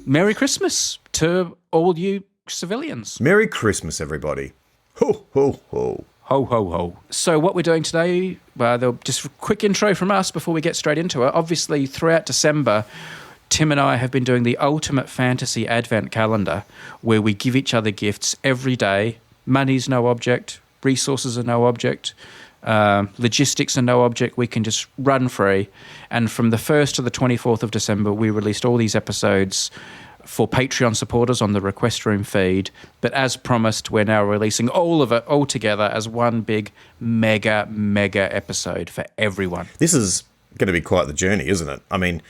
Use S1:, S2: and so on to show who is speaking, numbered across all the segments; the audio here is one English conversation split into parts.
S1: Merry Christmas to all you civilians.
S2: Merry Christmas, everybody. Ho, ho, ho.
S1: Ho, ho, ho. So what we're doing today, just a quick intro from us before we get straight into it. Obviously, throughout December, Tim and I have been doing the Ultimate Fantasy Advent Calendar, where we give each other gifts every day. Money's no object. Resources are no object. Logistics are no object. We can just run free. And from the 1st to the 24th of December, we released all these episodes for Patreon supporters on the Request Room feed. But as promised, we're now releasing all of it all together as one big mega episode for everyone.
S2: This is going to be quite the journey, isn't it? I mean,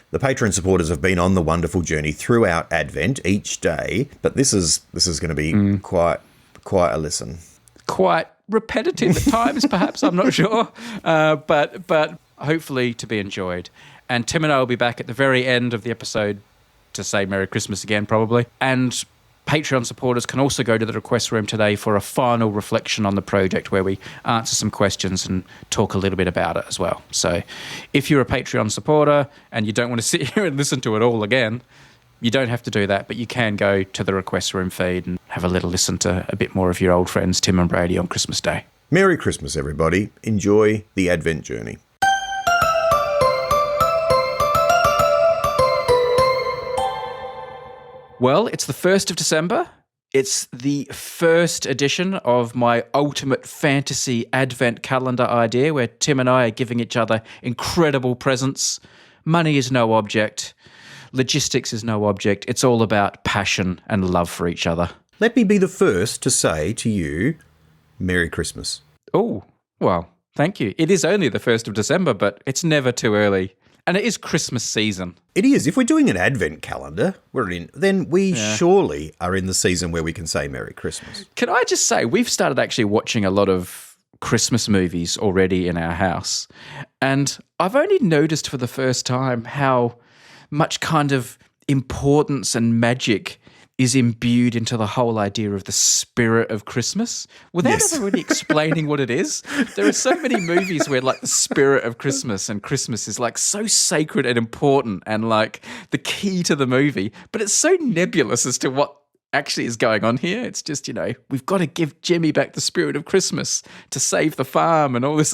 S2: the Patreon supporters have been on the wonderful journey throughout Advent each day, but this is going to be quite a listen.
S1: Quite repetitive at times, perhaps, I'm not sure, but hopefully to be enjoyed. And Tim and I will be back at the very end of the episode to say Merry Christmas again, probably. And Patreon supporters can also go to the Request Room today for a final reflection on the project where we answer some questions and talk a little bit about it as well. So if you're a Patreon supporter and you don't want to sit here and listen to it all again, you don't have to do that, but you can go to the Request Room feed and have a little listen to a bit more of your old friends, Tim and Brady, on Christmas Day.
S2: Merry Christmas, everybody. Enjoy the Advent journey.
S1: Well, it's the 1st of December. It's the first edition of my Ultimate Fantasy Advent Calendar idea, where Tim and I are giving each other incredible presents. Money is no object. Logistics is no object. It's all about passion and love for each other.
S2: Let me be the first to say to you, Merry Christmas.
S1: Oh, well, thank you. It is only the 1st of December, but it's never too early. And it is Christmas season.
S2: It is. If we're doing an Advent calendar, then we surely are in the season where we can say Merry Christmas.
S1: Can I just say, we've started actually watching a lot of Christmas movies already in our house. And I've only noticed for the first time how much kind of importance and magic is imbued into the whole idea of the spirit of Christmas without ever really explaining what it is. There are so many movies where like the spirit of Christmas and Christmas is like so sacred and important and like the key to the movie, but it's so nebulous as to what actually is going on here. It's just, we've got to give Jimmy back the spirit of Christmas to save the farm and all this.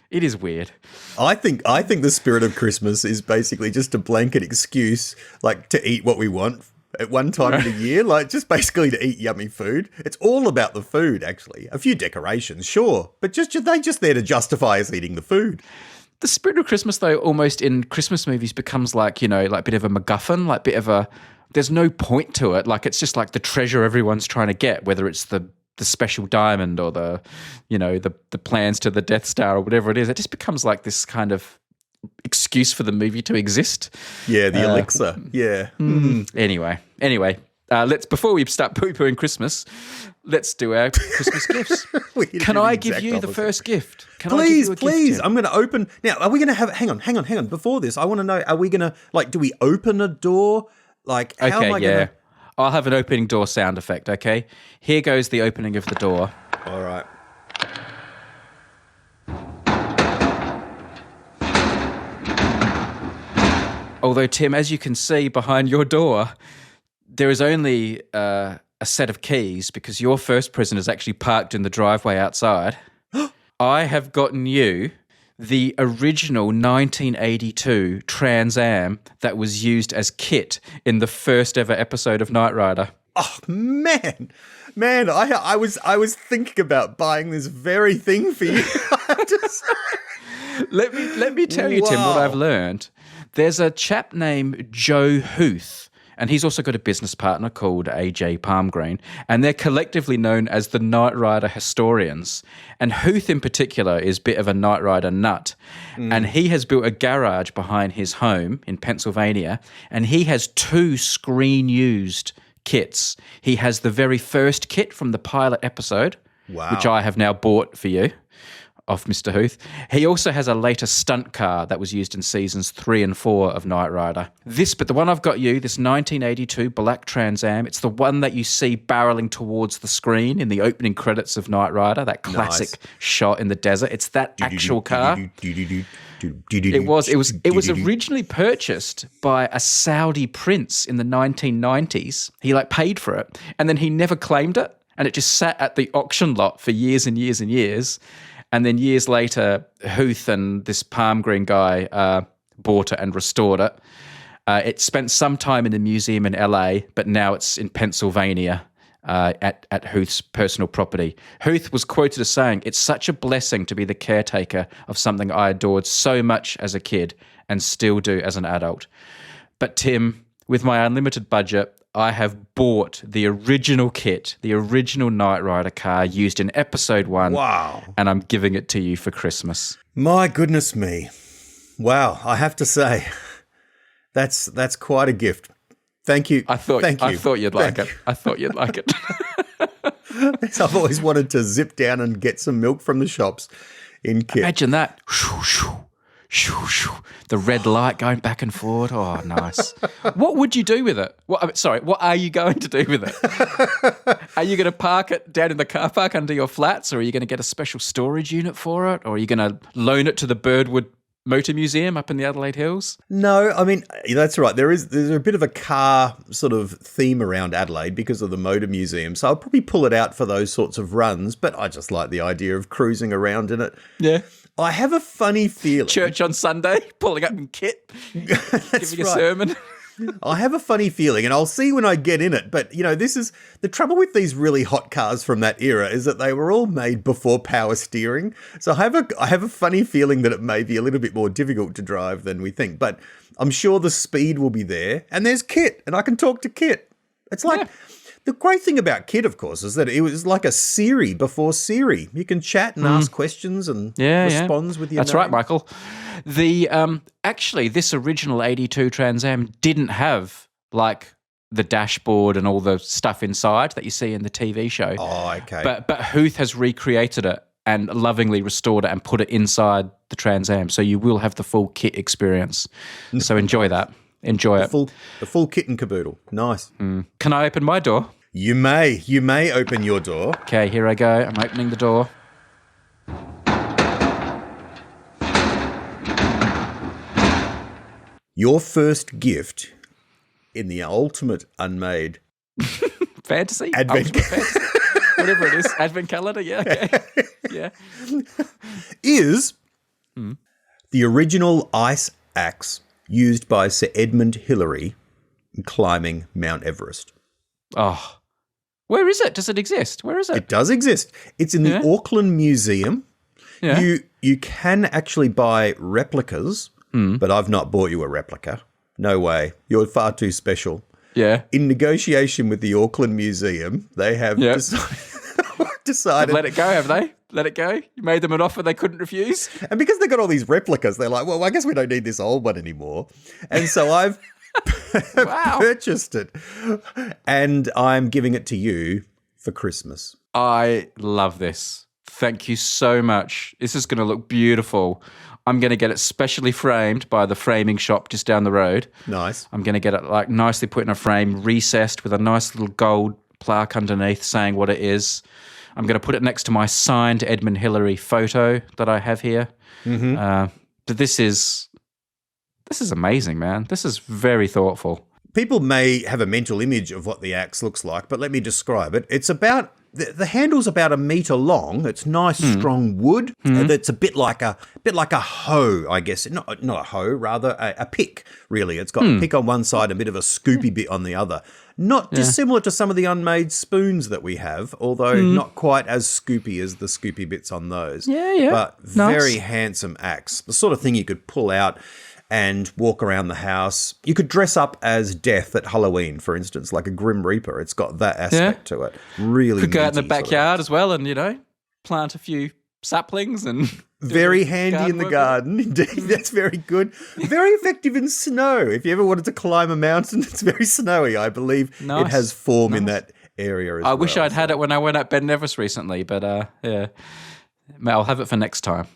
S1: It is weird.
S2: I think the spirit of Christmas is basically just a blanket excuse, like to eat what we want at one time of the year, like just basically to eat yummy food. It's all about the food, actually. A few decorations, sure, but they just there to justify us eating the food.
S1: The spirit of Christmas, though, almost in Christmas movies becomes like, like a bit of a MacGuffin, like bit of a, there's no point to it. Like it's just like the treasure everyone's trying to get, whether it's the special diamond or the plans to the Death Star or whatever it is. It just becomes like this kind of excuse for the movie to exist.
S2: Yeah, the elixir. Yeah.
S1: Anyway, let's before we start poo-pooing Christmas, let's do our Christmas gifts. Can I give you the first gift?
S2: Please. I'm going to open now. Are we going to have? Hang on. Before this, I want to know: are we going to do we open a door? Like, how am I going to?
S1: I'll have an opening door sound effect. Okay, here goes the opening of the door.
S2: All right.
S1: Although, Tim, as you can see behind your door, there is only a set of keys because your first present is actually parked in the driveway outside. I have gotten you the original 1982 Trans Am that was used as kit in the first ever episode of Knight Rider.
S2: Oh, man, I was thinking about buying this very thing for you.
S1: Let me tell you, Tim, what I've learned. There's a chap named Joe Huth, and he's also got a business partner called AJ Palmgreen, and they're collectively known as the Knight Rider historians. And Huth in particular is a bit of a Knight Rider nut, and he has built a garage behind his home in Pennsylvania, and he has 2 screen-used kits. He has the very first kit from the pilot episode, which I have now bought for you. of Mr. Huth. He also has a later stunt car that was used in seasons 3 and 4 of Knight Rider. But the one I've got you, this 1982 black Trans Am, it's the one that you see barreling towards the screen in the opening credits of Knight Rider, that classic shot in the desert. It's that actual car. It was originally purchased by a Saudi prince in the 1990s. He paid for it, and then he never claimed it, and it just sat at the auction lot for years and years and years. And then years later, Huth and this palm green guy bought it and restored it. It spent some time in a museum in LA, but now it's in Pennsylvania at Huth's personal property. Huth was quoted as saying, "It's such a blessing to be the caretaker of something I adored so much as a kid and still do as an adult. But Tim, with my unlimited budget, I have bought the original kit, the original Knight Rider car used in episode 1.
S2: Wow.
S1: And I'm giving it to you for Christmas."
S2: My goodness me. Wow, I have to say, that's quite a gift. Thank you.
S1: I thought you'd like it. I thought you'd like it.
S2: I've always wanted to zip down and get some milk from the shops in kit.
S1: Imagine that. The red light going back and forward. Oh, nice. What would you do with it? What are you going to do with it? Are you going to park it down in the car park under your flats, or are you going to get a special storage unit for it, or are you going to loan it to the Birdwood Motor Museum up in the Adelaide Hills?
S2: No, I mean, that's right. There's a bit of a car sort of theme around Adelaide because of the Motor Museum. So I'll probably pull it out for those sorts of runs, but I just like the idea of cruising around in it.
S1: Yeah.
S2: I have a funny feeling.
S1: Church on Sunday, pulling up in kit, giving a sermon.
S2: I have a funny feeling, and I'll see when I get in it. But, this is the trouble with these really hot cars from that era is that they were all made before power steering. So I have a funny feeling that it may be a little bit more difficult to drive than we think. But I'm sure the speed will be there. And there's Kit, and I can talk to Kit. It's like... Yeah. The great thing about Kit, of course, is that it was like a Siri before Siri. You can chat and ask questions and responds with your
S1: That's
S2: name.
S1: right, Michael. The actually, this original 82 Trans Am didn't have the dashboard and all the stuff inside that you see in the TV show.
S2: Oh, okay.
S1: But Huth has recreated it and lovingly restored it and put it inside the Trans Am, so you will have the full Kit experience. So enjoy that. Enjoy it.
S2: The full kit and caboodle. Nice.
S1: Can I open my door?
S2: You may open your door.
S1: Okay, here I go. I'm opening the door.
S2: Your first gift in the ultimate unmade
S1: fantasy?
S2: Advent
S1: fantasy? Whatever it is. Advent calendar? Yeah, okay. Yeah.
S2: Is the original ice axe used by Sir Edmund Hillary in climbing Mount Everest.
S1: Oh. Where is it? Does it exist? Where is it?
S2: It does exist. It's in the Auckland Museum.
S1: Yeah.
S2: You can actually buy replicas, but I've not bought you a replica. No way. You're far too special.
S1: Yeah.
S2: In negotiation with the Auckland Museum, they have decided...
S1: Let it go, have they? Let it go? You made them an offer they couldn't refuse?
S2: And because they got all these replicas, they're like, well, I guess we don't need this old one anymore. And so I've purchased it. And I'm giving it to you for Christmas.
S1: I love this. Thank you so much. This is going to look beautiful. I'm going to get it specially framed by the framing shop just down the road.
S2: Nice.
S1: I'm going to get it nicely put in a frame, recessed with a nice little gold plaque underneath saying what it is. I'm going to put it next to my signed Edmund Hillary photo that I have here. Mm-hmm. But this is amazing, man. This is very thoughtful.
S2: People may have a mental image of what the axe looks like, but let me describe it. It's about the handle's about 1 meter long. It's nice, strong wood. It's a bit like a hoe, I guess. Not a hoe, rather a pick. Really, it's got a pick on one side, a bit of a scoopy bit on the other. Not dissimilar to some of the unmade spoons that we have, although not quite as scoopy as the scoopy bits on those.
S1: Yeah.
S2: But very handsome axe. The sort of thing you could pull out and walk around the house. You could dress up as Death at Halloween, for instance, like a Grim Reaper. It's got that aspect to it. Really
S1: could go out in the
S2: meaty
S1: backyard as well and, plant a few saplings and...
S2: Very handy in the garden, indeed. That's very good. Very effective in snow. If you ever wanted to climb a mountain, it's very snowy. I believe it has form in that area as well.
S1: I wish I'd had it when I went up Ben Nevis recently, but yeah. I'll have it for next time.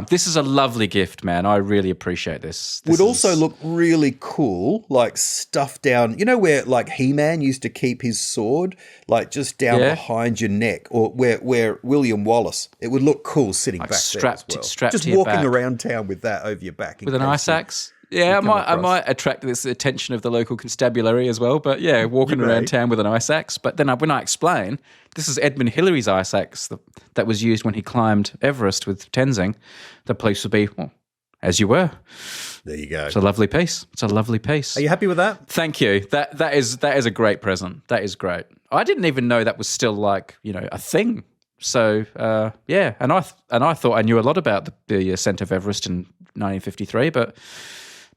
S1: This is a lovely gift, man. I really appreciate this.
S2: Would also look really cool, like stuffed down. You know where like He-Man used to keep his sword, like just down behind your neck, or where William Wallace. It would look cool sitting
S1: like
S2: back
S1: strapped,
S2: there as well.
S1: strapped
S2: Just
S1: to your
S2: walking
S1: back.
S2: around town with that over your back.
S1: With an ice axe? Yeah, I might attract this attention of the local constabulary as well. But yeah, walking around town with an ice axe. But then when I explain, this is Edmund Hillary's ice axe that was used when he climbed Everest with Tenzing, the police would be, well, as you were.
S2: There you go.
S1: It's a lovely piece.
S2: Are you happy with that?
S1: Thank you. That is a great present. That is great. I didn't even know that was still like, a thing. So yeah, and I thought I knew a lot about the ascent of Everest in 1953, but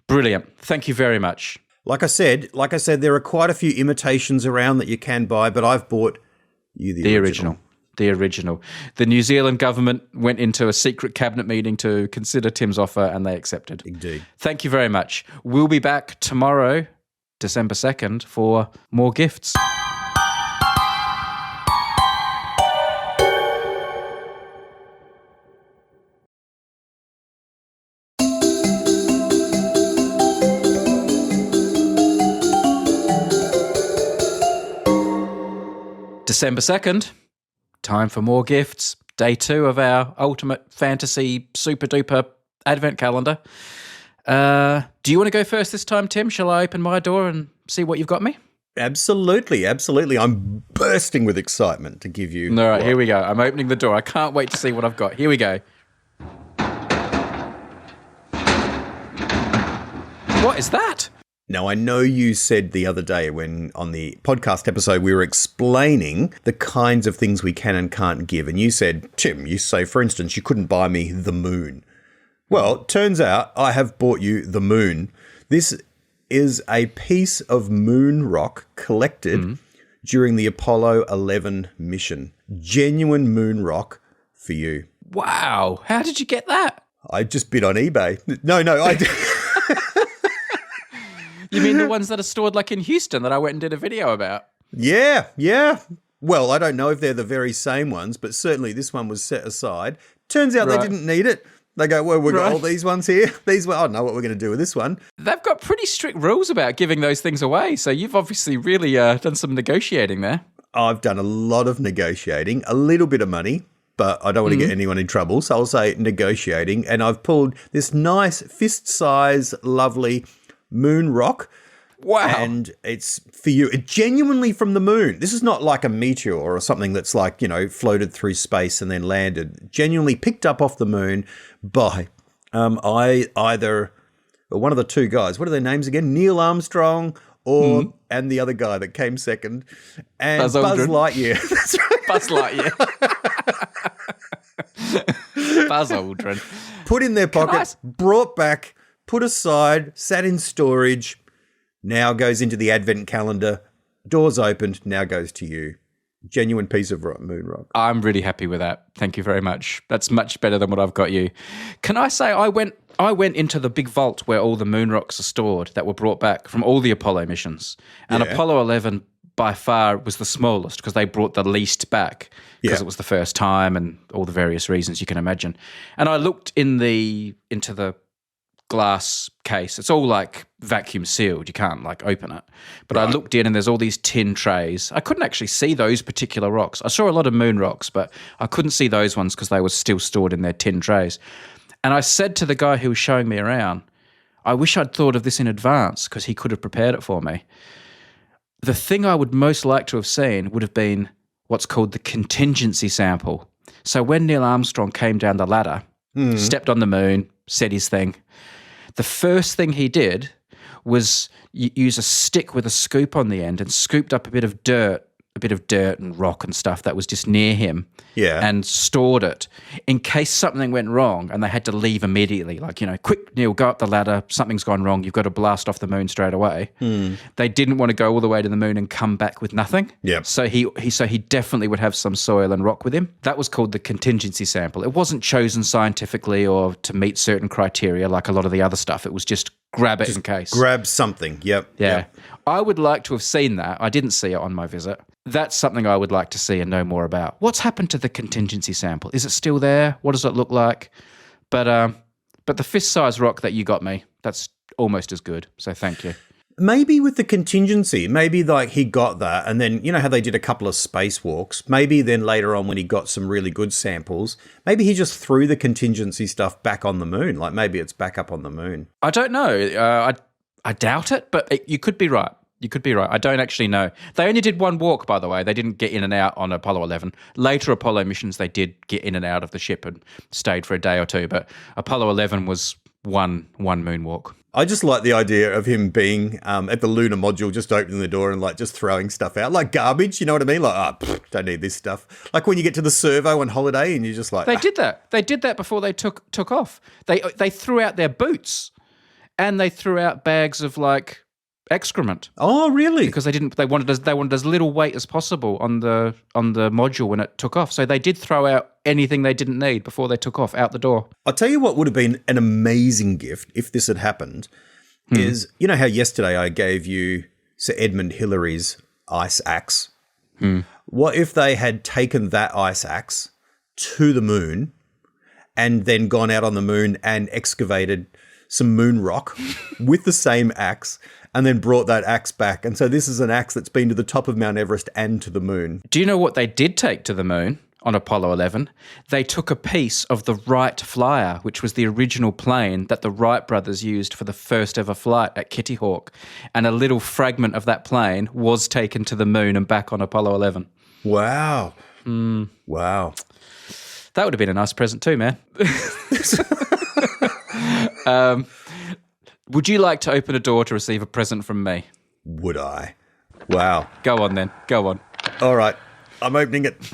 S1: brilliant. Thank you very much.
S2: Like I said, there are quite a few imitations around that you can buy, but I've bought you the original.
S1: The original. The New Zealand government went into a secret cabinet meeting to consider Tim's offer, and they accepted.
S2: Indeed.
S1: Thank you very much. We'll be back tomorrow, December 2nd, for more gifts. December 2nd, time for more gifts. Day 2 of our ultimate fantasy super duper advent calendar. Do you want to go first this time, Tim? Shall I open my door and see what you've got me?
S2: Absolutely. I'm bursting with excitement to give you.
S1: All right, here we go. I'm opening the door. I can't wait to see what I've got. Here we go. What is that?
S2: Now, I know you said the other day when on the podcast episode we were explaining the kinds of things we can and can't give. And you said, Tim, you say, for instance, you couldn't buy me the moon. Well, it turns out I have bought you the moon. This is a piece of moon rock collected during the Apollo 11 mission. Genuine moon rock for you.
S1: Wow. How did you get that?
S2: I just bid on eBay. No, I did.
S1: You mean the ones that are stored like in Houston that I went and did a video about?
S2: Yeah. Well, I don't know if they're the very same ones, but certainly this one was set aside. Turns out they didn't need it. They go, well, we've got all these ones here. I don't know what we're going to do with this one.
S1: They've got pretty strict rules about giving those things away, so you've obviously really done some negotiating there.
S2: I've done a lot of negotiating, a little bit of money, but I don't want to get anyone in trouble, so I'll say negotiating, and I've pulled this nice fist-size, lovely moon rock.
S1: Wow.
S2: And it's for you. It genuinely from the moon. This is not like a meteor or something that's like, floated through space and then landed. Genuinely picked up off the moon by either one of the two guys. What are their names again? Neil Armstrong and the other guy that came second. And Buzz Lightyear. That's right.
S1: Buzz Lightyear. Buzz Aldrin.
S2: Put in their pocket, brought back, put aside, sat in storage. Now goes into the advent calendar. Doors opened. Now goes to you. Genuine piece of moon rock.
S1: I'm really happy with that. Thank you very much. That's much better than what I've got you. Can I say I went into the big vault where all the moon rocks are stored that were brought back from all the Apollo missions. And Apollo 11 by far was the smallest because they brought the least back because it was the first time and all the various reasons you can imagine. And I looked into the glass case. It's all like vacuum sealed. You can't like open it. But I looked in and there's all these tin trays. I couldn't actually see those particular rocks. I saw a lot of moon rocks, but I couldn't see those ones because they were still stored in their tin trays. And I said to the guy who was showing me around, I wish I'd thought of this in advance because he could have prepared it for me. The thing I would most like to have seen would have been what's called the contingency sample. So when Neil Armstrong came down the ladder, stepped on the moon, said his thing, the first thing he did was use a stick with a scoop on the end and scooped up a bit of dirt and rock and stuff that was just near him and stored it in case something went wrong and they had to leave immediately. Like, quick, Neil, go up the ladder. Something's gone wrong. You've got to blast off the moon straight away. They didn't want to go all the way to the moon and come back with nothing. So he definitely would have some soil and rock with him. That was called the contingency sample. It wasn't chosen scientifically or to meet certain criteria like a lot of the other stuff. It was just grab it in case.
S2: Grab something. Yep.
S1: I would like to have seen that. I didn't see it on my visit. That's something I would like to see and know more about. What's happened to the contingency sample? Is it still there? What does it look like? But the fist-sized rock that you got me, that's almost as good. So thank you.
S2: Maybe with the contingency, maybe like he got that, and then you know how they did a couple of spacewalks. Maybe then later on when he got some really good samples, maybe he just threw the contingency stuff back on the moon. Like maybe it's back up on the moon.
S1: I don't know. I doubt it, but you could be right. You could be right. I don't actually know. They only did one walk, by the way. They didn't get in and out on Apollo 11. Later Apollo missions, they did get in and out of the ship and stayed for a day or two. But Apollo 11 was one moonwalk.
S2: I just like the idea of him being at the lunar module, just opening the door and like just throwing stuff out like garbage. You know what I mean? Like, don't need this stuff. Like when you get to the servo on holiday and you're just like,
S1: they did that. They did that before they took off. They threw out their boots, and they threw out bags of like excrement.
S2: Oh, really?
S1: Because they wanted as little weight as possible on the module when it took off. So they did throw out anything they didn't need before they took off out the door.
S2: I'll tell you what would have been an amazing gift if this had happened is, you know how yesterday I gave you Sir Edmund Hillary's ice axe? What if they had taken that ice axe to the moon and then gone out on the moon and excavated some moon rock with the same axe and then brought that axe back? And so this is an axe that's been to the top of Mount Everest and to the moon.
S1: Do you know what they did take to the moon on Apollo 11? They took a piece of the Wright Flyer, which was the original plane that the Wright brothers used for the first ever flight at Kitty Hawk. And a little fragment of that plane was taken to the moon and back on Apollo 11.
S2: Wow. Wow.
S1: That would have been a nice present too, man. Would you like to open a door to receive a present from me?
S2: Would I? Wow.
S1: Go on then. Go on.
S2: All right. I'm opening it.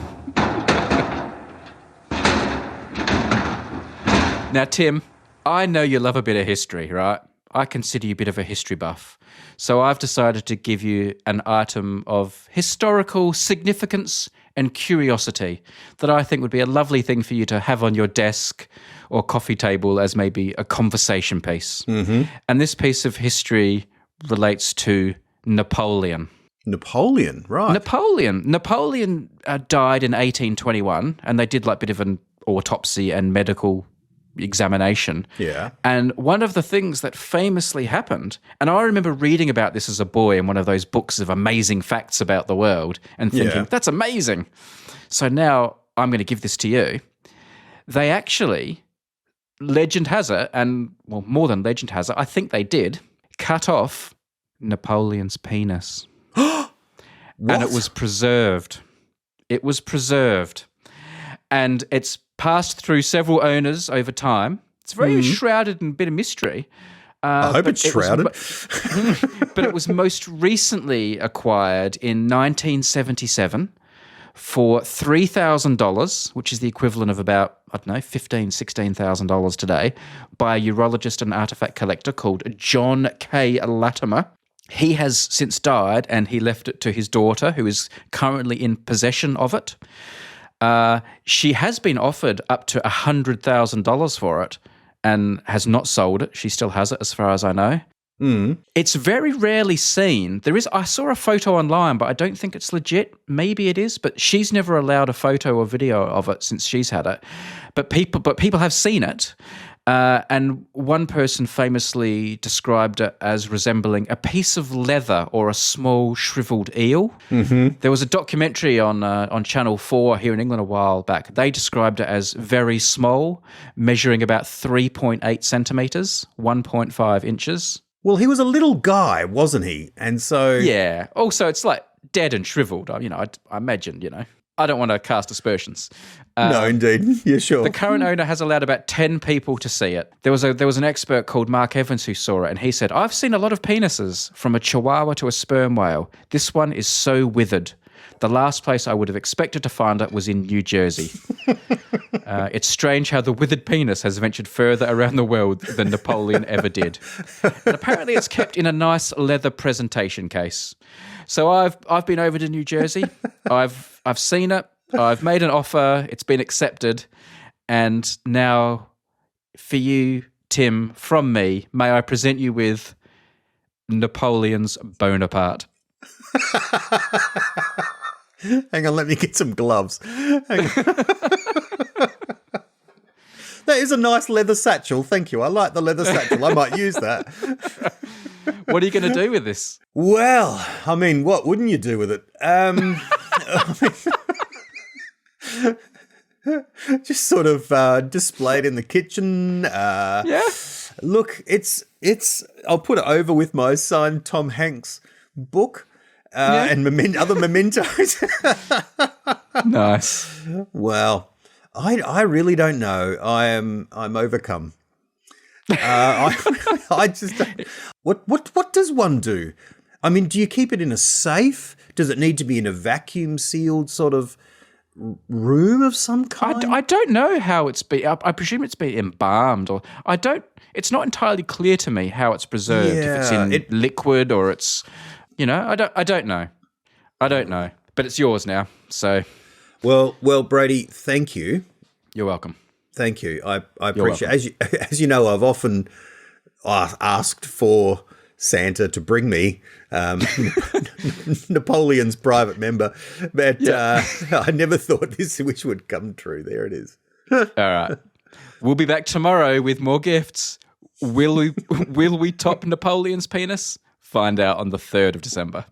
S1: Now, Tim, I know you love a bit of history, right? I consider you a bit of a history buff. So I've decided to give you an item of historical significance and curiosity that I think would be a lovely thing for you to have on your desk or coffee table as maybe a conversation piece. And this piece of history relates to Napoleon.
S2: Napoleon, right.
S1: Napoleon died in 1821, and they did like a bit of an autopsy and medical examination.
S2: Yeah.
S1: And one of the things that famously happened, and I remember reading about this as a boy in one of those books of amazing facts about the world and thinking, that's amazing. So now I'm going to give this to you. They actually, legend has it, and well, more than legend has it, I think they did, cut off Napoleon's penis. And it was preserved. It was preserved. And it's passed through several owners over time. It's very shrouded in a bit of mystery.
S2: I hope it's shrouded.
S1: But it was most recently acquired in 1977 for $3,000, which is the equivalent of about, I don't know, $15,000, $16,000 today, by a urologist and artifact collector called John K. Latimer. He has since died, and he left it to his daughter, who is currently in possession of it. She has been offered up to $100,000 for it and has not sold it. She still has it, as far as I know. It's very rarely seen. I saw a photo online, but I don't think it's legit. Maybe it is, but she's never allowed a photo or video of it since she's had it. But people have seen it. And one person famously described it as resembling a piece of leather or a small shriveled eel. There was a documentary on Channel 4 here in England a while back. They described it as very small, measuring about 3.8 centimetres, 1.5 inches.
S2: Well, he was a little guy, wasn't he? And so...
S1: Yeah. Also, it's like dead and shriveled. I imagine, I don't want to cast aspersions.
S2: No, indeed. Yeah, sure.
S1: The current owner has allowed about 10 people to see it. There was an expert called Mark Evans who saw it, and he said, I've seen a lot of penises, from a chihuahua to a sperm whale. This one is so withered. The last place I would have expected to find it was in New Jersey. It's strange how the withered penis has ventured further around the world than Napoleon ever did. And apparently it's kept in a nice leather presentation case. So I've been over to New Jersey. I've seen it. I've made an offer. It's been accepted. And now for you, Tim, from me, may I present you with Napoleon's Bonaparte.
S2: Hang on, let me get some gloves. Hang on. That is a nice leather satchel. Thank you. I like the leather satchel. I might use that.
S1: What are you going to do with this?
S2: Well, I mean, what wouldn't you do with it? Just sort of displayed in the kitchen.
S1: Yeah.
S2: Look, it's. I'll put it over with my signed Tom Hanks book and other mementos.
S1: Nice.
S2: Well, I really don't know. I'm overcome. I just don't. What does one do? I mean, do you keep it in a safe? Does it need to be in a vacuum sealed sort of room of some kind?
S1: I don't know how it's been. I presume it's been embalmed, or I don't. It's not entirely clear to me how it's preserved. If it's in liquid or it's, I don't know. I don't know. But it's yours now. So,
S2: well, Brady, thank you.
S1: You're welcome.
S2: Thank you. I appreciate it. As you know, I've often asked for Santa to bring me Napoleon's private member, but I never thought this wish would come true. There it is.
S1: All right. We'll be back tomorrow with more gifts. Will we top Napoleon's penis? Find out on the 3rd of December.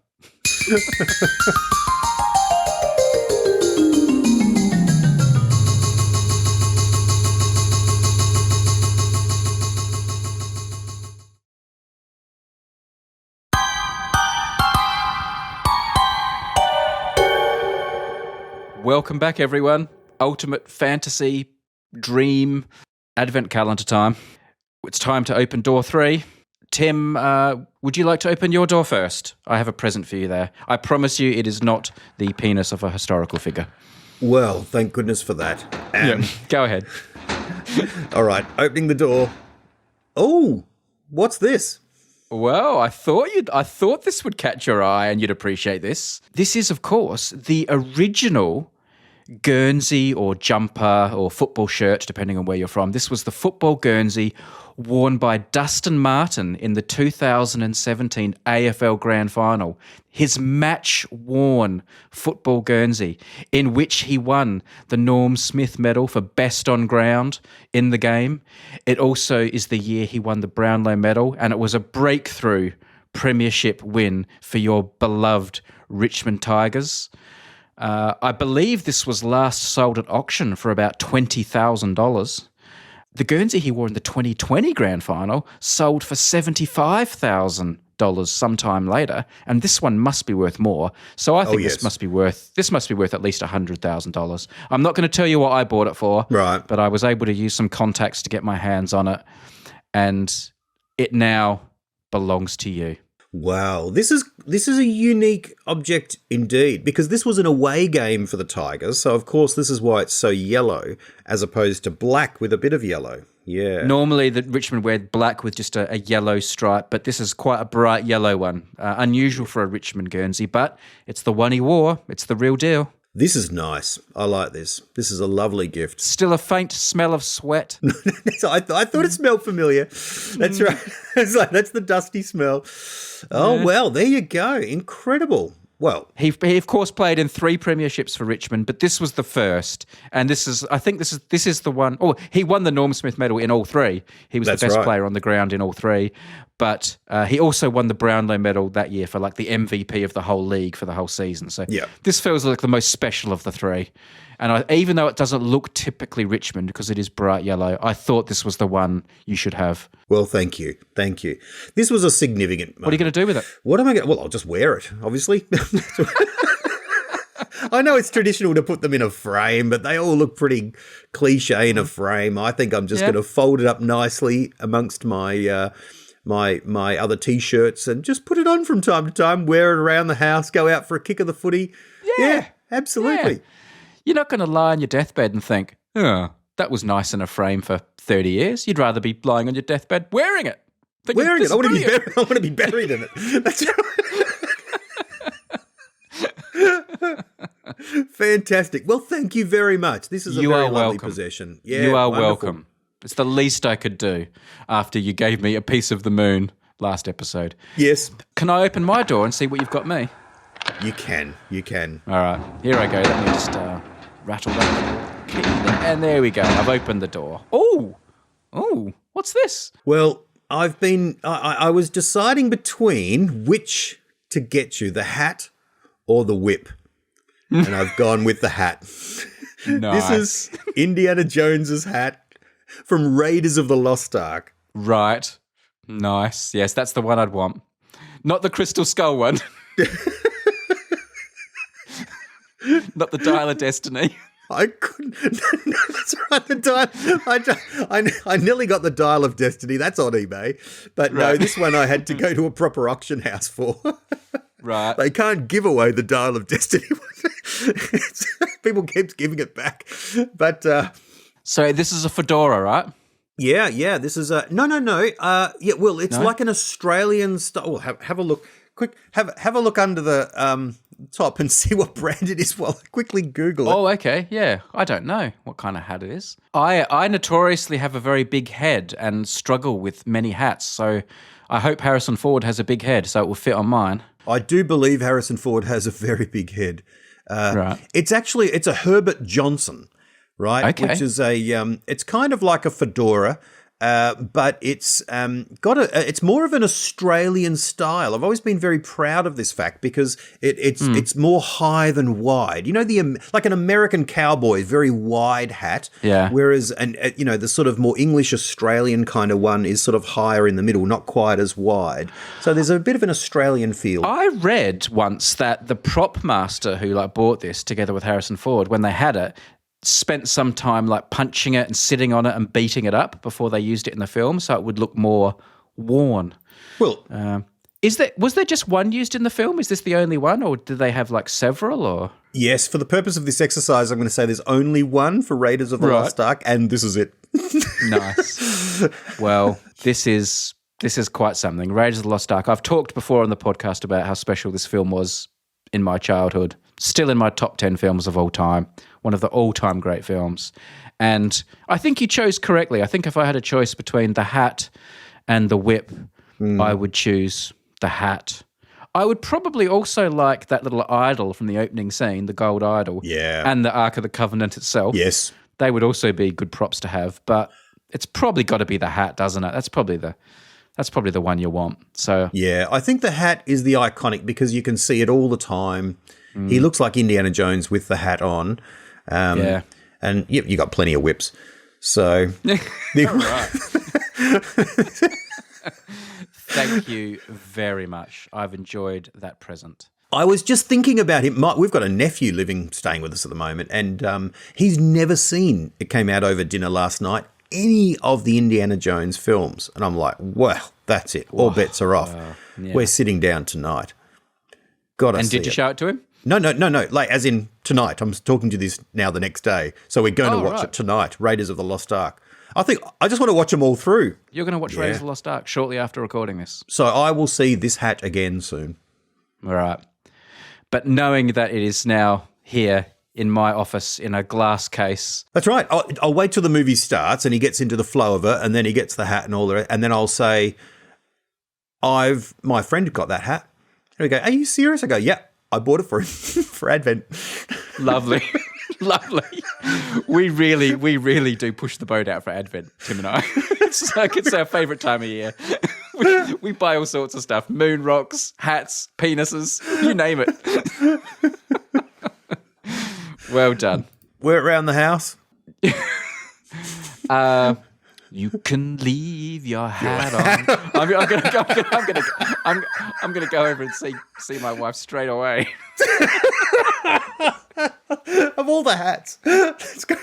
S1: Welcome back, everyone. Ultimate fantasy dream advent calendar time. It's time to open door 3. Tim, would you like to open your door first? I have a present for you there. I promise you it is not the penis of a historical figure.
S2: Well, thank goodness for that.
S1: Go ahead.
S2: All right, opening the door. Oh, what's this?
S1: Well, I thought this would catch your eye and you'd appreciate this. This is, of course, the original Guernsey or jumper or football shirt, depending on where you're from. This was the football Guernsey worn by Dustin Martin in the 2017 AFL Grand Final. His match-worn football Guernsey, in which he won the Norm Smith Medal for best on ground in the game. It also is the year he won the Brownlow Medal, and it was a breakthrough premiership win for your beloved Richmond Tigers. I believe this was last sold at auction for about $20,000. The Guernsey he wore in the 2020 Grand Final sold for $75,000 sometime later, and this one must be worth more. So I think this must be worth at least $100,000. I'm not going to tell you what I bought it for,
S2: right?
S1: But I was able to use some contacts to get my hands on it, and it now belongs to you.
S2: Wow, this is a unique object indeed, because this was an away game for the Tigers, so of course this is why it's so yellow as opposed to black with a bit of yellow. Yeah.
S1: Normally the Richmond wear black with just a yellow stripe, but this is quite a bright yellow one. Unusual for a Richmond Guernsey, but it's the one he wore. It's the real deal.
S2: This is nice. I like this. This is a lovely gift.
S1: Still a faint smell of sweat.
S2: I thought it smelled familiar. That's right. That's the dusty smell. Oh, well, there you go. Incredible. Well,
S1: he of course played in 3 premierships for Richmond, but this was the first, and this is the one. Oh, he won the Norm Smith Medal in all 3. He was the best player on the ground in all 3, but he also won the Brownlow Medal that year for like the MVP of the whole league for the whole season. So this feels like the most special of the 3. And even though it doesn't look typically Richmond because it is bright yellow, I thought this was the one you should have.
S2: Well, thank you. Thank you. This was a significant moment.
S1: What are you going to do with it?
S2: What am I going to... Well, I'll just wear it, obviously. I know it's traditional to put them in a frame, but they all look pretty cliche in a frame. I think I'm just going to fold it up nicely amongst my... my other T-shirts and just put it on from time to time, wear it around the house, go out for a kick of the footy. Yeah, absolutely. Yeah.
S1: You're not going to lie on your deathbed and think, oh, that was nice in a frame for 30 years. You'd rather be lying on your deathbed wearing it.
S2: Wearing it. I want to be buried in it. That's right. Fantastic. Well, thank you very much. This is a very lovely possession. Yeah,
S1: you are welcome. It's the least I could do after you gave me a piece of the moon last episode.
S2: Yes.
S1: Can I open my door and see what you've got me?
S2: You can.
S1: All right, here I go. Let me just rattle that key there. And there we go. I've opened the door. Oh, what's this?
S2: Well, I was deciding between which to get you, the hat or the whip. And I've gone with the hat.
S1: Nice.
S2: This is Indiana Jones's hat from Raiders of the Lost Ark.
S1: Right. Nice. Yes, that's the one I'd want. Not the Crystal Skull one. Not the Dial of Destiny.
S2: I couldn't. No, that's right. The dial. I nearly got the Dial of Destiny. That's on eBay, but no,
S1: Right.
S2: this one I had to go to a proper auction house for.
S1: Right.
S2: They can't give away the Dial of Destiny. People keep giving it back, but
S1: So this is a fedora, right?
S2: yeah. This is a no. Yeah, well, it's like an Australian style. Well, have a look. Quick, have a look under the top and see what brand it is while I quickly Google it.
S1: Oh, okay. Yeah. I don't know what kind of hat it is. I notoriously have a very big head and struggle with many hats. So I hope Harrison Ford has a big head so it will fit on mine.
S2: I do believe Harrison Ford has a very big head.
S1: Right.
S2: It's a Herbert Johnson, right?
S1: Okay.
S2: Which is it's kind of like a fedora, but it's it's more of an Australian style. I've always been very proud of this fact because it's more high than wide. You know, like an American cowboy, very wide hat.
S1: Yeah.
S2: Whereas the sort of more English Australian kind of one is sort of higher in the middle, not quite as wide. So there's a bit of an Australian feel.
S1: I read once that the prop master who bought this together with Harrison Ford, when they had it, spent some time punching it and sitting on it and beating it up before they used it in the film so it would look more worn.
S2: Well,
S1: was there just one used in the film? Is this the only one, or do they have several? Or
S2: yes, for the purpose of this exercise, I'm going to say there's only one for Raiders of the Lost Ark, and this is it.
S1: Nice. Well, this is quite something. Raiders of the Lost Ark. I've talked before on the podcast about how special this film was in my childhood. Still in my top 10 films of all time. One of the all-time great films. And I think you chose correctly. I think if I had a choice between the hat and the whip, I would choose the hat. I would probably also like that little idol from the opening scene, the gold idol.
S2: Yeah.
S1: And the Ark of the Covenant itself.
S2: Yes.
S1: They would also be good props to have, but it's probably got to be the hat, doesn't it? That's probably the one you want. So
S2: Yeah, I think the hat is the iconic because you can see it all the time. He looks like Indiana Jones with the hat on.
S1: yeah.
S2: And yep, you got plenty of whips. So
S1: Right. Thank you very much. I've enjoyed that present.
S2: I was just thinking about him. We've got a nephew staying with us at the moment, and he's never seen, it came out over dinner last night, any of the Indiana Jones films. And I'm like, well, that's it. All bets are off.
S1: Yeah.
S2: We're sitting down tonight. Gotta see
S1: And did you
S2: it.
S1: show it to him?
S2: No. Like, as in tonight. I'm talking to this now the next day. So we're going to watch it tonight, Raiders of the Lost Ark. I just want to watch them all through.
S1: You're going to watch Raiders of the Lost Ark shortly after recording this.
S2: So I will see this hat again soon.
S1: All right. But knowing that it is now here in my office in a glass case.
S2: That's right. I'll wait till the movie starts and he gets into the flow of it and then he gets the hat and all the rest. And then I'll say, my friend got that hat. And we go, are you serious? I go, yeah, I bought it for him for Advent.
S1: Lovely. Lovely. We really do push the boat out for Advent, Tim and I. It's our favourite time of year. We buy all sorts of stuff. Moon rocks, hats, penises, you name it. Well done.
S2: We're around the house.
S1: You can leave your hat on. I'm gonna go over and see my wife straight away.
S2: Of all the hats. Let's go.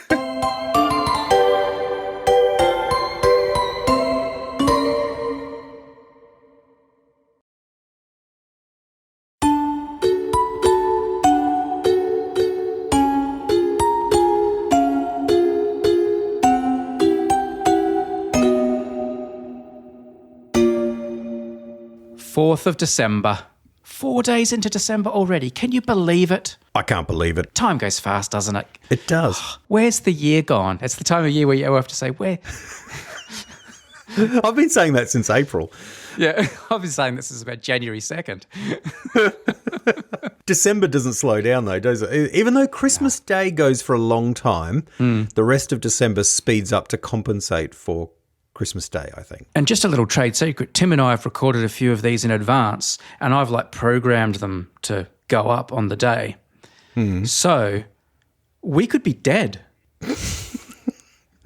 S1: 4th of December. 4 days into December already. Can you believe it?
S2: I can't believe it.
S1: Time goes fast, doesn't it?
S2: It does.
S1: Where's the year gone? It's the time of year where you have to say, where?
S2: I've been saying that since April.
S1: Yeah, I've been saying this is about January 2nd.
S2: December doesn't slow down though, does it? Even though Christmas Day goes for a long time, the rest of December speeds up to compensate for Christmas Day, I think.
S1: And just a little trade secret, Tim and I have recorded a few of these in advance, and I've programmed them to go up on the day. So we could be dead.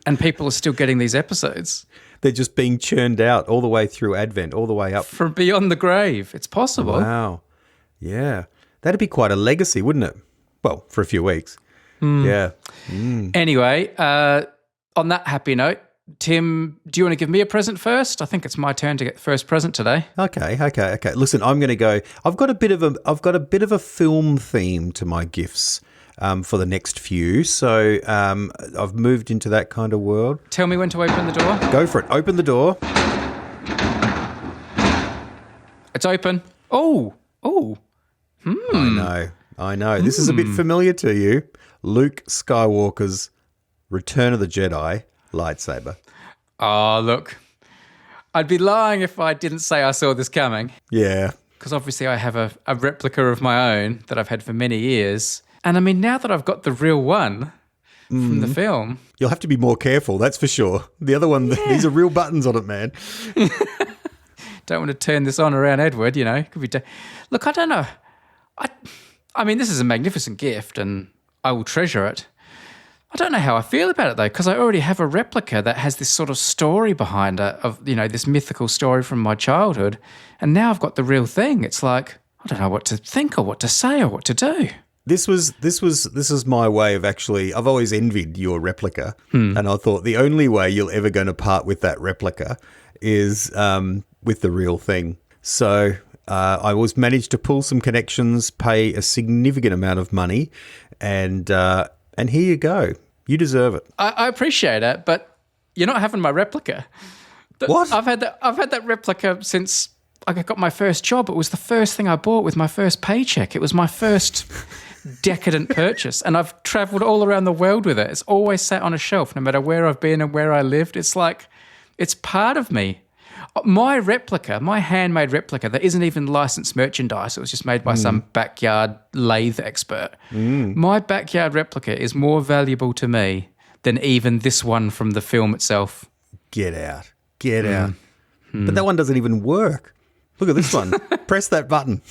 S1: And people are still getting these episodes.
S2: They're just being churned out all the way through Advent, all the way up.
S1: From beyond the grave. It's possible.
S2: Wow. Yeah. That'd be quite a legacy, wouldn't it? Well, for a few weeks. Yeah.
S1: Anyway, on that happy note, Tim, do you want to give me a present first? I think it's my turn to get the first present today.
S2: Okay. Listen, I'm going to go. I've got a bit of a film theme to my gifts for the next few. So I've moved into that kind of world.
S1: Tell me when to open the door.
S2: Go for it. Open the door.
S1: It's open. Oh.
S2: I know. This is a bit familiar to you. Luke Skywalker's Return of the Jedi lightsaber.
S1: Oh, look. I'd be lying if I didn't say I saw this coming.
S2: Yeah.
S1: Because obviously I have a replica of my own that I've had for many years. And I mean, now that I've got the real one from the film.
S2: You'll have to be more careful, that's for sure. The other one, these are real buttons on it, man.
S1: Don't want to turn this on around Edward, you know. Could be Look, I don't know. I mean, this is a magnificent gift and I will treasure it. I don't know how I feel about it, though, because I already have a replica that has this sort of story behind it of, you know, this mythical story from my childhood. And now I've got the real thing. It's like, I don't know what to think or what to say or what to do.
S2: This is my way of actually, I've always envied your replica. And I thought the only way you're ever going to part with that replica is with the real thing. So I was managed to pull some connections, pay a significant amount of money, and here you go. You deserve it.
S1: I appreciate it, but you're not having my replica.
S2: What?
S1: I've had that replica since I got my first job. It was the first thing I bought with my first paycheck. It was my first decadent purchase, and I've travelled all around the world with it. It's always sat on a shelf, no matter where I've been and where I lived. It's like, it's part of me. My replica, my handmade replica, that isn't even licensed merchandise. It was just made by some backyard lathe expert. My backyard replica is more valuable to me than even this one from the film itself.
S2: Get out. But that one doesn't even work. Look at this one. Press that button.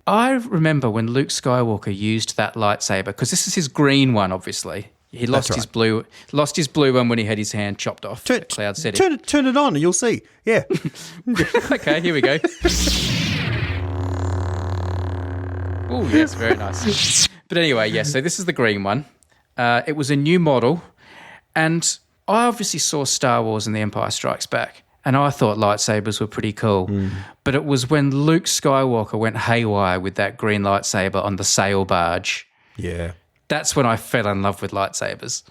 S1: I remember when Luke Skywalker used that lightsaber, because this is his green one, obviously. He lost his blue one when he had his hand chopped off at Cloud City.
S2: Turn it on and you'll see. Yeah.
S1: Okay, here we go. Oh, yes, very nice. But anyway, so this is the green one. It was a new model, and I obviously saw Star Wars and The Empire Strikes Back, and I thought lightsabers were pretty cool. But it was when Luke Skywalker went haywire with that green lightsaber on the sail barge.
S2: Yeah.
S1: That's when I fell in love with lightsabers.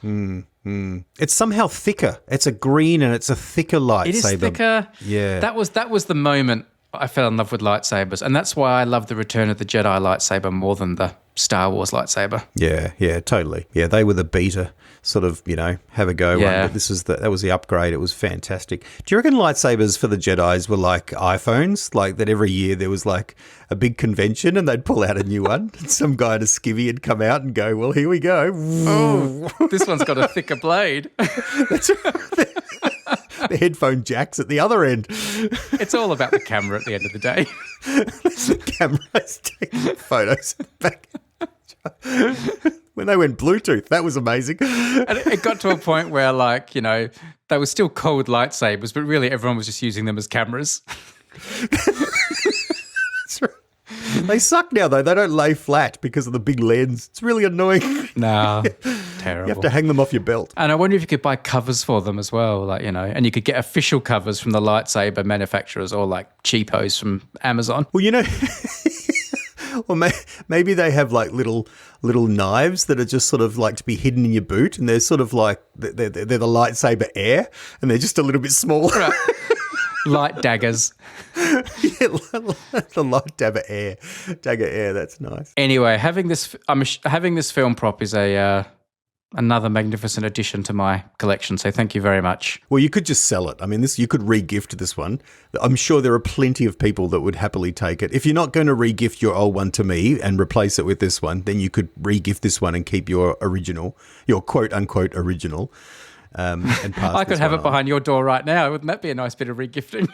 S2: It's somehow thicker. It's a green and it's a thicker lightsaber.
S1: It is thicker.
S2: Yeah.
S1: That was the moment I fell in love with lightsabers. And that's why I love the Return of the Jedi lightsaber more than the Star Wars lightsaber.
S2: Yeah, totally. Yeah, they were the beta sort of, have a go one. But that was the upgrade. It was fantastic. Do you reckon lightsabers for the Jedis were like iPhones? Like that every year there was like a big convention and they'd pull out a new one. And some guy in a skivvy would come out and go, well, here we go.
S1: Oh, this one's got a thicker blade.
S2: That's the headphone jacks at the other end.
S1: It's all about the camera at the end of the day.
S2: The camera's taking photos back. When they went Bluetooth, that was amazing.
S1: And it got to a point where, they were still called lightsabers, but really everyone was just using them as cameras.
S2: That's right. They suck now, though. They don't lay flat because of the big lens. It's really annoying.
S1: No, terrible.
S2: You have to hang them off your belt.
S1: And I wonder if you could buy covers for them as well, and you could get official covers from the lightsaber manufacturers or like cheapos from Amazon.
S2: Well, or maybe they have like little knives that are just sort of like to be hidden in your boot, and they're sort of like they're the lightsaber air, and they're just a little bit smaller.
S1: Right. Light daggers.
S2: Yeah, the light dagger air. That's nice.
S1: Anyway, having this film prop is a another magnificent addition to my collection. So thank you very much.
S2: Well, you could just sell it. I mean, you could re-gift this one. I'm sure there are plenty of people that would happily take it. If you're not going to re-gift your old one to me and replace it with this one, then you could re-gift this one and keep your original, your quote-unquote original, and pass
S1: I could have it
S2: on.
S1: behind your door right now. Wouldn't that be a nice bit of re-gifting?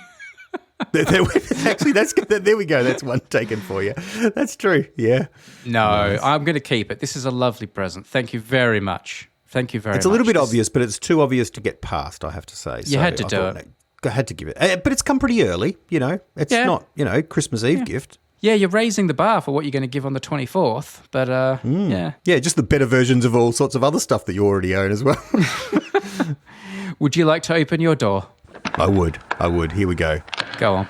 S2: Actually, there we go. That's one taken for you. That's true. Yeah.
S1: No, nice. I'm going to keep it. This is a lovely present. Thank you very much. Thank you very much.
S2: It's a little bit obvious, but it's too obvious to get past, I have to say.
S1: You had to do it.
S2: I had to give it. But it's come pretty early, It's not, Christmas Eve gift.
S1: Yeah, you're raising the bar for what you're going to give on the 24th, but yeah.
S2: Yeah, just the better versions of all sorts of other stuff that you already own as well.
S1: Would you like to open your door?
S2: I would. Here we go.
S1: Go on.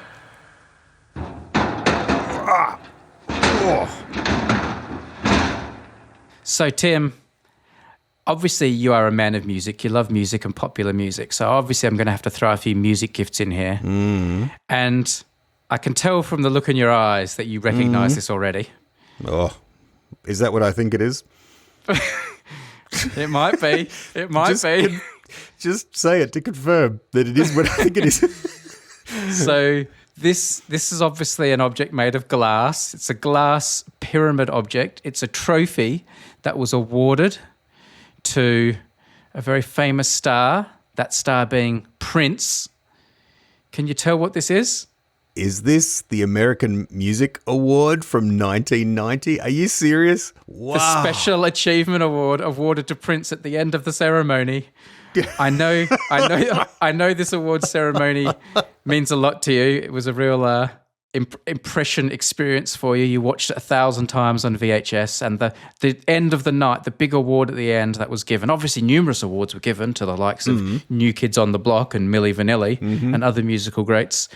S1: So, Tim, obviously you are a man of music. You love music and popular music. So obviously I'm going to have to throw a few music gifts in here. And I can tell from the look in your eyes that you recognise this already.
S2: Oh, is that what I think it is?
S1: It might be. It might be.
S2: Just say it to confirm that it is what I think it is.
S1: So this is obviously an object made of glass. It's a glass pyramid object. It's a trophy that was awarded to a very famous star, that star being Prince. Can you tell what this is?
S2: Is this the American Music Award from 1990? Are you serious? Wow.
S1: The Special Achievement Award awarded to Prince at the end of the ceremony. I know this award ceremony means a lot to you. It was a real impression experience for you. You watched it 1,000 times on VHS, and the end of the night, the big award at the end that was given, obviously numerous awards were given to the likes of New Kids on the Block and Milli Vanilli and other musical greats.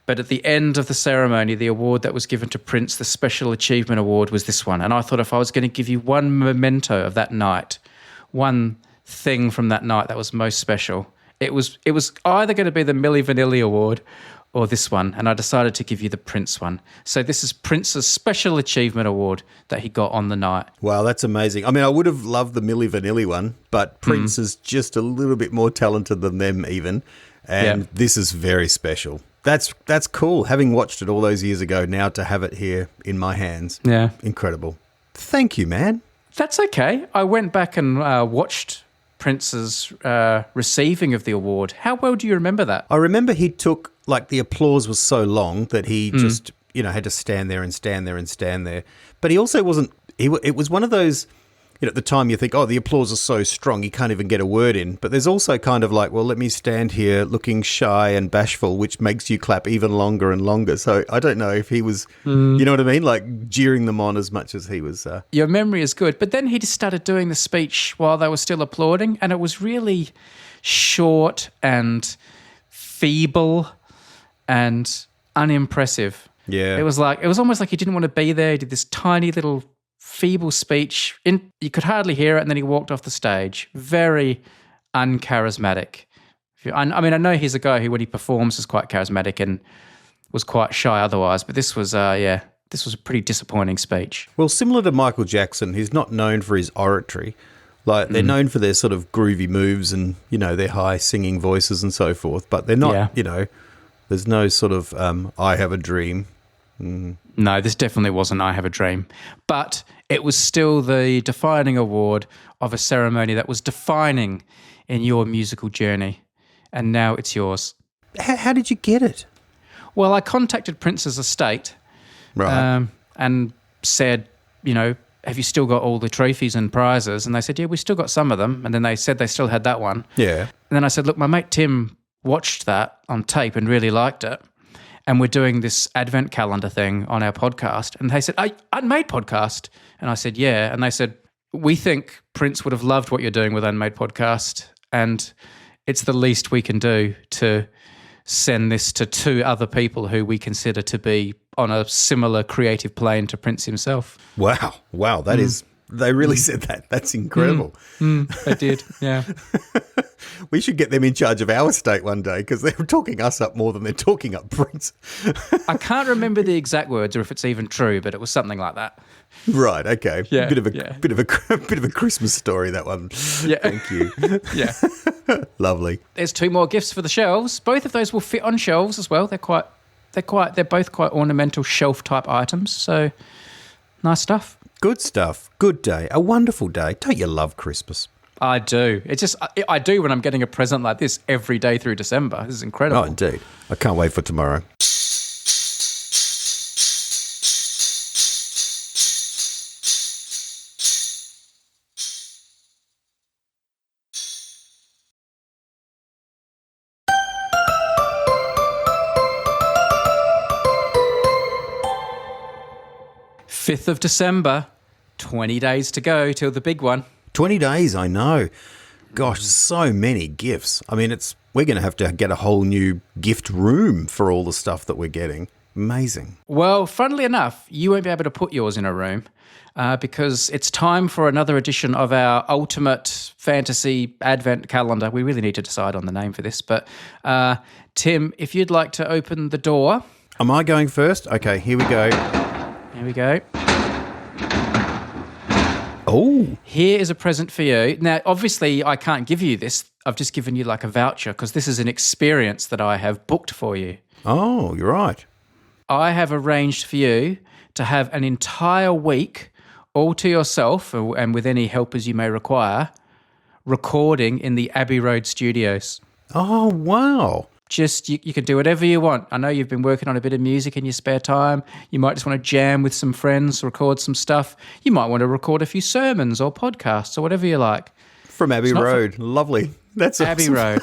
S1: But at the end of the ceremony, the award that was given to Prince, the Special Achievement Award, was this one. And I thought if I was going to give you one memento of that night, one thing from that night that was most special, it was either going to be the Milli Vanilli Award or this one, and I decided to give you the Prince one. So this is Prince's Special Achievement Award that he got on the night. Wow,
S2: that's amazing. I mean, I would have loved the Milli Vanilli one, but Prince is just a little bit more talented than them even, and this is very special. That's cool. Having watched it all those years ago, now to have it here in my hands.
S1: Yeah.
S2: Incredible. Thank you, man.
S1: That's okay. I went back and watched Prince's receiving of the award. How well do you remember that?
S2: I remember he took, the applause was so long that he just, had to stand there and stand there and stand there. But he also wasn't, it was one of those, at the time you think, oh, the applause is so strong, you can't even get a word in. But there's also kind of well, let me stand here looking shy and bashful, which makes you clap even longer and longer. So I don't know if he was, you know what I mean? Jeering them on as much as he was.
S1: Your memory is good. But then he just started doing the speech while they were still applauding, and it was really short and feeble and unimpressive.
S2: Yeah.
S1: It was almost like he didn't want to be there. He did this tiny little feeble speech. You could hardly hear it, and then he walked off the stage. Very uncharismatic. I know he's a guy who, when he performs, is quite charismatic and was quite shy otherwise, but this was a pretty disappointing speech.
S2: Well, similar to Michael Jackson, he's not known for his oratory. They're known for their sort of groovy moves and, their high singing voices and so forth, but they're not, there's no sort of I have a dream.
S1: No, this definitely wasn't I Have a Dream. But it was still the defining award of a ceremony that was defining in your musical journey. And now it's yours.
S2: How did you get it?
S1: Well, I contacted Prince's estate and said, have you still got all the trophies and prizes? And they said, yeah, we still got some of them. And then they said they still had that one.
S2: Yeah.
S1: And then I said, look, my mate Tim watched that on tape and really liked it. And we're doing this advent calendar thing on our podcast. And they said, Unmade Podcast. And I said, yeah. And they said, we think Prince would have loved what you're doing with Unmade Podcast. And it's the least we can do to send this to 2 other people who we consider to be on a similar creative plane to Prince himself.
S2: Wow. That is They really said that. That's incredible.
S1: They did, yeah.
S2: We should get them in charge of our estate one day because they're talking us up more than they're talking up Prince.
S1: I can't remember the exact words or if it's even true, but it was something like that.
S2: Right. Okay.
S1: Yeah,
S2: bit of a Christmas story, that one.
S1: Yeah.
S2: Thank you.
S1: Yeah.
S2: Lovely.
S1: There's 2 more gifts for the shelves. Both of those will fit on shelves as well. They're both quite ornamental shelf type items. So nice stuff.
S2: Good stuff. Good day. A wonderful day. Don't you love Christmas?
S1: I do. It's just I do when I'm getting a present like this every day through December. This is incredible.
S2: Oh, indeed. I can't wait for tomorrow.
S1: Fifth of December, 20 days to go till the big one.
S2: 20 days, I know. Gosh, so many gifts. I mean, we're going to have to get a whole new gift room for all the stuff that we're getting. Amazing.
S1: Well, funnily enough, you won't be able to put yours in a room because it's time for another edition of our ultimate fantasy advent calendar. We really need to decide on the name for this. But Tim, if you'd like to open the door.
S2: Am I going first? Okay, here we go.
S1: Here we go.
S2: Oh.
S1: Here is a present for you. Now, obviously, I can't give you this. I've just given you like a voucher because this is an experience that I have booked for you.
S2: Oh, you're right.
S1: I have arranged for you to have an entire week all to yourself and with any helpers you may require, recording in the Abbey Road studios.
S2: Oh, wow.
S1: Just, you can do whatever you want. I know you've been working on a bit of music in your spare time. You might just want to jam with some friends, record some stuff. You might want to record a few sermons or podcasts or whatever you like.
S2: From Abbey Road. Lovely. That's awesome.
S1: Abbey Road.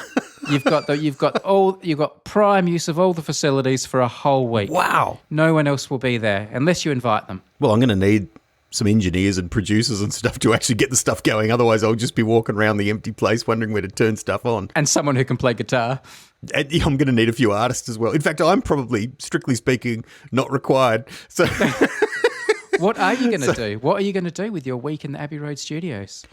S1: You've got prime use of all the facilities for a whole week.
S2: Wow.
S1: No one else will be there unless you invite them.
S2: Well, I'm going to need some engineers and producers and stuff to actually get the stuff going. Otherwise, I'll just be walking around the empty place wondering where to turn stuff on.
S1: And someone who can play guitar.
S2: And I'm going to need a few artists as well. In fact, I'm probably, strictly speaking, not required. So,
S1: What are you going to do? What are you going to do with your week in the Abbey Road studios?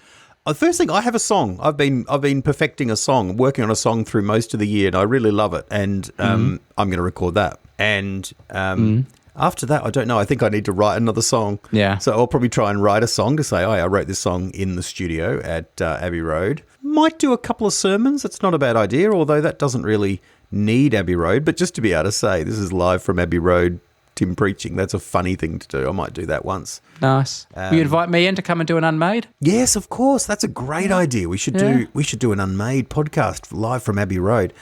S2: The first thing, I have a song. I've been perfecting a song, working on a song through most of the year, and I really love it. And I'm going to record that. And after that, I don't know. I think I need to write another song.
S1: Yeah.
S2: So I'll probably try and write a song to say, oh, I wrote this song in the studio at Abbey Road. Might do a couple of sermons. It's not a bad idea, although that doesn't really need Abbey Road. But just to be able to say, this is live from Abbey Road, Tim preaching, that's a funny thing to do. I might do that once.
S1: Nice. Will you invite me in to come and do an Unmade?
S2: Yes, of course. That's a great idea. We should do an Unmade podcast live from Abbey Road.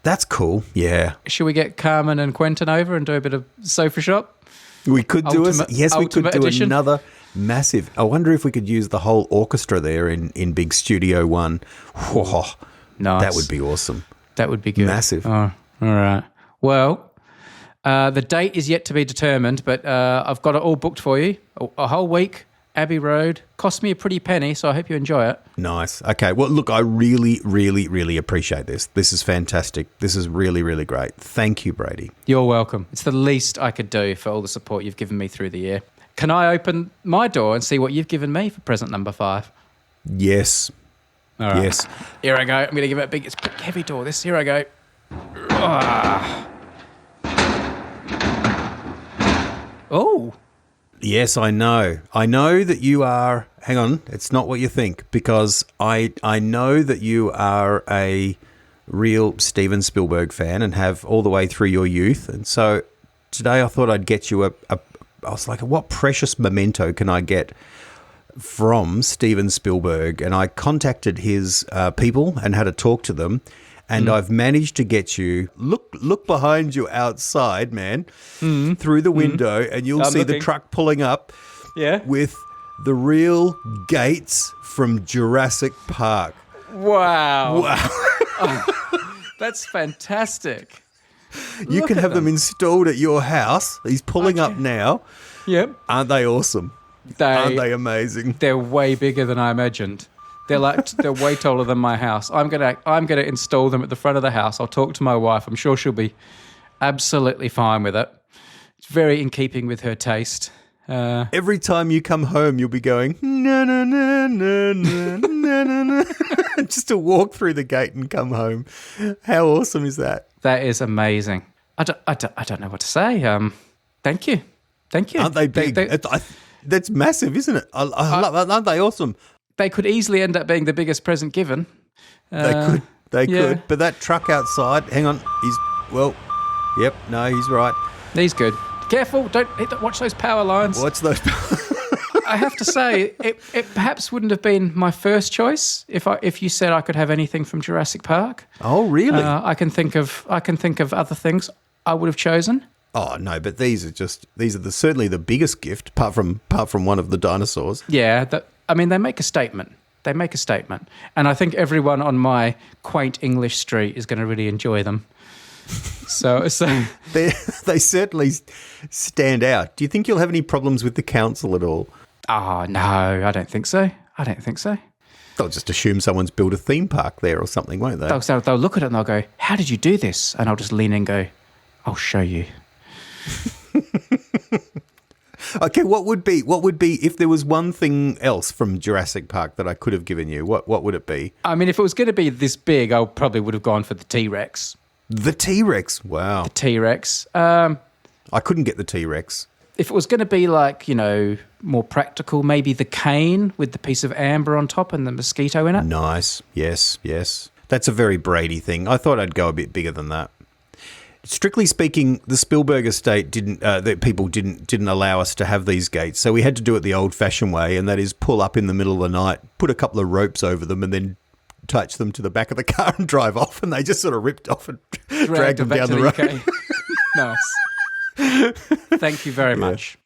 S2: That's cool. Yeah.
S1: Should we get Carmen and Quentin over and do a bit of sofa shop?
S2: We could do
S1: edition.
S2: another massive. I wonder if we could use the whole orchestra there in Big Studio One. Whoa,
S1: nice.
S2: That would be awesome.
S1: That would be good.
S2: Massive.
S1: Oh, all right. Well, the date is yet to be determined, but I've got it all booked for you. A whole week, Abbey Road. Cost me a pretty penny, so I hope you enjoy it.
S2: Nice. Okay. Well, look, I really, really, really appreciate this. This is fantastic. This is really, really great. Thank you, Brady.
S1: You're welcome. It's the least I could do for all the support you've given me through the year. Can I open my door and see what you've given me for present number 5?
S2: Yes.
S1: All right.
S2: Yes.
S1: Here I go. I'm going to give it it's a big, heavy door, this. Here I go. Ah. Oh.
S2: Yes, I know. I know that you are... Hang on. It's not what you think, because I know that you are a real Steven Spielberg fan and have all the way through your youth. And so today I thought I'd get you I was like, what precious memento can I get from Steven Spielberg? And I contacted his people and had a talk to them. And I've managed to get you, look behind you outside, man, through the window, and you'll see the truck pulling up with the real gates from Jurassic Park.
S1: Wow. That's fantastic.
S2: You can have them installed at your house. He's pulling up now.
S1: Yep.
S2: Aren't they awesome? Aren't they amazing?
S1: They're way bigger than I imagined. They're way taller than my house. I'm gonna install them at the front of the house. I'll talk to my wife. I'm sure she'll be absolutely fine with it. It's very in keeping with her taste.
S2: Every time you come home, you'll be going, na na na na na na na na, just to walk through the gate and come home. How awesome is that?
S1: That is amazing. I don't know what to say. Thank you.
S2: Aren't they big? That's massive, isn't it? Aren't they awesome?
S1: They could easily end up being the biggest present given.
S2: They could. But that truck outside, hang on, he's right.
S1: He's good. Careful, don't watch those power lines.
S2: What's those?
S1: I have to say, it perhaps wouldn't have been my first choice if you said I could have anything from Jurassic Park.
S2: Oh, really?
S1: I can think of other things I would have chosen.
S2: Oh no, but these are certainly the biggest gift, apart from one of the dinosaurs.
S1: Yeah, they make a statement. And I think everyone on my quaint English street is going to really enjoy them. So
S2: they certainly stand out. Do you think you'll have any problems with the council at all?
S1: Oh, no, I don't think so.
S2: They'll just assume someone's built a theme park there or something, won't they?
S1: They'll look at it and they'll go, "How did you do this?" And I'll just lean in and go, "I'll show you."
S2: Okay, what would be if there was one thing else from Jurassic Park that I could have given you? What would it be?
S1: I mean, if it was going to be this big, I probably would have gone for the T-Rex.
S2: The T-Rex, wow.
S1: The T-Rex.
S2: I couldn't get the T-Rex.
S1: If it was going to be like, more practical, maybe the cane with the piece of amber on top and the mosquito in it.
S2: Nice. Yes. That's a very Brady thing. I thought I'd go a bit bigger than that. Strictly speaking, the Spielberg estate didn't allow us to have these gates, so we had to do it the old-fashioned way, and that is pull up in the middle of the night, put a couple of ropes over them, and then touch them to the back of the car and drive off, and they just sort of ripped off and dragged them down the road.
S1: Nice. Thank you very much.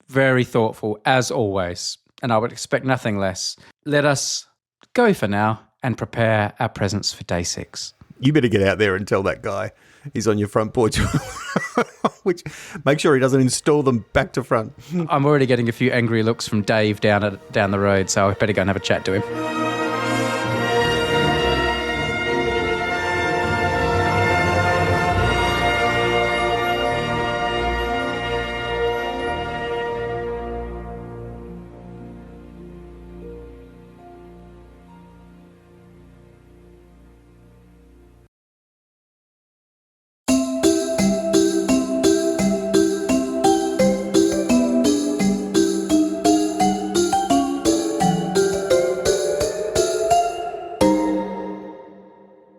S1: Very thoughtful, as always, and I would expect nothing less. Let us go for now and prepare our presents for day 6.
S2: You better get out there and tell that guy he's on your front porch. Which make sure he doesn't install them back to front.
S1: I'm already getting a few angry looks from Dave down the road, so I better go and have a chat to him.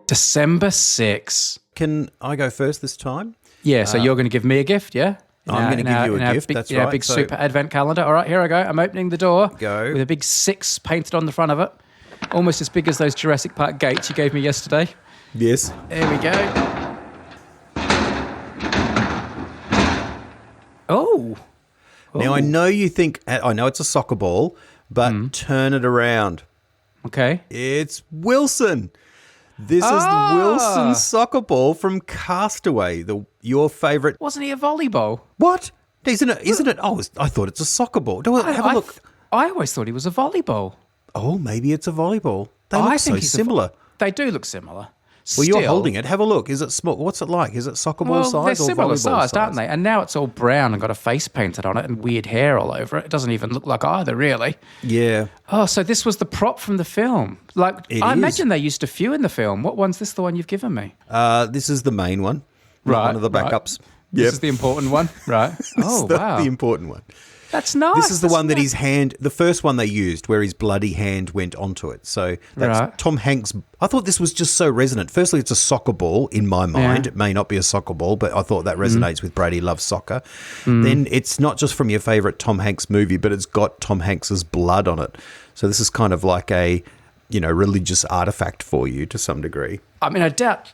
S1: December 6.
S2: Can I go first this time?
S1: Yeah, so you're going to give me a gift, yeah?
S2: I'm going to give you a gift, that's right.
S1: Big super advent calendar. All right, here I go. I'm opening the door.
S2: Go.
S1: With a big 6 painted on the front of it. Almost as big as those Jurassic Park gates you gave me yesterday.
S2: Yes.
S1: There we go. Oh.
S2: Now, I know you think, I know it's a soccer ball, but turn it around.
S1: Okay.
S2: It's Wilson. This is the Wilson soccer ball from Castaway, your favourite.
S1: Wasn't he a volleyball?
S2: What? Isn't it? Oh, I thought it's a soccer ball. Have a look.
S1: I always thought he was a volleyball.
S2: Oh, maybe it's a volleyball. They look so similar.
S1: They do look similar.
S2: Well, you're holding it. Have a look. Is it small? What's it like? Is it soccer ball size or volleyball size?
S1: They're similar sized, aren't they? And now it's all brown and got a face painted on it and weird hair all over it. It doesn't even look like either, really.
S2: Yeah.
S1: Oh, so this was the prop from the film. I imagine they used a few in the film. What one's this, the one you've given me?
S2: This is the main one.
S1: Right.
S2: One of the backups.
S1: Right. This is the important one, right?
S2: Wow. The important one.
S1: That's nice.
S2: This is the one that the first one they used where his bloody hand went onto it. So that's Tom Hanks. I thought this was just so resonant. Firstly, it's a soccer ball in my mind. Yeah. It may not be a soccer ball, but I thought that resonates with Brady loves soccer. Then it's not just from your favourite Tom Hanks movie, but it's got Tom Hanks's blood on it. So this is kind of like a, religious artifact for you to some degree.
S1: I mean, I doubt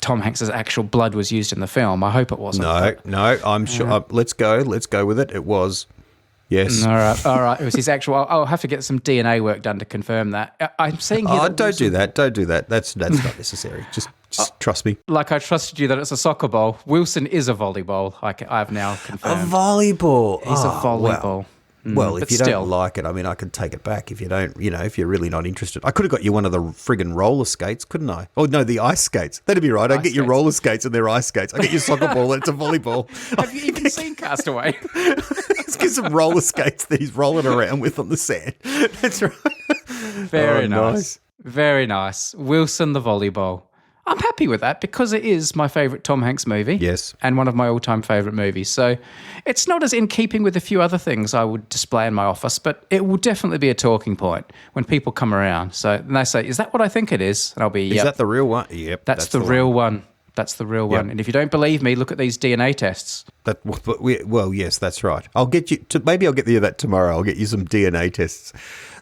S1: Tom Hanks's actual blood was used in the film. I hope it wasn't.
S2: No, I'm sure. Let's go with it. It was. Yes.
S1: All right. It was his actual. I'll have to get some DNA work done to confirm that. I'm saying here.
S2: Don't do that. That's not necessary. Just trust me.
S1: Like I trusted you that it's a soccer ball. Wilson is a volleyball. I've now confirmed.
S2: A volleyball.
S1: He's a volleyball.
S2: Well, if you don't like it, I mean, I can take it back if you don't, if you're really not interested. I could have got you one of the friggin' roller skates, couldn't I? Oh, no, the ice skates. That'd be right. I'd get you roller skates and they're ice skates. I'd get you a soccer ball and it's a volleyball.
S1: Have you even seen Castaway?
S2: Let's get some roller skates that he's rolling around with on the sand. That's right.
S1: Very nice. Very nice. Wilson the volleyball. I'm happy with that because it is my favourite Tom Hanks movie.
S2: Yes.
S1: And one of my all-time favourite movies. So it's not as in keeping with a few other things I would display in my office, but it will definitely be a talking point when people come around. So and they say, is that what I think it is? And I'll be,
S2: Is that the real one? Yep.
S1: That's the real one. That's the real one. And if you don't believe me, look at these DNA tests.
S2: Well, yes, that's right. I'll get you to, maybe I'll get you that tomorrow. I'll get you some DNA tests.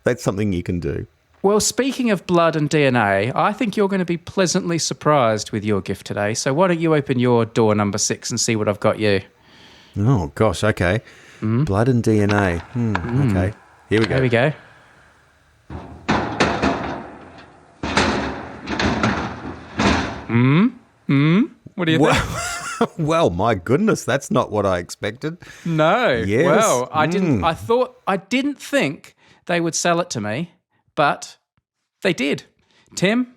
S2: That's something you can do.
S1: Well, speaking of blood and DNA, I think you're going to be pleasantly surprised with your gift today. So why don't you open your door number 6 and see what I've got you?
S2: Oh, gosh, okay. Blood and DNA. Okay, here we go.
S1: There we go. What do you think?
S2: Well, my goodness, that's not what I expected.
S1: No.
S2: Yes.
S1: Well, I didn't think they would sell it to me, but they did. Tim,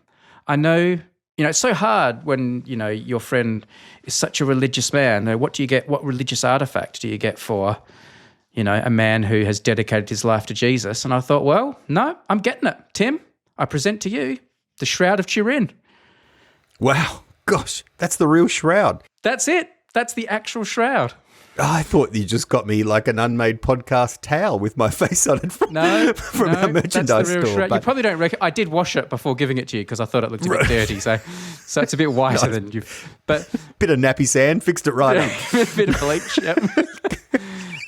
S1: I know, it's so hard when, your friend is such a religious man. What do you get? What religious artifact do you get for, a man who has dedicated his life to Jesus? And I thought, well, no, I'm getting it. Tim, I present to you the Shroud of Turin.
S2: Wow. Gosh, that's the real shroud.
S1: That's it. That's the actual shroud.
S2: I thought you just got me like an Unmade Podcast towel with my face on it from our merchandise store.
S1: Shroud. You probably don't reckon. I did wash it before giving it to you because I thought it looked a bit dirty. So it's a bit whiter than you. But
S2: bit of nappy sand, fixed it right up.
S1: A bit of bleach. Yep.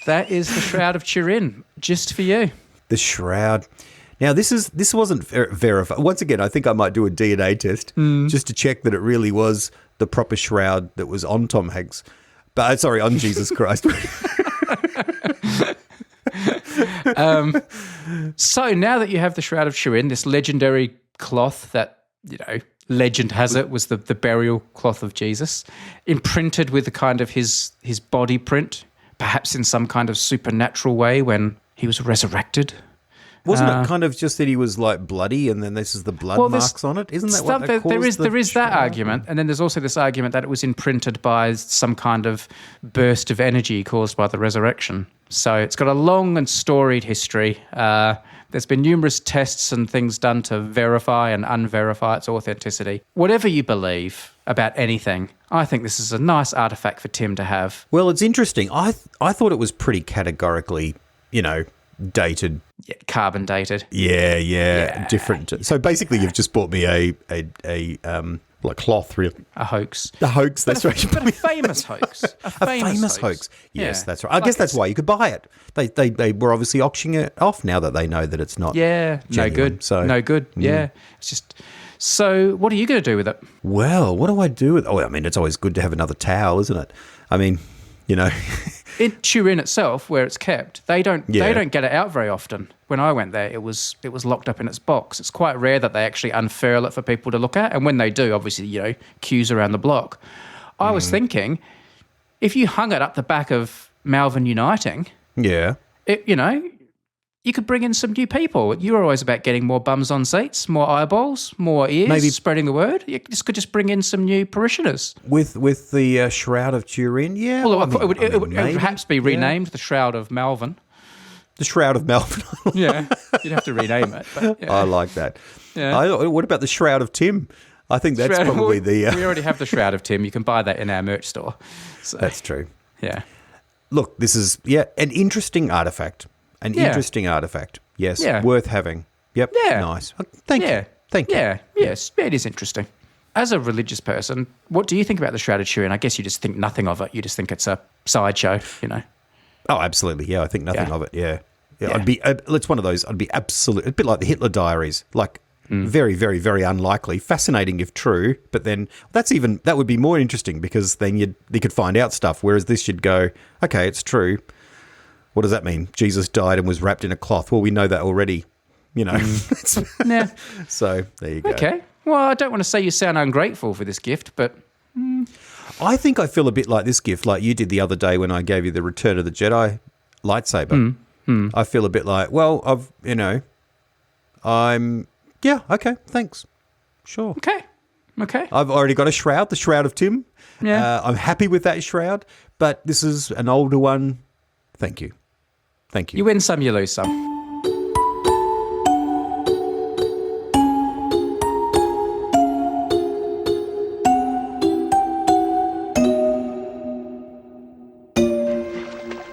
S1: That is the Shroud of Turin, just for you.
S2: The shroud. Now, this wasn't verified. Once again, I think I might do a DNA test just to check that it really was the proper shroud that was on Tom Hanks. But sorry, on Jesus Christ.
S1: So now that you have the Shroud of Turin, this legendary cloth that, legend has it was the burial cloth of Jesus, imprinted with the kind of his body print, perhaps in some kind of supernatural way when he was resurrected.
S2: Wasn't it kind of just that he was like bloody and then this is the blood marks on it? Isn't that what that
S1: there is that argument, and then there's also this argument that it was imprinted by some kind of burst of energy caused by the resurrection. So it's got a long and storied history. There's been numerous tests and things done to verify and unverify its authenticity. Whatever you believe about anything, I think this is a nice artifact for Tim to have.
S2: Well, it's interesting. I thought it was pretty categorically, dated.
S1: Yeah, carbon dated.
S2: Yeah. Different. So basically, you've just bought me a cloth, really.
S1: A hoax.
S2: The hoax, that's right.
S1: But a famous hoax. A famous hoax.
S2: Yes, that's right. I guess that's why you could buy it. They were obviously auctioning it off now that they know that it's not.
S1: Yeah,
S2: genuine,
S1: no good.
S2: So
S1: no good. Yeah, it's just. So, what are you going to do with it?
S2: Well, what do I do with? Oh, I mean, it's always good to have another towel, isn't it? I mean,
S1: In Turin itself, where it's kept, they don't get it out very often. When I went there, it was locked up in its box. It's quite rare that they actually unfurl it for people to look at, and when they do, obviously, queues around the block. I was thinking, if you hung it up the back of Malvern Uniting, you could bring in some new people. You were always about getting more bums on seats, more eyeballs, more ears, maybe spreading the word. You could just bring in some new parishioners.
S2: With the Shroud of Turin, yeah.
S1: Well, it would perhaps be renamed the Shroud of Malvern.
S2: The Shroud of Malvern.
S1: Yeah, you'd have to rename it. But,
S2: I like that.
S1: Yeah.
S2: What about the Shroud of Tim? I think that's probably the...
S1: We already have the Shroud of Tim. You can buy that in our merch store. So,
S2: that's true.
S1: Yeah.
S2: Look, this is, an interesting artifact. An interesting artifact. Yes. Yeah. Worth having. Yep. Yeah. Nice. Thank you. Thank you.
S1: Yeah. Yes. It is interesting. As a religious person, what do you think about the Shroud of Turin? I guess you just think nothing of it. You just think it's a sideshow,
S2: Oh, absolutely. Yeah, I think nothing of it. Yeah. I'd be. It's one of those. I'd be absolute. A bit like the Hitler diaries. Like very, very, very unlikely. Fascinating if true, but then that would be more interesting because then you could find out stuff. Whereas this, you'd go, okay, it's true. What does that mean? Jesus died and was wrapped in a cloth. Well, we know that already. Yeah. So there you go.
S1: Okay. Well, I don't want to say you sound ungrateful for this gift, but
S2: I think I feel a bit like this gift, like you did the other day when I gave you the Return of the Jedi lightsaber. I feel a bit like, well, okay, thanks. Sure.
S1: Okay.
S2: I've already got a shroud, the Shroud of Tim.
S1: Yeah.
S2: I'm happy with that shroud, but this is an older one. Thank you. Thank you.
S1: You win some, you lose some.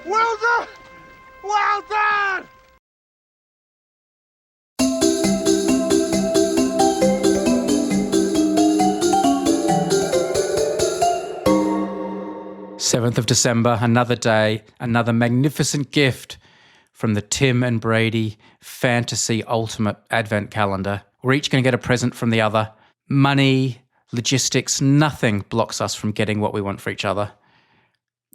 S3: Well done! Well done!
S1: Seventh of December, another day, another magnificent gift from the Tim and Brady Fantasy Ultimate Advent Calendar. We're each going to get a present from the other. Money, logistics, nothing blocks us from getting what we want for each other.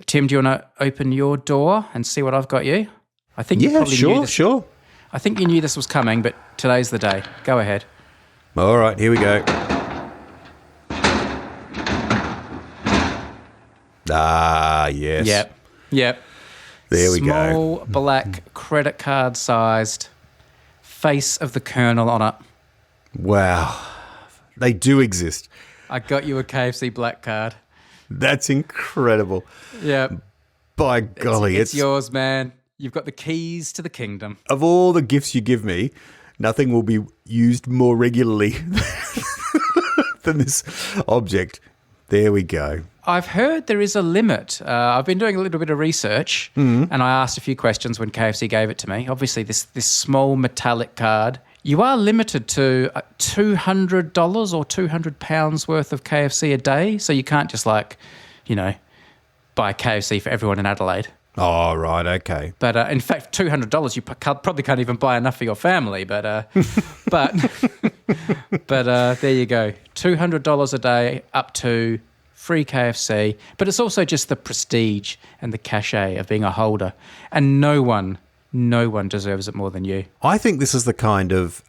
S1: Tim, do you want to open your door and see what I've got you? I think you probably knew this.
S2: Sure.
S1: I think you knew this was coming, but today's the day. Go ahead.
S2: All right, here we go. Ah, yes.
S1: Yep.
S2: There we go.
S1: Small black credit card sized face of the Colonel on it.
S2: Wow. They do exist.
S1: I got you a KFC black card.
S2: That's incredible.
S1: Yep.
S2: By golly,
S1: It's yours, man. You've got the keys to the kingdom.
S2: Of all the gifts you give me, nothing will be used more regularly than this object. There we go.
S1: I've heard there is a limit. I've been doing a little bit of research and I asked a few questions when KFC gave it to me. Obviously, this small metallic card, you are limited to $200 or £200 worth of KFC a day. So you can't just buy KFC for everyone in Adelaide.
S2: Oh, right, okay.
S1: But in fact, $200, you probably can't even buy enough for your family. But there you go. $200 a day up to free KFC. But it's also just the prestige and the cachet of being a holder. And no one deserves it more than you.
S2: I think this is the kind of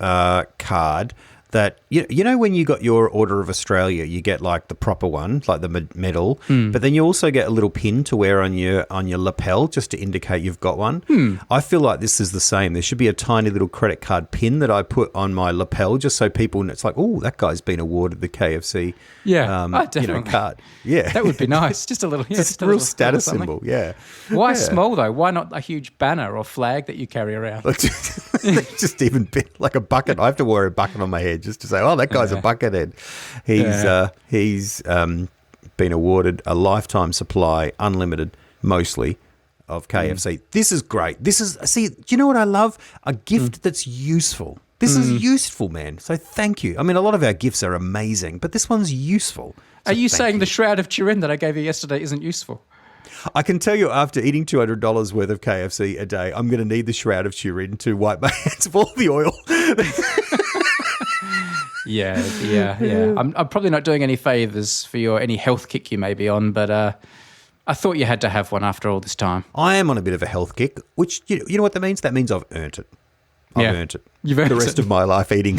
S2: card that, you know when you got your Order of Australia, you get like the proper one, like the medal, but then you also get a little pin to wear on your lapel just to indicate you've got one. I feel like this is the same. There should be a tiny little credit card pin that I put on my lapel just so people, it's like, oh, that guy's been awarded the KFC
S1: definitely.
S2: card. Yeah.
S1: That would be nice. Just a little,
S2: just a real status symbol, yeah.
S1: Why small though? Why not a huge banner or flag that you carry around?
S2: Just even like a bucket. I have to wear a bucket on my head just to say, oh, that guy's a buckethead. He's been awarded a lifetime supply, unlimited, mostly, of KFC. This is great. Do you know what I love? A gift that's useful. This is useful, man. So thank you. I mean, a lot of our gifts are amazing, but this one's useful. So
S1: are you saying the Shroud of Turin that I gave you yesterday isn't useful?
S2: I can tell you after eating $200 worth of KFC a day, I'm going to need the Shroud of Turin to wipe my hands of all the oil.
S1: Yeah. I'm probably not doing any favours for any health kick you may be on, but I thought you had to have one after all this time.
S2: I am on a bit of a health kick, which, you know what that means? That means I've earned it. I've earned it.
S1: You've earned
S2: the rest of my life eating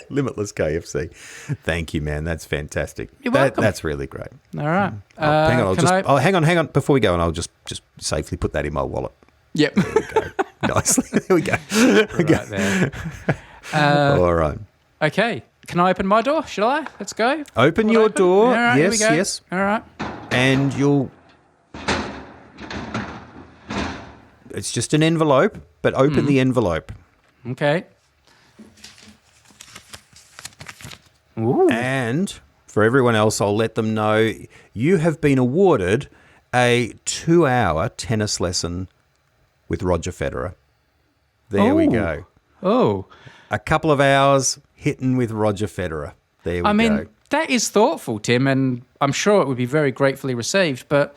S2: limitless KFC. Thank you, man. That's fantastic.
S1: You're welcome.
S2: That's really great.
S1: All right.
S2: Hang on. Before we go, and I'll just safely put that in my wallet.
S1: Yep.
S2: There we go. Nicely. There we go.
S1: Right there.
S2: All right.
S1: Okay. Can I open my door? Should I? Let's go.
S2: Open your door.
S1: All right,
S2: yes,
S1: here we go.
S2: yes.
S1: All right.
S2: And it's just an envelope, but open the envelope.
S1: Okay. Ooh.
S2: And for everyone else, I'll let them know you have been awarded a 2-hour tennis lesson with Roger Federer. There we go.
S1: Oh.
S2: A couple of hours hitting with Roger Federer. There we go.
S1: I mean, that is thoughtful, Tim, and I'm sure it would be very gratefully received, but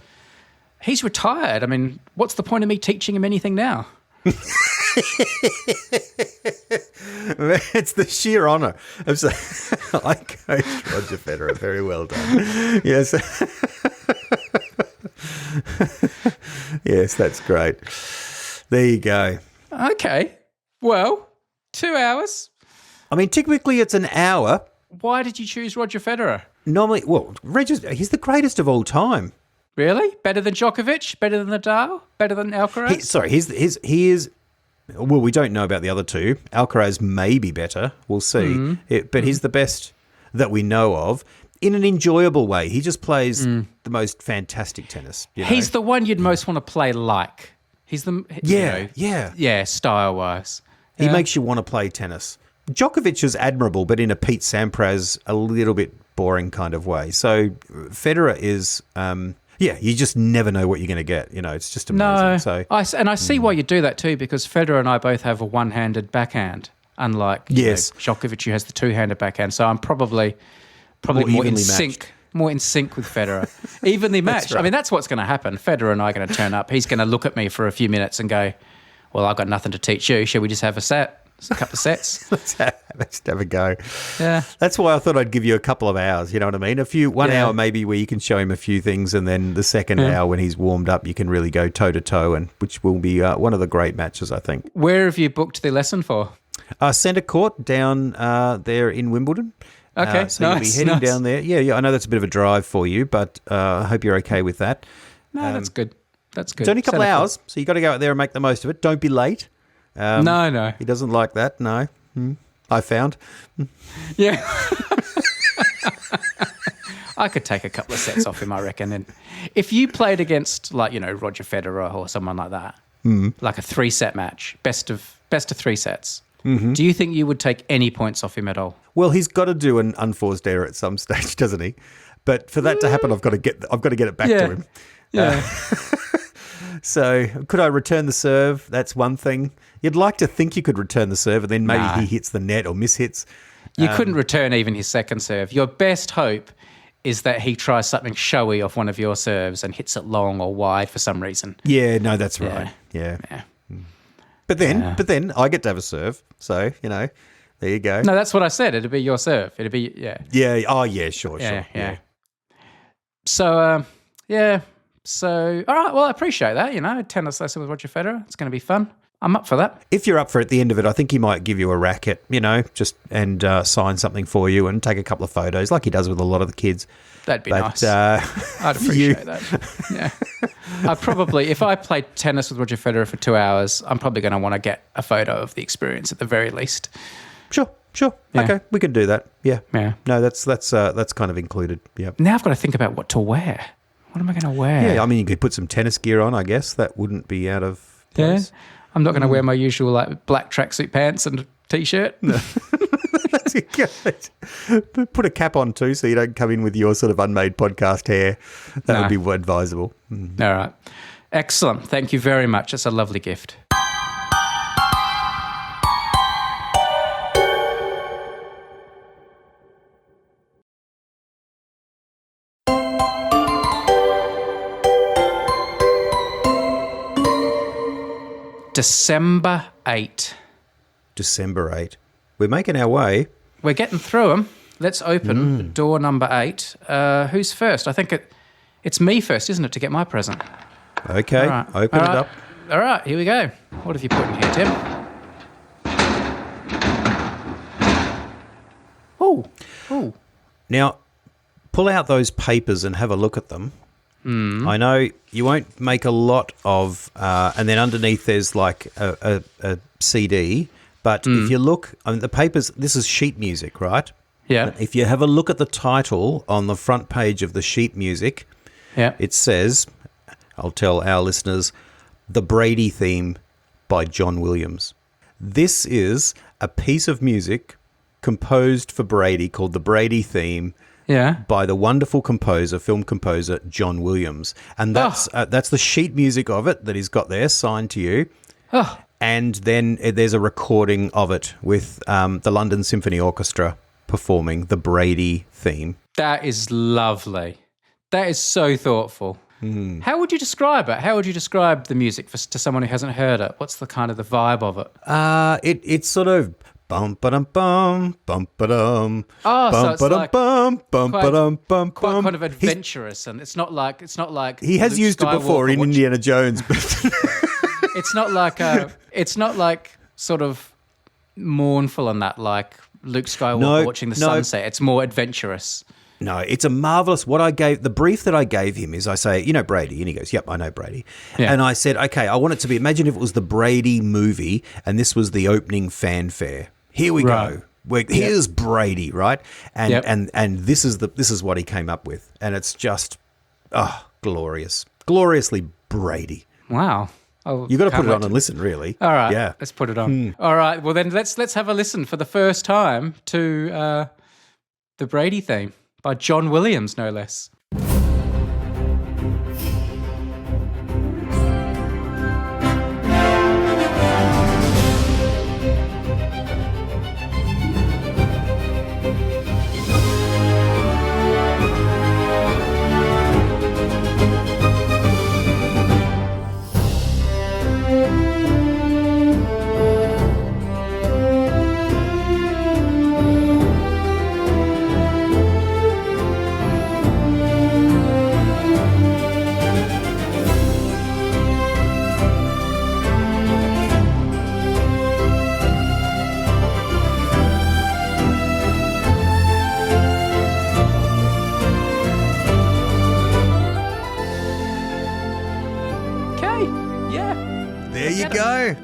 S1: he's retired. I mean, what's the point of me teaching him anything now?
S2: It's the sheer honour of saying, I coached Roger Federer. Very well done. Yes. Yes, that's great. There you go.
S1: Okay. Well, 2 hours.
S2: I mean, typically it's an hour.
S1: Why did you choose Roger Federer?
S2: Normally, he's the greatest of all time.
S1: Really? Better than Djokovic? Better than Nadal? Better than Alcaraz?
S2: He is. Well, we don't know about the other two. Alcaraz may be better. We'll see. But he's the best that we know of in an enjoyable way. He just plays the most fantastic tennis. You know?
S1: He's the one you'd most want to play like. He's the style wise.
S2: He makes you want to play tennis. Djokovic is admirable, but in a Pete Sampras, a little bit boring kind of way. So Federer is, you just never know what you're going to get. It's just amazing.
S1: No, I see why you do that too, because Federer and I both have a one-handed backhand, unlike Djokovic, who has the two-handed backhand. So I'm probably more in sync. More in sync with Federer. Evenly matched. Right. I mean, that's what's going to happen. Federer and I are going to turn up. He's going to look at me for a few minutes and go, well, I've got nothing to teach you. Shall we just have a couple of sets?
S2: Let's have a go.
S1: Yeah.
S2: That's why I thought I'd give you a couple of hours, you know what I mean? One hour maybe where you can show him a few things, and then the second hour when he's warmed up, you can really go toe-to-toe, and which will be one of the great matches, I think.
S1: Where have you booked the lesson for?
S2: Centre Court down there in Wimbledon.
S1: Okay,
S2: so you'll be heading down there. Yeah, I know that's a bit of a drive for you, but I hope you're okay with that.
S1: No, that's good. That's good.
S2: It's only a couple of hours, so you got to go out there and make the most of it. Don't be late.
S1: No.
S2: He doesn't like that, no. I found.
S1: Yeah. I could take a couple of sets off him, I reckon. And if you played against, Roger Federer or someone like that, like a 3-set match, best of 3 sets, do you think you would take any points off him at all?
S2: Well, he's got to do an unforced error at some stage, doesn't he? But for that to happen, I've got to get it back to him.
S1: Yeah.
S2: So could I return the serve? That's one thing. You'd like to think you could return the serve, and then maybe he hits the net or mishits.
S1: You couldn't return even his second serve. Your best hope is that he tries something showy off one of your serves and hits it long or wide for some reason.
S2: Yeah, no, that's right. Yeah. But then I get to have a serve. So, there you go.
S1: No, that's what I said. It'd be your serve. It'd be,
S2: Yeah. Oh, yeah, sure.
S1: Yeah. So, So, all right, well, I appreciate that, a tennis lesson with Roger Federer. It's going to be fun. I'm up for that.
S2: If you're up for it at the end of it, I think he might give you a racket, and sign something for you and take a couple of photos like he does with a lot of the kids.
S1: That'd be nice. I'd appreciate that. Yeah. If I played tennis with Roger Federer for 2 hours, I'm probably going to want to get a photo of the experience at the very least.
S2: Sure. Yeah. Okay, we can do that. Yeah.
S1: Yeah.
S2: No, that's kind of included. Yeah.
S1: Now I've got to think about what to wear. What am I going to wear?
S2: Yeah, I mean, you could put some tennis gear on, I guess. That wouldn't be out of place.
S1: Yeah. I'm not going to wear my usual black tracksuit pants and a T-shirt. No.
S2: Put a cap on too, so you don't come in with your sort of Unmade Podcast hair. That would be advisable.
S1: All right. Excellent. Thank you very much. It's a lovely gift. December 8.
S2: December 8. We're making our way.
S1: We're getting through them. Let's open door number 8. Who's first? I think it's me first, isn't it, to get my present?
S2: Okay,
S1: right.
S2: Open it up.
S1: All right, here we go. What have you put in here, Tim? Oh.
S2: Now, pull out those papers and have a look at them. I know you won't make a lot of, and then underneath there's like a CD, but if you look, the papers, this is sheet music, right?
S1: Yeah.
S2: If you have a look at the title on the front page of the sheet music, it says, I'll tell our listeners, The Brady Theme by John Williams. This is a piece of music composed for Brady called The Brady Theme.
S1: Yeah.
S2: By the wonderful film composer, John Williams. And that's the sheet music of it that he's got there, signed to you.
S1: Oh.
S2: And then there's a recording of it with the London Symphony Orchestra performing the Brady theme.
S1: That is lovely. That is so thoughtful. How would you describe it? How would you describe the music to someone who hasn't heard it? What's the kind of the vibe of it?
S2: It's sort of... Bum ba-dum bum bum ba-dum.
S1: Oh, so it's like
S2: bum bum ba-dum bum
S1: quite
S2: bum.
S1: kind of adventurous, and it's not like
S2: he has
S1: Luke
S2: used it before in Indiana Jones, but
S1: it's not like sort of mournful and that like Luke Skywalker watching the sunset. It's more adventurous.
S2: No, it's a marvelous. The brief that I gave him is I say, Brady? And he goes, yep, I know Brady. Yeah. And I said, okay, I want it to be, imagine if it was the Brady movie and this was the opening fanfare. Here we go. Here's Brady, right? And this is what he came up with. And it's just, glorious. Gloriously Brady.
S1: Wow.
S2: You got to put it on and listen, really.
S1: All right.
S2: Yeah.
S1: Let's put it on. All right. Well, then let's have a listen for the first time to the Brady theme by John Williams, no less.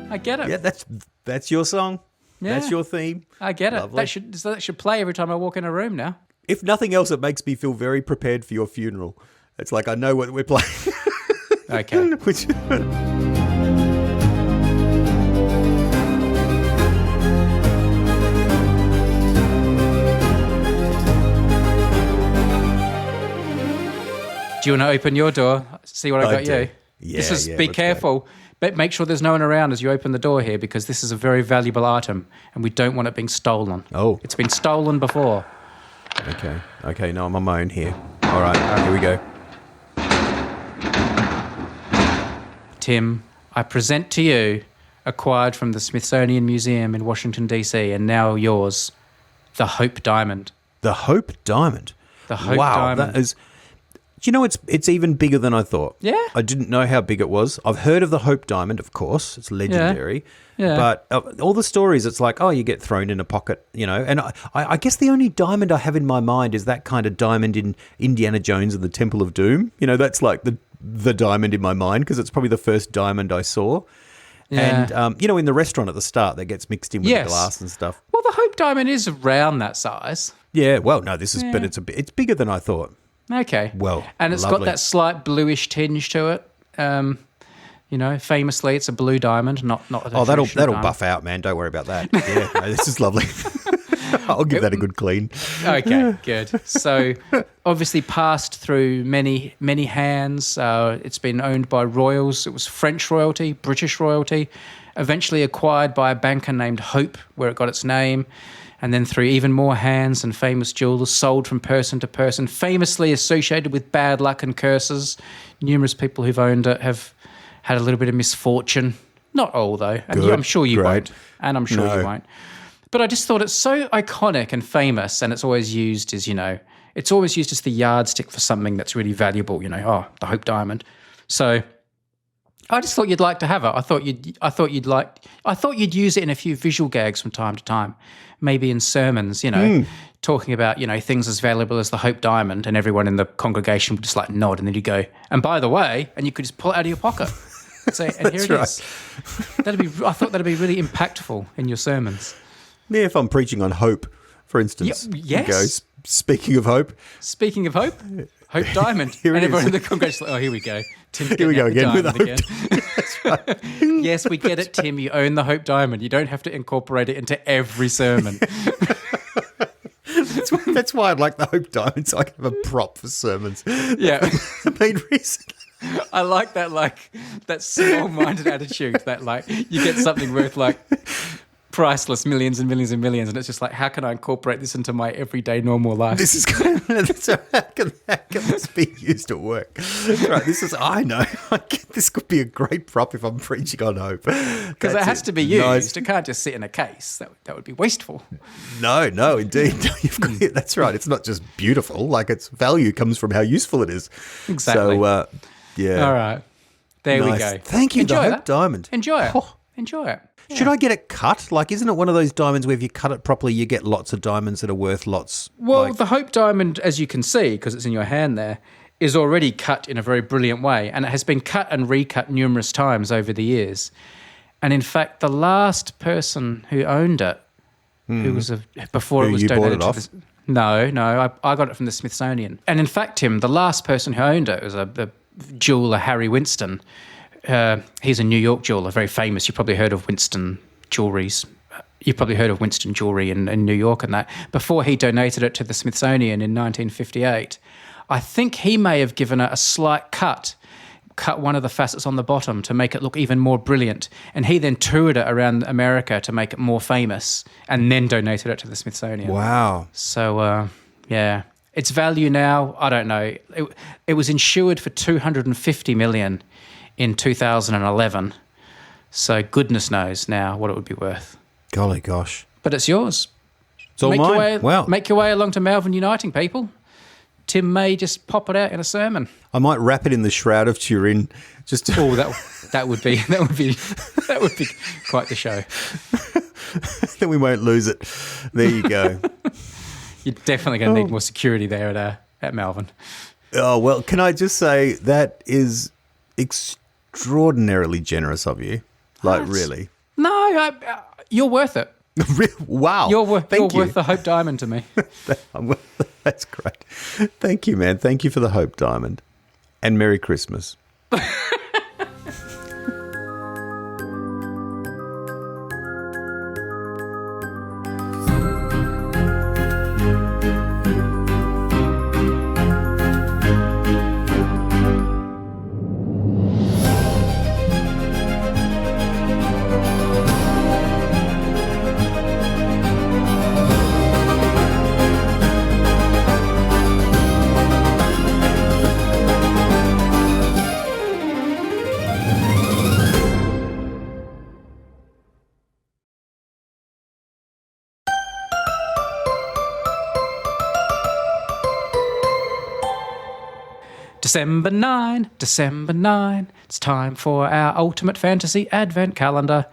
S1: I get it.
S2: Yeah, that's your song.
S1: Yeah.
S2: That's your theme.
S1: I get it.
S2: Lovely.
S1: That should play every time I walk in a room now.
S2: If nothing else, it makes me feel very prepared for your funeral. It's like I know what we're playing.
S1: Okay.
S2: Which...
S1: Do you want to open your door? See what I got
S2: do.
S1: you?
S2: Yeah,
S1: This is,
S2: yeah,
S1: be
S2: let's
S1: careful. But make sure there's no one around as you open the door here, because this is a very valuable item and we don't want it being stolen.
S2: Oh.
S1: It's been stolen before.
S2: Okay, no, I'm on my own here. All right, here we go.
S1: Tim, I present to you, acquired from the Smithsonian Museum in Washington, D.C., and now yours, the Hope Diamond.
S2: The Hope Diamond.
S1: The Hope
S2: wow,
S1: Diamond.
S2: That is... Do you know, it's even bigger than I thought.
S1: Yeah?
S2: I didn't know how big it was. I've heard of the Hope Diamond, of course. It's legendary.
S1: Yeah.
S2: But all the stories, it's like, oh, you get thrown in a pocket, you know. And I guess the only diamond I have in my mind is that kind of diamond in Indiana Jones and the Temple of Doom. You know, that's like the diamond in my mind because it's probably the first diamond I saw.
S1: Yeah.
S2: And, you know, in the restaurant at the start that gets mixed in with the glass and stuff.
S1: Well, the Hope Diamond is around that size.
S2: Yeah, well, no, this is, but it's bigger than I thought.
S1: Okay.
S2: Well,
S1: and it's
S2: lovely.
S1: got that slight bluish tinge to it. You know, famously, it's a blue diamond, not a
S2: that'll
S1: diamond.
S2: buff out, man. Don't worry about that. Yeah, no, this is lovely. I'll give that a good clean.
S1: Okay, good. So, obviously, passed through many hands. It's been owned by royals. It was French royalty, British royalty. Eventually acquired by a banker named Hope, where it got its name. And then through even more hands and famous jewelers, sold from person to person, famously associated with bad luck and curses. Numerous people who've owned it have had a little bit of misfortune. Not all, though. And
S2: Good,
S1: I'm sure you
S2: great.
S1: won't. And I'm sure you won't. But I just thought it's so iconic and famous, and it's always used as, you know, it's always used as the yardstick for something that's really valuable, you know, the Hope Diamond. So I just thought you'd like to have it. I thought you'd use it in a few visual gags from time to time, maybe in sermons, you know, talking about, you know, things as valuable as the Hope Diamond, and everyone in the congregation would just like nod, and then you go, and by the way, and you could just pull it out of your pocket. Say, and here it is. I thought that'd be really impactful in your sermons.
S2: Yeah, if I'm preaching on hope, for instance.
S1: Yes.
S2: You go, speaking of hope.
S1: Speaking of hope, Hope Diamond.
S2: Here it
S1: and everyone
S2: is.
S1: in the congregation, like, oh, here we go. Tim's
S2: Here we go
S1: getting
S2: again
S1: out
S2: with
S1: the
S2: the
S1: diamond
S2: Hope
S1: again.
S2: That's right.
S1: Yes, we get it, Tim. You own the Hope Diamond. You don't have to incorporate it into every sermon.
S2: That's why I like the Hope Diamond, so I can have a prop for sermons.
S1: Yeah.
S2: The main reason.
S1: I like that small-minded attitude that, like, you get something worth, like, priceless, millions and millions and millions, and it's just like, how can I incorporate this into my everyday normal life?
S2: This is kind of, so how can this be used at work? Right, I know. This could be a great prop if I'm preaching on hope.
S1: Because it has to be used.
S2: Nice.
S1: It can't just sit in a case. That would be wasteful.
S2: No, indeed. That's right. It's not just beautiful. Like, its value comes from how useful it is.
S1: Exactly.
S2: So, yeah.
S1: All right. There we go.
S2: Thank you,
S1: Enjoy
S2: the
S1: that.
S2: Hope Diamond.
S1: Enjoy it.
S2: Oh.
S1: Enjoy it. Yeah.
S2: Should I get it cut? Like, isn't it one of those diamonds where if you cut it properly, you get lots of diamonds that are worth lots?
S1: Well, the Hope Diamond, as you can see, because it's in your hand there, is already cut in a very brilliant way, and it has been cut and recut numerous times over the years. And in fact, the last person who owned it, who was before
S2: Who,
S1: it was
S2: you bought
S1: donated
S2: it
S1: to
S2: off?
S1: No, I got it from the Smithsonian. And in fact, Tim, the last person who owned it was the jeweler Harry Winston, he's a New York jeweler, very famous. You've probably heard of Winston Jewelries. You've probably heard of Winston Jewelry in New York and that. Before he donated it to the Smithsonian in 1958, I think he may have given it a slight cut one of the facets on the bottom to make it look even more brilliant. And he then toured it around America to make it more famous and then donated it to the Smithsonian.
S2: Wow.
S1: So, yeah. Its value now, I don't know. It was insured for $250 million in 2011. So goodness knows now what it would be worth.
S2: Golly gosh.
S1: But it's yours.
S2: It's all mine.
S1: Make your way along to Malvern Uniting, people. Tim may just pop it out in a sermon.
S2: I might wrap it in the Shroud of Turin.
S1: That would be quite the show.
S2: Then we won't lose it. There you go.
S1: You're definitely going to need more security there at Malvern.
S2: Oh, well, can I just say that is extraordinarily generous of you. Really.
S1: No, you're worth it.
S2: Wow.
S1: You're worth the Hope Diamond to me.
S2: That's great. Thank you, man. Thank you for the Hope Diamond. And Merry Christmas.
S1: December 9, it's time for our Ultimate Fantasy Advent Calendar.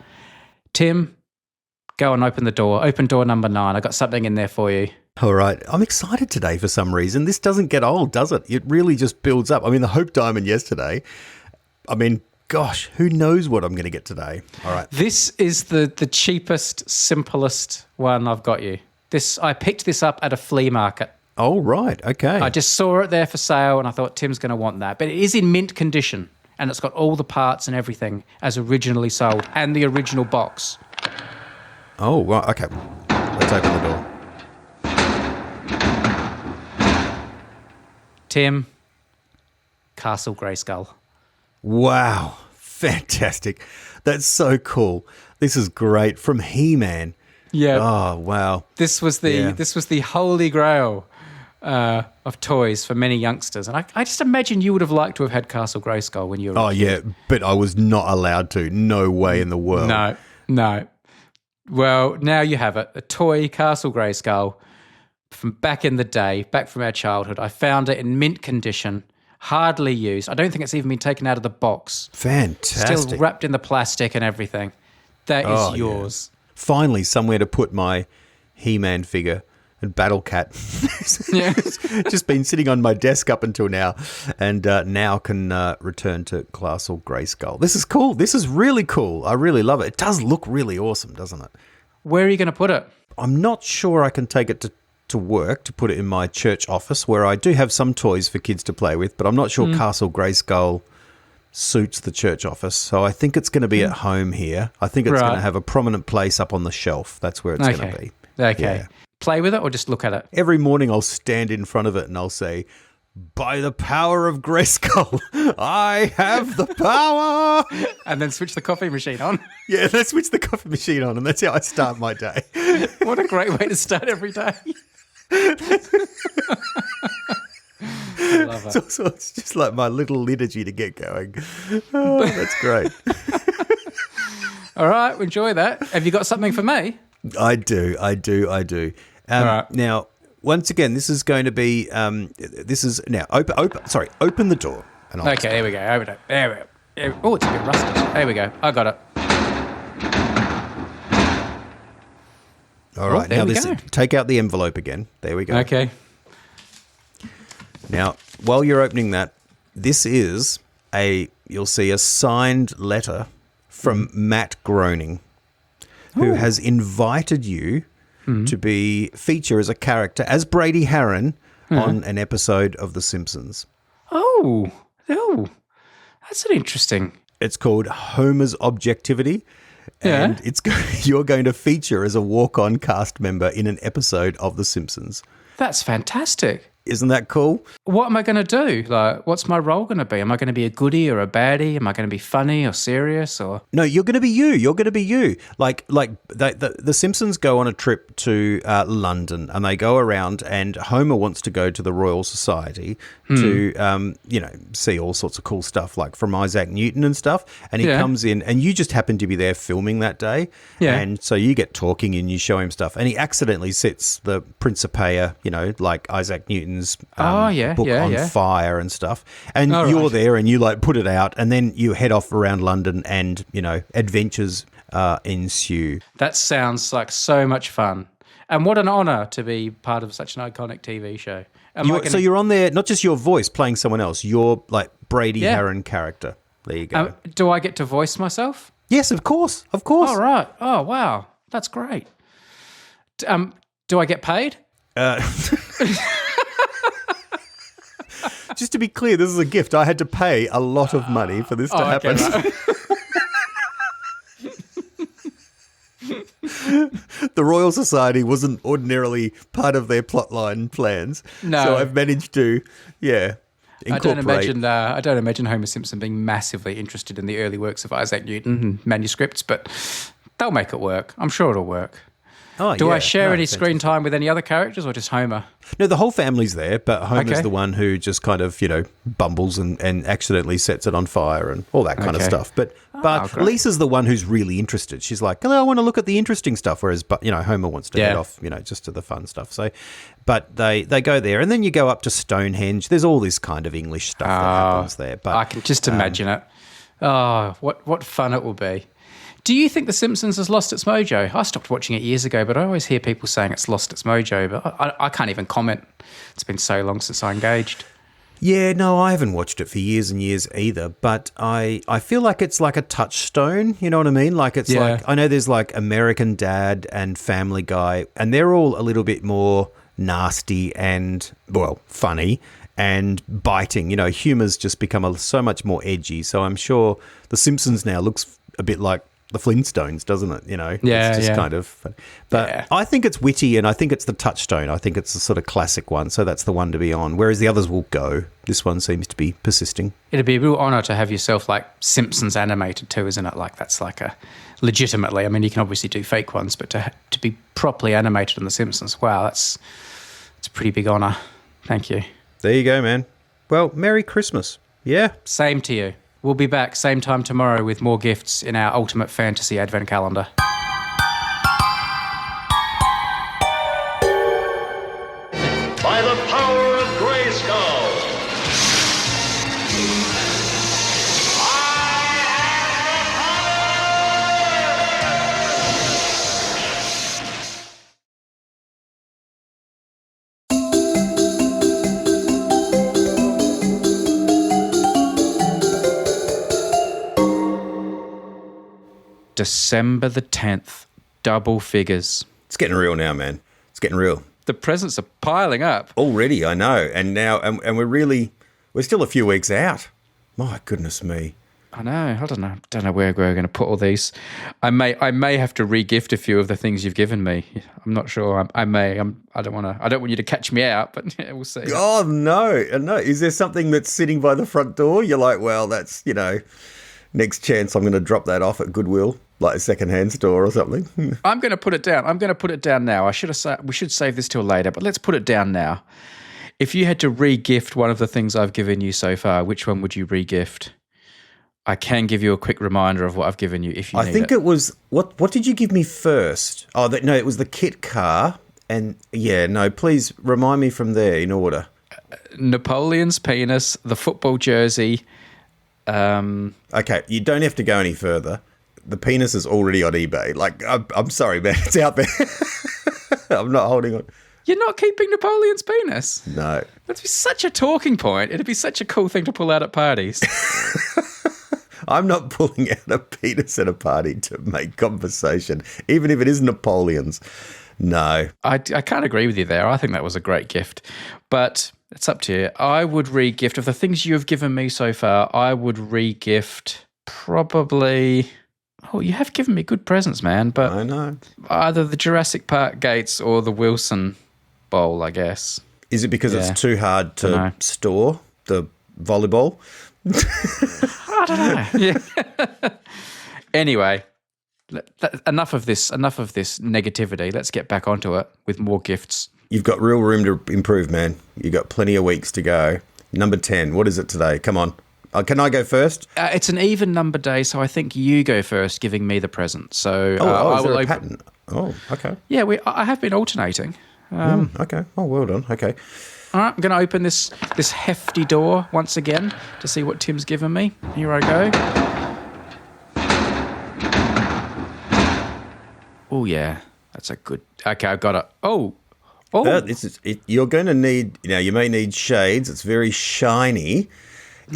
S1: Tim, go and open the door. Open door number 9. I got something in there for you.
S2: All right. I'm excited today for some reason. This doesn't get old, does it? It really just builds up. I mean, the Hope Diamond yesterday. I mean, gosh, who knows what I'm going to get today? All right.
S1: This is the cheapest, simplest one I've got you. I picked this up at a flea market.
S2: Oh, right. Okay.
S1: I just saw it there for sale and I thought Tim's going to want that. But it is in mint condition and it's got all the parts and everything as originally sold and the original box.
S2: Oh, well, okay. Let's open the door.
S1: Tim, Castle Grayskull.
S2: Wow. Fantastic. That's so cool. This is great. From He-Man.
S1: Yeah.
S2: Oh, wow.
S1: This was the holy grail of toys for many youngsters. And I just imagine you would have liked to have had Castle Grayskull when you were a kid.
S2: Yeah, but I was not allowed to. No way in the world.
S1: No. Well, now you have it. A toy Castle Grayskull from back in the day, back from our childhood. I found it in mint condition, hardly used. I don't think it's even been taken out of the box.
S2: Fantastic.
S1: Still wrapped in the plastic and everything. That is yours.
S2: Yeah. Finally, somewhere to put my He-Man figure and Battle Cat.
S1: Yeah.
S2: Just been sitting on my desk up until now, and now can return to Castle Grayskull. This is cool. This is really cool. I really love it. It does look really awesome, doesn't it?
S1: Where are you going to put it?
S2: I'm not sure I can take it to work, to put it in my church office, where I do have some toys for kids to play with, but I'm not sure Castle Grayskull suits the church office. So I think it's going to be at home here. I think it's going to have a prominent place up on the shelf. That's where it's going to be.
S1: Okay.
S2: Yeah.
S1: Play with it or just look at it?
S2: Every morning I'll stand in front of it and I'll say, by the power of Grayskull, I have the power.
S1: And then switch the coffee machine on.
S2: Yeah, then switch the coffee machine on, and that's how I start my day.
S1: What a great way to start every day. I love it.
S2: So it's just like my little liturgy to get going. Oh, that's great.
S1: All right, enjoy that. Have you got something for me?
S2: I do.
S1: All right.
S2: Now, once again, this is going to be. Now open the door. And
S1: Okay, there we go. Open it. There we go. Oh, it's a bit rusty. There we go. I got it.
S2: All right.
S1: There
S2: Now
S1: we go.
S2: take out the envelope again. There we go.
S1: Okay.
S2: Now, while you're opening that, this is you'll see a signed letter from Matt Groening, who has invited you to feature as a character, as Brady Harron, on an episode of The Simpsons.
S1: Oh, that's an interesting.
S2: It's called Homer's Objectivity. And you're going to feature as a walk-on cast member in an episode of The Simpsons.
S1: That's fantastic.
S2: Isn't that cool?
S1: What am I going to do? Like, what's my role going to be? Am I going to be a goodie or a baddie? Am I going to be funny or serious? Or
S2: No, you're going to be you. You're going to be you. Like the Simpsons go on a trip to London, and they go around, and Homer wants to go to the Royal Society to, see all sorts of cool stuff, like from Isaac Newton and stuff. And he comes in, and you just happen to be there filming that day. Yeah. And so you get talking, and you show him stuff, and he accidentally sets the Principia, like Isaac Newton's book on fire and stuff. And you're there, and you like put it out, and then you head off around London, and adventures ensue.
S1: That sounds like so much fun, and what an honour to be part of such an iconic TV show.
S2: So you're on there, not just your voice playing someone else. You're like Brady Harron character. There you go.
S1: Do I get to voice myself?
S2: Yes, of course.
S1: All right. Oh wow, that's great. Do I get paid?
S2: Just to be clear, this is a gift. I had to pay a lot of money for this to happen.
S1: Okay, right.
S2: The Royal Society wasn't ordinarily part of their plotline plans.
S1: No.
S2: So I've managed to, incorporate.
S1: I don't imagine Homer Simpson being massively interested in the early works of Isaac Newton and manuscripts, but they'll make it work. I'm sure it'll work. Do I share any screen time with any other characters or just Homer?
S2: No, the whole family's there, but Homer's the one who just kind of, bumbles and accidentally sets it on fire and all that kind of stuff. But Lisa's the one who's really interested. She's like, I want to look at the interesting stuff, whereas, Homer wants to head off, just to the fun stuff. So, but they go there, and then you go up to Stonehenge. There's all this kind of English stuff that happens there. But
S1: I can just imagine it. Oh, what fun it will be. Do you think The Simpsons has lost its mojo? I stopped watching it years ago, but I always hear people saying it's lost its mojo, but I can't even comment. It's been so long since I engaged.
S2: Yeah, no, I haven't watched it for years and years either, but I feel like it's like a touchstone, you know what I mean? Like it's like, I know there's like American Dad and Family Guy, and they're all a little bit more nasty and, funny and biting. Humor's just become so much more edgy, so I'm sure The Simpsons now looks a bit like the Flintstones, doesn't it? It's just kind of. But I think it's witty, and I think it's the touchstone. I think it's the sort of classic one, so that's the one to be on. Whereas the others will go. This one seems to be persisting.
S1: It'd be a real honour to have yourself like Simpsons animated too, isn't it? Like that's like legitimately. I mean, you can obviously do fake ones, but to be properly animated on The Simpsons, wow, it's a pretty big honour. Thank you.
S2: There you go, man. Well, Merry Christmas. Yeah.
S1: Same to you. We'll be back same time tomorrow with more gifts in our Ultimate Fantasy Advent Calendar.
S3: By the power of Grayskull,
S1: December the 10th, double figures.
S2: It's getting real now, man. It's getting real.
S1: The presents are piling up.
S2: Already, I know. And now, and we're still a few weeks out. My goodness me.
S1: I know. I don't know where we're going to put all these. I may have to re-gift a few of the things you've given me. I'm not sure. I don't want you to catch me out, but we'll see.
S2: Oh, no. Is there something that's sitting by the front door? You're like, well, that's, next chance I'm going to drop that off at Goodwill, like a secondhand store or something.
S1: I'm going to put it down. I'm going to put it down now. We should save this till later, but let's put it down now. If you had to re-gift one of the things I've given you so far, which one would you re-gift? I can give you a quick reminder of what I've given you if you need it.
S2: I think it was, what did you give me first? Oh, no, it was the kit car. And please remind me from there in order.
S1: Napoleon's penis, the football jersey.
S2: Okay, you don't have to go any further. The penis is already on eBay. Like, I'm sorry, man. It's out there. I'm not holding on.
S1: You're not keeping Napoleon's penis?
S2: No.
S1: That'd be such a talking point. It'd be such a cool thing to pull out at parties.
S2: I'm not pulling out a penis at a party to make conversation, even if it is Napoleon's. No.
S1: I can't agree with you there. I think that was a great gift. But it's up to you. I would re-gift, of the things you have given me so far, I would re-gift probably... Oh, you have given me good presents, man, but
S2: I know.
S1: either the Jurassic Park gates or the Wilson Bowl, I guess.
S2: Is it because it's too hard to store the volleyball?
S1: I don't know. Yeah. Anyway, enough of this negativity. Let's get back onto it with more gifts.
S2: You've got real room to improve, man. You've got plenty of weeks to go. Number 10. What is it today? Come on. Can I go first?
S1: It's an even number day, so I think you go first, giving me the present. So
S2: I
S1: will
S2: will
S1: open.
S2: pattern? Oh, okay.
S1: Yeah, I have been alternating.
S2: Okay. Oh, well done. Okay.
S1: All right, I'm going to open this hefty door once again to see what Tim's given me. Here I go. Oh yeah, that's a good. Okay, I got it. Oh.
S2: You're going to need. You may need shades. It's very shiny.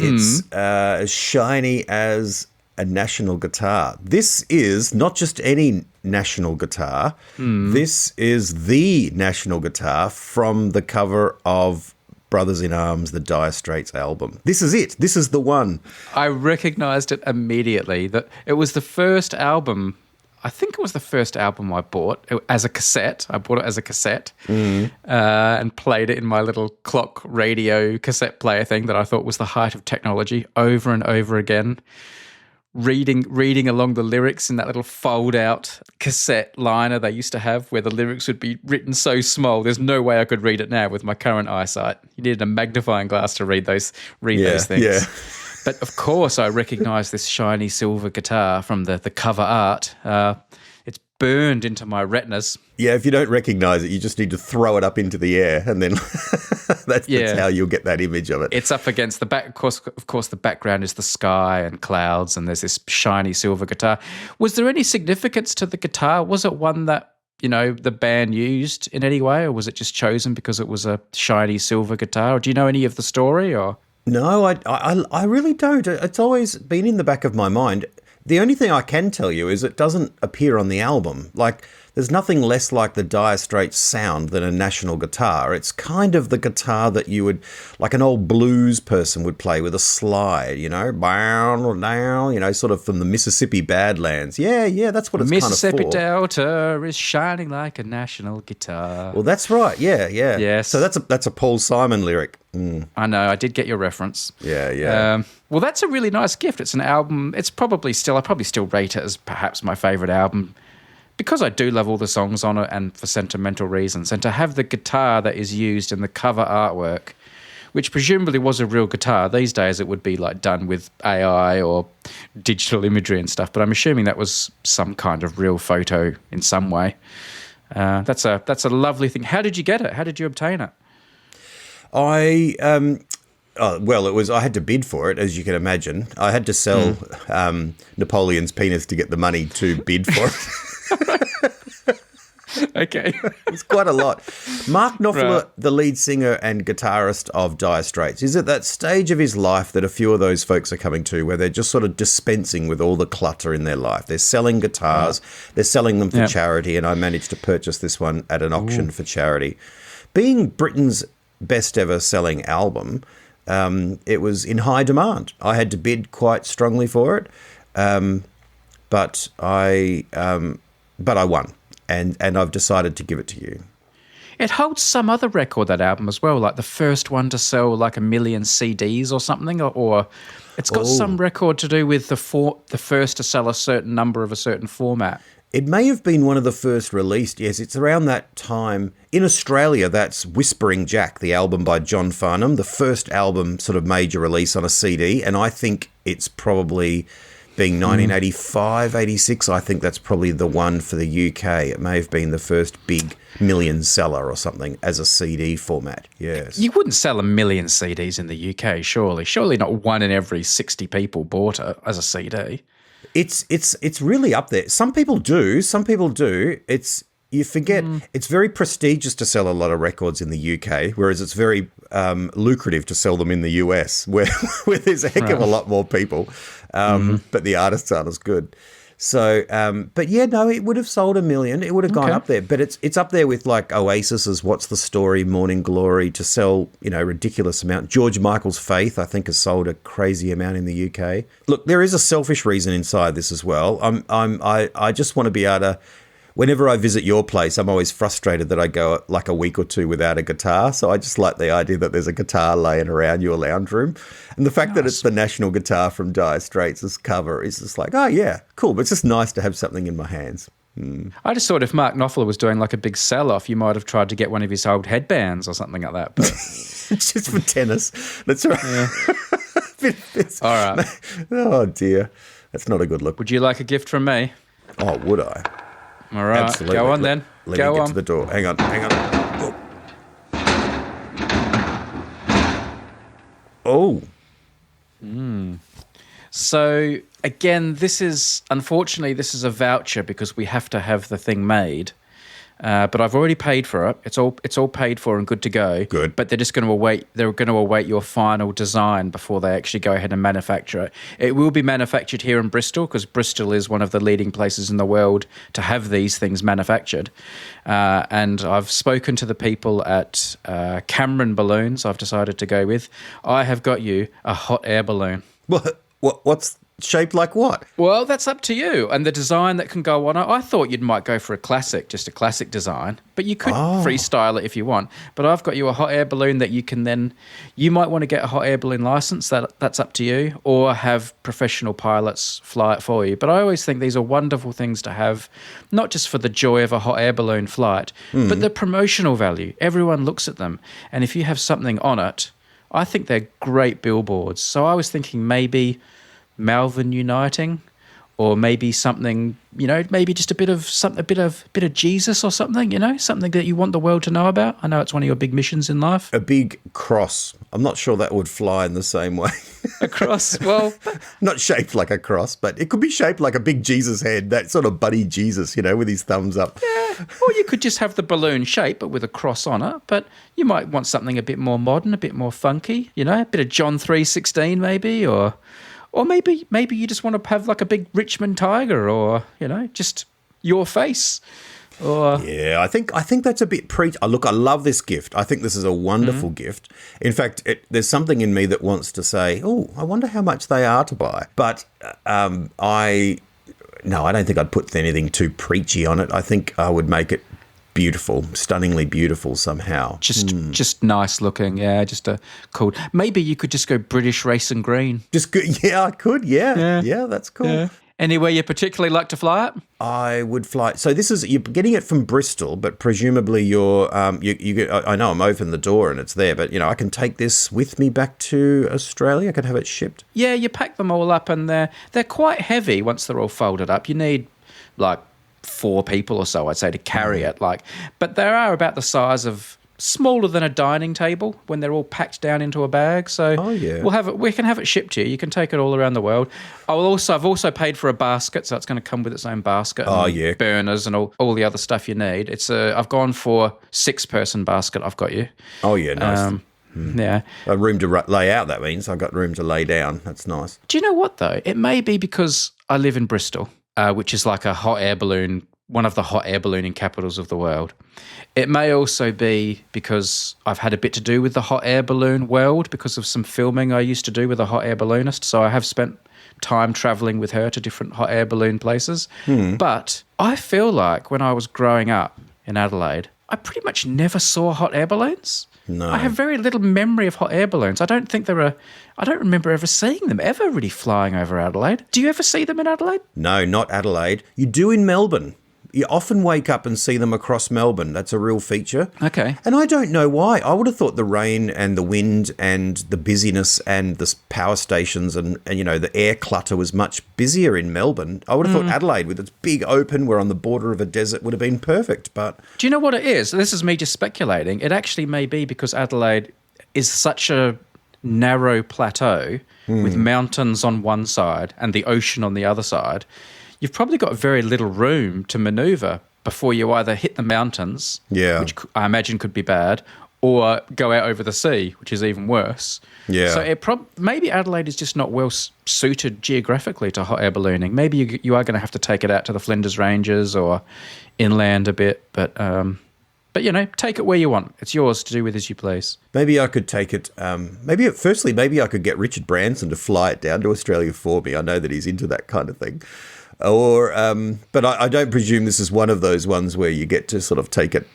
S2: It's as shiny as a national guitar. This is not just any national guitar. This is the national guitar from the cover of Brothers in Arms, the Dire Straits album. This is it. This is the one.
S1: I recognised it immediately. That it was the first album. I think it was the first album I bought as a cassette. I bought it as a cassette and played it in my little clock radio cassette player thing that I thought was the height of technology, over and over again. Reading along the lyrics in that little fold-out cassette liner they used to have where the lyrics would be written so small. There's no way I could read it now with my current eyesight. You needed a magnifying glass to read those things.
S2: Yeah.
S1: But of course, I recognise this shiny silver guitar from the cover art. It's burned into my retinas.
S2: Yeah, if you don't recognise it, you just need to throw it up into the air, and then that's how you'll get that image of it.
S1: It's up against the back. Of course, the background is the sky and clouds, and there's this shiny silver guitar. Was there any significance to the guitar? Was it one that the band used in any way, or was it just chosen because it was a shiny silver guitar? Or do you know any of the story? Or
S2: no, I really don't. It's always been in the back of my mind. The only thing I can tell you is it doesn't appear on the album. Like, there's nothing less like the Dire Straits sound than a national guitar. It's kind of the guitar that you would, like an old blues person would play with a slide, bow down, sort of from the Mississippi Badlands. Yeah, that's what it's kind of for.
S1: Mississippi Delta is shining like a national guitar.
S2: Well, that's right. Yeah.
S1: Yes.
S2: So that's a Paul Simon lyric.
S1: I know. I did get your reference.
S2: Yeah.
S1: Well, that's a really nice gift. It's an album. It's probably I probably still rate it as perhaps my favourite album because I do love all the songs on it and for sentimental reasons. And to have the guitar that is used in the cover artwork, which presumably was a real guitar. These days it would be like done with AI or digital imagery and stuff. But I'm assuming that was some kind of real photo in some way. That's a lovely thing. How did you get it? How did you obtain it?
S2: I had to bid for it, as you can imagine. I had to sell Napoleon's penis to get the money to bid for it.
S1: Okay.
S2: It's quite a lot. Mark Knopfler, right, the lead singer and guitarist of Dire Straits, is at that stage of his life that a few of those folks are coming to where they're just sort of dispensing with all the clutter in their life. They're selling guitars, they're selling them for charity, and I managed to purchase this one at an auction for charity. Being Britain's best ever selling album, it was in high demand. I had to bid quite strongly for it, but I won, and I've decided to give it to you.
S1: It holds some other record, that album as well, like the first one to sell like 1 million CDs or something, or it's got some record to do with the first to sell a certain number of a certain format.
S2: It may have been one of the first released, yes. It's around that time. In Australia, that's Whispering Jack, the album by John Farnham, the first album sort of major release on a CD, and I think it's probably being 1985, 86. I think that's probably the one for the UK. It may have been the first big million seller or something as a CD format, yes.
S1: You wouldn't sell 1 million CDs in the UK, surely. Surely not one in every 60 people bought it as a CD.
S2: It's really up there. Some people do. You forget it's very prestigious to sell a lot of records in the UK, whereas it's very lucrative to sell them in the US, where there's a heck of a lot more people, but the artists aren't as good. So, but yeah, no, it would have sold 1 million. It would have gone up there. But it's up there with like Oasis's What's the Story, Morning Glory to sell, ridiculous amount. George Michael's Faith, I think, has sold a crazy amount in the UK. Look, there is a selfish reason inside this as well. I just want to be able to. Whenever I visit your place, I'm always frustrated that I go like a week or two without a guitar. So I just like the idea that there's a guitar laying around your lounge room. And the fact that it's the national guitar from Dire Straits' cover is just like, oh, yeah, cool. But it's just nice to have something in my hands.
S1: I just thought if Mark Knopfler was doing like a big sell-off, you might have tried to get one of his old headbands or something like that. But
S2: It's just for tennis. That's right.
S1: Yeah. All right.
S2: Oh, dear. That's not a good look.
S1: Would you like a gift from me?
S2: Oh, would I?
S1: All right.
S2: Absolutely.
S1: Go on then.
S2: Let
S1: Go
S2: me get
S1: on.
S2: to the door. Hang on. Oh.
S1: So again, unfortunately, this is a voucher because we have to have the thing made. But I've already paid for it. It's all paid for and good to go.
S2: Good.
S1: But they're just going to await. They're going to await your final design before they actually go ahead and manufacture it. It will be manufactured here in Bristol because Bristol is one of the leading places in the world to have these things manufactured. And I've spoken to the people at Cameron Balloons. I've decided to go with. I have got you a hot air balloon.
S2: What's shaped like what?
S1: Well, that's up to you. And the design that can go on it, I thought you might go for just a classic design, but you could freestyle it if you want. But I've got you a hot air balloon that you might want to get a hot air balloon license, that's up to you, or have professional pilots fly it for you. But I always think these are wonderful things to have, not just for the joy of a hot air balloon flight, but the promotional value. Everyone looks at them. And if you have something on it, I think they're great billboards. So I was thinking maybe Malvern Uniting, or maybe something, maybe just a bit of Jesus or something, something that you want the world to know about. I know it's one of your big missions in life.
S2: A big cross. I'm not sure that would fly in the same way.
S1: A cross, well,
S2: not shaped like a cross, but it could be shaped like a big Jesus head, that sort of buddy Jesus, with his thumbs up.
S1: Yeah, or you could just have the balloon shape, but with a cross on it. But you might want something a bit more modern, a bit more funky, a bit of John 3:16 maybe, or maybe you just want to have like a big Richmond tiger, or just your face. Or
S2: yeah, I think that's a bit look, I love this gift. I think this is a wonderful gift. In fact, there's something in me that wants to say, oh, I wonder how much they are to buy. But I don't think I'd put anything too preachy on it. I think I would make it beautiful, stunningly beautiful somehow.
S1: Just nice looking, yeah. Just a cool. Maybe you could just go British race and green.
S2: Just good, yeah. I could, yeah. That's cool.
S1: Yeah. Anywhere you particularly like to fly it?
S2: I would fly. So you're getting it from Bristol, but presumably you're I know I'm open the door and it's there, but I can take this with me back to Australia. I can have it shipped.
S1: Yeah, you pack them all up, and they're quite heavy once they're all folded up. You need like 4 people or so, I'd say, to carry it. But they are about the size of smaller than a dining table when they're all packed down into a bag. So we can have it shipped to you. You can take it all around the world. I've also paid for a basket, so it's going to come with its own basket. And burners and all the other stuff you need. I've gone for 6-person basket. I've got you.
S2: Oh yeah, nice.
S1: Yeah,
S2: a room to lay out. That means I've got room to lay down. That's nice.
S1: Do you know what though? It may be because I live in Bristol, which is like a hot air balloon, one of the hot air ballooning capitals of the world. It may also be because I've had a bit to do with the hot air balloon world because of some filming I used to do with a hot air balloonist. So I have spent time traveling with her to different hot air balloon places. But I feel like when I was growing up in Adelaide, I pretty much never saw hot air balloons.
S2: No.
S1: I have very little memory of hot air balloons. I don't remember ever seeing them ever really flying over Adelaide. Do you ever see them in Adelaide?
S2: No, not Adelaide. You do in Melbourne. You often wake up and see them across Melbourne. That's a real feature.
S1: Okay.
S2: And I don't know why. I would have thought the rain and the wind and the busyness and the power stations and the air clutter was much busier in Melbourne. I would have thought Adelaide, with its big open, we're on the border of a desert, would have been perfect. But
S1: do you know what it is? This is me just speculating. It actually may be because Adelaide is such a narrow plateau with mountains on one side and the ocean on the other side. You've probably got very little room to manoeuvre before you either hit the mountains, which I imagine could be bad, or go out over the sea, which is even worse.
S2: Yeah.
S1: So maybe Adelaide is just not well suited geographically to hot air ballooning. Maybe you are going to have to take it out to the Flinders Ranges or inland a bit, but take it where you want. It's yours to do with as you please.
S2: Maybe I could take it. Maybe I could get Richard Branson to fly it down to Australia for me. I know that he's into that kind of thing. Or, but I don't presume this is one of those ones where you get to sort of take it,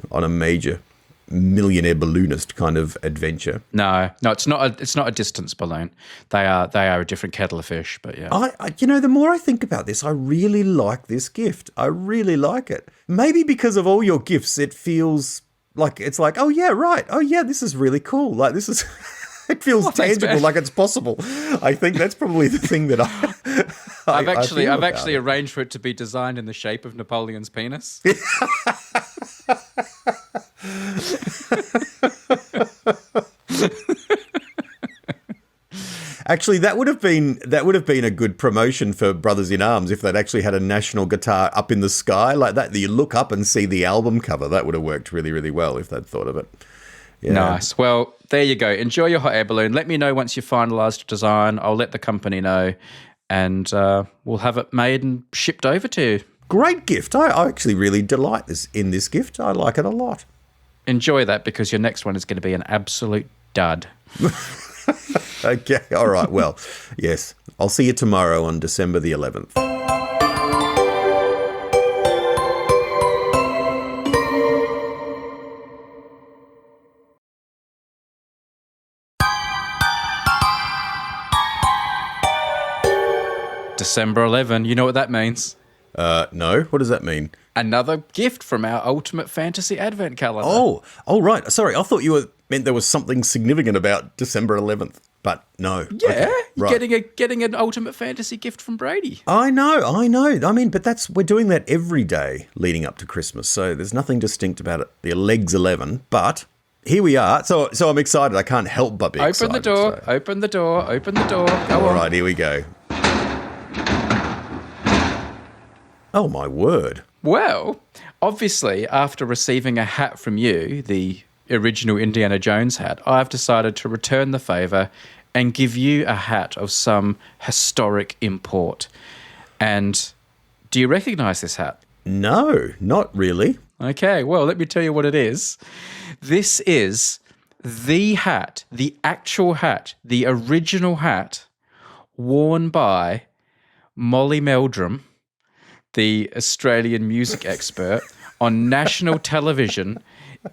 S2: on a major millionaire balloonist kind of adventure.
S1: No, it's not a distance balloon. They are a different kettle of fish. But yeah,
S2: the more I think about this, I really like this gift. I really like it. Maybe because of all your gifts, it feels like it's like, oh yeah, right. Oh yeah, this is really cool. Like this is. It feels tangible, like it's possible. I think that's probably the thing that
S1: I've actually arranged for it to be designed in the shape of Napoleon's penis.
S2: Actually, that would have been a good promotion for Brothers in Arms if they'd actually had a national guitar up in the sky like that you look up and see the album cover. That would have worked really, really well if they'd thought of it. Yeah.
S1: Nice. Well, there you go. Enjoy your hot air balloon. Let me know once you've finalised your design. I'll let the company know, and we'll have it made and shipped over to you.
S2: Great gift. I actually really delight in this gift. I like it a lot.
S1: Enjoy that because your next one is going to be an absolute dud.
S2: Okay. All right. Well, yes. I'll see you tomorrow on December the 11th.
S1: December 11. You know what that means?
S2: No. What does that mean?
S1: Another gift from our Ultimate Fantasy Advent Calendar.
S2: Oh, right. Sorry. I thought you meant there was something significant about December 11th, but no.
S1: Yeah,
S2: okay, right.
S1: getting an Ultimate Fantasy gift from Brady.
S2: I know. I mean, but we're doing that every day leading up to Christmas, so there's nothing distinct about it. The leg's 11, but here we are. So I'm excited. I can't help but be excited.
S1: Open the door. Go
S2: All right, here we go. Oh, my word.
S1: Well, obviously, after receiving a hat from you, the original Indiana Jones hat, I've decided to return the favour and give you a hat of some historic import. And do you recognise this hat?
S2: No, not really.
S1: Okay, well, let me tell you what it is. This is the hat, the actual hat, the original hat worn by Molly Meldrum, the Australian music expert, on national television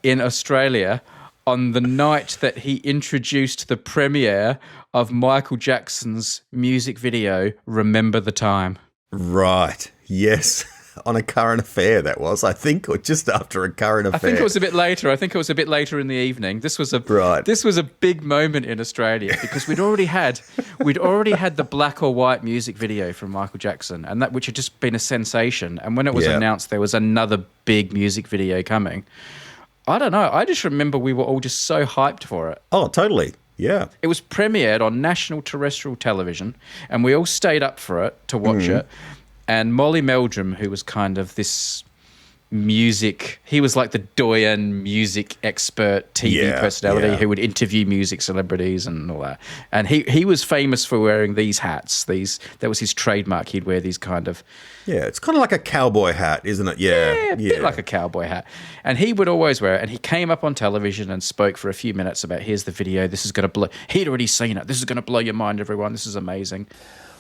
S1: in Australia on the night that he introduced the premiere of Michael Jackson's music video, Remember the Time.
S2: Right. Yes. On a current affair, that was, I think, or just after a current affair.
S1: I think it was a bit later. In the evening. This was a big moment in Australia because we'd already had the black or white music video from Michael Jackson, and that which had just been a sensation. And when it was announced there was another big music video coming, I don't know. I just remember we were all just so hyped for it.
S2: Oh, totally. Yeah.
S1: It was premiered on national terrestrial television, and we all stayed up for it to watch it. And Molly Meldrum, who was kind of this he was like the doyen music expert TV personality who would interview music celebrities and all that. And he was famous for wearing these hats. That was his trademark. He'd wear these kind of...
S2: Yeah, it's kind of like a cowboy hat, isn't it? Yeah,
S1: a bit like a cowboy hat. And he would always wear it. And he came up on television and spoke for a few minutes about, here's the video, this is going to blow... He'd already seen it. This is going to blow your mind, everyone. This is amazing.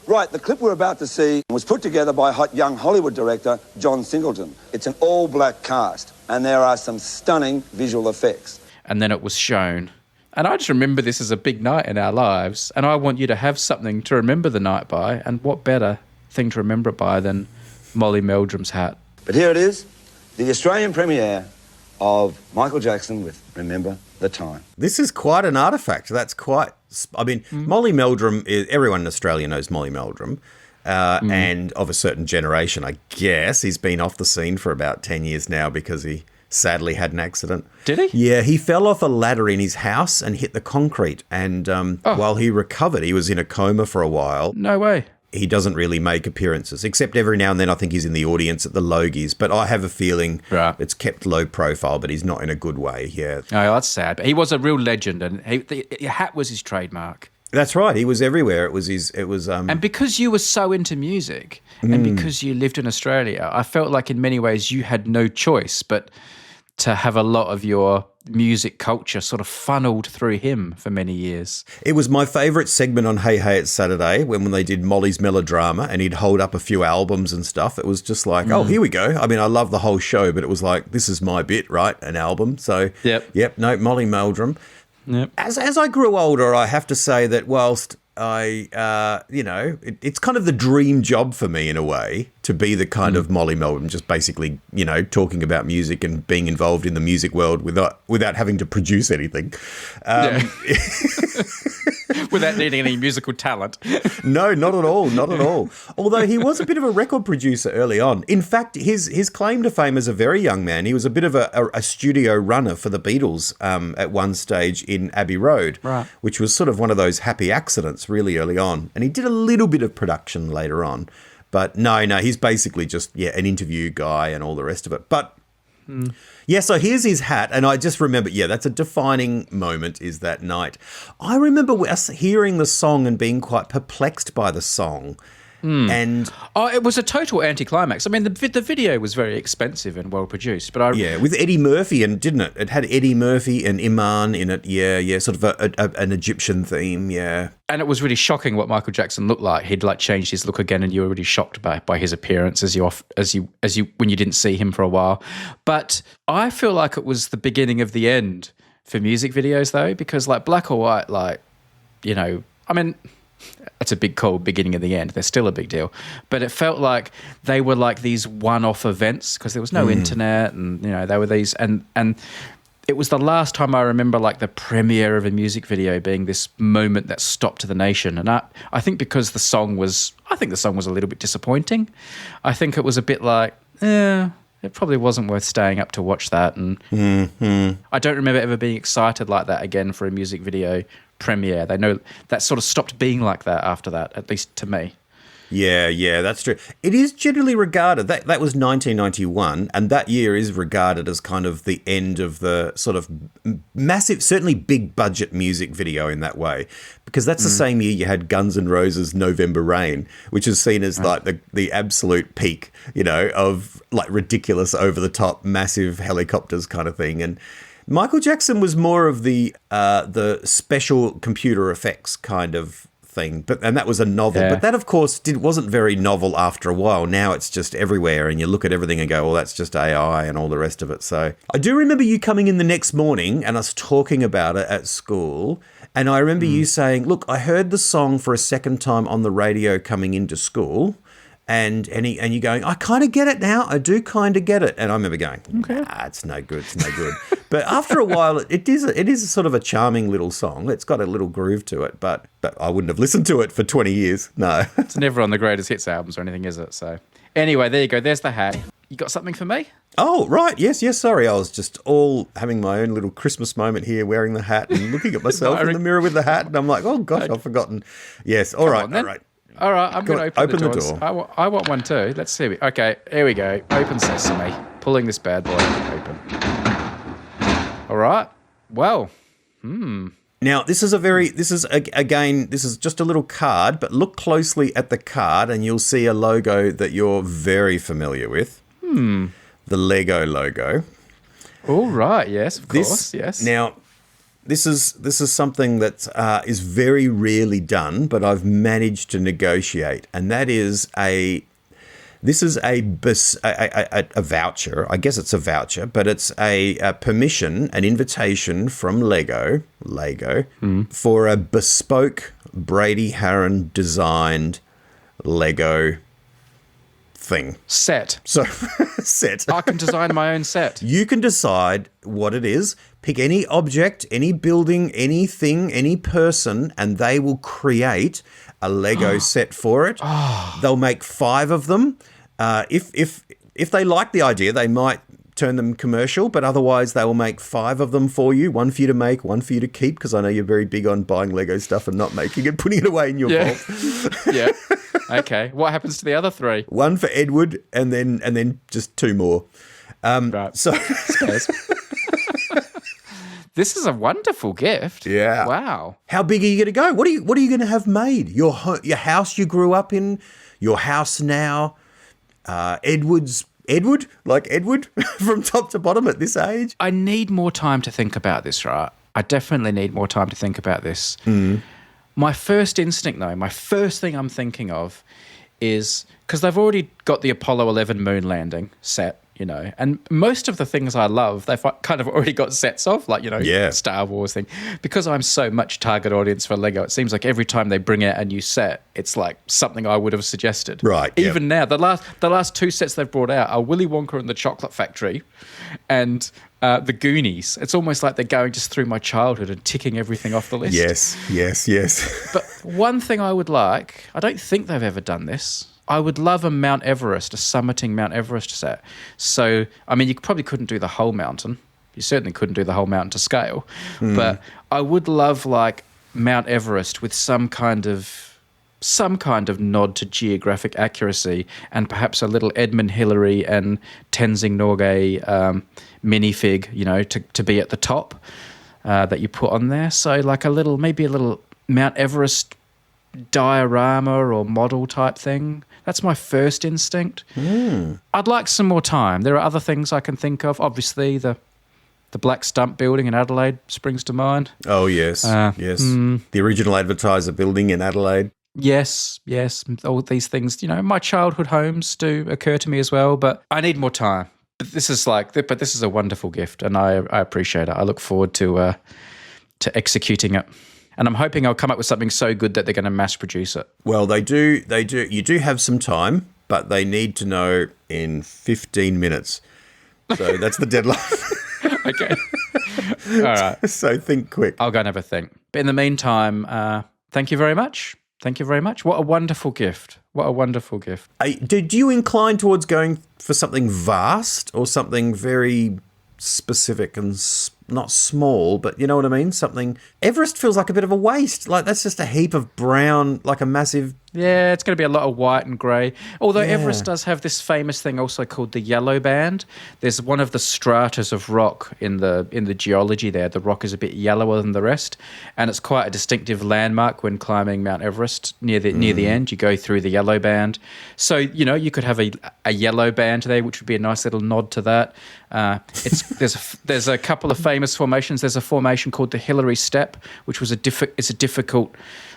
S4: Right, the clip we're about to see was put together by young Hollywood director John Singleton. It's an all-black cast, and there are some stunning visual effects.
S1: And then it was shown. And I just remember this as a big night in our lives, and I want you to have something to remember the night by, and what better thing to remember it by than Molly Meldrum's hat.
S4: But here it is, the Australian premiere of Michael Jackson with Remember the Time.
S2: This is quite an artefact. That's quite... I mean, Molly Meldrum, everyone in Australia knows Molly Meldrum, and of a certain generation, I guess. He's been off the scene for about 10 years now because he sadly had an accident.
S1: Did he?
S2: Yeah, he fell off a ladder in his house and hit the concrete. And while he recovered, he was in a coma for a while.
S1: No way.
S2: he doesn't really make appearances, except every now and then I think he's in the audience at the Logies. But I have a feeling it's kept low profile, but he's not in a good way. Yeah.
S1: Oh, that's sad. But he was a real legend, and the hat was his trademark.
S2: That's right. He was everywhere. It was
S1: And because you were so into music, and because you lived in Australia, I felt like in many ways you had no choice but to have a lot of your music culture sort of funneled through him for many years.
S2: It was my favourite segment on Hey Hey It's Saturday when they did Molly's Melodrama and he'd hold up a few albums and stuff. It was just like, oh, here we go. I mean, I love the whole show, but it was like, this is my bit, right? An album. So, no, Molly Meldrum.
S1: Yep.
S2: As I grew older, I have to say that whilst it's kind of the dream job for me in a way to be the kind of Molly Meldrum, just basically, talking about music and being involved in the music world without having to produce anything.
S1: Without needing any musical talent.
S2: No, not at all. Not at all. Although he was a bit of a record producer early on. In fact, his claim to fame as a very young man, he was a bit of a studio runner for the Beatles at one stage in Abbey Road,
S1: right,
S2: which was sort of one of those happy accidents really early on. And he did a little bit of production later on. But no, he's basically just, an interview guy and all the rest of it. But... Yeah, so here's his hat, and I just remember, that's a defining moment, is that night. I remember us hearing the song and being quite perplexed by the song. And
S1: it was a total anticlimax. I mean, the video was very expensive and well produced, but
S2: with Eddie Murphy, and didn't it? It had Eddie Murphy and Iman in it. Sort of an Egyptian theme. Yeah,
S1: and it was really shocking what Michael Jackson looked like. He'd changed his look again, and you were really shocked by his appearance as you when you didn't see him for a while. But I feel like it was the beginning of the end for music videos, though, because Black or White, I mean. It's a big call, beginning of the end. They're still a big deal. But it felt like they were like these one-off events because there was no internet and, they were these. And it was the last time I remember the premiere of a music video being this moment that stopped the nation. And I think because the song was a little bit disappointing. I think it was a bit like, it probably wasn't worth staying up to watch that. And I don't remember ever being excited like that again for a music video premiere. They know that sort of stopped being like that after that, at least to me.
S2: Yeah, that's true. It is generally regarded, that was 1991, and that year is regarded as kind of the end of the sort of massive, certainly big budget music video in that way, because that's the same year you had Guns N' Roses' November Rain, which is seen as the absolute peak, of ridiculous, over the top, massive helicopters kind of thing. And Michael Jackson was more of the special computer effects kind of thing, and that was a novel. Yeah. But that, of course, wasn't very novel after a while. Now it's just everywhere, and you look at everything and go, well, that's just AI and all the rest of it. So I do remember you coming in the next morning and us talking about it at school, and I remember you saying, look, I heard the song for a second time on the radio coming into school. And you going, I kind of get it now. I do kind of get it. And I remember going, it's no good. It's no good. But after a while, it is sort of a charming little song. It's got a little groove to it, but I wouldn't have listened to it for 20 years. No.
S1: It's never on the greatest hits albums or anything, is it? So anyway, there you go. There's the hat. You got something for me?
S2: Oh, right. Yes. Sorry. I was just all having my own little Christmas moment here, wearing the hat and looking at myself in the mirror with the hat. And I'm like, oh, gosh, I've forgotten. Yes. All right.
S1: All right, I'm going to open the doors. I want one too. Let's see. Okay, here we go. Open sesame. Pulling this bad boy open. All right. Well,
S2: Now, this is just a little card, but look closely at the card and you'll see a logo that you're very familiar with. The Lego logo.
S1: All right. Yes, of course. Yes.
S2: Now, This is something that is very rarely done, but I've managed to negotiate, and that is a voucher. I guess it's a voucher, but it's a permission, an invitation from Lego, for a bespoke Brady Harron designed Lego thing.
S1: Set.
S2: So, set.
S1: I can design my own set.
S2: You can decide what it is. Pick any object, any building, anything, any person, and they will create a Lego set for it. They'll make 5 of them. If they like the idea, they might turn them commercial, but otherwise they will make 5 of them for you. 1 for you to make, 1 for you to keep, because I know you're very big on buying Lego stuff and not making it, putting it away in your vault.
S1: Yeah. Okay. What happens to the other 3?
S2: One for Edward, and then just 2 more.
S1: Right.
S2: So
S1: Spares. This is a wonderful gift.
S2: Yeah.
S1: Wow.
S2: how big are you going to go? What are you going to have made? Your house you grew up in, your house now, Edward, like Edward, from top to bottom at this age.
S1: I need more time to think about this, right? I definitely need more time to think about this. My first instinct, though, my first thing I'm thinking of is, because they've already got the Apollo 11 moon landing set, and most of the things I love, they've kind of already got sets of, like, Star Wars thing. Because I'm so much target audience for Lego, it seems like every time they bring out a new set, it's like something I would have suggested.
S2: Right.
S1: Even now, the last 2 sets they've brought out are Willy Wonka and the Chocolate Factory and the Goonies. It's almost like they're going just through my childhood and ticking everything off the list.
S2: Yes.
S1: But one thing I would like, I don't think they've ever done this. I would love a Mount Everest, a summiting Mount Everest set. So, I mean, you probably couldn't do the whole mountain. You certainly couldn't do the whole mountain to scale. But I would love, like, Mount Everest with some kind of nod to geographic accuracy, and perhaps a little Edmund Hillary and Tenzing Norgay minifig, to be at the top that you put on there. So, like, maybe a little Mount Everest diorama or model type thing. That's my first instinct. I'd like some more time. There are other things I can think of. Obviously, the Black Stump building in Adelaide springs to mind.
S2: Oh, yes. Yes. The original Advertiser building in Adelaide.
S1: Yes. All these things, my childhood homes do occur to me as well, but I need more time. But this is a wonderful gift, and I appreciate it. I look forward to executing it. And I'm hoping I'll come up with something so good that they're going to mass produce it.
S2: Well, they do. You do have some time, but they need to know in 15 minutes. So that's the deadline.
S1: Okay. All right.
S2: So think quick.
S1: I'll go and have a think. But in the meantime, thank you very much. Thank you very much. What a wonderful gift. What a wonderful gift.
S2: Did you incline towards going for something vast or something very specific and not small, but you know what I mean? Something. Everest feels like a bit of a waste. Like, that's just a heap of brown, like a massive.
S1: Yeah, it's going to be a lot of white and grey. Although Everest does have this famous thing also called the yellow band. There's one of the stratas of rock in the geology there. The rock is a bit yellower than the rest, and it's quite a distinctive landmark when climbing Mount Everest. Near the end, you go through the yellow band. So, you could have a yellow band there, which would be a nice little nod to that. There's a couple of famous formations. There's a formation called the Hillary Step, which was a difficult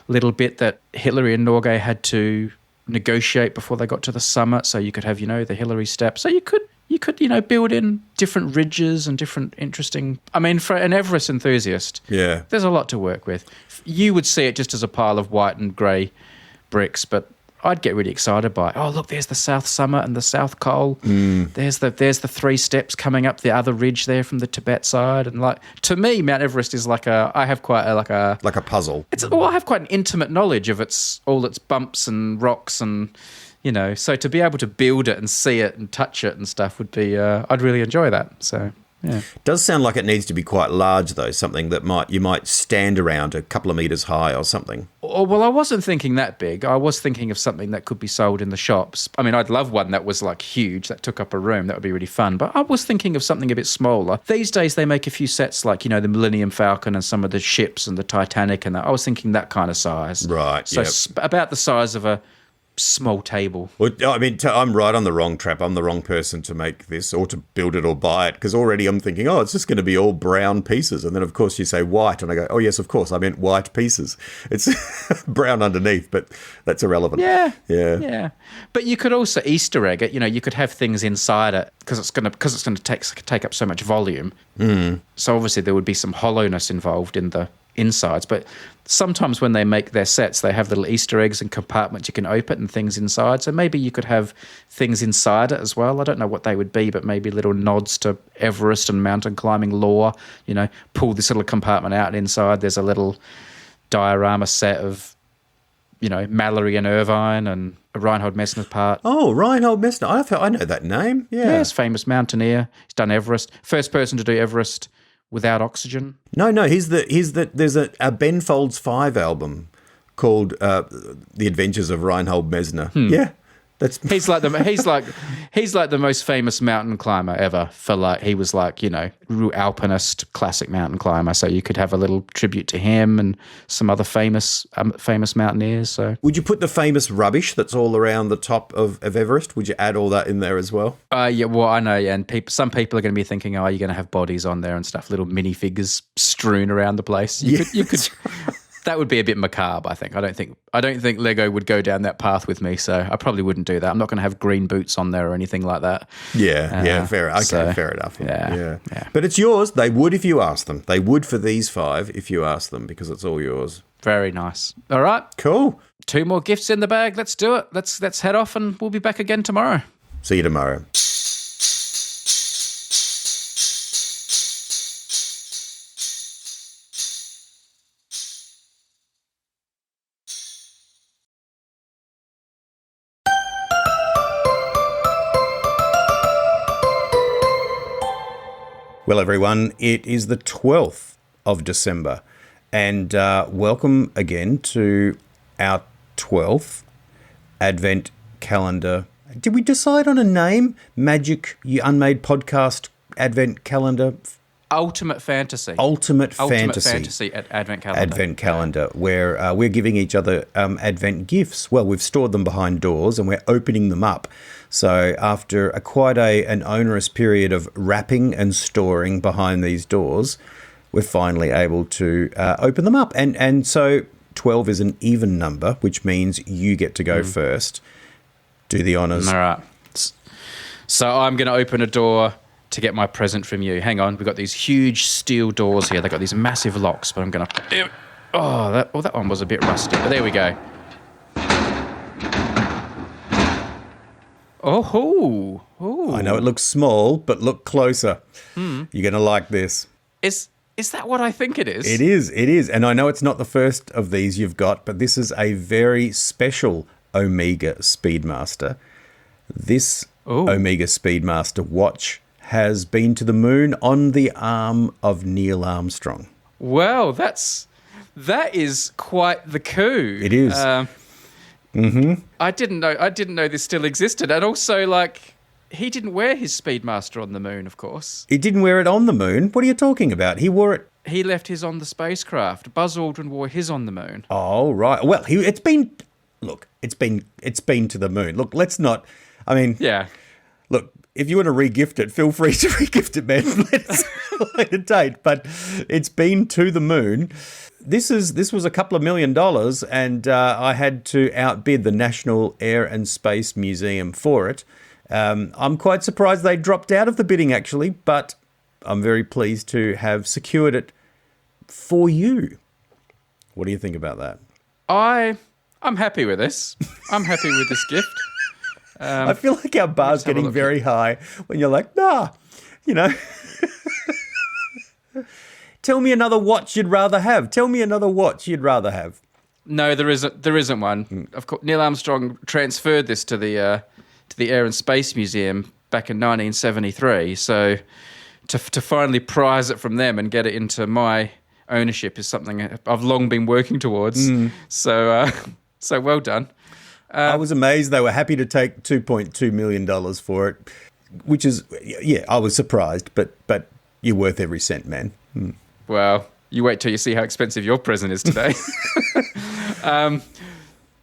S1: little bit that Hillary and Norgay had to negotiate before they got to the summit. So you could have, the Hillary Step. So you could build in different ridges and different interesting. I mean, for an Everest enthusiast, there's a lot to work with. You would see it just as a pile of white and grey bricks, but I'd get really excited by, oh, look, there's the South Summit and the South Col. There's the 3 steps coming up the other ridge there from the Tibet side. And, like, to me, Mount Everest is like I have quite a
S2: puzzle.
S1: I have quite an intimate knowledge of all its bumps and rocks and, so to be able to build it and see it and touch it and stuff would be, I'd really enjoy that. So, yeah.
S2: Does sound like it needs to be quite large, though, something that you might stand around a couple of metres high or something.
S1: Oh, well, I wasn't thinking that big. I was thinking of something that could be sold in the shops. I mean, I'd love one that was, like, huge, that took up a room. That would be really fun. But I was thinking of something a bit smaller. These days, they make a few sets like, the Millennium Falcon and some of the ships and the Titanic and that. I was thinking that kind of size.
S2: Right,
S1: So about the size of a small table.
S2: Well, I mean, I'm right on the wrong trap. I'm the wrong person to make this or to build it or buy it, because already I'm thinking, it's just going to be all brown pieces. And then, of course, you say white, and I go, oh, yes, of course, I meant white pieces. It's brown underneath, but that's irrelevant.
S1: Yeah. But you could also Easter egg it. You could have things inside it because it's going to take up so much volume. So obviously there would be some hollowness involved in the insides, but sometimes when they make their sets, they have little Easter eggs and compartments you can open and things inside. So maybe you could have things inside it as well. I don't know what they would be, but maybe little nods to Everest and mountain climbing lore. Pull this little compartment out, and inside there's a little diorama set of, Mallory and Irvine and a Reinhold Messner part.
S2: Oh, Reinhold Messner. I know that name. Yeah.
S1: Yes, famous mountaineer. He's done Everest. First person to do Everest without oxygen.
S2: No, there's a Ben Folds 5 album called The Adventures of Reinhold Messner. Yeah.
S1: He's like the most famous mountain climber ever. He was like, real alpinist, classic mountain climber. So you could have a little tribute to him and some other famous mountaineers. So
S2: would you put the famous rubbish that's all around the top of Everest? Would you add all that in there as well?
S1: Yeah, well, I know, yeah, and some people are going to be thinking, oh, you're going to have bodies on there and stuff, little minifigures strewn around the place. You could. That would be a bit macabre, I think. I don't think Lego would go down that path with me, so I probably wouldn't do that. I'm not going to have green boots on there or anything like that.
S2: Yeah, fair. Okay,
S1: so,
S2: fair enough.
S1: Yeah.
S2: But it's yours. They would if you asked them. They would for these 5 if you asked them, because it's all yours.
S1: Very nice. All right.
S2: Cool.
S1: 2 more gifts in the bag. Let's do it. Let's head off, and we'll be back again tomorrow.
S2: See you tomorrow. Well, everyone, it is the 12th of December, and welcome again to our 12th Advent calendar. Did we decide on a name? Unmade Podcast Advent Calendar?
S1: Ultimate Fantasy.
S2: Ultimate Fantasy
S1: Advent Calendar.
S2: Advent Calendar, where we're giving each other Advent gifts. Well, we've stored them behind doors and we're opening them up. So after quite an onerous period of wrapping and storing behind these doors, we're finally able to open them up. And so 12 is an even number, which means you get to go first. Do the honours.
S1: All right. So I'm going to open a door to get my present from you. Hang on. We've got these huge steel doors here. They've got these massive locks, but I'm going to... Oh, that one was a bit rusty, but there we go. Oh.
S2: I know it looks small, but look closer. You're going to like this.
S1: Is that what I think it is?
S2: It is. And I know it's not the first of these you've got, but this is a very special Omega Speedmaster. This Omega Speedmaster watch has been to the moon on the arm of Neil Armstrong.
S1: Well, that is quite the coup.
S2: It is.
S1: I didn't know this still existed, and also he didn't wear his Speedmaster on the moon, of course.
S2: He didn't wear it on the moon. What are you talking about? He wore it.
S1: He left his on the spacecraft. Buzz Aldrin wore his on the moon.
S2: Oh right. Well, it's been to the moon. Look, let's not. I mean,
S1: yeah.
S2: Look, if you want to re-gift it, feel free to re-gift it, man. Let's later date. But it's been to the moon. This was a couple of $1 million, and I had to outbid the National Air and Space Museum for it. I'm quite surprised they dropped out of the bidding, actually, but I'm very pleased to have secured it for you. What do you think about that?
S1: I'm happy with this. I'm happy with this gift.
S2: I feel like our bar's getting very high when you're like, Tell me another watch you'd rather have.
S1: No, there isn't one. Of course, Neil Armstrong transferred this to the Air and Space Museum back in 1973. So to finally prize it from them and get it into my ownership is something I've long been working towards. So well done.
S2: I was amazed they were happy to take $2.2 million for it, which is, I was surprised, but you're worth every cent, man.
S1: Well, you wait till you see how expensive your present is today.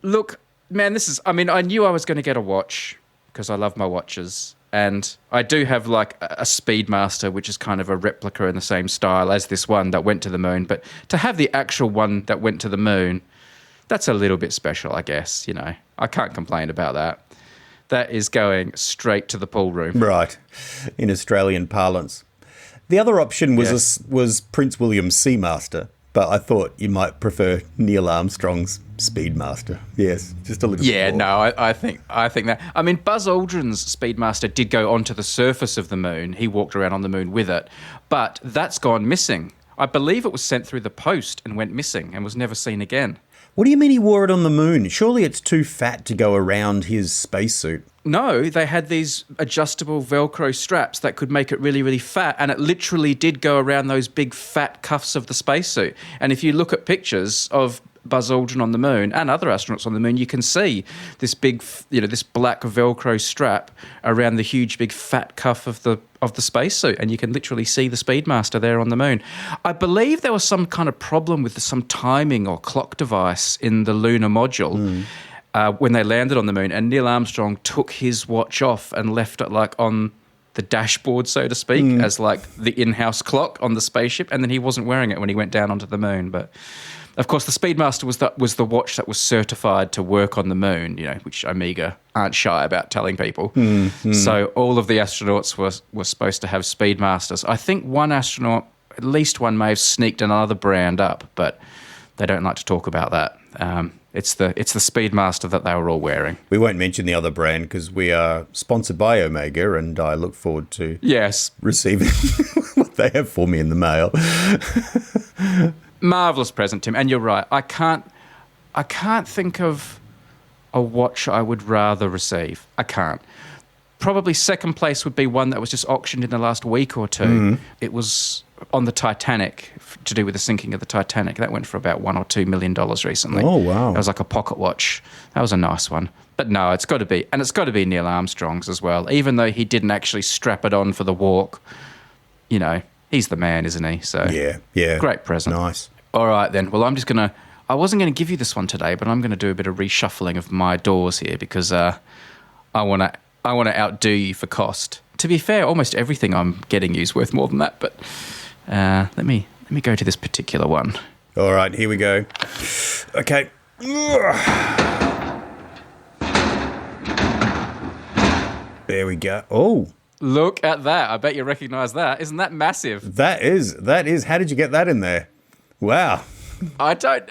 S1: Look, man, I knew I was going to get a watch because I love my watches. And I do have a Speedmaster, which is kind of a replica in the same style as this one that went to the moon. But to have the actual one that went to the moon, that's a little bit special, I guess. I can't complain about that. That is going straight to the pool room.
S2: Right, in Australian parlance. The other option was Prince William's Seamaster, but I thought you might prefer Neil Armstrong's Speedmaster. Yes, just a little bit more.
S1: Yeah, no, I think that. I mean, Buzz Aldrin's Speedmaster did go onto the surface of the moon. He walked around on the moon with it, but that's gone missing. I believe it was sent through the post and went missing and was never seen again.
S2: What do you mean he wore it on the moon? Surely it's too fat to go around his spacesuit.
S1: No, they had these adjustable Velcro straps that could make it really, really fat, and it literally did go around those big fat cuffs of the spacesuit. And if you look at pictures of Buzz Aldrin on the moon and other astronauts on the moon, you can see this big, this black Velcro strap around the huge, big fat cuff of the spacesuit, and you can literally see the Speedmaster there on the moon. I believe there was some kind of problem with some timing or clock device in the lunar module when they landed on the moon, and Neil Armstrong took his watch off and left it like on the dashboard, so to speak, as like the in-house clock on the spaceship, and then he wasn't wearing it when he went down onto the moon. But of course, the Speedmaster was the watch that was certified to work on the moon, which Omega aren't shy about telling people. So all of the astronauts were supposed to have Speedmasters. I think one astronaut, at least one, may have sneaked another brand up, but they don't like to talk about that. It's the Speedmaster that they were all wearing.
S2: We won't mention the other brand because we are sponsored by Omega, and I look forward to receiving what they have for me in the mail.
S1: Marvellous present, Tim. And you're right. I can't think of a watch I would rather receive. I can't. Probably second place would be one that was just auctioned in the last week or two. It was on the Titanic, to do with the sinking of the Titanic. That went for about $1 or $2 million recently.
S2: Oh, wow.
S1: It was like a pocket watch. That was a nice one. But no, it's got to be Neil Armstrong's as well. Even though he didn't actually strap it on for the walk, he's the man, isn't he? So
S2: yeah.
S1: Great present.
S2: Nice.
S1: All right, then. Well, I wasn't going to give you this one today, but I'm going to do a bit of reshuffling of my doors here because I want to outdo you for cost. To be fair, almost everything I'm getting you is worth more than that, but let me go to this particular one.
S2: All right, here we go. Okay. There we go. Oh.
S1: Look at that. I bet you recognise that. Isn't that massive?
S2: That is. How did you get that in there? Wow.
S1: I don't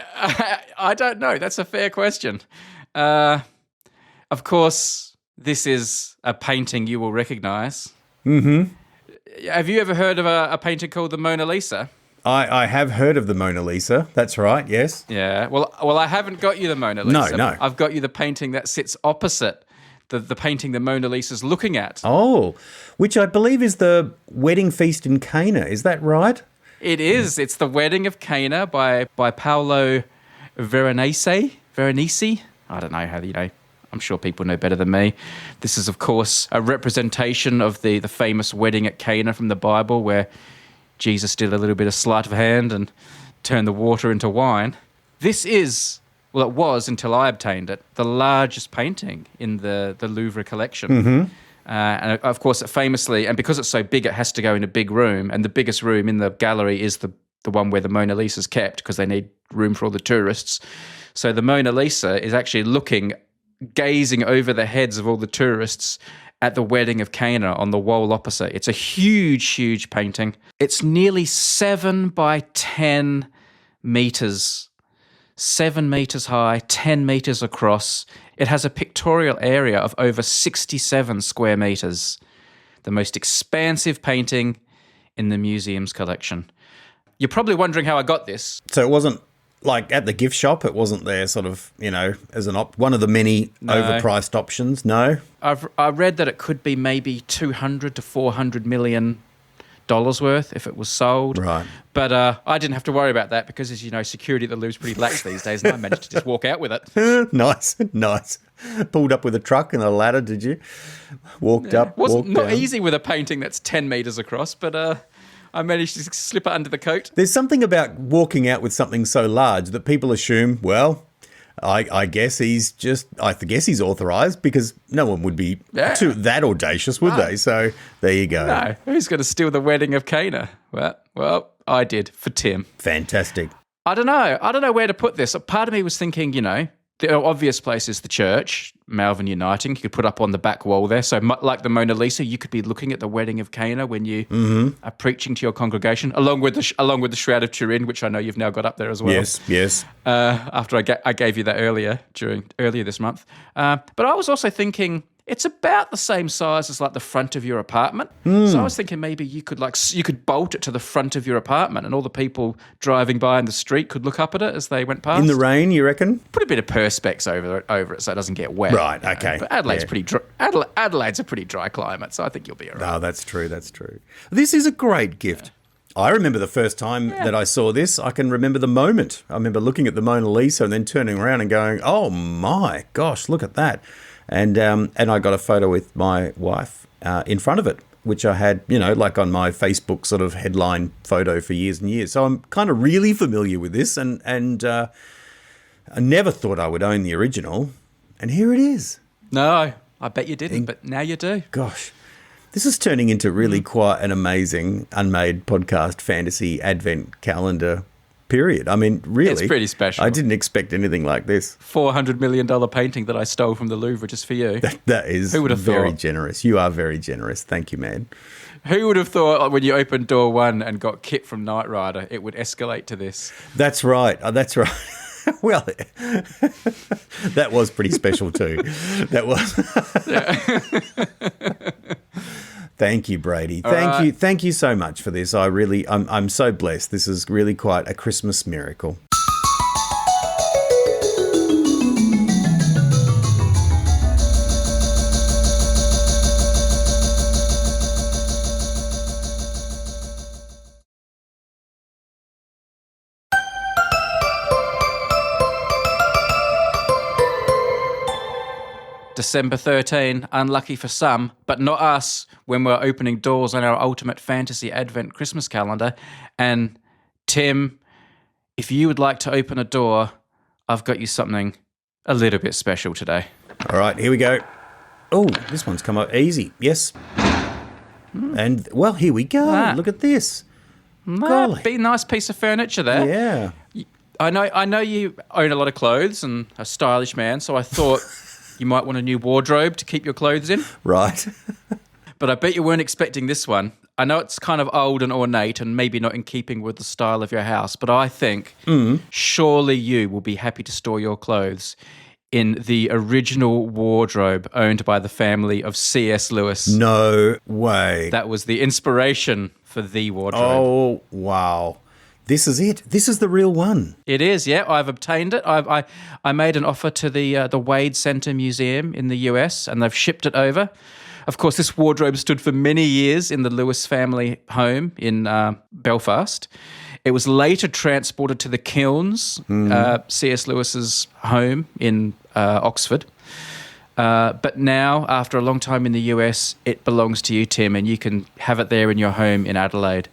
S1: know. That's a fair question. Of course, this is a painting you will recognise. Mm-hmm. Have you ever heard of a painting called the Mona Lisa?
S2: I have heard of the Mona Lisa. That's right, yes.
S1: Yeah. Well, I haven't got you the Mona Lisa.
S2: No.
S1: I've got you the painting that sits opposite the painting the Mona Lisa's looking at.
S2: Oh, which I believe is the Wedding Feast in Cana. Is that right?
S1: It is. It's the Wedding of Cana by Paolo Veronese. I don't know how I'm sure people know better than me. This is, of course, a representation of the famous wedding at Cana from the Bible, where Jesus did a little bit of sleight of hand and turned the water into wine. This is, well, it was until I obtained it, the largest painting in the Louvre collection. Mm-hmm. And of course, it famously, and because it's so big, it has to go in a big room. And the biggest room in the gallery is the one where the Mona Lisa's kept, because they need room for all the tourists. So the Mona Lisa is actually gazing over the heads of all the tourists at the wedding of Cana on the wall opposite. It's a huge, huge painting. It's nearly 7 by 10 meters, 7 meters high, 10 meters across. It has a pictorial area of over 67 square meters, the most expansive painting in the museum's collection. You're probably wondering how I got this.
S2: So it wasn't like at the gift shop, it wasn't there sort of, as one of the many overpriced options, no?
S1: I read that it could be maybe 200 to 400 million dollars worth if it was sold.
S2: Right.
S1: But I didn't have to worry about that because, as you know, security at the Louvre's pretty lax these days, and I managed to just walk out with it.
S2: Nice. Pulled up with a truck and a ladder, did you? Walked up,
S1: wasn't
S2: walked
S1: not
S2: down.
S1: easy with a painting that's 10 metres across, but I managed to slip it under the coat.
S2: There's something about walking out with something so large that people assume, well, I guess he's authorised, because no one would be too that audacious, would they? So there you go.
S1: No, who's going to steal the wedding of Cana? Well, I did for Tim.
S2: Fantastic.
S1: I don't know where to put this. Part of me was thinking, the obvious place is the church, Malvern Uniting. You could put up on the back wall there. So like the Mona Lisa, you could be looking at the wedding of Cana when you are preaching to your congregation, along with the Shroud of Turin, which I know you've now got up there as well.
S2: Yes.
S1: After I gave you that earlier this month. But I was also thinking it's about the same size as like the front of your apartment. So I was thinking maybe you could bolt it to the front of your apartment, and all the people driving by in the street could look up at it as they went past.
S2: In the rain, you reckon?
S1: Put a bit of Perspex over it so it doesn't get wet.
S2: Right, okay.
S1: But Adelaide's pretty dry. Adelaide's a pretty dry climate, so I think you'll be all right.
S2: Oh, that's true. This is a great gift. I remember the first time that I saw this. I can remember the moment. I remember looking at the Mona Lisa and then turning around and going, "Oh my gosh, look at that!" And I got a photo with my wife in front of it, which I had, like on my Facebook sort of headline photo for years and years. So I'm kind of really familiar with this, and I never thought I would own the original, and here it is.
S1: No, I bet you didn't, but now you do.
S2: Gosh. This is turning into really quite an amazing Unmade Podcast fantasy advent calendar period. I mean, really.
S1: It's pretty special.
S2: I didn't expect anything like this.
S1: $400 million painting that I stole from the Louvre just for you.
S2: That is
S1: Who would have
S2: very
S1: thought?
S2: Generous. You are very generous. Thank you, man.
S1: Who would have thought when you opened door one and got Kit from Knight Rider, it would escalate to this?
S2: That's right. That's right. Well, that was pretty special too. That was. Thank you, Brady. Thank you so much for this. I'm so blessed. This is really quite a Christmas miracle.
S1: December 13, unlucky for some, but not us when we're opening doors on our Ultimate Fantasy Advent Christmas calendar. And Tim, if you would like to open a door, I've got you something a little bit special today.
S2: All right, here we go. Oh, this one's come up easy. Yes. And, well, here we go.
S1: Ah.
S2: Look at this. Golly.
S1: Be a nice piece of furniture there.
S2: Yeah.
S1: I know you own a lot of clothes and a stylish man, so I thought you might want a new wardrobe to keep your clothes in.
S2: Right.
S1: But I bet you weren't expecting this one. I know it's kind of old and ornate and maybe not in keeping with the style of your house, but I think surely you will be happy to store your clothes in the original wardrobe owned by the family of C.S. Lewis.
S2: No way.
S1: That was the inspiration for the wardrobe.
S2: Oh, wow. This is it. This is the real one.
S1: It is, yeah. I've obtained it. I made an offer to the Wade Center Museum in the US, and they've shipped it over. Of course, this wardrobe stood for many years in the Lewis family home in Belfast. It was later transported to the Kilns, C.S. Lewis's home in Oxford. But now, after a long time in the US, it belongs to you, Tim, and you can have it there in your home in Adelaide.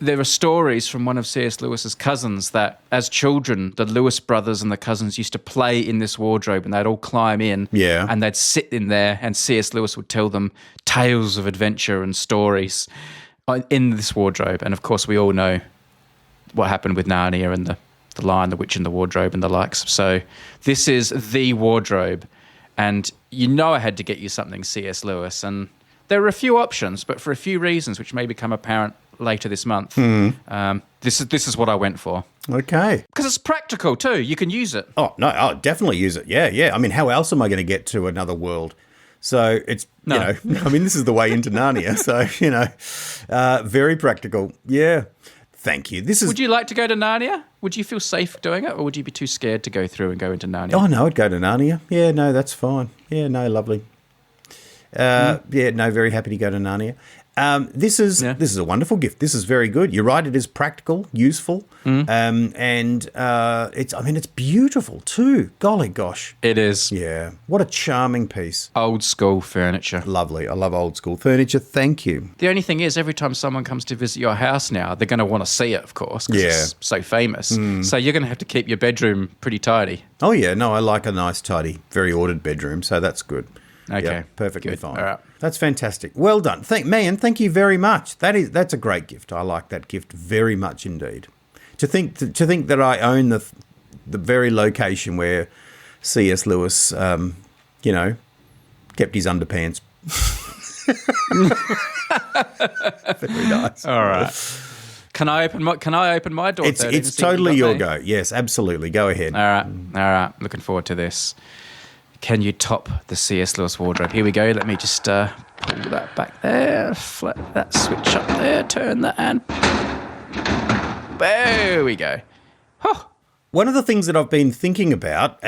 S1: There are stories from one of C.S. Lewis's cousins that, as children, the Lewis brothers and the cousins used to play in this wardrobe, and they'd all climb in, and they'd sit in there, and C.S. Lewis would tell them tales of adventure and stories in this wardrobe. And of course, we all know what happened with Narnia and the Lion, the Witch, and the Wardrobe, and the likes. So this is the wardrobe, and I had to get you something C.S. Lewis, and there are a few options, but for a few reasons which may become apparent later this month. This is what I went for.
S2: Okay.
S1: Because it's practical too. You can use it.
S2: Oh, no, I'll definitely use it. Yeah. I mean, how else am I going to get to another world? So it's, this is the way into Narnia. So, very practical. Yeah. Thank you.
S1: Would you like to go to Narnia? Would you feel safe doing it, or would you be too scared to go through and go into Narnia?
S2: Oh, no, I'd go to Narnia. Yeah, no, that's fine. Yeah, no, lovely. Yeah, no, very happy to go to Narnia. This is a wonderful gift. This is very good. You're right. It is practical, useful, and it's beautiful too. Golly gosh,
S1: it is.
S2: Yeah, what a charming piece.
S1: Old school furniture.
S2: Lovely. I love old school furniture. Thank you.
S1: The only thing is, every time someone comes to visit your house now, they're going to want to see it, of course, because it's so famous. So you're going to have to keep your bedroom pretty tidy.
S2: Oh yeah, no, I like a nice, tidy, very ordered bedroom. So that's good.
S1: Okay,
S2: yep, perfectly
S1: good.
S2: fine.
S1: All right.
S2: That's fantastic. Well done. Thank you very much. That's a great gift. I like that gift very much indeed. To think that I own the very location where C.S. Lewis, kept his underpants. Very nice.
S1: All right. Can I open my door?
S2: It's totally your go. Yes, absolutely. Go ahead.
S1: All right. Looking forward to this. Can you top the C.S. Lewis wardrobe? Here we go. Let me just pull that back there, flip that switch up there, turn that, and there we go. Oh,
S2: One of the things that I've been thinking about,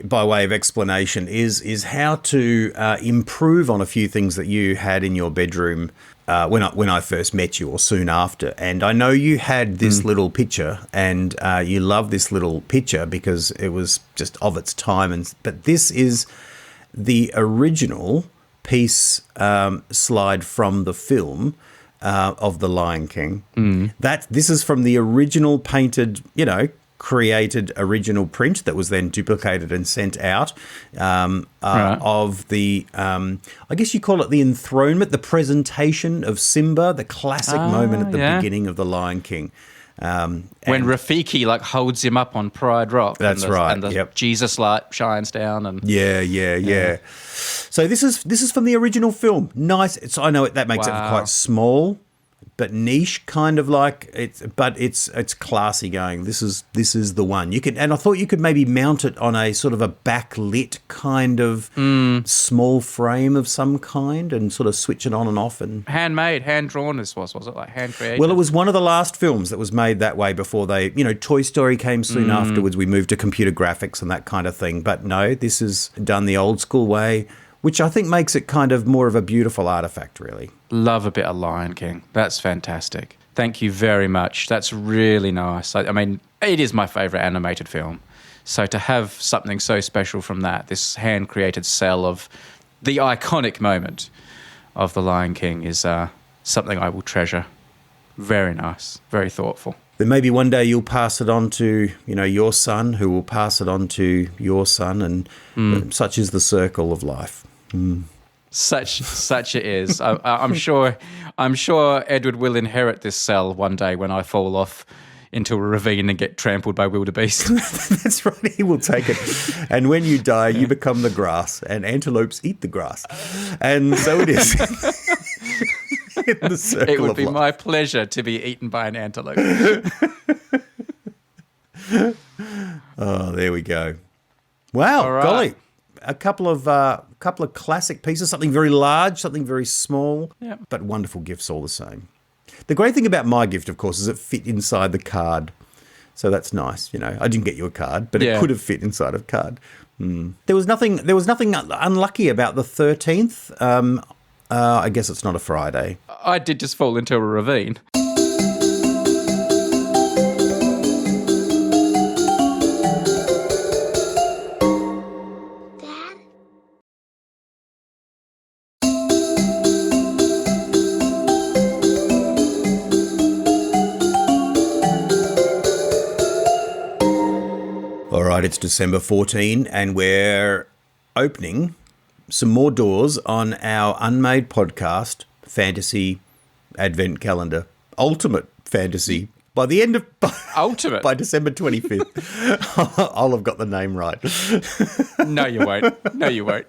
S2: by way of explanation, is how to improve on a few things that you had in your bedroom when I first met you, or soon after. And I know you had this little picture, and you love this little picture because it was just of its time. But this is the original piece slide from the film of The Lion King. This is from the original painted, created original print that was then duplicated and sent out of the, I guess you call it the enthronement, the presentation of Simba, the classic moment at the beginning of The Lion King.
S1: When Rafiki holds him up on Pride Rock.
S2: That's right.
S1: And the Jesus light shines down. And
S2: Yeah. So this is from the original film. Nice. I know that makes it quite small, but niche, kind of it's classy going. This is the one. And I thought you could maybe mount it on a sort of a backlit kind of small frame of some kind, and sort of switch it on and off. And
S1: handmade, hand drawn. Was it hand created?
S2: Well, it was one of the last films that was made that way before they, Toy Story came soon afterwards. We moved to computer graphics and that kind of thing. But no, this is done the old school way, which I think makes it kind of more of a beautiful artifact, really.
S1: Love a bit of Lion King. That's fantastic. Thank you very much. That's really nice. I mean, it is my favourite animated film. So to have something so special from that, this hand-created cell of the iconic moment of The Lion King, is something I will treasure. Very nice. Very thoughtful.
S2: Then maybe one day you'll pass it on to, your son, who will pass it on to your son, and such is the circle of life.
S1: Such it is. I'm sure Edward will inherit this cell one day when I fall off into a ravine and get trampled by wildebeest.
S2: That's right. He will take it. And when you die, you become the grass, and antelopes eat the grass. And so it is. In the circle
S1: it would
S2: of
S1: be
S2: life.
S1: my pleasure to be eaten by an antelope.
S2: Oh, there we go. Wow,
S1: All right.
S2: golly. A couple of classic pieces, something very large, something very small, but wonderful gifts all the same. The great thing about my gift, of course, is it fit inside the card. So that's nice. I didn't get you a card, but it could have fit inside a card. There was nothing unlucky about the 13th. I guess it's not a Friday.
S1: I did just fall into a ravine.
S2: All right, it's December 14, and we're opening some more doors on our Unmade Podcast Fantasy Advent Calendar. Ultimate Fantasy. By the end of...
S1: Ultimate?
S2: By December 25th. I'll have got the name right.
S1: No, you won't.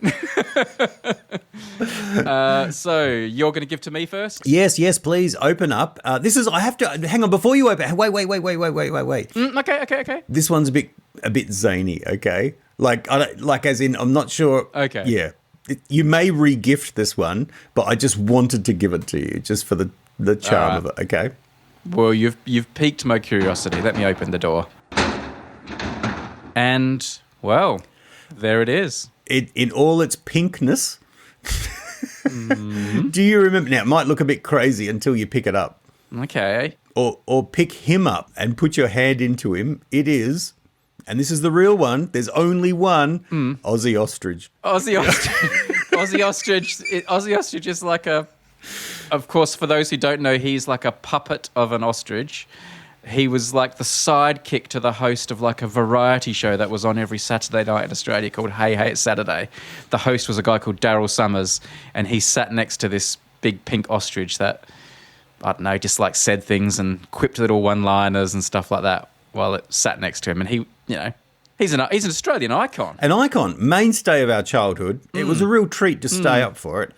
S1: So you're going to give to me first?
S2: Yes, please. Open up. I have to... Hang on, before you open... Wait.
S1: Okay.
S2: This one's a bit zany, okay? As in, I'm not sure...
S1: Okay.
S2: Yeah. You may re-gift this one, but I just wanted to give it to you, just for the charm of it, okay?
S1: Well, you've piqued my curiosity. Let me open the door. And, well, there it is.
S2: In all its pinkness. Do you remember? Now, it might look a bit crazy until you pick it up.
S1: Okay.
S2: Or pick him up and put your hand into him. It is, and this is the real one, there's only one, Aussie ostrich.
S1: Aussie ostrich is like a... Of course, for those who don't know, he's like a puppet of an ostrich. He was like the sidekick to the host of like a variety show that was on every Saturday night in Australia called Hey Hey It's Saturday. The host was a guy called Daryl Summers, and he sat next to this big pink ostrich that, I don't know, just said things and quipped little one-liners and stuff like that while it sat next to him. And he, he's an Australian icon.
S2: An icon, mainstay of our childhood. It was a real treat to stay up for it.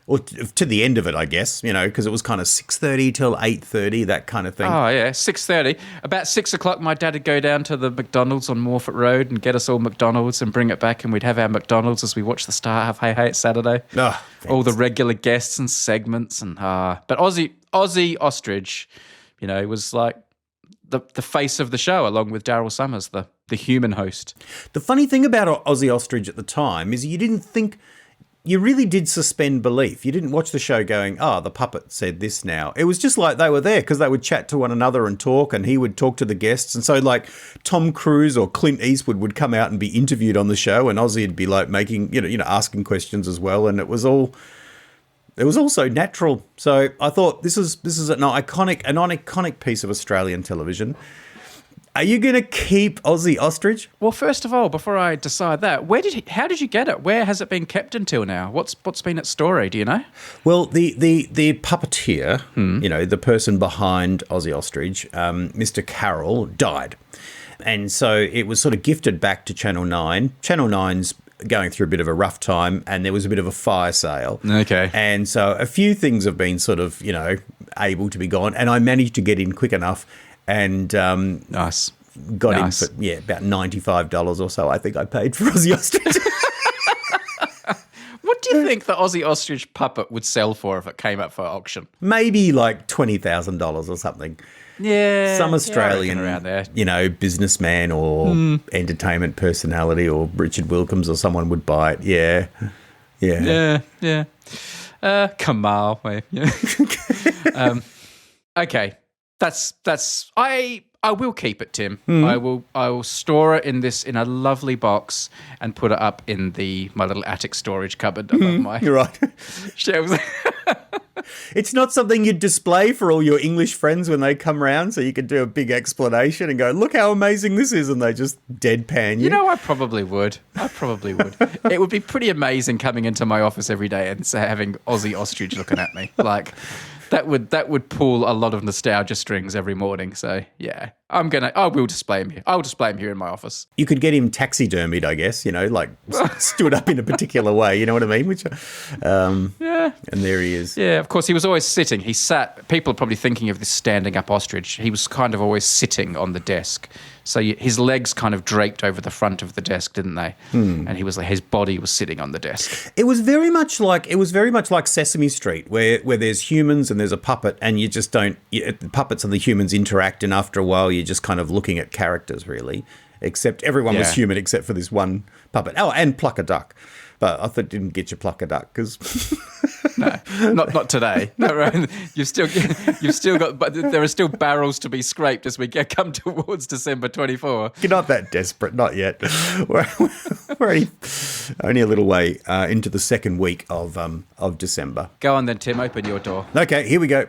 S2: Or to the end of it, I guess, because it was kind of 6:30 till 8:30, that kind of thing.
S1: Oh, yeah, 6:30. About 6 o'clock, my dad would go down to the McDonald's on Morfett Road and get us all McDonald's and bring it back, and we'd have our McDonald's as we watch the start of Hey Hey It's Saturday.
S2: Oh,
S1: all the regular guests and segments. But Aussie Ostrich, was like the face of the show, along with Daryl Summers, the human host.
S2: The funny thing about Ozzy Ostrich at the time is you really did suspend belief. You didn't watch the show going, oh, the puppet said this now. It was just like they were there because they would chat to one another and talk, and he would talk to the guests. And so like Tom Cruise or Clint Eastwood would come out and be interviewed on the show, and Ozzy would be like making, asking questions as well. And it was all so natural. So I thought this is an iconic piece of Australian television. Are you going to keep Ozzy Ostrich?
S1: Well, first of all, before I decide that, how did you get it? Where has it been kept until now? What's been its story? Do you know?
S2: Well, the puppeteer, the person behind Ozzy Ostrich, Mr. Carroll, died. And so it was sort of gifted back to Channel 9. Channel 9's going through a bit of a rough time, and there was a bit of a fire sale.
S1: Okay.
S2: And so a few things have been sort of, able to be gone, and I managed to get in quick enough. And
S1: nice.
S2: Got in for about $95 or so. I think I paid for Ozzy Ostrich.
S1: What do you think the Ozzy Ostrich puppet would sell for if it came up for auction?
S2: Maybe like $20,000 or something.
S1: Yeah,
S2: some Australian
S1: around there.
S2: Businessman or entertainment personality or Richard Wilkins or someone would buy it. Yeah.
S1: Kamal. Yeah. Okay. That's I will keep it, Tim. I will store it in a lovely box and put it up in my little attic storage cupboard above my
S2: You're right.
S1: shelves.
S2: It's not something you'd display for all your English friends when they come round, so you could do a big explanation and go, look how amazing this is, and they just deadpan you.
S1: I probably would. It would be pretty amazing coming into my office every day and having Ozzy Ostrich looking at me. Like, that would pull a lot of nostalgia strings every morning. So yeah, I will display him here. I'll display him here in my office.
S2: You could get him taxidermied, I guess. Like stood up in a particular way. You know what I mean? Which,
S1: yeah.
S2: And there he is.
S1: Yeah, of course he was always sitting. He sat. People are probably thinking of this standing up ostrich. He was kind of always sitting on the desk. So his legs kind of draped over the front of the desk, didn't they? And his body was sitting on the desk.
S2: It was very much like Sesame Street, where there's humans and there's a puppet, and you just don't. The puppets and the humans interact, and after a while, you're just kind of looking at characters, really. Except everyone was human, except for this one puppet. Oh, and Pluck a Duck. But I thought didn't get you Pluck a Duck because
S1: no, not today. No, right. You've still got, but there are still barrels to be scraped as we come towards December 24.
S2: You're not that desperate, not yet. We're only a little way into the second week of December.
S1: Go on then, Tim. Open your door.
S2: Okay, here we go.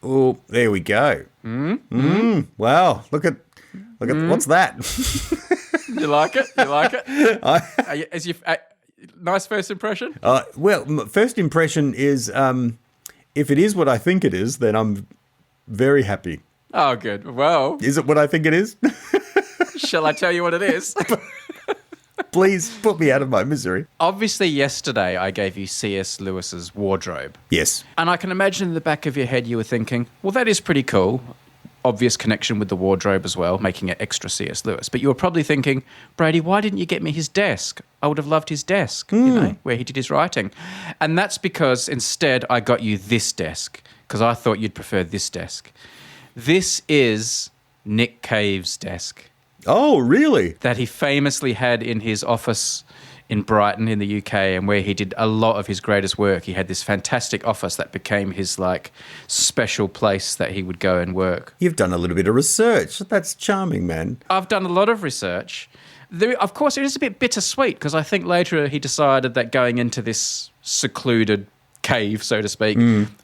S2: Oh, there we go. Wow, look at what's that?
S1: You like it? Nice first impression?
S2: Well, first impression is if it is what I think it is, then I'm very happy.
S1: Oh, good. Well.
S2: Is it what I think it is?
S1: Shall I tell you what it is?
S2: Please put me out of my misery.
S1: Obviously, yesterday I gave you C.S. Lewis's wardrobe.
S2: Yes.
S1: And I can imagine in the back of your head you were thinking, well, that is pretty cool. Obvious connection with the wardrobe as well, making it extra C.S. Lewis. But you were probably thinking, Brady, why didn't you get me his desk? I would have loved his desk, where he did his writing. And that's because instead I got you this desk, because I thought you'd prefer this desk. This is Nick Cave's desk.
S2: Oh, really?
S1: That he famously had in his office in Brighton in the UK, and where he did a lot of his greatest work. He had this fantastic office that became his special place that he would go and work.
S2: You've done a little bit of research. That's charming, man.
S1: I've done a lot of research. Of course, it is a bit bittersweet because I think later he decided that going into this secluded cave, so to speak,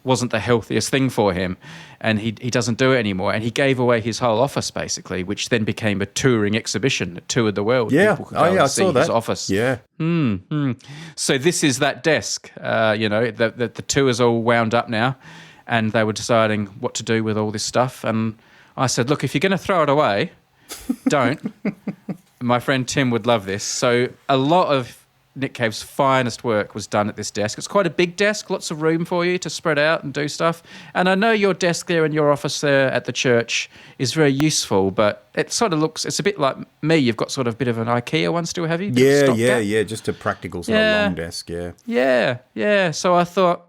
S1: wasn't the healthiest thing for him, and he doesn't do it anymore. And he gave away his whole office basically, which then became a touring exhibition that toured the world.
S2: Yeah,
S1: people could go and
S2: I
S1: see
S2: saw that.
S1: his office.
S2: Yeah.
S1: So this is that desk. The tour's all wound up now, and they were deciding what to do with all this stuff. And I said, look, if you're going to throw it away, don't. My friend Tim would love this. So a lot of Nick Cave's finest work was done at this desk. It's quite a big desk, lots of room for you to spread out and do stuff. And I know your desk there in your office there at the church is very useful, but it sort of looks, it's a bit like me. You've got sort of a bit of an IKEA one still, have you?
S2: Yeah. Just a practical sort of long desk, yeah.
S1: Yeah. So I thought,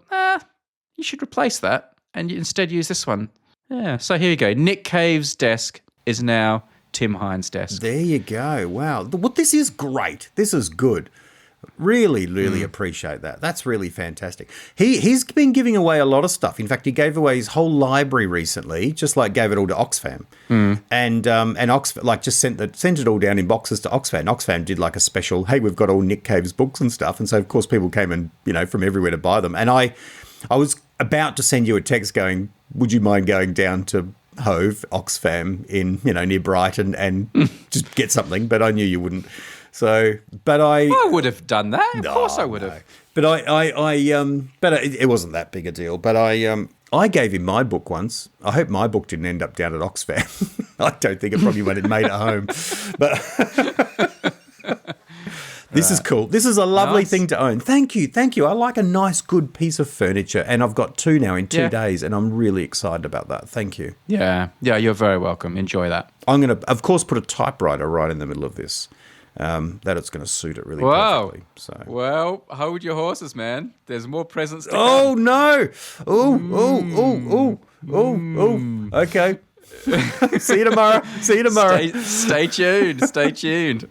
S1: you should replace that and instead use this one. Yeah, so here you go. Nick Cave's desk is now Tim Hines' desk.
S2: There you go. Wow. Well, this is great. This is good. Really appreciate that. That's really fantastic. He's been giving away a lot of stuff. In fact, he gave away his whole library recently, just like gave it all to Oxfam. And Oxfam like just sent it all down in boxes to Oxfam. Oxfam did like a special, hey, we've got all Nick Cave's books and stuff. And so of course people came and, from everywhere to buy them. And I was about to send you a text going, would you mind going down to Hove, Oxfam in, near Brighton and just get something, but I knew you wouldn't. So, but I
S1: would have done that. Of course I would have.
S2: But but it wasn't that big a deal. But I gave him my book once. I hope my book didn't end up down at Oxfam. I don't think it probably would have made it home. But this is cool. This is a lovely thing to own. Thank you. I like a nice, good piece of furniture, and I've got 2 now in 2 days, and I'm really excited about that. Thank you.
S1: Yeah, you're very welcome. Enjoy that.
S2: I'm going to, of course, put a typewriter right in the middle of this. That it's going to suit it really perfectly. So.
S1: Well, hold your horses, man. There's more presents to
S2: come.
S1: come.
S2: No. Okay. See you tomorrow.
S1: Stay tuned.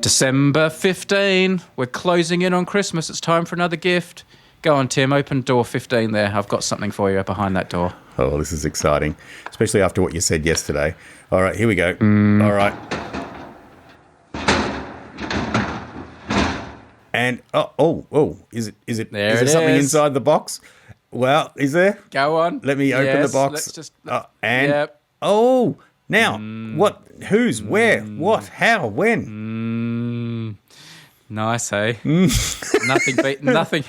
S1: December 15. We're closing in on Christmas. It's time for another gift. Go on, Tim. Open door 15 there. I've got something for you behind that door.
S2: Oh, this is exciting, especially after what you said yesterday. All right, here we go. All right. And is there something inside the box? Well, is there?
S1: Go on.
S2: Let me open the box.
S1: Let's just.
S2: Now, what? Whose? Where? What? How? When?
S1: Nice, hey? Nothing.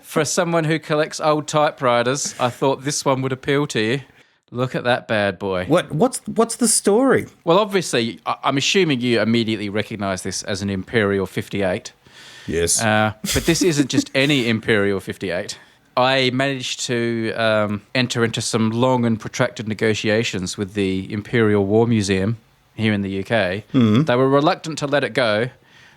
S1: For someone who collects old typewriters, I thought this one would appeal to you. Look at that bad boy.
S2: What's the story?
S1: Well, obviously, I'm assuming you immediately recognise this as an Imperial 58.
S2: Yes.
S1: But this isn't just any Imperial 58. I managed to enter into some long and protracted negotiations with the Imperial War Museum here in the UK. They were reluctant to let it go,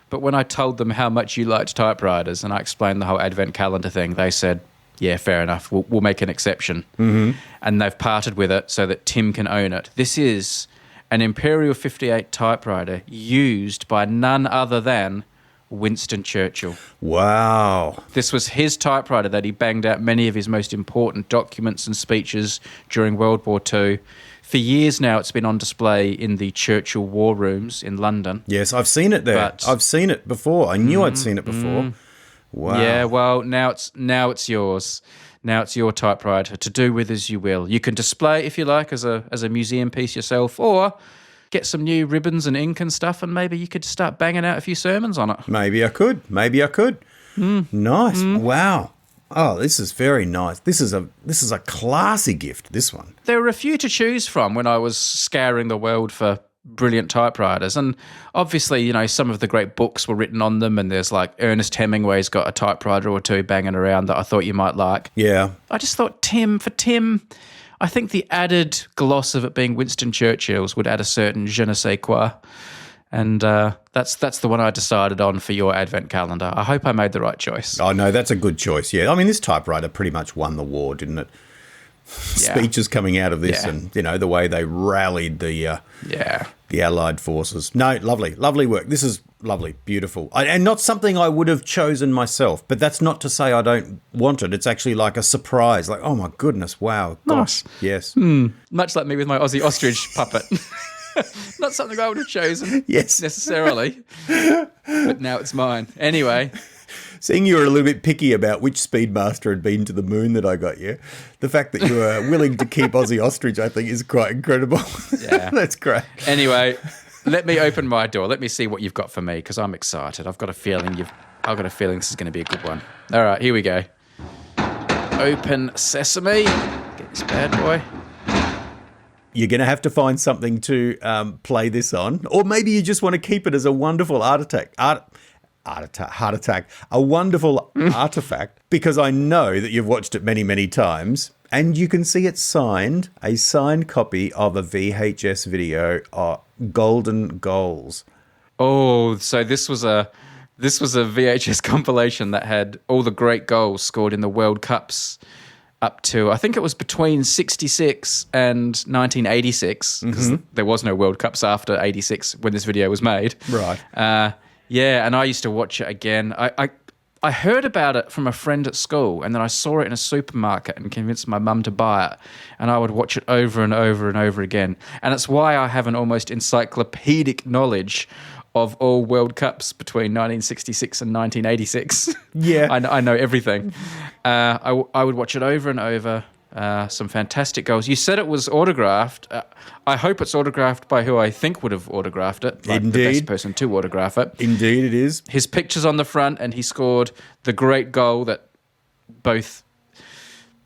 S1: but when I told them how much you liked typewriters and I explained the whole Advent calendar thing, they said, yeah, fair enough, we'll make an exception. And they've parted with it so that Tim can own it. This is an Imperial 58 typewriter used by none other than Winston Churchill.
S2: Wow.
S1: This was his typewriter that he banged out many of his most important documents and speeches during World War II. For years now, it's been on display in the Churchill War Rooms in London.
S2: Yes, I've seen it there. I've seen it before. I knew I'd seen it before. Wow.
S1: Yeah, well, now it's yours. Now it's your typewriter to do with as you will. You can display it if you like as a museum piece yourself, or get some new ribbons and ink and stuff, and maybe you could start banging out a few sermons on it.
S2: Maybe I could. Nice. Wow. Oh, this is very nice. This is a classy gift, this one.
S1: There were a few to choose from when I was scouring the world for brilliant typewriters, and obviously, some of the great books were written on them, and there's like Ernest Hemingway's got a typewriter or two banging around that I thought you might like.
S2: Yeah.
S1: I just thought Tim, I think the added gloss of it being Winston Churchill's would add a certain je ne sais quoi. And that's the one I decided on for your Advent calendar. I hope I made the right choice.
S2: Oh, no, that's a good choice, yeah. I mean, this typewriter pretty much won the war, didn't it? Yeah. Speeches coming out of this and, the way they rallied the Allied forces. No, lovely work. This is lovely, beautiful. And not something I would have chosen myself, but that's not to say I don't want it. It's actually like a surprise, like, oh my goodness, wow. Gosh,
S1: nice.
S2: Yes.
S1: Much like me with my Aussie ostrich puppet. Not something I would have chosen necessarily, but now it's mine. Anyway.
S2: Seeing you were a little bit picky about which Speedmaster had been to the moon that I got you, the fact that you were willing to keep Aussie Ostrich, I think, is quite incredible. Yeah. That's great.
S1: Anyway, let me open my door. Let me see what you've got for me, because I'm excited. I've got a feeling this is going to be a good one. All right, here we go. Open sesame. Get this bad boy.
S2: you're going to have to find something to play this on, or maybe you just want to keep it as a wonderful heart attack, a wonderful artifact, because I know that you've watched it many, many times, and you can see it signed, a signed copy of a VHS video of Golden Goals.
S1: Oh, so this was a VHS compilation that had all the great goals scored in the World Cups up to, I think it was between 66 and 1986, because there was no World Cups after 86 when this video was made.
S2: Right.
S1: Yeah, and I used to watch it again. I heard about it from a friend at school, and then I saw it in a supermarket and convinced my mum to buy it, and I would watch it over and over and over again. And it's why I have an almost encyclopedic knowledge of all World Cups between 1966 and 1986.
S2: Yeah.
S1: I know everything. I would watch it over and over. Some fantastic goals. You said it was autographed. I hope it's autographed by who I think would have autographed it. Like
S2: Indeed.
S1: the best person to autograph it.
S2: Indeed it is.
S1: His picture's on the front, and he scored the great goal that both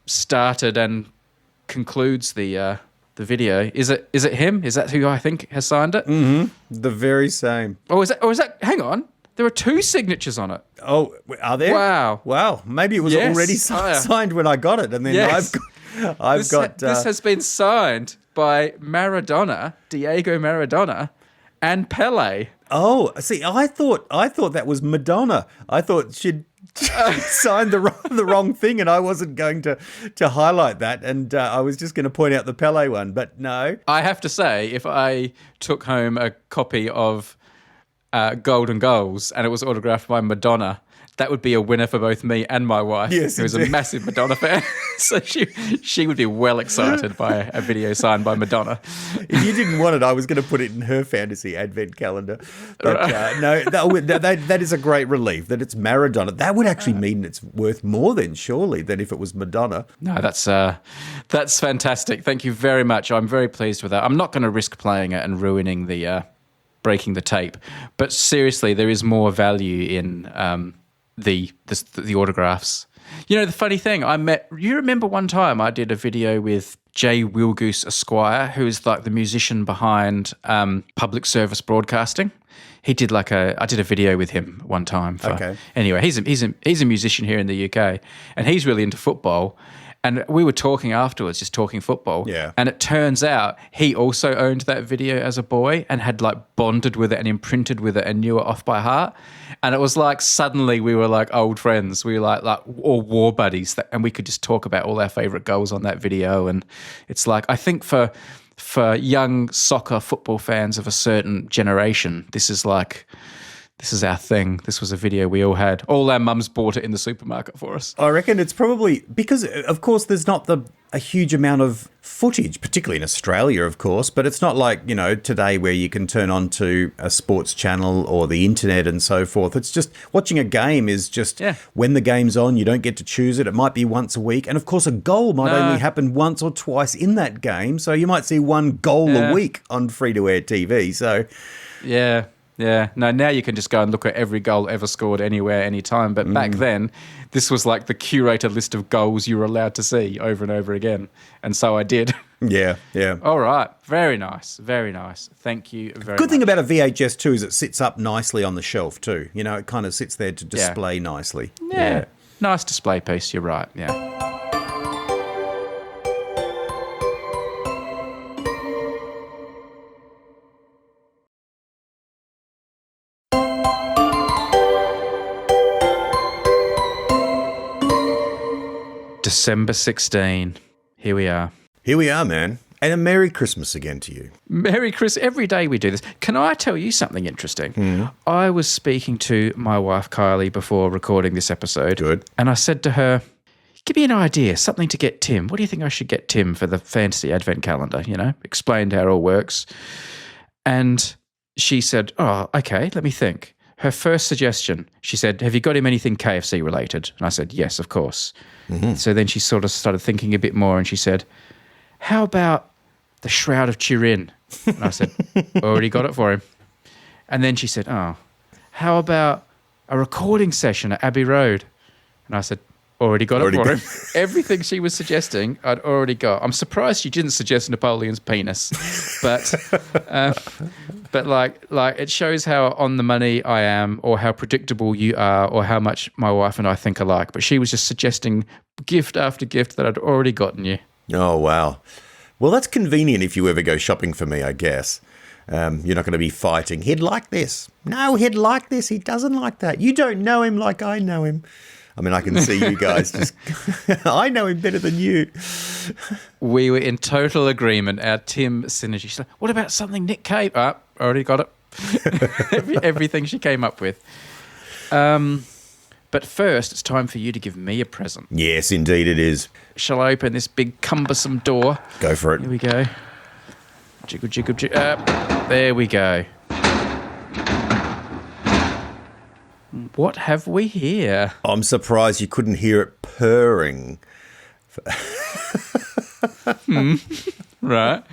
S1: started and concludes the video. Is it him? Is that who I think has signed it?
S2: Mm-hmm. The very same.
S1: Oh, is that? Hang on. There are 2 signatures on it.
S2: Oh, are there?
S1: Wow.
S2: Maybe it was
S1: Yes.
S2: already signed when I got it, and then
S1: Yes.
S2: I've got.
S1: This has been signed by Maradona, Diego Maradona, and Pele.
S2: Oh, see, I thought that was Madonna. I thought she'd signed the wrong thing, and I wasn't going to highlight that, and I was just going to point out the Pele one, but no.
S1: I have to say, if I took home a copy of Golden Goals and it was autographed by Madonna, that would be a winner for both me and my wife,
S2: Yes,
S1: who is a
S2: indeed.
S1: massive Madonna fan. So she would be well excited by a video signed by Madonna.
S2: If you didn't want it, I was going to put it in her fantasy advent calendar. But no, that is a great relief that it's Maradona. That would actually mean it's worth more then, surely, than if it was Madonna.
S1: No, that's fantastic. Thank you very much. I'm very pleased with that. I'm not going to risk playing it and ruining the breaking the tape. But seriously, there is more value in the autographs. You know, the funny thing, you remember one time I did a video with Jay Wilgoose Esquire, who is like the musician behind public service broadcasting. He did I did a video with him one time.
S2: Okay.
S1: Anyway, he's a musician here in the UK, and he's really into football. And we were talking afterwards, just talking football.
S2: Yeah.
S1: And it turns out he also owned that video as a boy and had bonded with it and imprinted with it and knew it off by heart. And it was like suddenly we were like old friends. We were like all war buddies, and we could just talk about all our favorite goals on that video. And it's like, I think for young soccer football fans of a certain generation, this is our thing. This was a video we all had. All our mums bought it in the supermarket for us.
S2: I reckon it's probably because, of course, there's not a huge amount of footage, particularly in Australia, of course, but it's not like, today where you can turn on to a sports channel or the internet and so forth. It's just watching a game is just when the game's on, you don't get to choose it. It might be once a week. And of course, a goal might only happen once or twice in that game. So you might see one goal a week on free-to-air TV. So
S1: Yeah. Yeah, no, now you can just go and look at every goal ever scored anywhere, anytime. But back then, this was like the curated list of goals you were allowed to see over and over again. And so I did.
S2: Yeah.
S1: All right. Very nice. Very nice. Thank you very much.
S2: Good thing about a VHS too is it sits up nicely on the shelf too. It kind of sits there to display nicely.
S1: Yeah. Nice display piece. You're right. Yeah. December 16. Here we are.
S2: Here we are, man. And a Merry Christmas again to you.
S1: Merry Christmas. Every day we do this. Can I tell you something interesting? I was speaking to my wife, Kylie, before recording this episode.
S2: Good.
S1: And I said to her, give me an idea, something to get Tim. What do you think I should get Tim for the fantasy advent calendar? Explained how it all works. And she said, oh, okay, let me think. Her first suggestion, she said, have you got him anything KFC related? And I said, yes, of course. So then she sort of started thinking a bit more and she said, how about the Shroud of Turin? And I said, already got it for him. And then she said, oh, how about a recording session at Abbey Road? And I said, already got
S2: Already
S1: it for
S2: got-
S1: him. Everything she was suggesting, I'd already got. I'm surprised she didn't suggest Napoleon's penis, but like it shows how on the money I am, or how predictable you are, or how much my wife and I think alike. But she was just suggesting gift after gift that I'd already gotten you.
S2: Oh, wow. Well, that's convenient if you ever go shopping for me, I guess. You're not going to be fighting. He'd like this. No, he'd like this. He doesn't like that. You don't know him like I know him. I mean, I can see you guys just... I know him better than you.
S1: We were in total agreement. Our Tim synergy. She's like, what about something Nick Cave? Already got it. Everything she came up with. But first, it's time for you to give me a present.
S2: Yes, indeed it is.
S1: Shall I open this big cumbersome door?
S2: Go for it.
S1: Here we go. Jiggle, jiggle, jiggle. There we go. What have we here?
S2: I'm surprised you couldn't hear it purring.
S1: Right.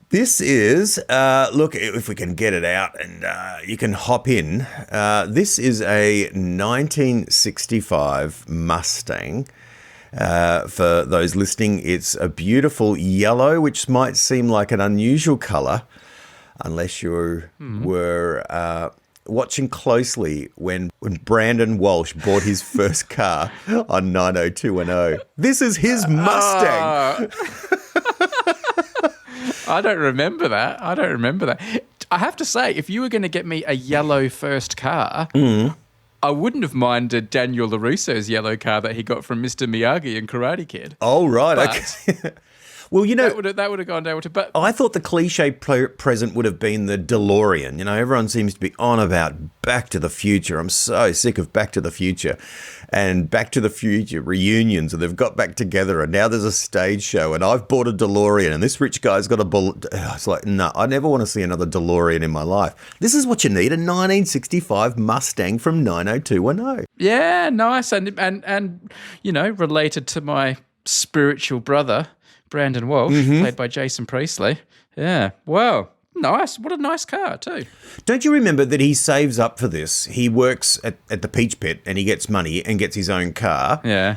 S2: This is, look, if we can get it out and you can hop in. This is a 1965 Mustang. For those listening, it's a beautiful yellow, which might seem like an unusual colour, unless you were watching closely when Brandon Walsh bought his first car on 90210. This is his Mustang.
S1: I don't remember that. I have to say, if you were going to get me a yellow first car, I wouldn't have minded Daniel LaRusso's yellow car that he got from Mr. Miyagi in Karate Kid.
S2: Oh, right. Okay. Well, you know,
S1: That would have gone down to... But
S2: I thought the cliche present would have been the DeLorean. You know, everyone seems to be on about Back to the Future. I'm so sick of Back to the Future and Back to the Future reunions, and they've got back together, and now there's a stage show, and I've bought a DeLorean, and this rich guy's got a bullet. It's like, no, I never want to see another DeLorean in my life. This is what you need, a 1965 Mustang from 90210.
S1: yeah, nice. And you know, related to my spiritual brother, Brandon Walsh, played by Jason Priestley. Yeah. Wow. Nice. What a nice car, too.
S2: Don't you remember that he saves up for this? He works at the Peach Pit and he gets money and gets his own car.
S1: Yeah.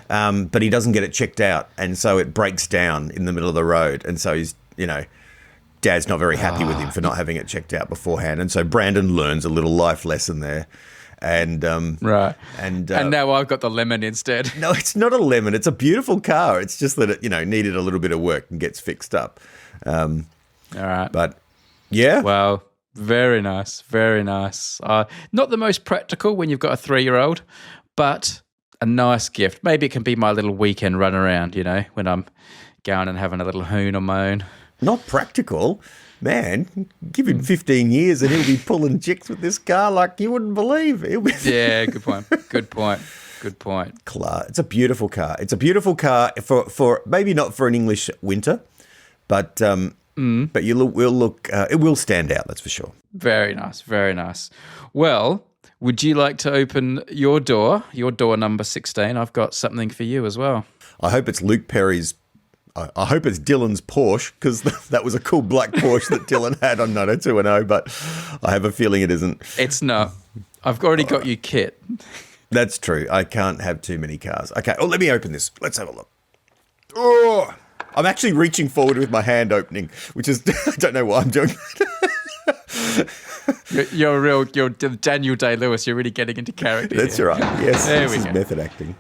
S2: But he doesn't get it checked out. And so it breaks down in the middle of the road. And so he's, you know, Dad's not very happy with him for not having it checked out beforehand. And so Brandon learns a little life lesson there. And
S1: Right.
S2: And
S1: now I've got the lemon instead.
S2: no, it's not a lemon. It's a beautiful car. It's just that it, you know, needed a little bit of work and gets fixed up.
S1: All right.
S2: But yeah,
S1: Wow. Very nice. Very nice. Not the most practical when you've got a 3-year-old, but a nice gift. Maybe it can be my little weekend run around, you know, when I'm going and having a little hoon on my own.
S2: not practical. Man, give him 15 years and he'll be pulling chicks with this car like you wouldn't believe. He'll be
S1: Yeah, good point. Good point. Good point.
S2: It's a beautiful car. It's a beautiful car for maybe not for an English winter, but it will stand out, that's for sure.
S1: Very nice. Very nice. Well, would you like to open your door number 16? I've got something for you as well.
S2: I hope it's Luke Perry's. I hope it's Dylan's Porsche, because that was a cool black Porsche that Dylan had on 90210, but I have a feeling it isn't.
S1: It's not. I've already got you kit.
S2: That's true. I can't have too many cars. Okay, let me open this. Let's have a look. Oh, I'm actually reaching forward with my hand opening, which is, I don't know why I'm doing that.
S1: You're Daniel Day-Lewis. You're really getting into character.
S2: That's
S1: here.
S2: right. Yes,
S1: There
S2: this
S1: we
S2: is
S1: go.
S2: method acting.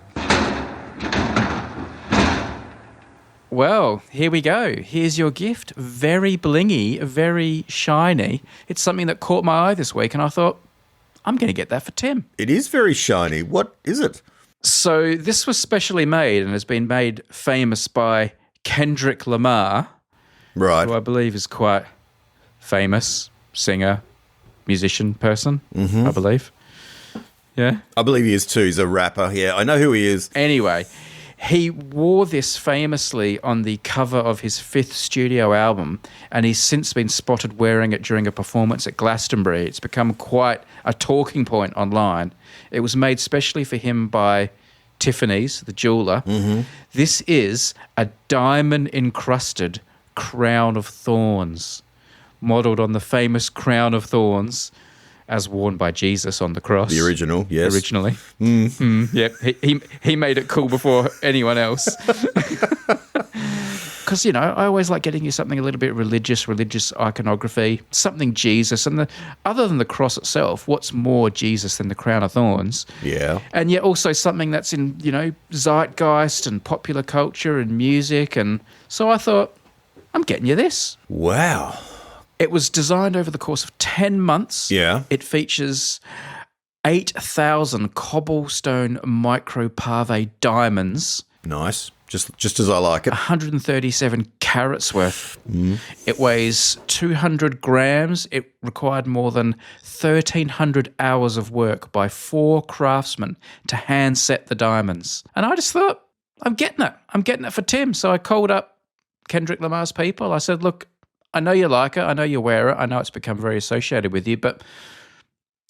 S1: Well, here we go. Here's your gift. Very blingy, very shiny. It's something that caught my eye this week, and I thought, I'm going to get that for Tim.
S2: It is very shiny. What is it?
S1: So this was specially made and has been made famous by Kendrick Lamar,
S2: Right.
S1: who I believe is quite famous singer, musician person, I believe. Yeah.
S2: I believe he is too. He's a rapper. Yeah, I know who he is.
S1: Anyway, he wore this famously on the cover of his 5th studio album, and he's since been spotted wearing it during a performance at Glastonbury. It's become quite a talking point online. It was made specially for him by Tiffany's, the jeweler. This is a diamond-encrusted crown of thorns, modelled on the famous crown of thorns as worn by Jesus on the cross.
S2: The original, yes.
S1: Originally. Yep. He made it cool before anyone else. Because, I always like getting you something a little bit religious iconography, something Jesus. And other than the cross itself, what's more Jesus than the crown of thorns?
S2: Yeah.
S1: And yet also something that's in, zeitgeist and popular culture and music. And so I thought, I'm getting you this.
S2: Wow.
S1: It was designed over the course of 10 months.
S2: Yeah.
S1: It features 8,000 cobblestone micropave diamonds.
S2: Nice. Just as I like it.
S1: 137 carats worth. It weighs 200 grams. It required more than 1,300 hours of work by 4 craftsmen to hand set the diamonds. And I just thought, I'm getting it. I'm getting it for Tim. So I called up Kendrick Lamar's people. I said, look, I know you like it. I know you wear it. I know it's become very associated with you. But,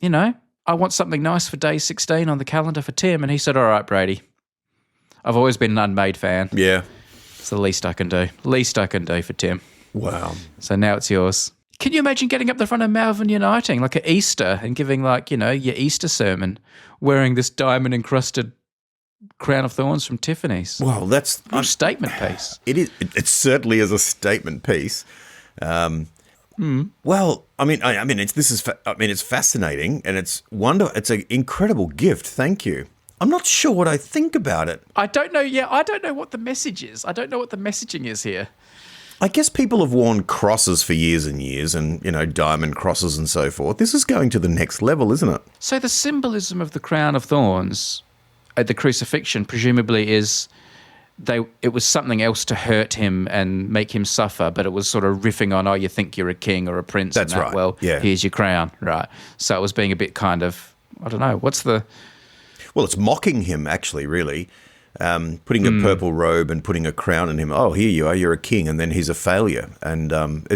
S1: I want something nice for day 16 on the calendar for Tim. And he said, all right, Brady. I've always been an Unmade fan.
S2: Yeah.
S1: It's the least I can do. Least I can do for Tim.
S2: Wow.
S1: So now it's yours. Can you imagine getting up the front of Malvern Uniting like at Easter and giving your Easter sermon wearing this diamond-encrusted crown of thorns from Tiffany's?
S2: Well, that's
S1: a statement piece.
S2: It is. It certainly is a statement piece. Well, it's fascinating and it's wonderful. It's an incredible gift. Thank you. I'm not sure what I think about it.
S1: I don't know. Yeah, I don't know what the message is. I don't know what the messaging is here.
S2: I guess people have worn crosses for years and years and, diamond crosses and so forth. This is going to the next level, isn't it?
S1: So the symbolism of the crown of thorns at the crucifixion presumably is it was something else to hurt him and make him suffer, but it was sort of riffing on, you think you're a king or a prince.
S2: That's right.
S1: Well,
S2: yeah.
S1: Here's your crown. Right. So it was being a bit kind of, I don't know,
S2: Well, it's mocking him, actually, really. Putting a purple robe and putting a crown on him. Oh, here you are, you're a king, and then he's a failure. And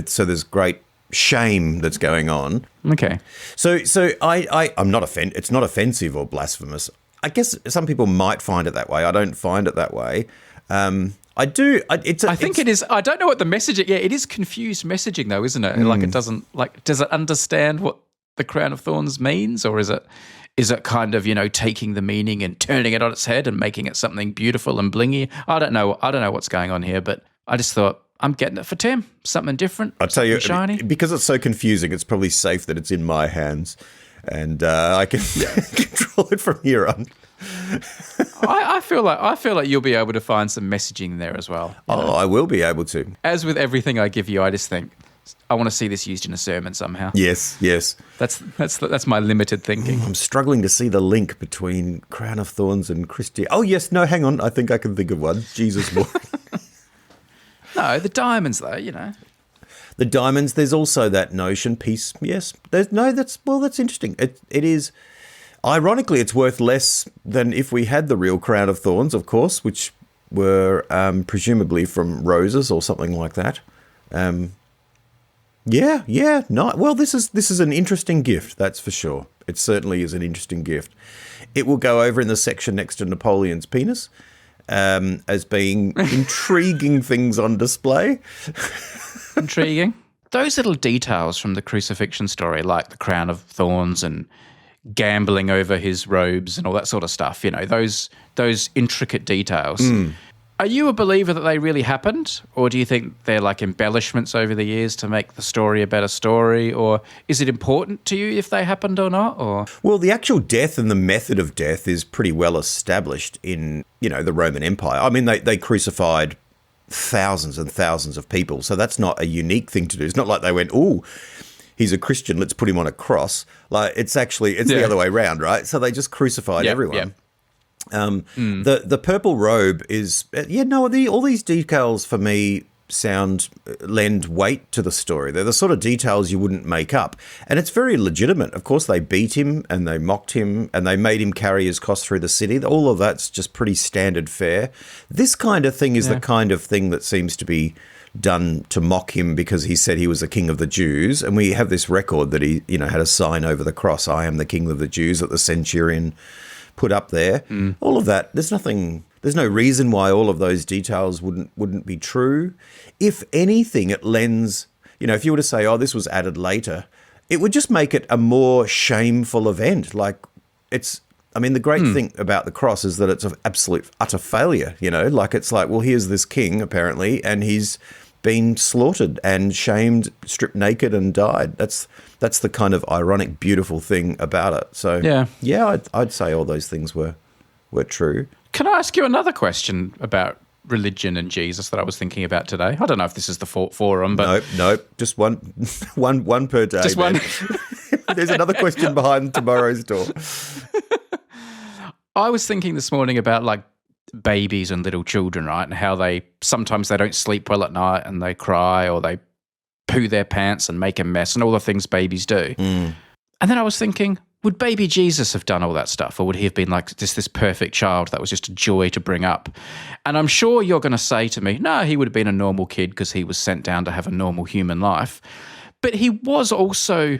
S2: so there's great shame that's going on.
S1: Okay.
S2: So I'm not offended. It's not offensive or blasphemous. I guess some people might find it that way. I don't find it that way. I do. I think
S1: it is. I don't know what the messaging. Yeah, it is confused messaging, though, isn't it? Like it doesn't. Does it understand what the crown of thorns means, or is it kind of taking the meaning and turning it on its head and making it something beautiful and blingy? I don't know. I don't know what's going on here, but I just thought I'm getting it for Tim. Something different.
S2: I'll tell you,
S1: shiny.
S2: Because it's so confusing. It's probably safe that it's in my hands, and I can control it from here on.
S1: I feel like you'll be able to find some messaging there as well.
S2: I will be able to.
S1: As with everything I give you, I just think I want to see this used in a sermon somehow.
S2: Yes.
S1: That's my limited thinking.
S2: I'm struggling to see the link between Crown of Thorns and Christianity. Oh yes, no, hang on. I think I can think of one. Jesus Lord.
S1: No, the diamonds though.
S2: The diamonds. There's also that notion. Peace. Yes. That's interesting. It is. Ironically, it's worth less than if we had the real crown of thorns, of course, which were presumably from roses or something like that. Yeah. No. Well, this is an interesting gift, that's for sure. It certainly is an interesting gift. It will go over in the section next to Napoleon's penis as being intriguing things on display.
S1: Intriguing. Those little details from the crucifixion story, like the crown of thorns and gambling over his robes and all that sort of stuff, those intricate details. Are you a believer that they really happened, or do you think they're like embellishments over the years to make the story a better story, or is it important to you if they happened or not? Or
S2: well, the actual death and the method of death is pretty well established in the Roman Empire. I mean, they crucified thousands and thousands of people, so that's not a unique thing to do. It's not like they went, "Ooh, he's a Christian, let's put him on a cross." Like it's the other way around, right? So they just crucified everyone. The purple robe is all these details for me lend weight to the story. They're the sort of details you wouldn't make up, and it's very legitimate. Of course, they beat him and they mocked him and they made him carry his cross through the city. All of that's just pretty standard fare. This kind of thing is the kind of thing that seems to be done to mock him because he said he was the king of the Jews, and we have this record that he had a sign over the cross, "I am the king of the Jews," that the centurion put up there. All of that, there's no reason why all of those details wouldn't be true. If anything, it lends, if you were to say, "Oh, this was added later," it would just make it a more shameful event. Like the great thing about the cross is that it's an absolute utter failure, like it's like, well, here's this king apparently, and he's been slaughtered and shamed, stripped naked and died. That's the kind of ironic, beautiful thing about it. So yeah, I'd say all those things were true.
S1: Can I ask you another question about religion and Jesus that I was thinking about today? I don't know if this is the forum, but
S2: nope, just one per day.
S1: Just one.
S2: There's another question behind tomorrow's door.
S1: I was thinking this morning about like babies and little children, right? And how sometimes they don't sleep well at night and they cry or they poo their pants and make a mess and all the things babies do. And then I was thinking, would baby Jesus have done all that stuff, or would he have been like this perfect child that was just a joy to bring up? And I'm sure you're going to say to me, no, he would have been a normal kid because he was sent down to have a normal human life. But he was also,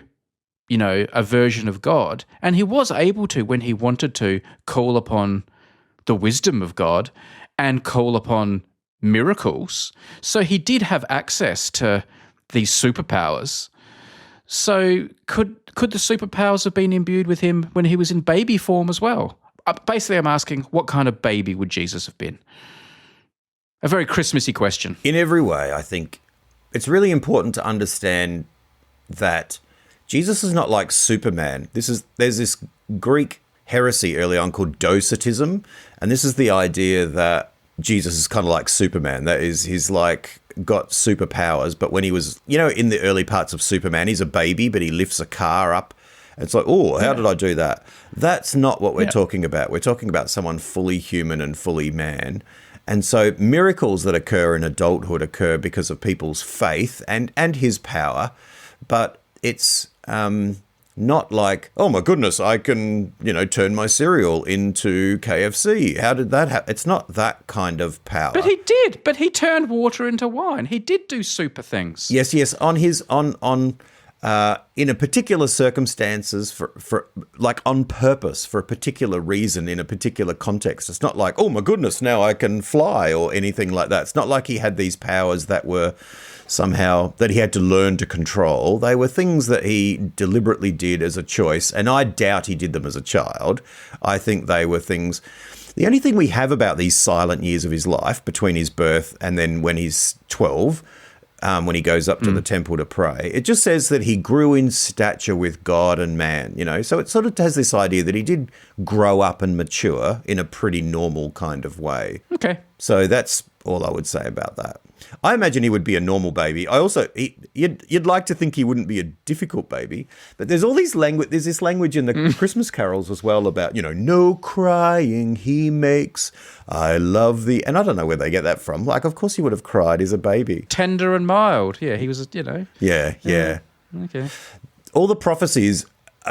S1: a version of God, and he was able to, when he wanted to, call upon the wisdom of God and call upon miracles. So he did have access to these superpowers. So could the superpowers have been imbued with him when he was in baby form as well? Basically, I'm asking, what kind of baby would Jesus have been? A very Christmassy question.
S2: In every way, I think it's really important to understand that Jesus is not like Superman. There's this Greek heresy early on called docetism, and this is the idea that Jesus is kind of like Superman. That is, he's like got superpowers, but when he was, in the early parts of Superman, he's a baby, but he lifts a car up. It's like, oh, how did I do that? That's not what we're talking about. We're talking about someone fully human and fully man. And so miracles that occur in adulthood occur because of people's faith and his power, but it's not like, oh my goodness, I can, turn my cereal into KFC. How did that happen? It's not that kind of power.
S1: But he did. But he turned water into wine. He did do super things.
S2: Yes. In a particular circumstances, for like on purpose, for a particular reason, in a particular context. It's not like, oh my goodness, now I can fly or anything like that. It's not like he had these powers that were somehow that he had to learn to control. They were things that he deliberately did as a choice, and I doubt he did them as a child. I think they were things. The only thing we have about these silent years of his life between his birth and then when he's 12, when he goes up to the temple to pray, it just says that he grew in stature with God and man, So it sort of has this idea that he did grow up and mature in a pretty normal kind of way.
S1: Okay.
S2: So that's all I would say about that. I imagine he would be a normal baby. You'd like to think he wouldn't be a difficult baby, but there's all these there's this language in the Christmas carols as well about, no crying he makes. I love thee. And I don't know where they get that from. Like, of course he would have cried as a baby.
S1: Tender and mild. Yeah, he was,
S2: Yeah.
S1: Okay.
S2: All the prophecies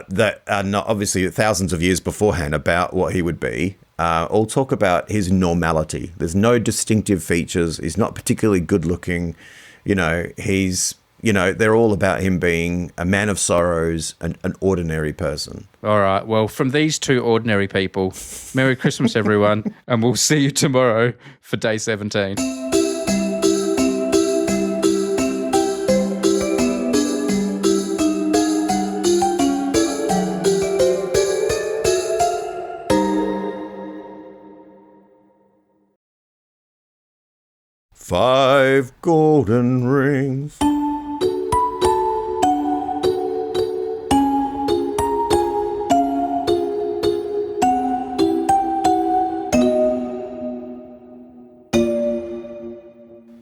S2: that are not obviously thousands of years beforehand about what he would be, all talk about his normality. There's no distinctive features. He's not particularly good looking. They're all about him being a man of sorrows, an ordinary person.
S1: All right. Well, from these two ordinary people, Merry Christmas, everyone. And we'll see you tomorrow for day 17.
S2: Five golden rings.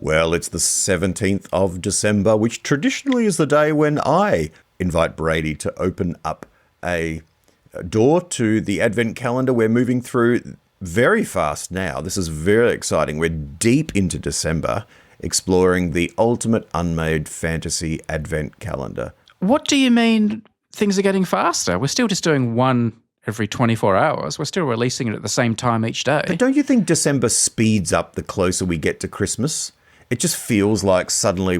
S2: Well, it's the 17th of December, which traditionally is the day when I invite Brady to open up a door to the Advent calendar. We're moving through very fast now. This is very exciting. We're deep into December, exploring the ultimate unmade fantasy Advent calendar.
S1: What do you mean things are getting faster? We're still just doing one every 24 hours. We're still releasing it at the same time each day.
S2: But don't you think December speeds up the closer we get to Christmas? It just feels like suddenly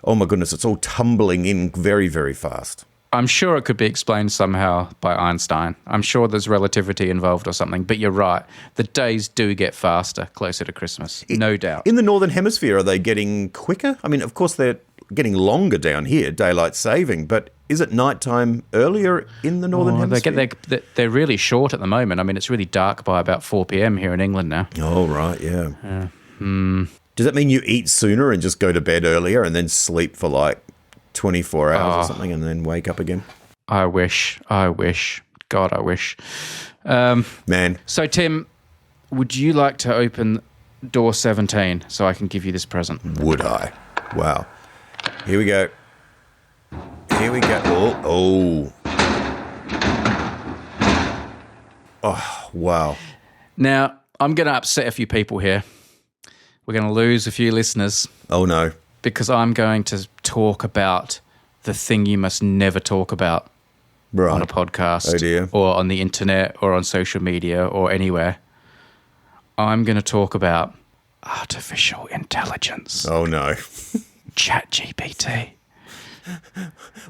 S2: oh my goodness, it's all tumbling in very, very fast.
S1: I'm sure it could be explained somehow by Einstein. I'm sure there's relativity involved or something, but you're right. The days do get faster closer to Christmas, no doubt.
S2: In the Northern Hemisphere, are they getting quicker? I mean, of course, they're getting longer down here, daylight saving, but is it nighttime earlier in the Northern Hemisphere?
S1: They're really short at the moment. I mean, it's really dark by about 4 p.m. here in England now.
S2: Oh, right, yeah. Does that mean you eat sooner and just go to bed earlier and then sleep for like 24 hours or something and then wake up again?
S1: I wish. God, I wish.
S2: Man.
S1: So, Tim, would you like to open door 17 so I can give you this present?
S2: Would I? Wow. Here we go. Oh, wow.
S1: Now, I'm going to upset a few people here. We're going to lose a few listeners.
S2: Oh, no.
S1: Because I'm going to talk about the thing you must never talk about on a podcast.
S2: Oh, dear.
S1: Or on the internet or on social media or anywhere. I'm going to talk about artificial intelligence.
S2: Oh, no.
S1: ChatGPT.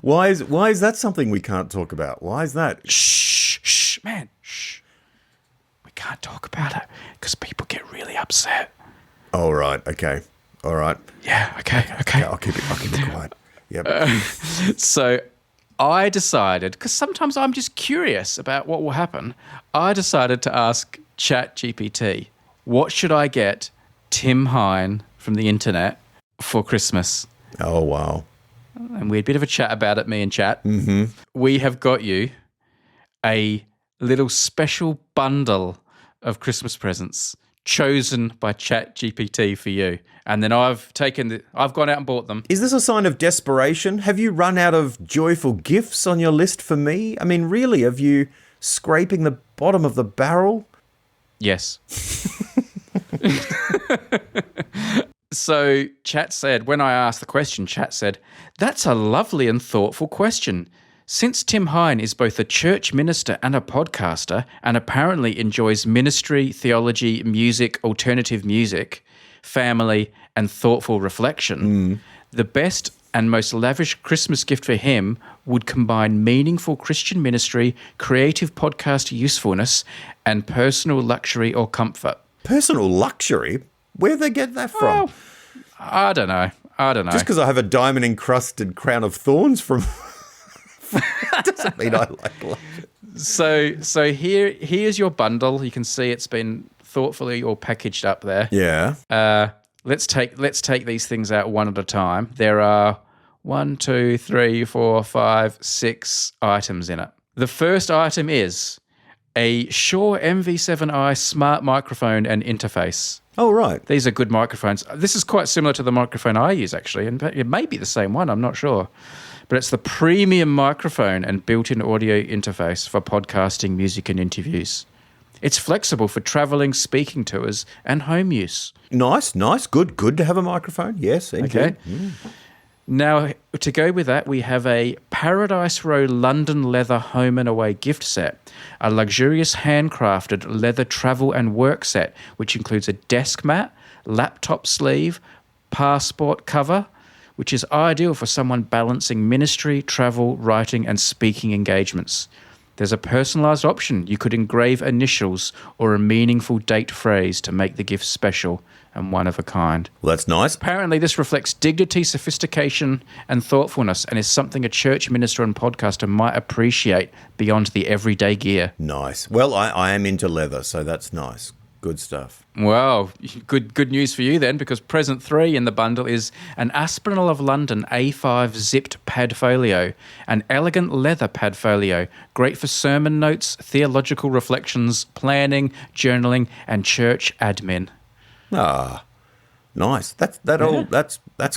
S2: Why is that something we can't talk about? Why is that?
S1: Shh, man. Shh. We can't talk about it because people get really upset.
S2: Oh, right. Okay. All right.
S1: Yeah, okay.
S2: I'll keep it quiet. Yep.
S1: So I decided, because sometimes I'm just curious about what will happen, I decided to ask ChatGPT, what should I get Tim Hine from the internet for Christmas?
S2: Oh, wow.
S1: And we had a bit of a chat about it, me and Chat. Mm-hmm. We have got you a little special bundle of Christmas presents chosen by ChatGPT for you. And then I've gone out and bought them.
S2: Is this a sign of desperation? Have you run out of joyful gifts on your list for me? I mean, really, have you scraping the bottom of the barrel?
S1: Yes. So Chat said, when I asked the question, Chat said, that's a lovely and thoughtful question. Since Tim Hine is both a church minister and a podcaster and apparently enjoys ministry, theology, music, alternative music, family, and thoughtful reflection, the best and most lavish Christmas gift for him would combine meaningful Christian ministry, creative podcast usefulness, and personal luxury or comfort.
S2: Personal luxury? Where'd they get that from?
S1: Oh, I don't know.
S2: Just because I have a diamond-encrusted crown of thorns from... doesn't mean I like luxury.
S1: So here's your bundle. You can see it's been thoughtfully all packaged up there.
S2: Yeah.
S1: Let's take these things out one at a time. There are 1, 2, 3, 4, 5, 6 items in it. The first item is a Shure MV7i smart microphone and interface.
S2: Oh, right.
S1: These are good microphones. This is quite similar to the microphone I use, actually, and it may be the same one, I'm not sure. But it's the premium microphone and built-in audio interface for podcasting, music, and interviews. It's flexible for traveling, speaking tours, and home use.
S2: Nice. Good to have a microphone. Yes, indeed.
S1: Okay. Now, to go with that, we have a Paradise Row London leather home and away gift set, a luxurious handcrafted leather travel and work set, which includes a desk mat, laptop sleeve, passport cover, which is ideal for someone balancing ministry, travel, writing, and speaking engagements. There's a personalised option. You could engrave initials or a meaningful date phrase to make the gift special and one of a kind.
S2: Well, that's nice.
S1: Apparently, this reflects dignity, sophistication, and thoughtfulness, and is something a church minister and podcaster might appreciate beyond the everyday gear.
S2: Nice. Well, I am into leather, so that's nice. Good stuff.
S1: Well, good news for you then, because present 3 in the bundle is an Aspinall of London A5 zipped padfolio, an elegant leather padfolio, great for sermon notes, theological reflections, planning, journaling, and church admin.
S2: Ah, nice. That's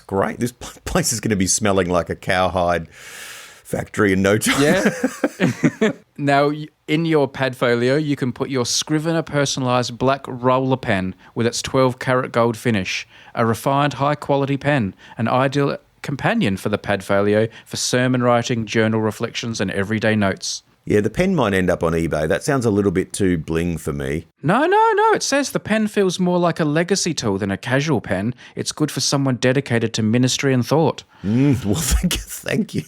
S2: great. This place is going to be smelling like a cowhide factory in no time.
S1: Yeah. Now, in your padfolio, you can put your Scrivener personalised black roller pen with its 12-karat gold finish, a refined high-quality pen, an ideal companion for the padfolio for sermon writing, journal reflections, and everyday notes.
S2: Yeah, the pen might end up on eBay. That sounds a little bit too bling for me.
S1: No. It says the pen feels more like a legacy tool than a casual pen. It's good for someone dedicated to ministry and thought.
S2: Well, thank you.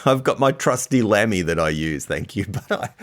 S2: I've got my trusty Lammy that I use, thank you. But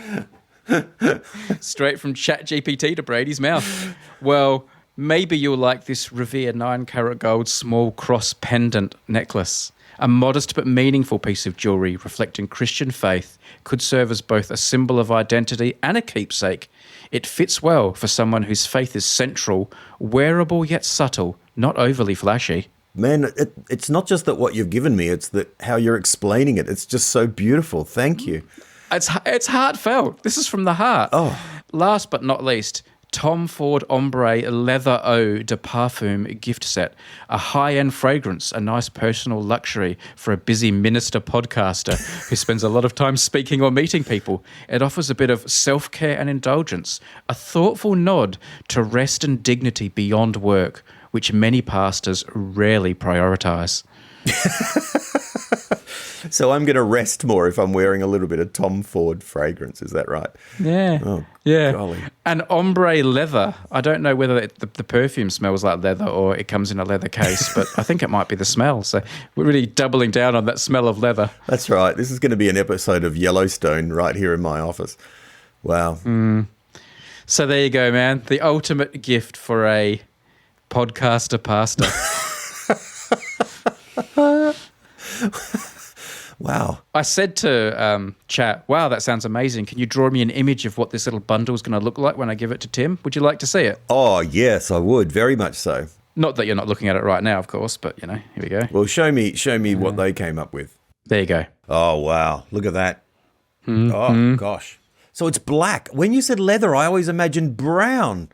S1: Straight from ChatGPT to Brady's mouth. Well, Maybe you'll like this Revere 9-carat gold small cross pendant necklace. A modest but meaningful piece of jewellery reflecting Christian faith could serve as both a symbol of identity and a keepsake. It fits well for someone whose faith is central, wearable yet subtle, not overly flashy.
S2: Man, it's not just that what you've given me, it's that how you're explaining it. It's just so beautiful. Thank you.
S1: It's heartfelt. This is from the heart.
S2: Oh.
S1: Last but not least, Tom Ford Ombre Leather Eau de Parfum gift set. A high-end fragrance, a nice personal luxury for a busy minister podcaster who spends a lot of time speaking or meeting people. It offers a bit of self-care and indulgence, a thoughtful nod to rest and dignity beyond work, which many pastors rarely prioritise.
S2: So I'm going to rest more if I'm wearing a little bit of Tom Ford fragrance. Is that right?
S1: Yeah.
S2: Oh,
S1: yeah.
S2: golly.
S1: And ombre leather. I don't know whether the perfume smells like leather or it comes in a leather case, but I think it might be the smell. So we're really doubling down on that smell of leather.
S2: That's right. This is going to be an episode of Yellowstone right here in my office. Wow.
S1: So there you go, man. The ultimate gift for a podcaster pastor.
S2: Wow.
S1: I said to chat, wow, that sounds amazing. Can you draw me an image of what this little bundle is going to look like when I give it to Tim? Would you like to see it?
S2: Oh, yes, I would. Very much so.
S1: Not that you're not looking at it right now, of course, but, here we go.
S2: Well, show me what they came up with.
S1: There you go.
S2: Oh, wow. Look at that. Oh, gosh. So it's black. When you said leather, I always imagined brown.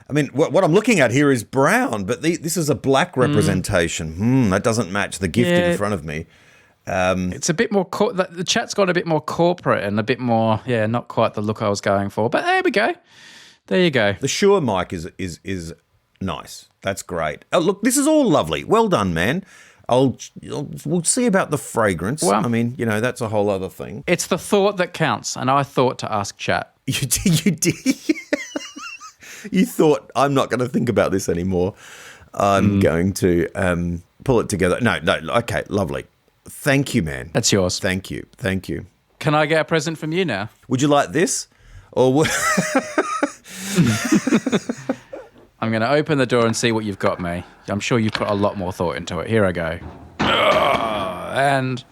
S2: I mean, what I'm looking at here is brown, but this is a black representation. That doesn't match the gift in front of me.
S1: It's a bit more, the chat's got a bit more corporate and a bit more, not quite the look I was going for. But there we go. There you go.
S2: The Shure mic is nice. That's great. Oh, look, this is all lovely. Well done, man. We'll see about the fragrance.
S1: Well,
S2: I mean, that's a whole other thing.
S1: It's the thought that counts, and I thought to ask chat.
S2: You did. You thought, I'm not going to think about this anymore. I'm going to pull it together. No, okay, lovely. Thank you, man.
S1: That's yours.
S2: Thank you.
S1: Can I get a present from you now?
S2: Would you like this? Or would...
S1: I'm going to open the door and see what you've got me. I'm sure you've put a lot more thought into it. Here I go. And...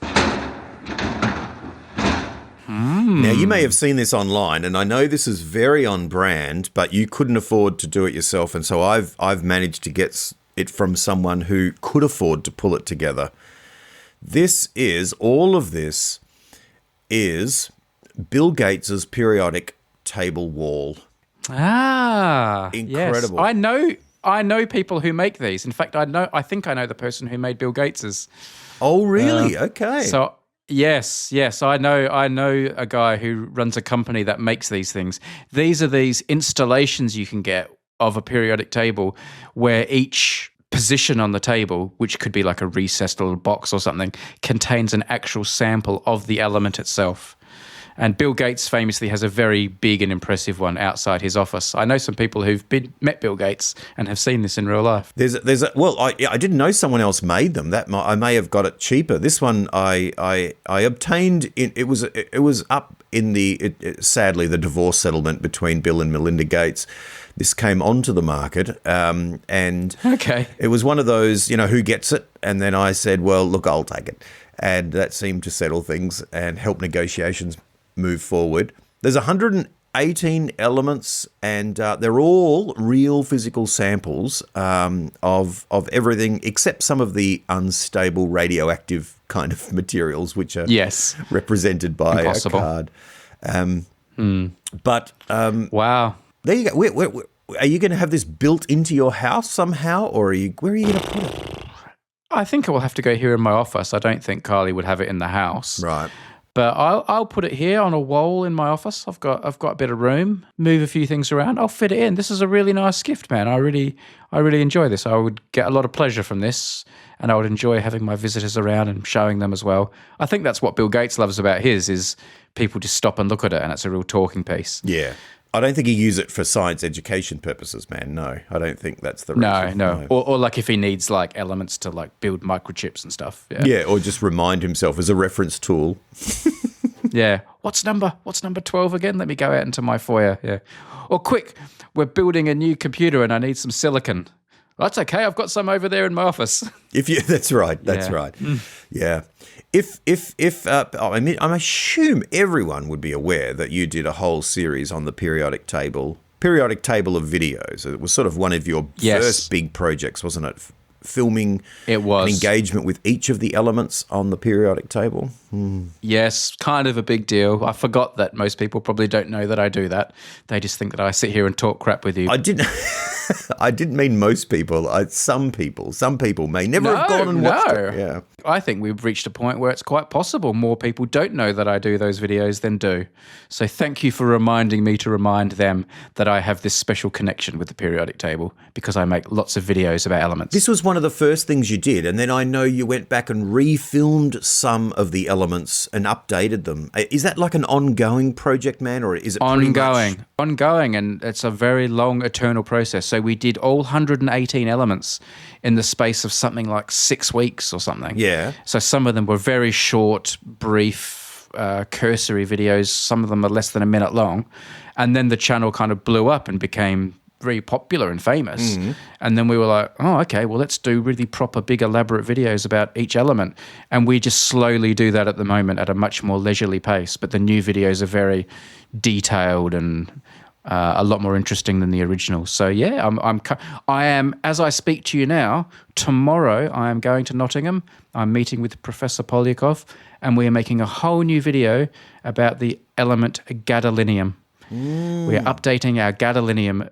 S2: Now, you may have seen this online, and I know this is very on brand, but you couldn't afford to do it yourself, and so I've managed to get it from someone who could afford to pull it together. All of this is Bill Gates's periodic table wall.
S1: Ah,
S2: incredible.
S1: Yes. I know people who make these. In fact, I think I know the person who made Bill Gates's.
S2: Oh, really? Okay.
S1: So yes, I know a guy who runs a company that makes these things. These are these installations you can get of a periodic table where each position on the table, which could be like a recessed little box or something, contains an actual sample of the element itself. And Bill Gates famously has a very big and impressive one outside his office. I know some people who've met Bill Gates and have seen this in real life.
S2: I didn't know someone else made them. I may have got it cheaper. This one I obtained. It was up in sadly the divorce settlement between Bill and Melinda Gates. This came onto the market, and
S1: okay,
S2: it was one of those, who gets it? And then I said, well, look, I'll take it. And that seemed to settle things and help negotiations move forward. There's 118 elements, and they're all real physical samples of everything except some of the unstable radioactive kind of materials, which are represented by a card. But
S1: wow.
S2: There you go. Are you going to have this built into your house somehow, or where are you going to put it?
S1: I think it will have to go here in my office. I don't think Carly would have it in the house.
S2: Right.
S1: But I'll put it here on a wall in my office. I've got a bit of room. Move a few things around. I'll fit it in. This is a really nice gift, man. I really enjoy this. I would get a lot of pleasure from this, and I would enjoy having my visitors around and showing them as well. I think that's what Bill Gates loves about his is people just stop and look at it, and it's a real talking piece.
S2: Yeah. I don't think he uses it for science education purposes, man. No, I don't think that's the reason.
S1: No. Or like if he needs like elements to like build microchips and stuff.
S2: Yeah, or just remind himself as a reference tool.
S1: Yeah. what's number 12 again? Let me go out into my foyer. Yeah. Or quick, we're building a new computer and I need some silicon. That's okay. I've got some over there in my office.
S2: That's right. That's right. Yeah. If I assume everyone would be aware that you did a whole series on the periodic table of videos. It was sort of one of your first big projects, wasn't it? Filming
S1: it was
S2: an engagement with each of the elements on the periodic table.
S1: Yes, kind of a big deal. I forgot that most people probably don't know that I do that. They just think that I sit here and talk crap with you.
S2: I didn't mean most people. Some people may never have gone and watched it. Yeah.
S1: I think we've reached a point where it's quite possible more people don't know that I do those videos than do. So thank you for reminding me to remind them that I have this special connection with the periodic table because I make lots of videos about elements.
S2: This was one of the first things you did, and then I know you went back and refilmed some of the elements and updated them. Is that like an ongoing project, man, or is it
S1: ongoing, and it's a very long, eternal process. So we did all 118 elements in the space of something like 6 weeks or something.
S2: Yeah.
S1: So some of them were very short, brief, cursory videos. Some of them are less than a minute long. And then the channel kind of blew up and became very popular and famous. And then we were like, oh, okay, well, let's do really proper, big, elaborate videos about each element. And we just slowly do that at the moment at a much more leisurely pace. But the new videos are very detailed and a lot more interesting than the original. So yeah, I am, as I speak to you now, tomorrow I am going to Nottingham. I'm meeting with Professor Polyakov, and we are making a whole new video about the element gadolinium. We are updating our gadolinium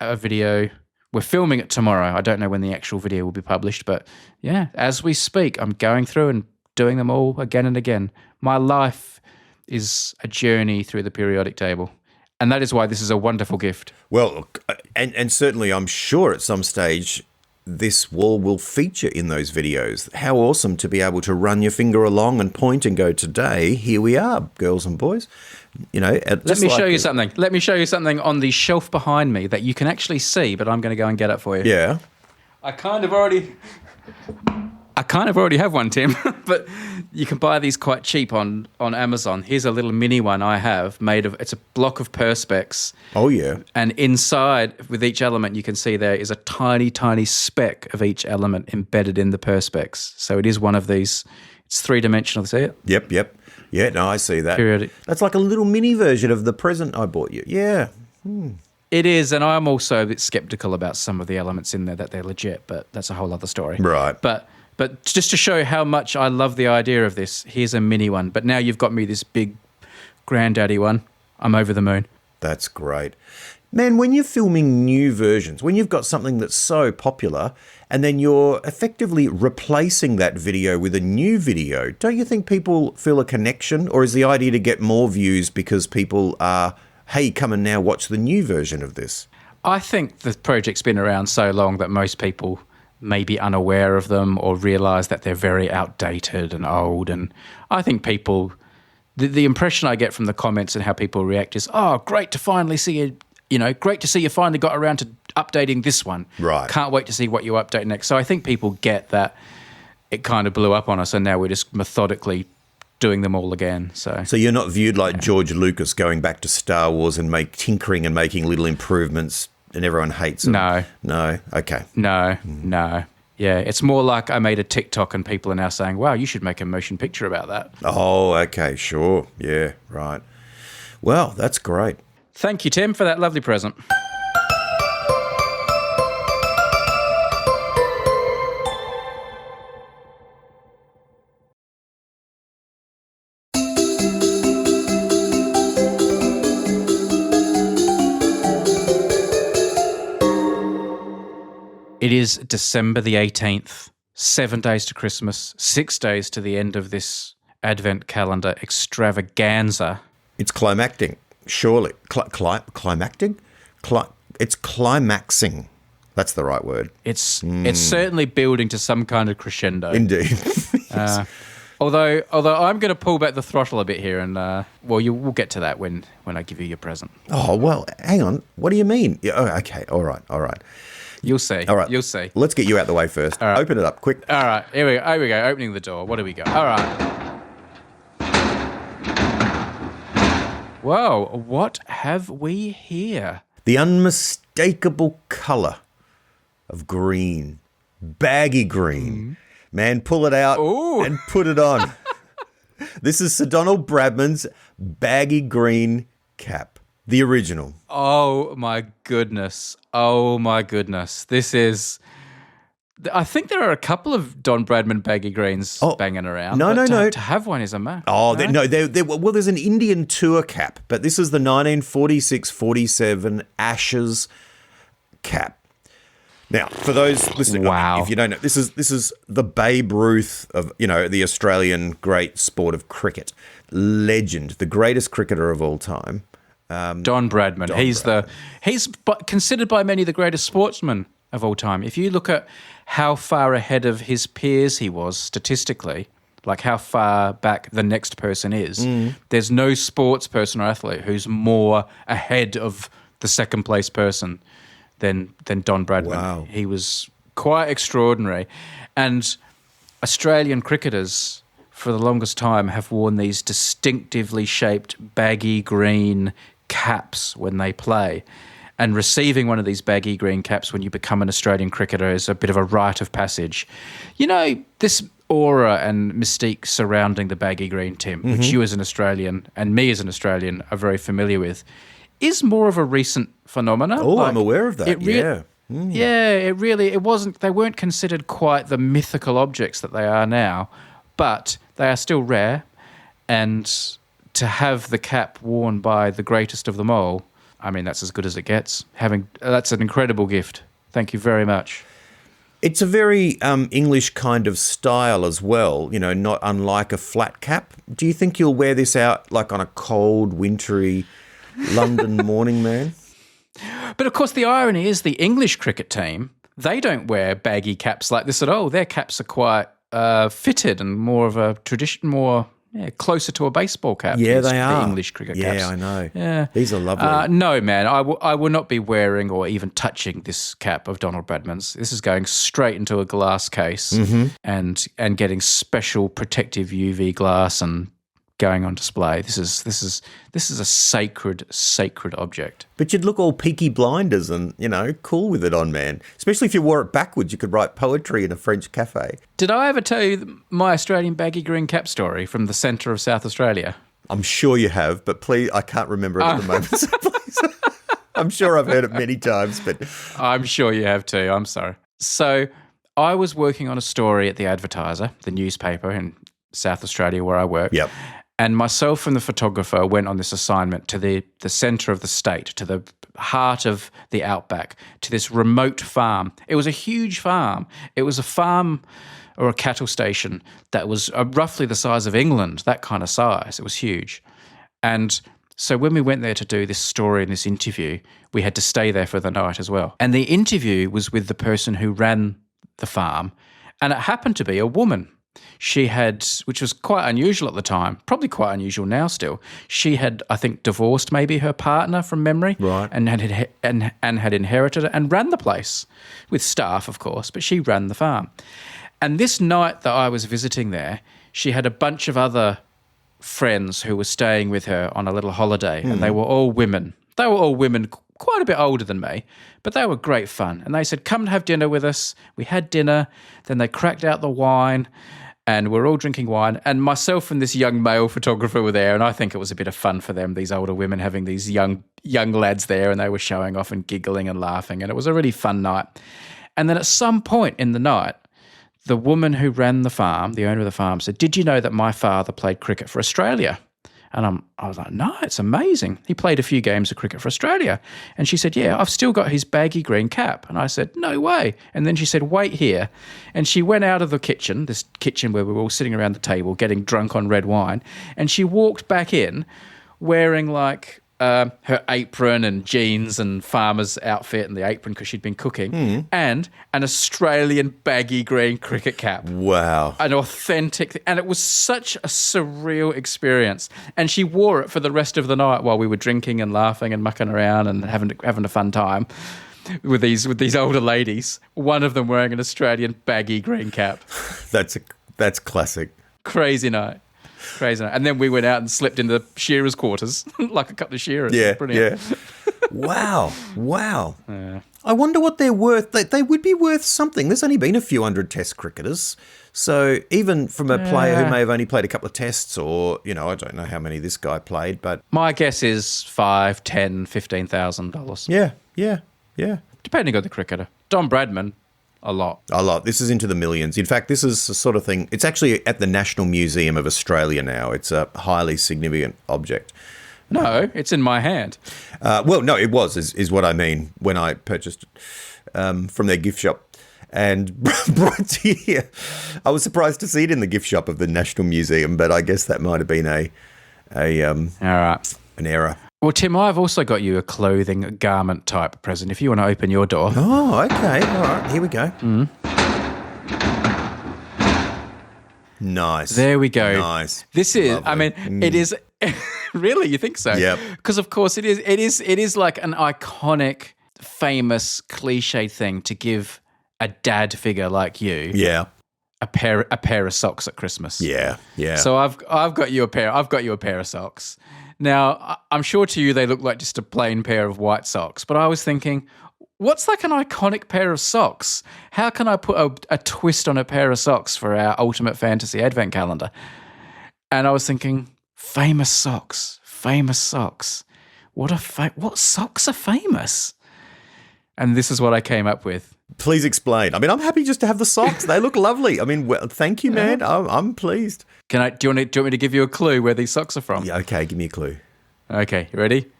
S1: video. We're filming it tomorrow. I don't know when the actual video will be published, but yeah, as we speak, I'm going through and doing them all again and again. My life is a journey through the periodic table. And that is why this is a wonderful gift.
S2: Well, and certainly I'm sure at some stage this wall will feature in those videos. How awesome to be able to run your finger along and point and go, today, here we are, girls and boys. You know,
S1: let me show you something. Let me show you something on the shelf behind me that you can actually see, but I'm going to go and get it for you.
S2: Yeah.
S1: I kind of already have one, Tim, but you can buy these quite cheap on Amazon. Here's a little mini one I have it's a block of Perspex.
S2: Oh, yeah.
S1: And inside, with each element, you can see there is a tiny, tiny speck of each element embedded in the Perspex. So it is one of these, it's three-dimensional, see it?
S2: Yep. Yeah, no, I see that.
S1: Periodic.
S2: That's like a little mini version of the present I bought you. Yeah.
S1: It is, and I'm also a bit skeptical about some of the elements in there that they're legit, but that's a whole other story.
S2: Right.
S1: But just to show how much I love the idea of this, here's a mini one. But now you've got me this big granddaddy one. I'm over the moon.
S2: That's great. Man, when you're filming new versions, when you've got something that's so popular and then you're effectively replacing that video with a new video, don't you think people feel a connection? Or is the idea to get more views because people are, hey, come and now watch the new version of this?
S1: I think the project's been around so long that most people may be unaware of them or realise that they're very outdated and old. And I think people, the impression I get from the comments and how people react is, oh, great to finally see you. Great to see you finally got around to updating this one.
S2: Right.
S1: Can't wait to see what you update next. So I think people get that it kind of blew up on us and now we're just methodically doing them all again. So
S2: you're not viewed like George Lucas going back to Star Wars and tinkering and making little improvements and everyone hates them. No? Okay.
S1: No. Yeah, it's more like I made a TikTok and people are now saying, wow, you should make a motion picture about that.
S2: Oh, okay, sure. Yeah, right. Well, that's great.
S1: Thank you, Tim, for that lovely present. It is December the 18th, 7 days to Christmas, 6 days to the end of this Advent calendar extravaganza.
S2: It's climacting, surely. Climacting? It's climaxing. That's the right word.
S1: It's certainly building to some kind of crescendo.
S2: Indeed.
S1: Although I'm going to pull back the throttle a bit here and, we'll get to that when I give you your present.
S2: Oh, well, hang on. What do you mean? Oh, okay, all right.
S1: You'll see.
S2: All right.
S1: You'll see.
S2: Let's get you out the way first.
S1: All right.
S2: Open it up, quick.
S1: All right. Here we go. Opening the door. What do we got? All right. Well, what have we here?
S2: The unmistakable colour of green. Baggy green. Man, pull it out and put it on. This is Sir Donald Bradman's baggy green cap. The original.
S1: Oh, my goodness. Oh, my goodness. This is... I think there are a couple of Don Bradman baggy greens banging around.
S2: No.
S1: To have one is a mad.
S2: Oh, no? Well, there's an Indian tour cap, but this is the 1946-47 Ashes cap. Now, for those listening, if you don't know, this is the Babe Ruth of, the Australian great sport of cricket. Legend, the greatest cricketer of all time.
S1: Don Bradman. He's considered by many the greatest sportsman of all time. If you look at how far ahead of his peers he was statistically, like how far back the next person is, there's no sports person or athlete who's more ahead of the second place person than Don Bradman.
S2: Wow.
S1: He was quite extraordinary. And Australian cricketers for the longest time have worn these distinctively shaped baggy green caps when they play. And receiving one of these baggy green caps when you become an Australian cricketer is a bit of a rite of passage. This aura and mystique surrounding the baggy green, Tim, which you as an Australian and me as an Australian are very familiar with, is more of a recent phenomenon.
S2: Oh, I'm aware of that,
S1: It wasn't, they weren't considered quite the mythical objects that they are now, but they are still rare, and to have the cap worn by the greatest of them all, I mean, that's as good as it gets. That's an incredible gift. Thank you very much.
S2: It's a very English kind of style as well, not unlike a flat cap. Do you think you'll wear this out like on a cold, wintry London morning, man?
S1: But of course, the irony is the English cricket team, they don't wear baggy caps like this at all. Their caps are quite fitted and more of a tradition, closer to a baseball cap.
S2: Yeah, they are.
S1: The English cricket caps.
S2: Yeah, I know.
S1: Yeah.
S2: These are lovely.
S1: No, man, I will not be wearing or even touching this cap of Donald Bradman's. This is going straight into a glass case and getting special protective UV glass and going on display. This is a sacred object.
S2: But you'd look all Peaky Blinders and, cool with it on, man. Especially if you wore it backwards, you could write poetry in a French cafe.
S1: Did I ever tell you my Australian baggy green cap story from the centre of South Australia?
S2: I'm sure you have, but please, I can't remember it at the moment. So please, I'm sure I've heard it many times, but...
S1: I'm sure you have too. I'm sorry. So I was working on a story at the Advertiser, the newspaper in South Australia where I work.
S2: Yep.
S1: And myself and the photographer went on this assignment to the centre of the state, to the heart of the outback, to this remote farm. It was a huge farm. It was a farm or a cattle station that was roughly the size of England, that kind of size. It was huge. And so when we went there to do this story and this interview, we had to stay there for the night as well. And the interview was with the person who ran the farm, and it happened to be a woman. She had, which was quite unusual at the time, probably quite unusual now still. She had, I think, divorced maybe her partner from memory,
S2: right,
S1: and had inherited it and ran the place with staff, of course. But she ran the farm. And this night that I was visiting there, she had a bunch of other friends who were staying with her on a little holiday, and they were all women. They were all women, quite a bit older than me, but they were great fun. And they said, come and have dinner with us. We had dinner. Then they cracked out the wine, and we're all drinking wine. And myself and this young male photographer were there, and I think it was a bit of fun for them, these older women having these young lads there, and they were showing off and giggling and laughing, and it was a really fun night. And then at some point in the night, the woman who ran the farm, the owner of the farm, said, did you know that my father played cricket for Australia? And I was like, no, it's amazing. He played a few games of cricket for Australia. And she said, yeah, I've still got his baggy green cap. And I said, no way. And then she said, wait here. And she went out of the kitchen, this kitchen where we were all sitting around the table getting drunk on red wine. And she walked back in wearing like her apron and jeans and farmer's outfit and the apron because she'd been cooking and an Australian baggy green cricket cap.
S2: Wow.
S1: An authentic, and it was such a surreal experience. And she wore it for the rest of the night while we were drinking and laughing and mucking around and having a fun time with these older ladies. One of them wearing an Australian baggy green cap.
S2: That's classic.
S1: Crazy night. Crazy. And then we went out and slept in the shearers' quarters, like a couple of shearers.
S2: Yeah,
S1: Brilliant.
S2: yeah. Wow. I wonder what they're worth. They would be worth something. There's only been a few hundred Test cricketers. So even from a player who may have only played a couple of tests or, I don't know how many this guy played, but...
S1: My guess is $5,000, $10,000, $15,000.
S2: Yeah.
S1: Depending on the cricketer. Don Bradman, a lot.
S2: A lot. This is into the millions. In fact, this is the sort of thing... It's actually at the National Museum of Australia now. It's a highly significant object.
S1: No, it's in my hand.
S2: Well, no, it was, is what I mean, when I purchased it from their gift shop and brought to here. I was surprised to see it in the gift shop of the National Museum, but I guess that might have been
S1: All right.
S2: an error.
S1: Well, Tim, I've also got you a clothing garment type present if you want to open your door.
S2: Oh, okay. All right, here we go. Nice.
S1: There we go.
S2: Nice.
S1: This is,
S2: Lovely.
S1: It is, really, you think so?
S2: Yep.
S1: Because, of course, it is like an iconic, famous, cliche thing to give a dad figure like you
S2: Yeah.
S1: a pair of socks at Christmas.
S2: Yeah.
S1: So I've got you a pair of socks. Now, I'm sure to you they look like just a plain pair of white socks, but I was thinking, what's like an iconic pair of socks? How can I put a twist on a pair of socks for our Ultimate Fantasy Advent calendar? And I was thinking, famous socks. What socks are famous? And this is what I came up with.
S2: Please explain. I'm happy just to have the socks. They look lovely. Well, thank you, man. I'm pleased.
S1: Do you want me to give you a clue where these socks are from?
S2: Yeah, okay, give me a clue.
S1: Okay, you ready?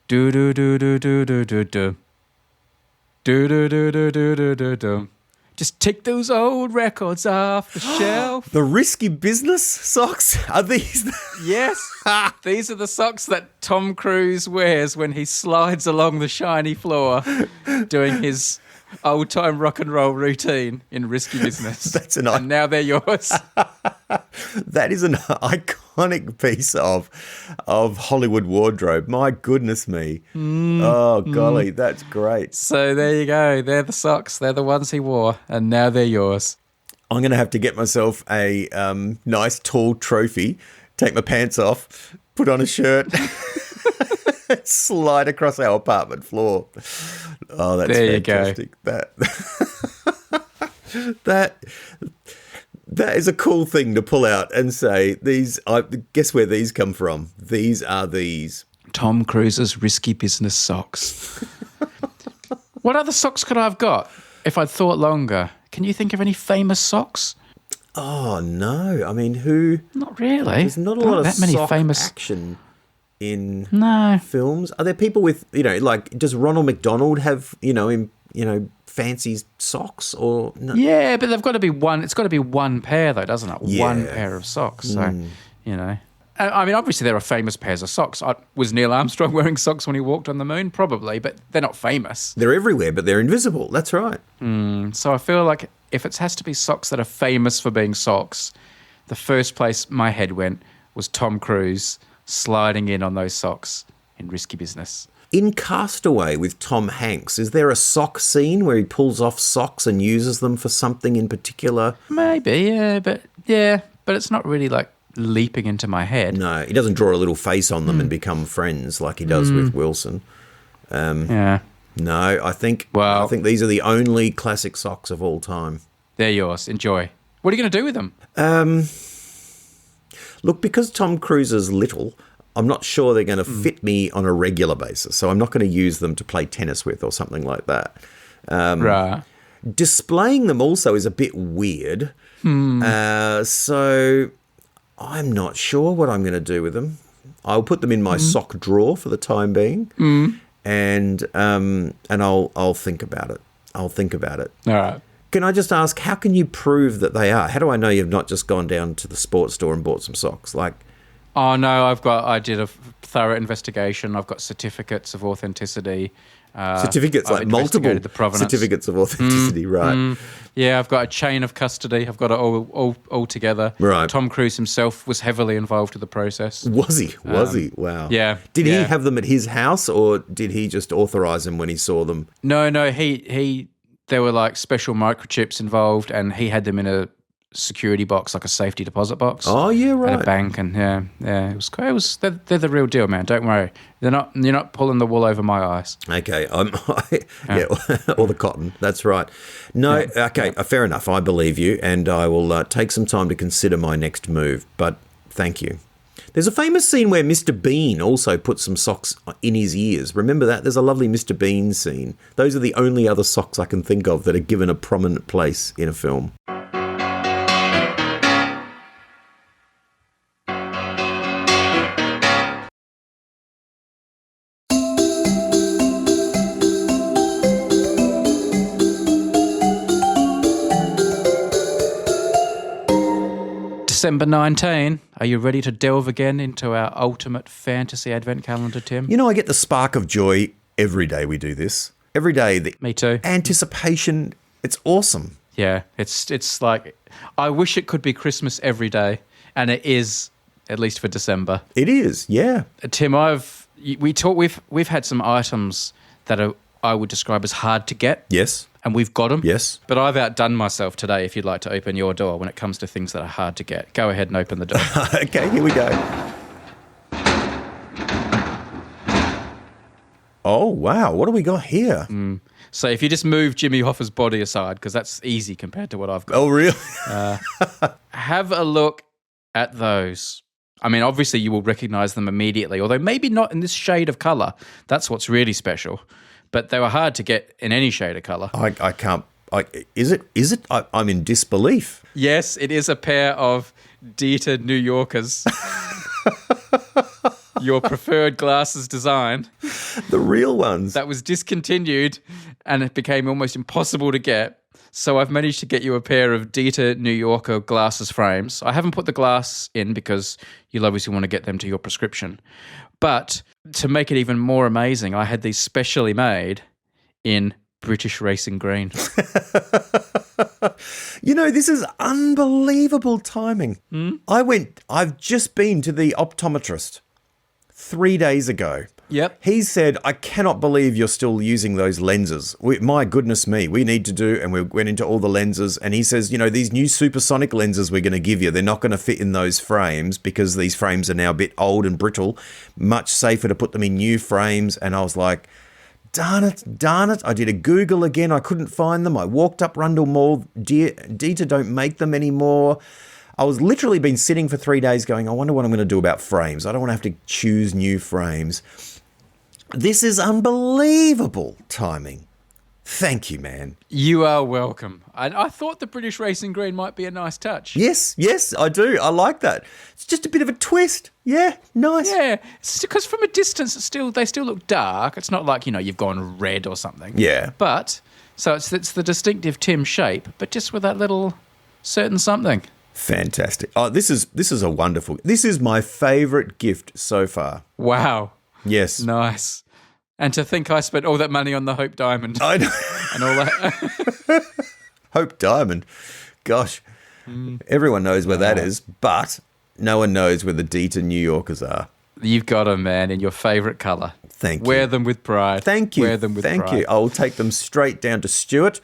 S1: Do do do do do do do do. Do do do do do do do do. Just take those old records off the shelf.
S2: The risky business socks? Are these?
S1: Yes, these are the socks that Tom Cruise wears when he slides along the shiny floor doing his old-time rock and roll routine in Risky Business. And now they're yours.
S2: That is an iconic piece of Hollywood wardrobe. My goodness me. Oh, golly, that's great.
S1: So there you go. They're the socks. They're the ones he wore, and now they're yours.
S2: I'm going to have to get myself a nice tall trophy, take my pants off, put on a shirt, slide across our apartment floor. Oh, that's
S1: there
S2: fantastic.
S1: You go.
S2: That is a cool thing to pull out and say, guess where these come from? These are these.
S1: Tom Cruise's Risky Business socks. What other socks could I have got if I'd thought longer? Can you think of any famous socks?
S2: Oh, no. Who?
S1: Not really.
S2: There's not a lot of
S1: that many
S2: sock
S1: famous
S2: action in
S1: No.
S2: films. Are there people with, does Ronald McDonald have, fancy socks or no?
S1: Yeah, but they've got to be one. It's got to be one pair, though, doesn't it?
S2: Yeah.
S1: One pair of socks. So, obviously there are famous pairs of socks. Was Neil Armstrong wearing socks when he walked on the moon? Probably, but they're not famous.
S2: They're everywhere, but they're invisible. That's right.
S1: So I feel like if it has to be socks that are famous for being socks, the first place my head went was Tom Cruise sliding in on those socks in Risky Business.
S2: In Castaway with Tom Hanks, is there a sock scene where he pulls off socks and uses them for something in particular?
S1: Maybe, but it's not really like leaping into my head.
S2: No, he doesn't draw a little face on them and become friends like he does with Wilson.
S1: Yeah.
S2: No, I think these are the only classic socks of all time.
S1: They're yours. Enjoy. What are you going to do with them?
S2: Look, because Tom Cruise is little, I'm not sure they're going to fit me on a regular basis, so I'm not going to use them to play tennis with or something like that.
S1: Right.
S2: Displaying them also is a bit weird, so I'm not sure what I'm going to do with them. I'll put them in my sock drawer for the time being, and I'll think about it. All
S1: right.
S2: Can I just ask, how can you prove that they are? How do I know you've not just gone down to the sports store and bought some socks?
S1: Oh no, I did a thorough investigation. I've got certificates of authenticity.
S2: Certificates,
S1: I've
S2: like multiple
S1: investigated the provenance.
S2: certificates of authenticity, right?
S1: Yeah, I've got a chain of custody. I've got it all together.
S2: Right.
S1: Tom Cruise himself was heavily involved with the process.
S2: Was he? Wow.
S1: Yeah.
S2: Did he have them at his house, or did he just authorize them when he saw them?
S1: No, there were like special microchips involved, and he had them in a security box, like a safety deposit box.
S2: Oh, yeah, right.
S1: At a bank, and it was great. They're the real deal, man. Don't worry. You're not pulling the wool over my eyes.
S2: Okay, or the cotton. That's right. No, okay, fair enough. I believe you, and I will take some time to consider my next move. But thank you. There's a famous scene where Mr. Bean also puts some socks in his ears. Remember that? There's a lovely Mr. Bean scene. Those are the only other socks I can think of that are given a prominent place in a film.
S1: December 19. Are you ready to delve again into our ultimate fantasy advent calendar, Tim?
S2: You know, I get the spark of joy every day we do this. Every day, the
S1: Me too.
S2: anticipation, it's awesome.
S1: Yeah, it's like, I wish it could be Christmas every day, and it is, at least for December.
S2: It is, yeah.
S1: Tim, we've had some items that I would describe as hard to get.
S2: Yes.
S1: And we've got them.
S2: Yes.
S1: But I've outdone myself today if you'd like to open your door when it comes to things that are hard to get. Go ahead and open the door.
S2: Okay, here we go. Oh, wow. What do we got here?
S1: So if you just move Jimmy Hoffa's body aside, because that's easy compared to what I've got.
S2: Oh, really?
S1: Have a look at those. I mean, obviously you will recognize them immediately, although maybe not in this shade of color. That's what's really special. But they were hard to get in any shade of color.
S2: I can't. Is it? I'm in disbelief.
S1: Yes, it is a pair of Dieter New Yorkers. Your preferred glasses design.
S2: The real ones.
S1: That was discontinued and it became almost impossible to get. So I've managed to get you a pair of Dieter New Yorker glasses frames. I haven't put the glass in because you'll obviously want to get them to your prescription. But to make it even more amazing, I had these specially made in British Racing Green.
S2: You know, this is unbelievable timing. I've just been to the optometrist 3 days ago.
S1: Yep.
S2: He said, I cannot believe you're still using those lenses. My goodness me, we need to do, and we went into all the lenses, and he says, you know, these new supersonic lenses we're going to give you, they're not going to fit in those frames because these frames are now a bit old and brittle. Much safer to put them in new frames. And I was like, darn it. I did a Google again. I couldn't find them. I walked up Rundle Mall. Dieter don't make them anymore. I was literally been sitting for 3 days going, I wonder what I'm going to do about frames. I don't want to have to choose new frames. This is unbelievable timing. Thank you, man.
S1: You are welcome. I thought the British Racing Green might be a nice touch.
S2: Yes, I do. I like that. It's just a bit of a twist. Yeah, nice.
S1: Yeah, because from a distance, they still look dark. It's not like, you've gone red or something.
S2: Yeah.
S1: But, so it's the distinctive Tim shape, but just with that little certain something.
S2: Fantastic. Oh, this is a wonderful. This is my favourite gift so far.
S1: Wow.
S2: Yes.
S1: Nice. And to think I spent all that money on the Hope Diamond.
S2: I know.
S1: And all that.
S2: Hope Diamond. Gosh. Everyone knows where that is, but no one knows where the Dieter New Yorkers are.
S1: You've got them, man, in your favourite colour.
S2: Thank you.
S1: Wear them with pride.
S2: Thank you.
S1: Wear them with pride.
S2: Thank you. I will take them straight down to Stuart,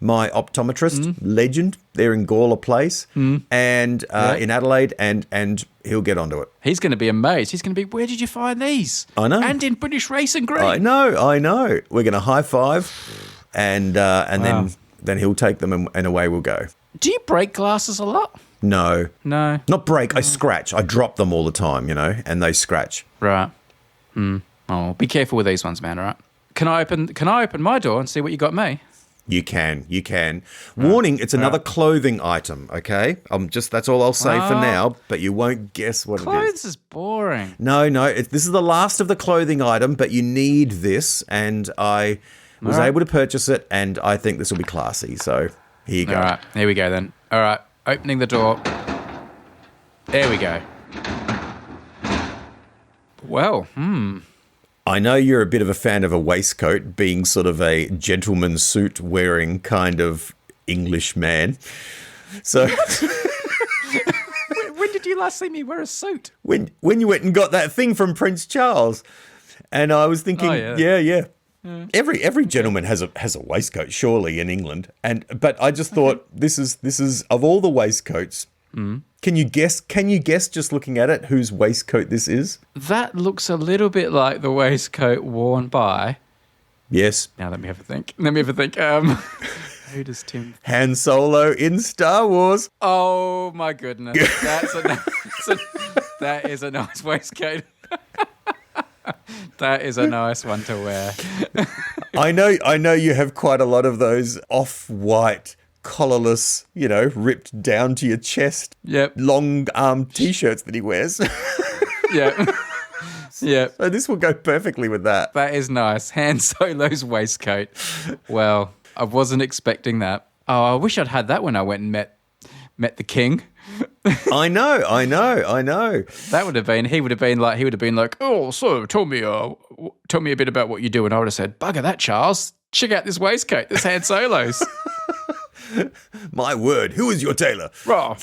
S2: my optometrist, legend. They're in Gawler Place and in Adelaide, and he'll get onto it.
S1: He's going to be amazed. He's going to be, where did you find these?
S2: I know.
S1: And in British Racing Green.
S2: I know. We're going to high five, and then he'll take them, and away we'll go.
S1: Do you break glasses a lot?
S2: No. Not break. I scratch. I drop them all the time, and they scratch.
S1: Right. Oh, be careful with these ones, man. All right. Can I open my door and see what you got me?
S2: You can. Warning, it's another clothing item, okay? That's all I'll say for now, but you won't guess what it is.
S1: Clothes is boring.
S2: No, this is the last of the clothing item, but you need this, and I was able to purchase it, and I think this will be classy, so here you go.
S1: All right, here we go then. All right, opening the door. There we go. Well,
S2: I know you're a bit of a fan of a waistcoat, being sort of a gentleman's suit wearing kind of English man. So
S1: when did you last see me wear a suit?
S2: When you went and got that thing from Prince Charles, and I was thinking, yeah. Every gentleman has a waistcoat, surely, in England. But I just thought this is of all the waistcoats. Can you guess just looking at it whose waistcoat this is?
S1: That looks a little bit like the waistcoat worn by.
S2: Yes.
S1: Now let me have a think. Who does Tim?
S2: Han Solo in Star Wars.
S1: Oh my goodness, that is a nice waistcoat. That is a nice one to wear.
S2: I know you have quite a lot of those off-white, collarless, ripped down to your chest, long arm T-shirts that he wears.
S1: Yeah. Yeah.
S2: So this will go perfectly with that.
S1: That is nice. Han Solo's waistcoat. Well, I wasn't expecting that. Oh, I wish I'd had that when I went and met the king.
S2: I know.
S1: That would have been. He would have been like, oh, so tell me a bit about what you do, and I would have said, bugger that, Charles. Check out this waistcoat. This Han Solo's.
S2: My word, who is your tailor?
S1: Rah.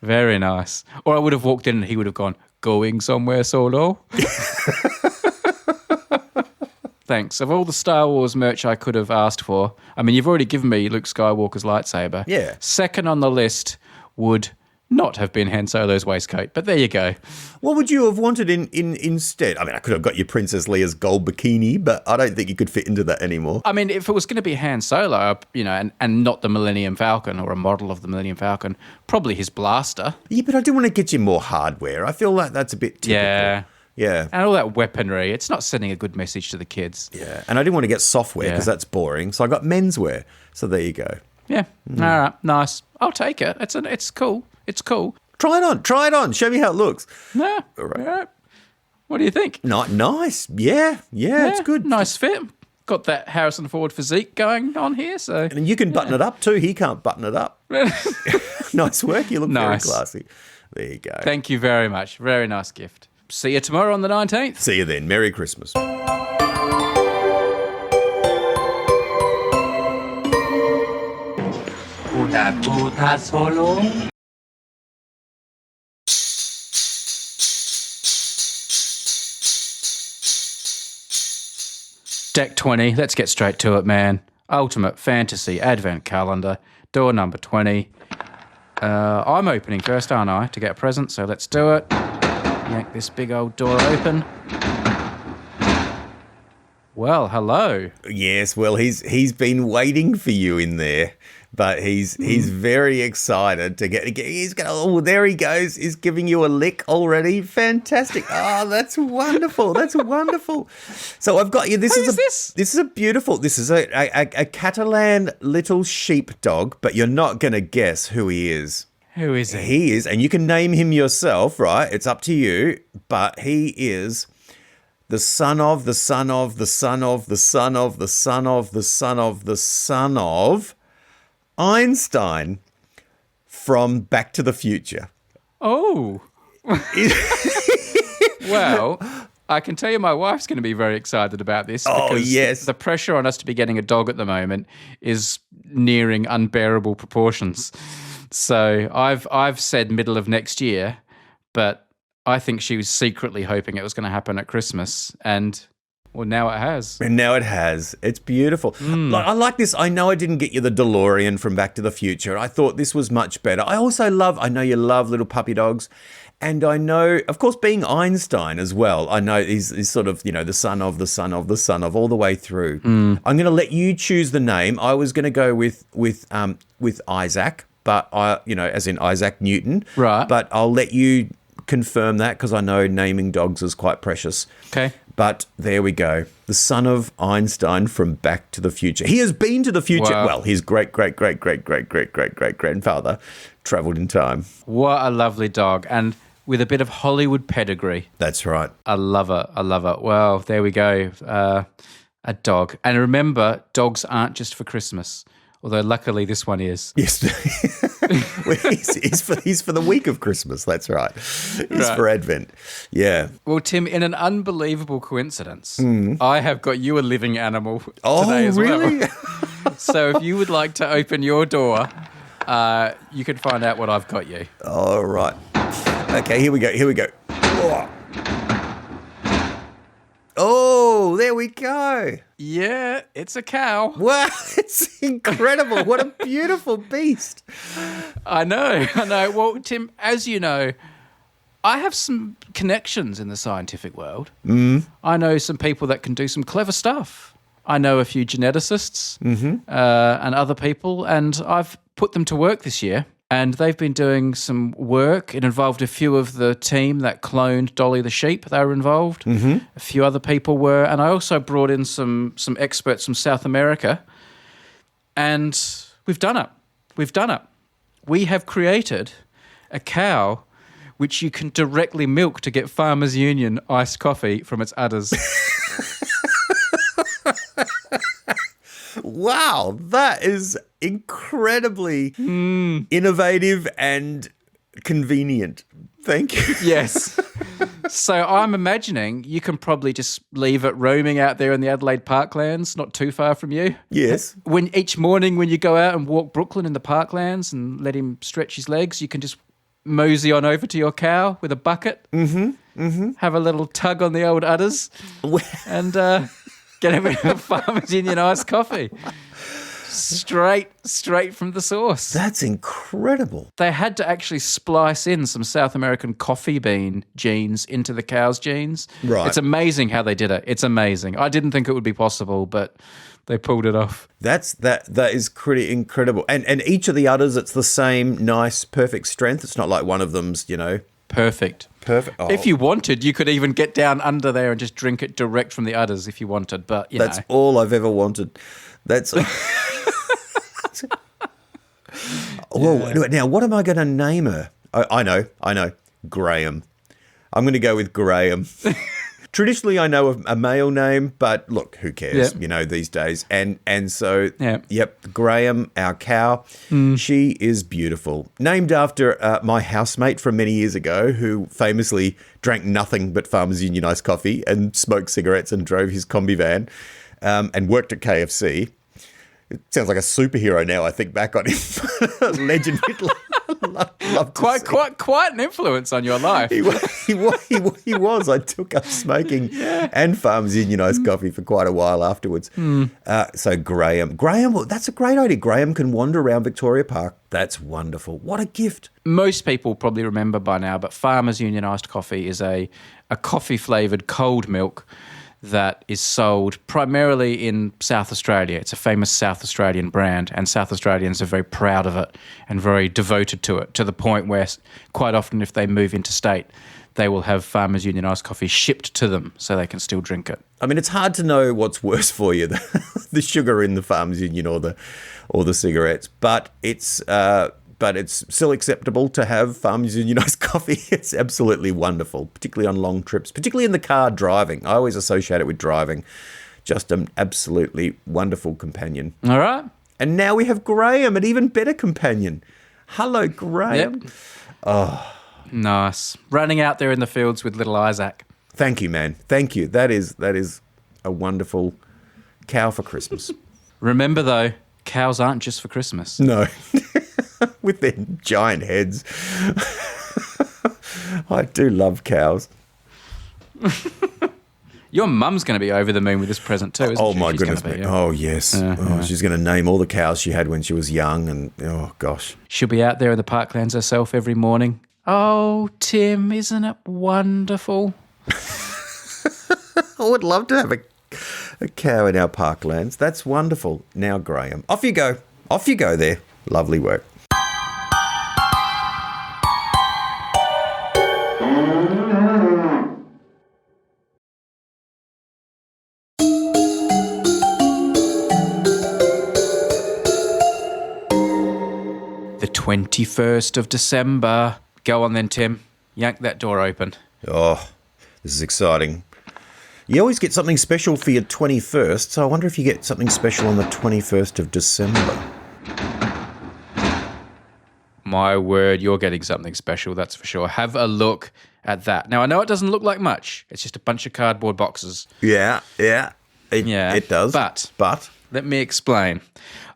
S1: Very nice. Or I would have walked in and he would have gone, going somewhere solo? Thanks. Of all the Star Wars merch I could have asked for, I mean, you've already given me Luke Skywalker's lightsaber.
S2: Yeah.
S1: Second on the list would not have been Han Solo's waistcoat, but there you go.
S2: What would you have wanted in instead? I mean, I could have got you Princess Leia's gold bikini, but I don't think you could fit into that anymore.
S1: I mean, if it was going to be Han Solo, and not the Millennium Falcon or a model of the Millennium Falcon, probably his blaster.
S2: Yeah, but I do want to get you more hardware. I feel like that's a bit typical. Yeah.
S1: And all that weaponry, it's not sending a good message to the kids.
S2: Yeah. And I didn't want to get software because that's boring. So I got menswear. So there you go.
S1: Yeah. All right. Nice. I'll take it. It's cool. It's cool.
S2: Try it on. Show me how it looks.
S1: Yeah.
S2: All right.
S1: Yeah. What do you think?
S2: Nice. Yeah, it's good.
S1: Nice fit. Got that Harrison Ford physique going on here. So.
S2: And you can button it up too. He can't button it up. Nice work. You look very classy. There you go.
S1: Thank you very much. Very nice gift. See you tomorrow on the 19th.
S2: See you then. Merry Christmas.
S5: Puta solo.
S1: Deck 20. Let's get straight to it, man. Ultimate Fantasy Advent Calendar. Door number 20. I'm opening first, aren't I, to get a present, so let's do it. Yank this big old door open. Well, hello.
S2: Yes, well, he's been waiting for you in there, but he's very excited to get. He's going. Oh, there he goes. He's giving you a lick already. Fantastic. Oh, that's wonderful. That's wonderful. So I've got you. This is a beautiful. This is a Catalan little sheepdog, but you're not going to guess who he is.
S1: Who is he?
S2: He is, and you can name him yourself, right? It's up to you, but he is the son of the son of the son of the son of the son of the son of the son of Einstein from Back to the Future.
S1: Oh. Well, I can tell you my wife's going to be very excited about this.
S2: Oh, yes.
S1: The pressure on us to be getting a dog at the moment is nearing unbearable proportions. So I've said middle of next year, but I think she was secretly hoping it was going to happen at Christmas, and well, now it has.
S2: And now it has. It's beautiful. I like this. I know I didn't get you the DeLorean from Back to the Future. I thought this was much better. I know you love little puppy dogs. And I know, of course, being Einstein as well, I know he's sort of, the son of the son of the son of all the way through. I'm going to let you choose the name. I was going to go with Isaac, but as in Isaac Newton.
S1: Right.
S2: But I'll let you confirm that because I know naming dogs is quite precious.
S1: Okay.
S2: But there we go. The son of Einstein from Back to the Future. He has been to the future.
S1: Wow.
S2: Well, his great-great-great-great-great-great-great-great-grandfather travelled in time.
S1: What a lovely dog. And with a bit of Hollywood pedigree.
S2: That's right.
S1: I love it. Well, there we go. A dog. And remember, dogs aren't just for Christmas. Although luckily this one is.
S2: Yes. Well, he's for the week of Christmas. That's right. He's for Advent. Yeah.
S1: Well, Tim, in an unbelievable coincidence, I have got you a living animal today as
S2: really?
S1: well. So if you would like to open your door, you can find out what I've got you.
S2: All right. Okay, here we go. Oh, there we go.
S1: Yeah, it's a cow.
S2: Wow, it's incredible. What a beautiful beast.
S1: I know. Well, Tim, as you know, I have some connections in the scientific world. I know some people that can do some clever stuff. I know a few geneticists and other people, and I've put them to work this year. And they've been doing some work. It involved a few of the team that cloned Dolly the sheep. They were involved. A few other people were. And I also brought in some experts from South America. And we've done it. We have created a cow which you can directly milk to get Farmers Union iced coffee from its udders.
S2: Wow, that is incredibly innovative and convenient. Thank you.
S1: Yes. So I'm imagining you can probably just leave it roaming out there in the Adelaide Parklands, not too far from you.
S2: Yes.
S1: Each morning when you go out and walk Brooklyn in the Parklands and let him stretch his legs, you can just mosey on over to your cow with a bucket, have a little tug on the old udders, and get him a Farmers Union iced coffee. Straight from the source.
S2: That's incredible.
S1: They had to actually splice in some South American coffee bean genes into the cow's genes.
S2: Right.
S1: It's amazing how they did it. It's amazing. I didn't think it would be possible, but they pulled it off.
S2: That is pretty incredible. And each of the udders, it's the same nice, perfect strength. It's not like one of them's,
S1: Perfect.
S2: Perfect.
S1: If you wanted, you could even get down under there and just drink it direct from the udders if you wanted. But
S2: that's all I've ever wanted. That's. Whoa! Now, what am I going to name her? I know. Graham. I'm going to go with Graham. Traditionally, I know a male name, but look, who cares?
S1: Yep.
S2: These days. And so,
S1: Yep.
S2: Graham, our cow, she is beautiful. Named after my housemate from many years ago, who famously drank nothing but Farmers Union iced coffee and smoked cigarettes and drove his combi van and worked at KFC. It sounds like a superhero now. I think back on him. Legend.
S1: Quite an influence on your life.
S2: He was. I took up smoking and Farmers Union iced coffee for quite a while afterwards. So Graham, well, that's a great idea. Graham can wander around Victoria Park. That's wonderful. What a gift.
S1: Most people probably remember by now, but Farmers Union iced coffee is a coffee-flavoured cold milk that is sold primarily in South Australia. It's a famous South Australian brand, and South Australians are very proud of it and very devoted to it, to the point where quite often if they move interstate, they will have Farmers Union iced coffee shipped to them so they can still drink it.
S2: I mean, it's hard to know what's worse for you, the sugar in the Farmers Union or the cigarettes, but it's still acceptable to have Farmers Union iced coffee. It's absolutely wonderful, particularly on long trips, particularly in the car driving. I always associate it with driving. Just an absolutely wonderful companion.
S1: All right.
S2: And now we have Graham, an even better companion. Hello, Graham.
S1: Yep. Oh, nice. Running out there in the fields with little Isaac.
S2: Thank you, man. Thank you. That is a wonderful cow for Christmas.
S1: Remember, though, cows aren't just for Christmas.
S2: No. With their giant heads. I do love cows.
S1: Your mum's going to be over the moon with this present too, isn't she?
S2: Oh, my
S1: She's
S2: goodness.
S1: gonna be, yeah.
S2: Oh, yes. She's going to name all the cows she had when she was young. And, oh, gosh.
S1: She'll be out there in the parklands herself every morning. Oh, Tim, isn't it wonderful?
S2: I would love to have a cow in our parklands. That's wonderful. Now, Graham, off you go. Off you go there. Lovely work.
S1: The 21st of December. Go on then, Tim. Yank that door open.
S2: Oh, this is exciting. You always get something special for your 21st, so I wonder if you get something special on the 21st of December.
S1: My word, you're getting something special, that's for sure. Have a look at that. Now, I know it doesn't look like much. It's just a bunch of cardboard boxes.
S2: Yeah. It does.
S1: But let me explain.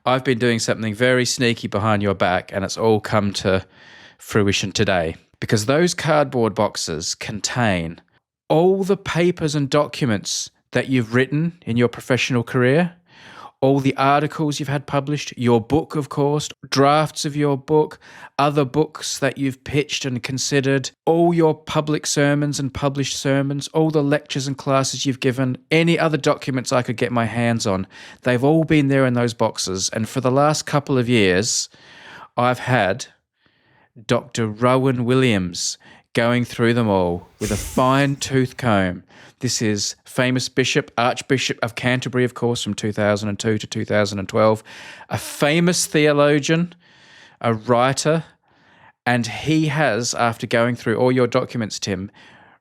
S1: I've been doing something very sneaky behind your back, and it's all come to fruition today. because those cardboard boxes contain all the papers and documents that you've written in your professional career, all the articles you've had published, your book, of course, drafts of your book, other books that you've pitched and considered, all your public sermons and published sermons, all the lectures and classes you've given, any other documents I could get my hands on. They've all been there in those boxes. And for the last couple of years, I've had Dr. Rowan Williams going through them all with a fine-tooth comb. This is famous bishop, Archbishop of Canterbury, of course, from 2002 to 2012, a famous theologian, a writer, and he has, after going through all your documents, Tim,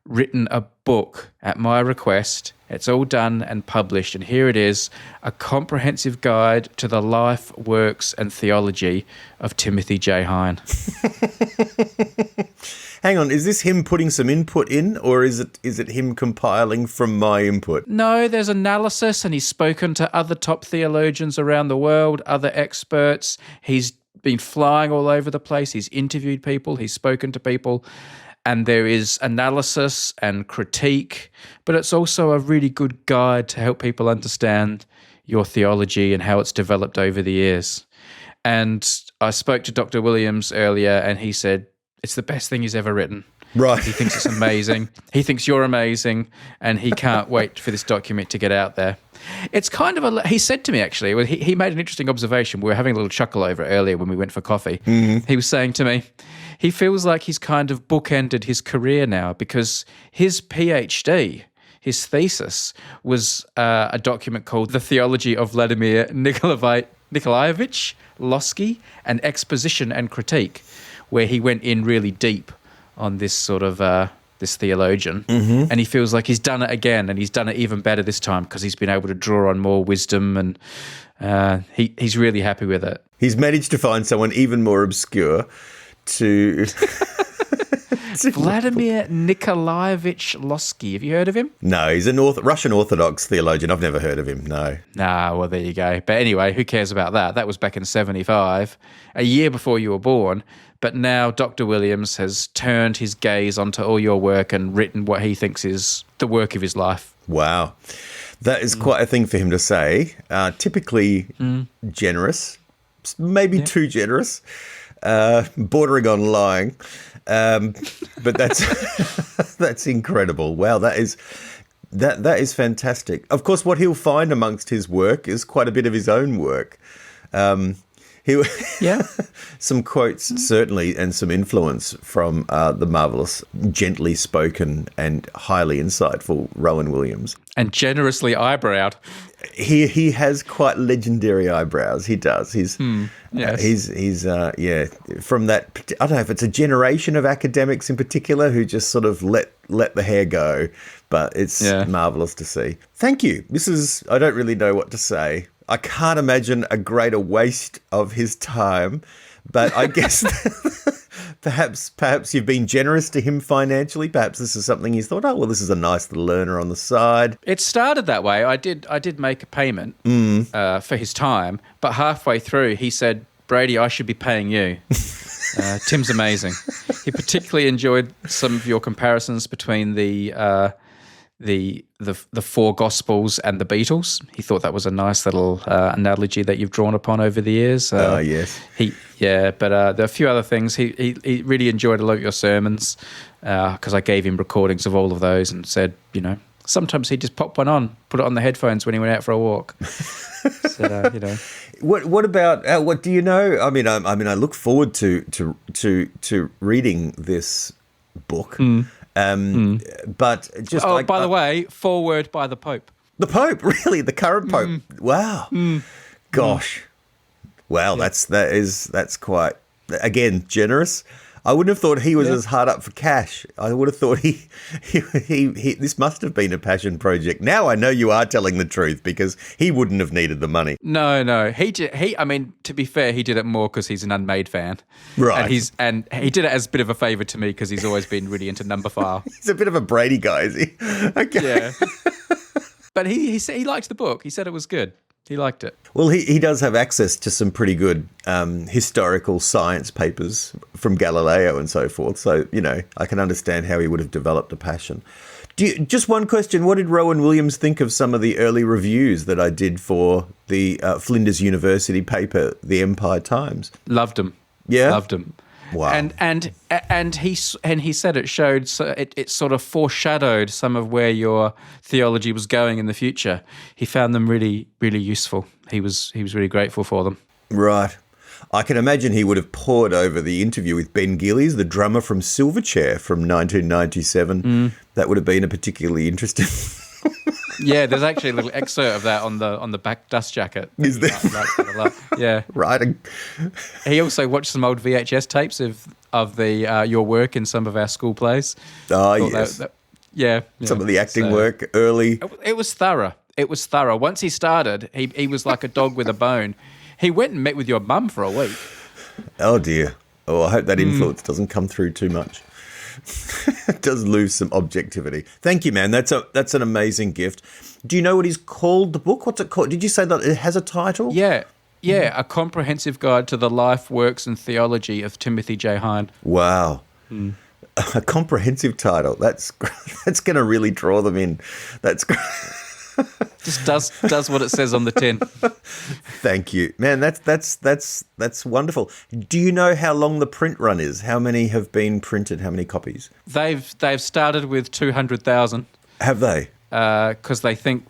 S1: written a book at my request. It's all done and published, and here it is, a comprehensive guide to the life, works, and theology of Timothy J. Hine.
S2: Hang on, is this him putting some input in, or is it him compiling from my input?
S1: No, there's analysis, and he's spoken to other top theologians around the world, other experts. He's been flying all over the place. He's interviewed people. He's spoken to people. And there is analysis and critique, but it's also a really good guide to help people understand your theology and how it's developed over the years. And I spoke to Dr. Williams earlier, and he said it's the best thing he's ever written.
S2: Right.
S1: He thinks it's amazing. He thinks you're amazing, and he can't wait for this document to get out there. It's kind of he said to me, actually, well, he made an interesting observation. We were having a little chuckle over it earlier when we went for coffee. Mm-hmm. He was saying to me, he feels like he's kind of bookended his career now, because his PhD, his thesis, was a document called The Theology of Vladimir Nikolaevich Lossky, an Exposition and Critique, where he went in really deep on this sort of this theologian. Mm-hmm. And he feels like he's done it again, and he's done it even better this time because he's been able to draw on more wisdom, and he's really happy with it.
S2: He's managed to find someone even more obscure to
S1: Vladimir Nikolaevich Lossky. Have you heard of him?
S2: No, he's a Russian Orthodox theologian. I've never heard of him, no.
S1: Well, there you go. But anyway, who cares about that? That was back in 1975, a year before you were born. But now Dr. Williams has turned his gaze onto all your work and written what he thinks is the work of his life.
S2: Wow. That is quite a thing for him to say. Typically generous, maybe too generous. Bordering on lying, but that's incredible. Wow, that is fantastic. Of course, what he'll find amongst his work is quite a bit of his own work. Some quotes certainly, and some influence from the marvelous, gently spoken and highly insightful Rowan Williams, and
S1: generously eyebrowed.
S2: He has quite legendary eyebrows. He does. He's from that. I don't know if it's a generation of academics in particular who just sort of let the hair go, but it's marvelous to see. Thank you. I don't really know what to say. I can't imagine a greater waste of his time, but I guess perhaps you've been generous to him financially. Perhaps this is something he's thought, this is a nice little learner on the side.
S1: It started that way. I did make a payment for his time, but halfway through he said, Brady, I should be paying you. Tim's amazing. He particularly enjoyed some of your comparisons between the four Gospels and the Beatles. He thought that was a nice little analogy that you've drawn upon over the years.
S2: Yes.
S1: But there are a few other things. He really enjoyed a lot of your sermons because I gave him recordings of all of those and said, sometimes he'd just pop one on, put it on the headphones when he went out for a walk. So,
S2: What about what do you know? I mean, I look forward to reading this book. But just
S1: by the way, foreword by the Pope.
S2: The Pope, really, the current Pope. Wow, gosh, wow, that's quite, again, generous. I wouldn't have thought he was as hard up for cash. I would have thought he this must have been a passion project. Now I know you are telling the truth, because he wouldn't have needed the money.
S1: No. I mean, to be fair, he did it more because he's an Unmade fan.
S2: Right.
S1: And he did it as a bit of a favour to me because he's always been really into number file.
S2: He's a bit of a Brady guy, is he? Okay.
S1: Yeah. But he liked the book. He said it was good. He liked it.
S2: Well, he does have access to some pretty good historical science papers from Galileo and so forth. So, I can understand how he would have developed a passion. Just one question. What did Rowan Williams think of some of the early reviews that I did for the Flinders University paper, The Empire Times?
S1: Loved him.
S2: Yeah?
S1: Loved him.
S2: Wow.
S1: And he said it showed, so it sort of foreshadowed some of where your theology was going in the future. He found them really, really useful. He was really grateful for them.
S2: Right. I can imagine he would have pored over the interview with Ben Gillies, the drummer from Silverchair from 1997. That would have been a particularly interesting.
S1: Yeah, there's actually a little excerpt of that on the back dust jacket.
S2: Is there?
S1: Yeah.
S2: Right.
S1: He also watched some old VHS tapes of the your work in some of our school plays.
S2: Oh, yes.
S1: Yeah.
S2: Some of the acting work early.
S1: It was thorough. It was thorough. Once he started, he was like a dog with a bone. He went and met with your mum for a week.
S2: Oh, dear. Oh, I hope that influence doesn't come through too much. It does lose some objectivity. Thank you, man. That's an amazing gift. Do you know what he's called, the book? What's it called? Did you say that it has a title?
S1: Yeah. A comprehensive guide to the life, works, and theology of Timothy J. Hine.
S2: Wow. A comprehensive title. That's going to really draw them in. That's great.
S1: Just does what it says on the tin.
S2: Thank you, man. That's wonderful. Do you know how long the print run is? How many have been printed? How many copies?
S1: They've started with 200,000.
S2: Have they?
S1: Because they think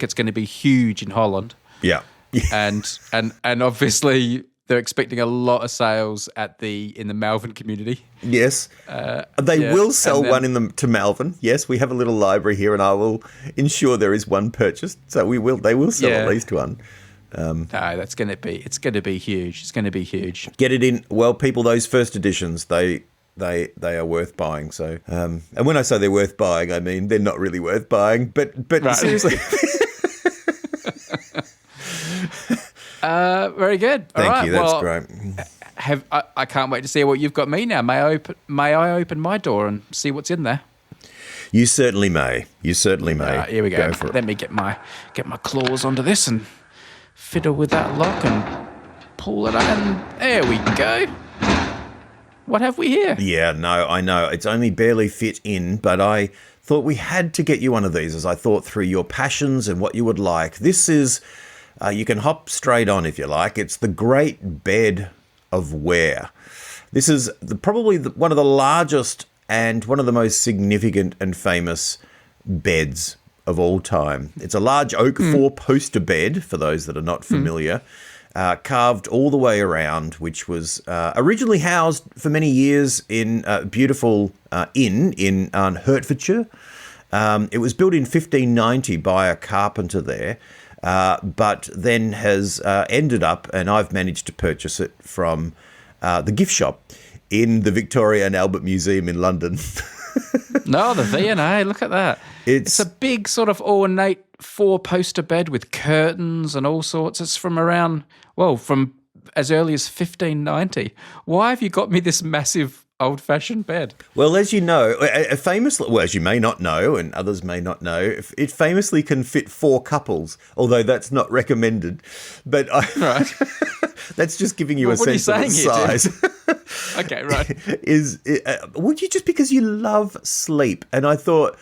S1: it's going to be huge in Holland.
S2: Yeah.
S1: and obviously they're expecting a lot of sales in the Malvern community.
S2: Yes, they will sell one to Malvern. Yes, we have a little library here, and I will ensure there is one purchased. So they will sell at least one.
S1: No, it's going to be huge. It's going to be huge.
S2: Get it in. Well, people, those first editions, they are worth buying. So, and when I say they're worth buying, I mean they're not really worth buying. But right. Seriously.
S1: Very good.
S2: Thank you. That's great.
S1: I can't wait to see what you've got me now. May I open my door and see what's in there?
S2: You certainly may.
S1: Here we go. Let me get my claws onto this and fiddle with that lock and pull it on. There we go. What have we here?
S2: Yeah, no, I know. It's only barely fit in, but I thought we had to get you one of these as I thought through your passions and what you would like. This is... you can hop straight on if you like. It's the Great Bed of Ware. This is probably one of the largest and one of the most significant and famous beds of all time. It's a large oak four-poster bed, for those that are not familiar, carved all the way around, which was originally housed for many years in a beautiful inn in Hertfordshire. It was built in 1590 by a carpenter there. But then has ended up, and I've managed to purchase it from the gift shop in the Victoria and Albert Museum in London.
S1: No, the V&A, look at that. It's a big sort of ornate four-poster bed with curtains and all sorts. It's from as early as 1590. Why have you got me this massive old-fashioned bed?
S2: Well, as you know, as you may not know, and others may not know, it famously can fit 4 couples, although that's not recommended. But
S1: right.
S2: That's just giving you a sense of its size.
S1: Okay, right.
S2: Would you, just because you love sleep? And I thought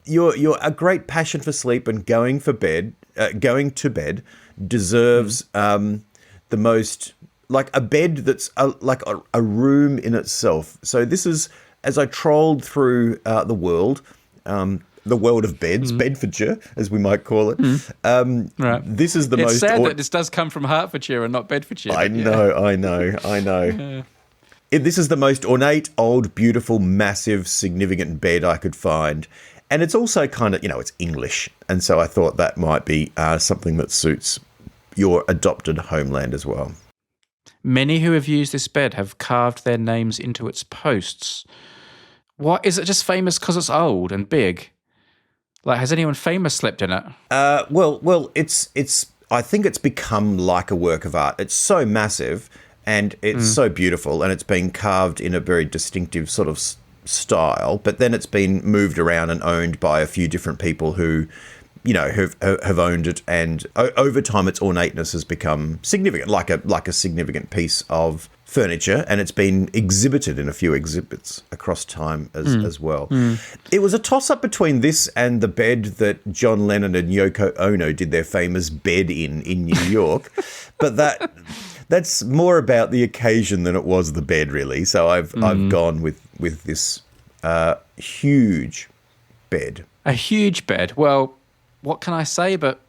S2: your a great passion for sleep and going to bed deserves the most. Like a bed that's like a room in itself. So this is, as I trolled through the world of beds, Bedfordshire, as we might call it.
S1: Right.
S2: This is the most...
S1: It's sad that this does come from Hertfordshire and not Bedfordshire.
S2: I know. Yeah. This is the most ornate, old, beautiful, massive, significant bed I could find. And it's also kind of, it's English. And so I thought that might be something that suits your adopted homeland as well.
S1: Many who have used this bed have carved their names into its posts. Why is it just famous because it's old and big? Like, has anyone famous slept in it?
S2: Well, it's. I think it's become like a work of art. It's so massive and it's so beautiful, and it's been carved in a very distinctive sort of style. But then it's been moved around and owned by a few different people who have owned it, and over time its ornateness has become significant, like a significant piece of furniture, and it's been exhibited in a few exhibits across time as well. It was a toss-up between this and the bed that John Lennon and Yoko Ono did their famous bed in New York, but that's more about the occasion than it was the bed, really. So I've gone with this huge bed.
S1: A huge bed. Well, what can I say but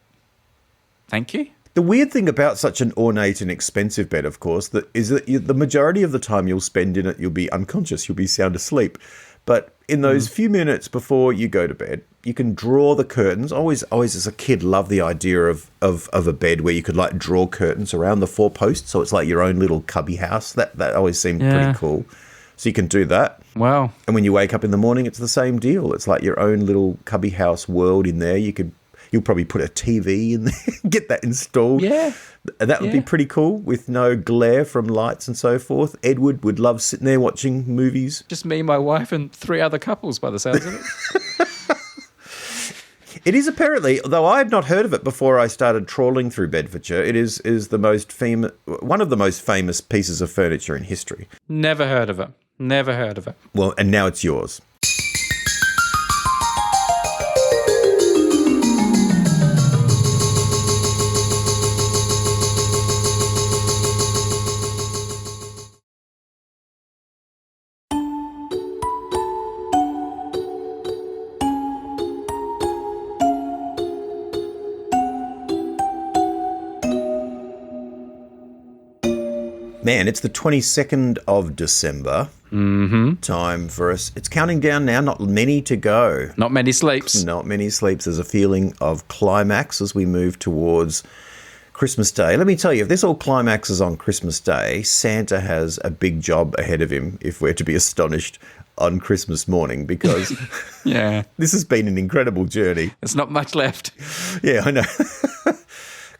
S1: thank you?
S2: The weird thing about such an ornate and expensive bed, of course, is that the majority of the time you'll spend in it, you'll be unconscious, you'll be sound asleep. But in those few minutes before you go to bed, you can draw the curtains. Always as a kid, loved the idea of a bed where you could like draw curtains around the four posts, so it's like your own little cubby house. That always seemed pretty cool. So you can do that.
S1: Wow. And
S2: when you wake up in the morning, it's the same deal. It's like your own little cubby house world in there. You'll probably put a TV in there, get that installed.
S1: Yeah.
S2: That would be pretty cool with no glare from lights and so forth. Edward would love sitting there watching movies.
S1: Just me, my wife, and 3 other couples by the sounds of it.
S2: It is apparently, though I had not heard of it before I started trawling through Bedfordshire, it is the most one of the most famous pieces of furniture in history.
S1: Never heard of it. Never heard of it.
S2: Well, and now it's yours. Man, it's the 22nd of December.
S1: Mm-hmm.
S2: Time for us. It's counting down now, not many to go.
S1: Not many sleeps.
S2: Not many sleeps. There's a feeling of climax as we move towards Christmas Day. Let me tell you, if this all climaxes on Christmas Day, Santa has a big job ahead of him if we're to be astonished on Christmas morning, because this has been an incredible journey.
S1: There's not much left.
S2: Yeah, I know.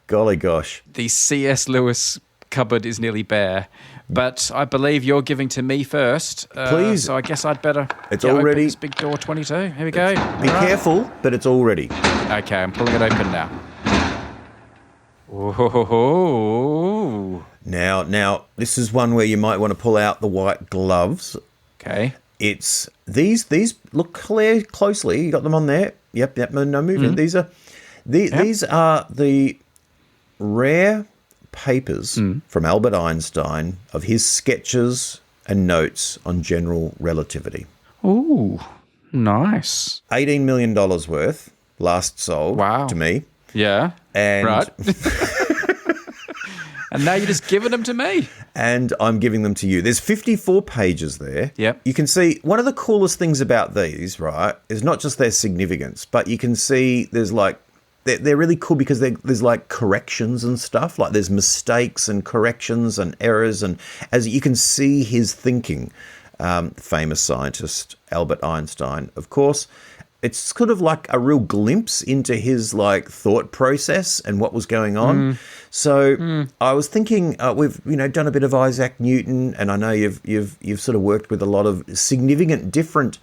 S2: Golly gosh.
S1: The C.S. Lewis cupboard is nearly bare, but I believe you're giving to me first.
S2: Please.
S1: So I guess I'd better
S2: open
S1: this big door 22. Here we go.
S2: Be careful, but it's all ready.
S1: Okay, I'm pulling it open now. Whoa.
S2: Now, this is one where you might want to pull out the white gloves.
S1: Okay.
S2: It's these look closely. You got them on there. Yep, no movement. These are the rare papers from Albert Einstein of his sketches and notes on general relativity.
S1: Ooh, nice.
S2: $18 million worth, last sold to me.
S1: Yeah,
S2: and
S1: right. And now you're just giving them to me.
S2: And I'm giving them to you. There's 54 pages there.
S1: Yep.
S2: You can see one of the coolest things about these, right, is not just their significance, but you can see there's like, they're really cool because there's like corrections and stuff. Like there's mistakes and corrections and errors. And as you can see his thinking, famous scientist Albert Einstein, of course, it's sort of like a real glimpse into his like thought process and what was going on. So I was thinking, we've done a bit of Isaac Newton, and I know you've sort of worked with a lot of significant different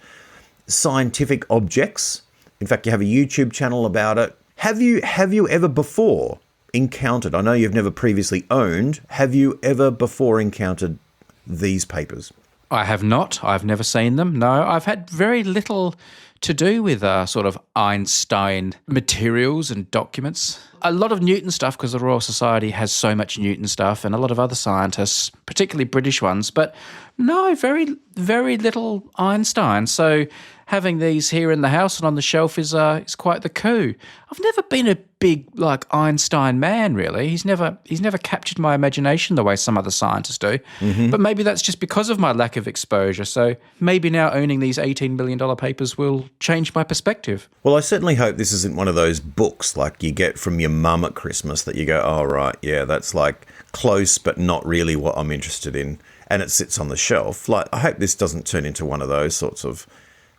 S2: scientific objects. In fact, you have a YouTube channel about it. Have you ever before encountered, I know you've never previously owned, have you ever before encountered these papers?
S1: I have not. I've never seen them. No, I've had very little to do with sort of Einstein materials and documents. A lot of Newton stuff, because the Royal Society has so much Newton stuff, and a lot of other scientists, particularly British ones, but no, very, very little Einstein. So having these here in the house and on the shelf is quite the coup. I've never been a big like Einstein man, really. He's never captured my imagination the way some other scientists do. But maybe that's just because of my lack of exposure. So maybe now owning these $18 million papers will change my perspective.
S2: Well, I certainly hope this isn't one of those books like you get from your mum at Christmas that you go, oh, right, yeah, that's like close but not really what I'm interested in, and it sits on the shelf. Like, I hope this doesn't turn into one of those sorts of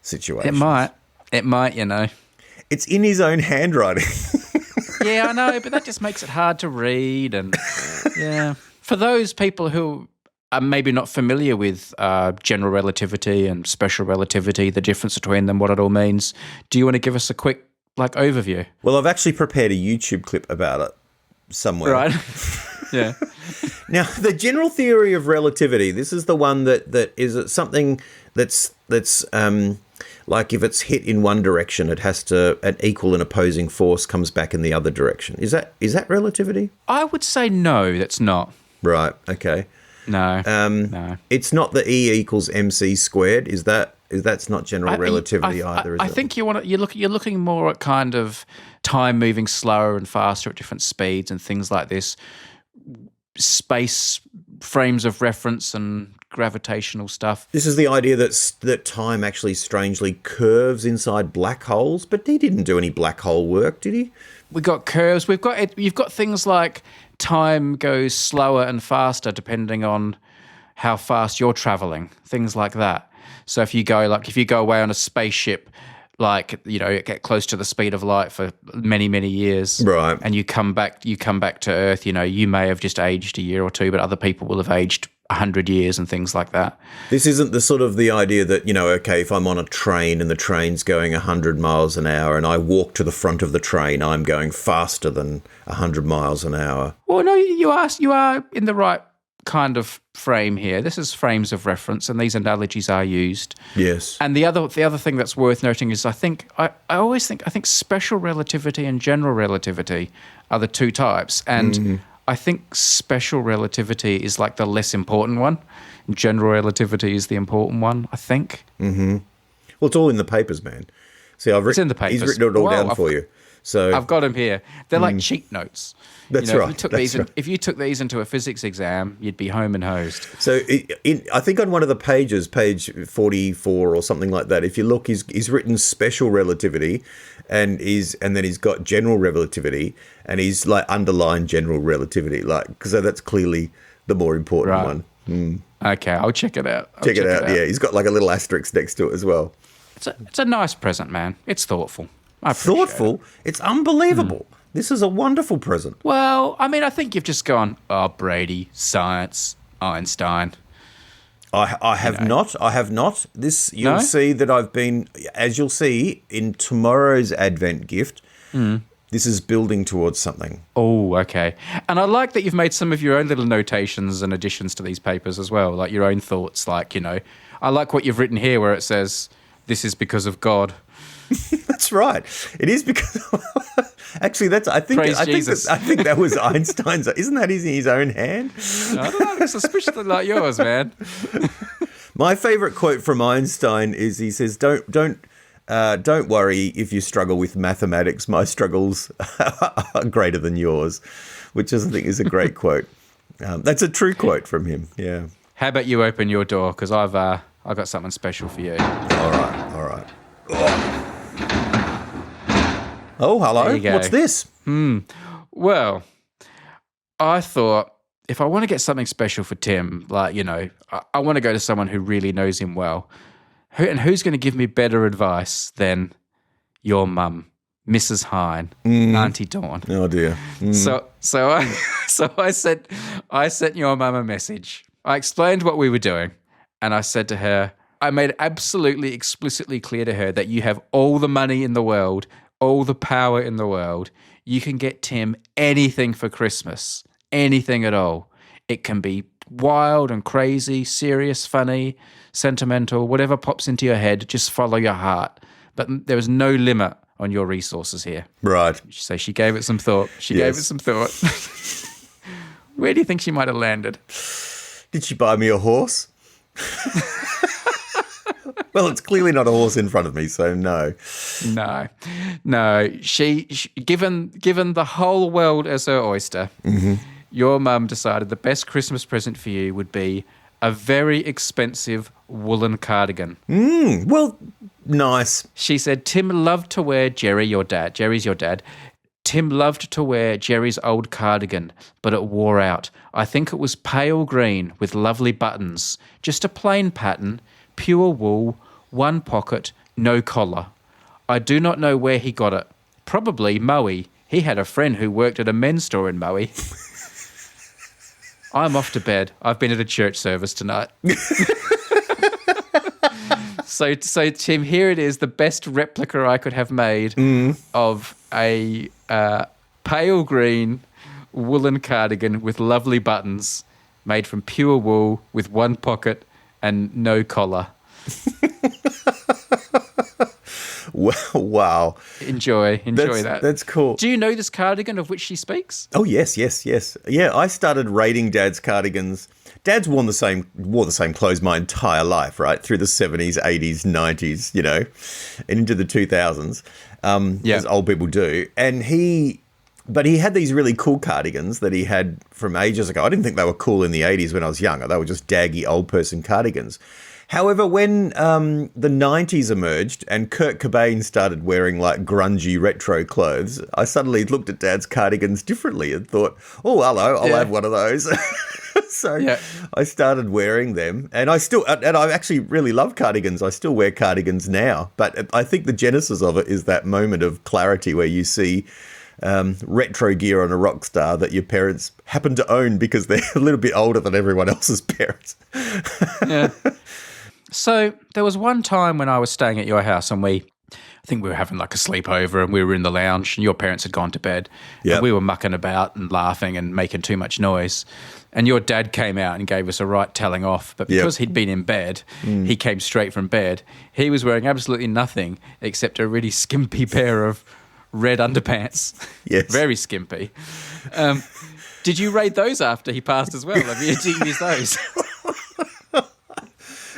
S2: situations.
S1: It might, you know.
S2: It's in his own handwriting.
S1: Yeah, I know, but that just makes it hard to read. And yeah, for those people who are maybe not familiar with general relativity and special relativity, the difference between them, what it all means, do you want to give us a quick like overview.
S2: Well, I've actually prepared a YouTube clip about it somewhere.
S1: Right. Yeah.
S2: Now, the general theory of relativity, this is the one that is it something that's like if it's hit in one direction, it has to, an equal and opposing force comes back in the other direction. Is that relativity?
S1: I would say no, that's not.
S2: Right, okay.
S1: No. No.
S2: It's not the E equals MC squared. That's not general relativity either, is it?
S1: I think you're looking more at kind of time moving slower and faster at different speeds and things like this. Space frames of reference and gravitational stuff.
S2: This is the idea that time actually strangely curves inside black holes, but he didn't do any black hole work, did he?
S1: We got curves. You've got things like time goes slower and faster depending on how fast you're traveling. Things like that. So if you go away on a spaceship, like, you know, get close to the speed of light for many, many years.
S2: Right.
S1: And you come back to Earth, you know, you may have just aged a year or two, but other people will have aged 100 years and things like that.
S2: This isn't the idea that, you know, okay, if I'm on a train and the train's going 100 miles an hour and I walk to the front of the train, I'm going faster than 100 miles an hour.
S1: Well, no, you are in the right kind of frame here. This is frames of reference, and these analogies are used.
S2: Yes.
S1: And the other thing that's worth noting is I think special relativity and general relativity are the two types, and I think special relativity is like the less important one. General relativity is the important one, I think.
S2: Mm-hmm. Well, it's all in the papers, man. See,
S1: it's in the papers.
S2: He's written it all down for you. So
S1: I've got them here. They're like cheat notes.
S2: That's right.
S1: If you took these into a physics exam, you'd be home and hosed.
S2: So I think on one of the pages, page 44 or something like that, if you look, he's written special relativity, and then he's got general relativity, and he's like underlined general relativity, like, so that's clearly the more important one. Mm.
S1: Okay, I'll check it out.
S2: Check it out. Yeah, he's got like a little asterisk next to it as well.
S1: It's a nice present, man. It's thoughtful.
S2: Thoughtful? It's unbelievable. This is a wonderful present.
S1: Well, I mean, I think you've just gone, oh, Brady, science, Einstein.
S2: I have not. I have not. You'll see that I've been, as you'll see in tomorrow's Advent gift, this is building towards something.
S1: Oh, okay. And I like that you've made some of your own little notations and additions to these papers as well, like your own thoughts. Like, you know, I like what you've written here where it says, this is because of God.
S2: That's right. It is because actually I think that was Einstein's. Isn't that in his own hand?
S1: I don't know. It's suspiciously like yours, man.
S2: My favorite quote from Einstein is he says, "Don't worry if you struggle with mathematics. My struggles are greater than yours," which I think is a great quote. That's a true quote from him. Yeah.
S1: How about you open your door, because I've got something special for you.
S2: All right. Oh, hello.
S1: There you go.
S2: What's this?
S1: Well, I thought if I want to get something special for Tim, like, you know, I want to go to someone who really knows him well. And who's going to give me better advice than your mum, Mrs. Hine, Auntie Dawn?
S2: Oh dear.
S1: So I sent your mum a message. I explained what we were doing, and I said to her, I made it absolutely explicitly clear to her that you have all the money in the world, all the power in the world. You can get Tim anything for Christmas, anything at all. It can be wild and crazy, serious, funny, sentimental, whatever pops into your head, just follow your heart. But there is no limit on your resources here.
S2: Right.
S1: So she gave it some thought. Where do you think she might have landed?
S2: Did she buy me a horse? Well, it's clearly not a horse in front of me, so no. No. She given the whole world as her oyster, your mum decided the best Christmas present for you would be a very expensive woolen cardigan. Well, nice.
S1: She said Tim loved to wear Jerry's your dad. Tim loved to wear Jerry's old cardigan, but it wore out. I think it was pale green with lovely buttons, just a plain pattern, pure wool, one pocket, no collar. I do not know where he got it. Probably Moe. He had a friend who worked at a men's store in Moe. I'm off to bed. I've been at a church service tonight. So Tim, here it is, the best replica I could have made of a pale green woolen cardigan with lovely buttons, made from pure wool with one pocket and no collar.
S2: Wow.
S1: Enjoy that.
S2: That's cool.
S1: Do you know this cardigan of which she speaks?
S2: Oh, yes. Yeah, I started rating Dad's cardigans. Dad's wore the same clothes my entire life, right? Through the 70s, 80s, 90s, and into the 2000s, as old people do. But he had these really cool cardigans that he had from ages ago. I didn't think they were cool in the 80s when I was younger. They were just daggy old person cardigans. However, when the 90s emerged and Kurt Cobain started wearing like grungy retro clothes, I suddenly looked at Dad's cardigans differently and thought, oh, hello, I'll have one of those. So I started wearing them, and I actually really love cardigans. I still wear cardigans now, but I think the genesis of it is that moment of clarity where you see retro gear on a rock star that your parents happen to own because they're a little bit older than everyone else's parents.
S1: Yeah. So there was one time when I was staying at your house and I think we were having like a sleepover and we were in the lounge and your parents had gone to bed.
S2: Yep.
S1: And we were mucking about and laughing and making too much noise. And your dad came out and gave us a right telling off. But because he'd been in bed, he came straight from bed. He was wearing absolutely nothing except a really skimpy pair of red underpants.
S2: Yes.
S1: Very skimpy. Did you raid those after he passed as well? Do you use those?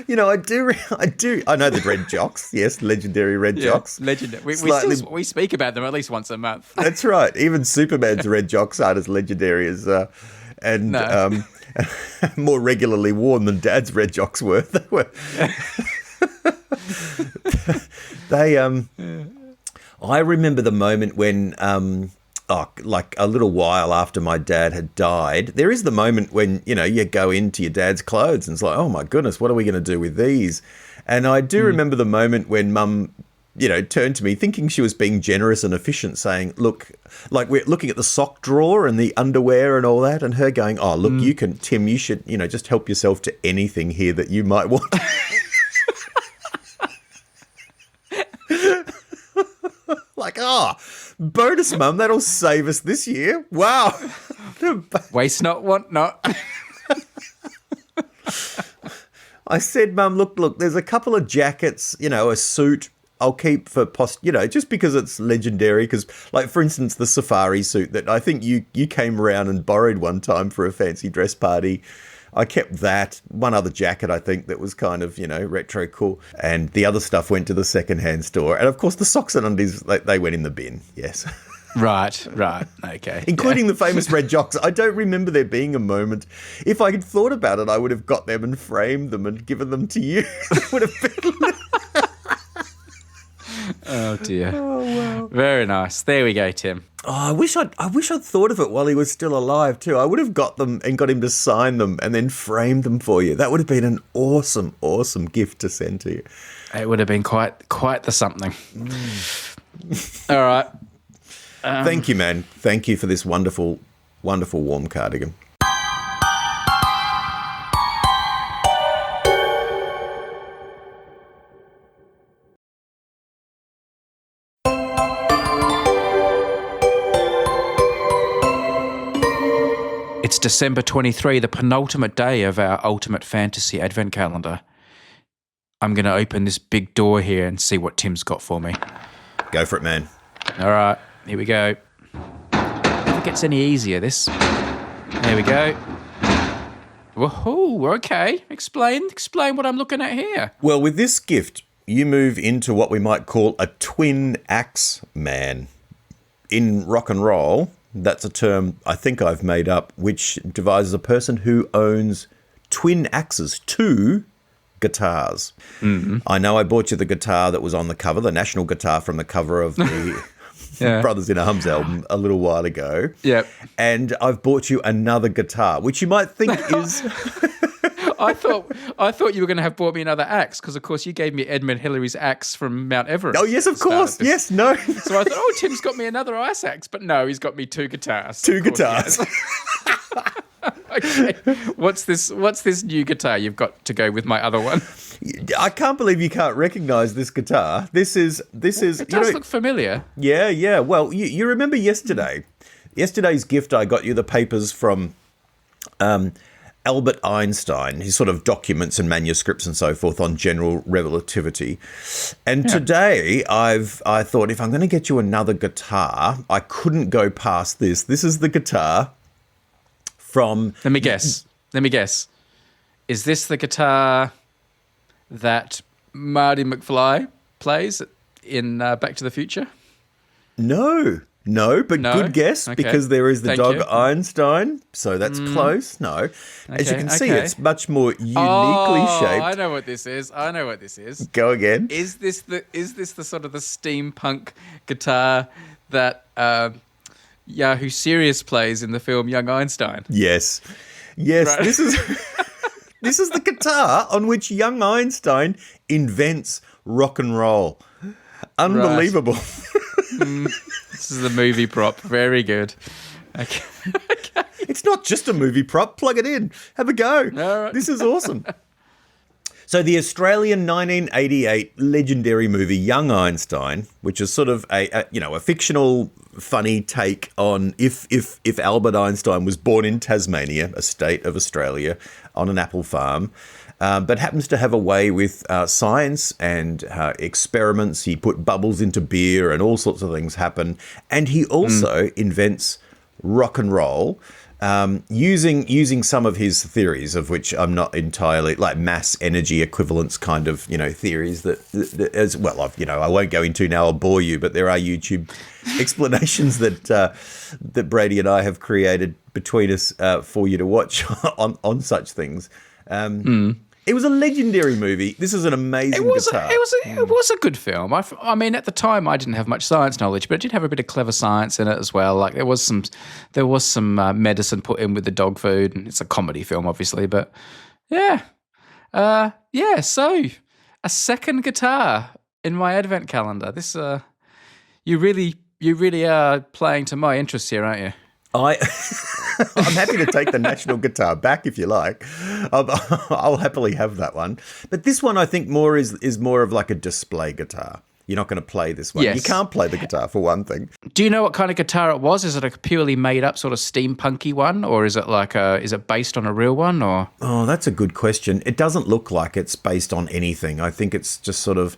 S2: I do. I know the Red Jocks. Yes, legendary Red Jocks.
S1: Legendary. We speak about them at least once a month.
S2: That's right. Even Superman's Red Jocks aren't as legendary as, more regularly worn than Dad's Red Jocks were. I remember the moment when, like a little while after my dad had died, there is the moment when, you go into your dad's clothes and it's like, oh my goodness, what are we going to do with these? And I do remember the moment when Mum, turned to me thinking she was being generous and efficient, saying, look, like we're looking at the sock drawer and the underwear and all that, and her going, oh, look, Tim, you should, just help yourself to anything here that you might want. Like, bonus, Mum, that'll save us this year. Wow.
S1: Waste not, want not.
S2: I said, Mum, look, there's a couple of jackets, a suit I'll keep for just because it's legendary. Because, like, for instance, the safari suit that I think you came around and borrowed one time for a fancy dress party. I kept that. One other jacket, I think, that was kind of, retro cool. And the other stuff went to the secondhand store. And, of course, the socks and undies, they went in the bin, yes.
S1: Right. Okay.
S2: Including the famous Red Jocks. I don't remember there being a moment. If I had thought about it, I would have got them and framed them and given them to you. It would have been...
S1: Oh, dear.
S2: Oh, wow.
S1: Very nice. There we go, Tim.
S2: Oh, I wish I'd thought of it while he was still alive too. I would have got them and got him to sign them and then framed them for you. That would have been an awesome, awesome gift to send to you.
S1: It would have been quite the something. All right.
S2: Thank you, man. Thank you for this wonderful, wonderful warm cardigan.
S1: It's December 23, the penultimate day of our Ultimate Fantasy Advent Calendar. I'm going to open this big door here and see what Tim's got for me.
S2: Go for it, man.
S1: All right, here we go. Never gets any easier, this. There we go. Woohoo, okay. Explain what I'm looking at here.
S2: Well, with this gift, you move into what we might call a twin axe man. In rock and roll, that's a term I think I've made up, which devises a person who owns twin axes, two guitars. Mm-hmm. I know I bought you the guitar that was on the cover, the national guitar from the cover of the Brothers in Arms album a little while ago.
S1: Yep.
S2: And I've bought you another guitar, which you might think is...
S1: I thought you were going to have bought me another axe because, of course, you gave me Edmund Hillary's axe from Mount Everest.
S2: Oh, yes, of course. Yes, no.
S1: So I thought, Tim's got me another ice axe. But no, he's got me two guitars.
S2: Two guitars.
S1: Okay. What's this new guitar you've got to go with my other one?
S2: I can't believe you can't recognise this guitar. This is.
S1: It does look familiar.
S2: Yeah. Well, you remember yesterday's gift? I got you the papers from Albert Einstein, his sort of documents and manuscripts and so forth on general relativity. And today I thought, if I'm going to get you another guitar, I couldn't go past this. This is the guitar from...
S1: Let me guess. Is this the guitar that Marty McFly plays in Back to the Future?
S2: No, but good guess,
S1: Okay.
S2: because there is the
S1: Thank
S2: dog
S1: you.
S2: Einstein, so that's close. No. As you can see, it's much more uniquely shaped.
S1: I know what this is.
S2: Go again.
S1: Is this the sort of the steampunk guitar that Yahoo Serious plays in the film Young Einstein?
S2: Yes.
S1: Right.
S2: This is this is the guitar on which young Einstein invents rock and roll. Unbelievable.
S1: This is the movie prop. Very good. Okay.
S2: It's not just a movie prop. Plug it in. Have a go.
S1: All right.
S2: This is awesome. So the Australian 1988 legendary movie Young Einstein, which is sort of a fictional, funny take on if Albert Einstein was born in Tasmania, a state of Australia, on an apple farm, but happens to have a way with science and experiments. He put bubbles into beer and all sorts of things happen. And he also invents rock and roll, using some of his theories, of which I'm not entirely, like mass energy equivalence kind of, theories that as well, I won't go into now, I'll bore you, but there are YouTube explanations that Brady and I have created between us for you to watch on such things. It was a legendary movie. This is an amazing guitar.
S1: It was a good film. I mean, at the time, I didn't have much science knowledge, but it did have a bit of clever science in it as well. Like there was some medicine put in with the dog food, and it's a comedy film, obviously. But yeah. So a second guitar in my advent calendar. This you really are playing to my interests here, aren't you?
S2: I'm happy to take the national guitar back if you like. I'll happily have that one. But this one, I think, is more of like a display guitar. You're not going to play this one.
S1: Yes.
S2: You can't play the guitar, for one thing.
S1: Do you know what kind of guitar it was? Is it a purely made up sort of steampunky one, or is it based on a real one? Or
S2: Oh, that's a good question. It doesn't look like it's based on anything. I think it's just sort of,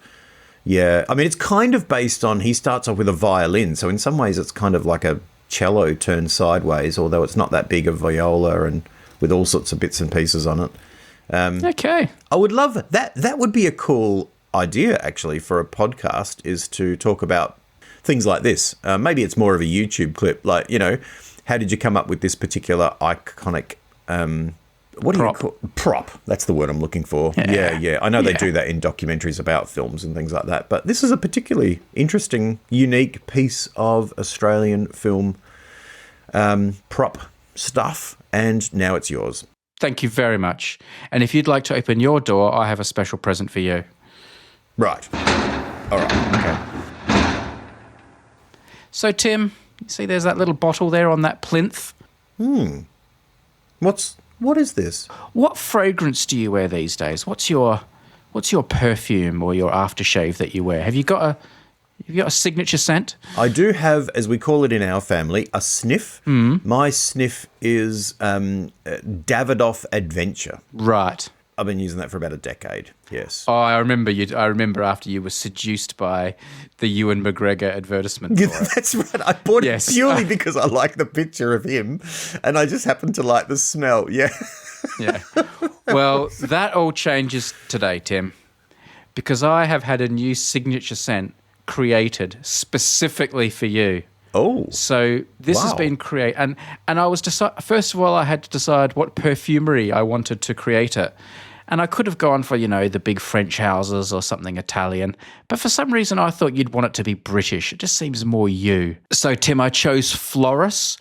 S2: yeah. I mean, it's kind of based on, he starts off with a violin, so in some ways it's kind of like a cello turned sideways, although it's not that big a viola, and with all sorts of bits and pieces on it.
S1: okay.
S2: I would love it. That would be a cool idea, actually, for a podcast, is to talk about things like this. Maybe it's more of a YouTube clip, like, how did you come up with this particular iconic what do
S1: Prop.
S2: you call prop? That's the word I'm looking for. Yeah. I know they do that in documentaries about films and things like that, but this is a particularly interesting, unique piece of Australian film prop stuff, and now it's yours.
S1: Thank you very much. And if you'd like to open your door, I have a special present for you.
S2: Right. All right. Okay.
S1: So, Tim, you see there's that little bottle there on that plinth?
S2: What is this?
S1: What fragrance do you wear these days? What's your perfume or your aftershave that you wear? Have you got a signature scent?
S2: I do have, as we call it in our family, a sniff. My sniff is Davidoff Adventure.
S1: Right.
S2: I've been using that for about a decade. Yes.
S1: Oh, I remember after you were seduced by the Ewan McGregor advertisement for it.
S2: That's right. I bought it purely because I like the picture of him, and I just happen to like the smell. Yeah.
S1: Yeah. Well, that all changes today, Tim, because I have had a new signature scent created specifically for you.
S2: Oh.
S1: So this has been created, and I was first of all, I had to decide what perfumery I wanted to create it. And I could have gone for, the big French houses or something Italian. But for some reason, I thought you'd want it to be British. It just seems more you. So, Tim, I chose Floris,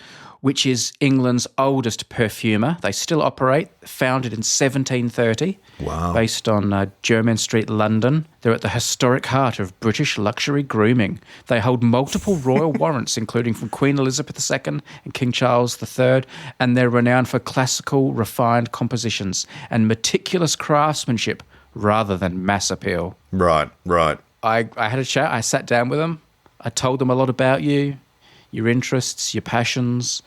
S1: which is England's oldest perfumer. They still operate, founded in 1730.
S2: Wow.
S1: Based on Jermyn Street, London. They're at the historic heart of British luxury grooming. They hold multiple royal warrants, including from Queen Elizabeth II and King Charles III, and they're renowned for classical, refined compositions and meticulous craftsmanship rather than mass appeal.
S2: Right.
S1: I had a chat. I sat down with them. I told them a lot about you, your interests, your passions,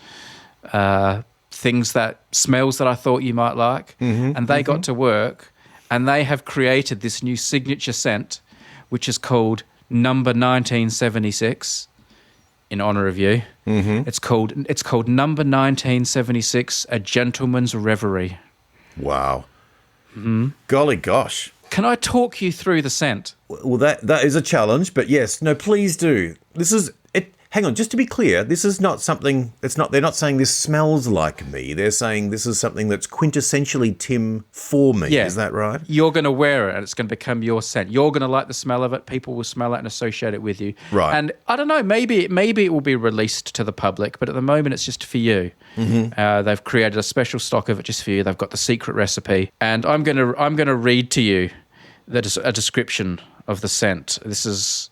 S1: smells that I thought you might like. And they got to work, and they have created this new signature scent, which is called Number 1976, in honor of you. It's called Number 1976, A Gentleman's Reverie.
S2: Wow. Golly gosh.
S1: Can I talk you through the scent?
S2: Well, that is a challenge, but yes. No, please do. This is it. Hang on, just to be clear, this is not something. They're not saying this smells like me. They're saying this is something that's quintessentially Tim for me.
S1: Yeah.
S2: Is that right?
S1: You're going to wear it, and it's going to become your scent. You're going to like the smell of it. People will smell it and associate it with you.
S2: Right.
S1: And I don't know. Maybe it will be released to the public, but at the moment, it's just for you. They've created a special stock of it just for you. They've got the secret recipe, and I'm going to read to you a description of the scent. This is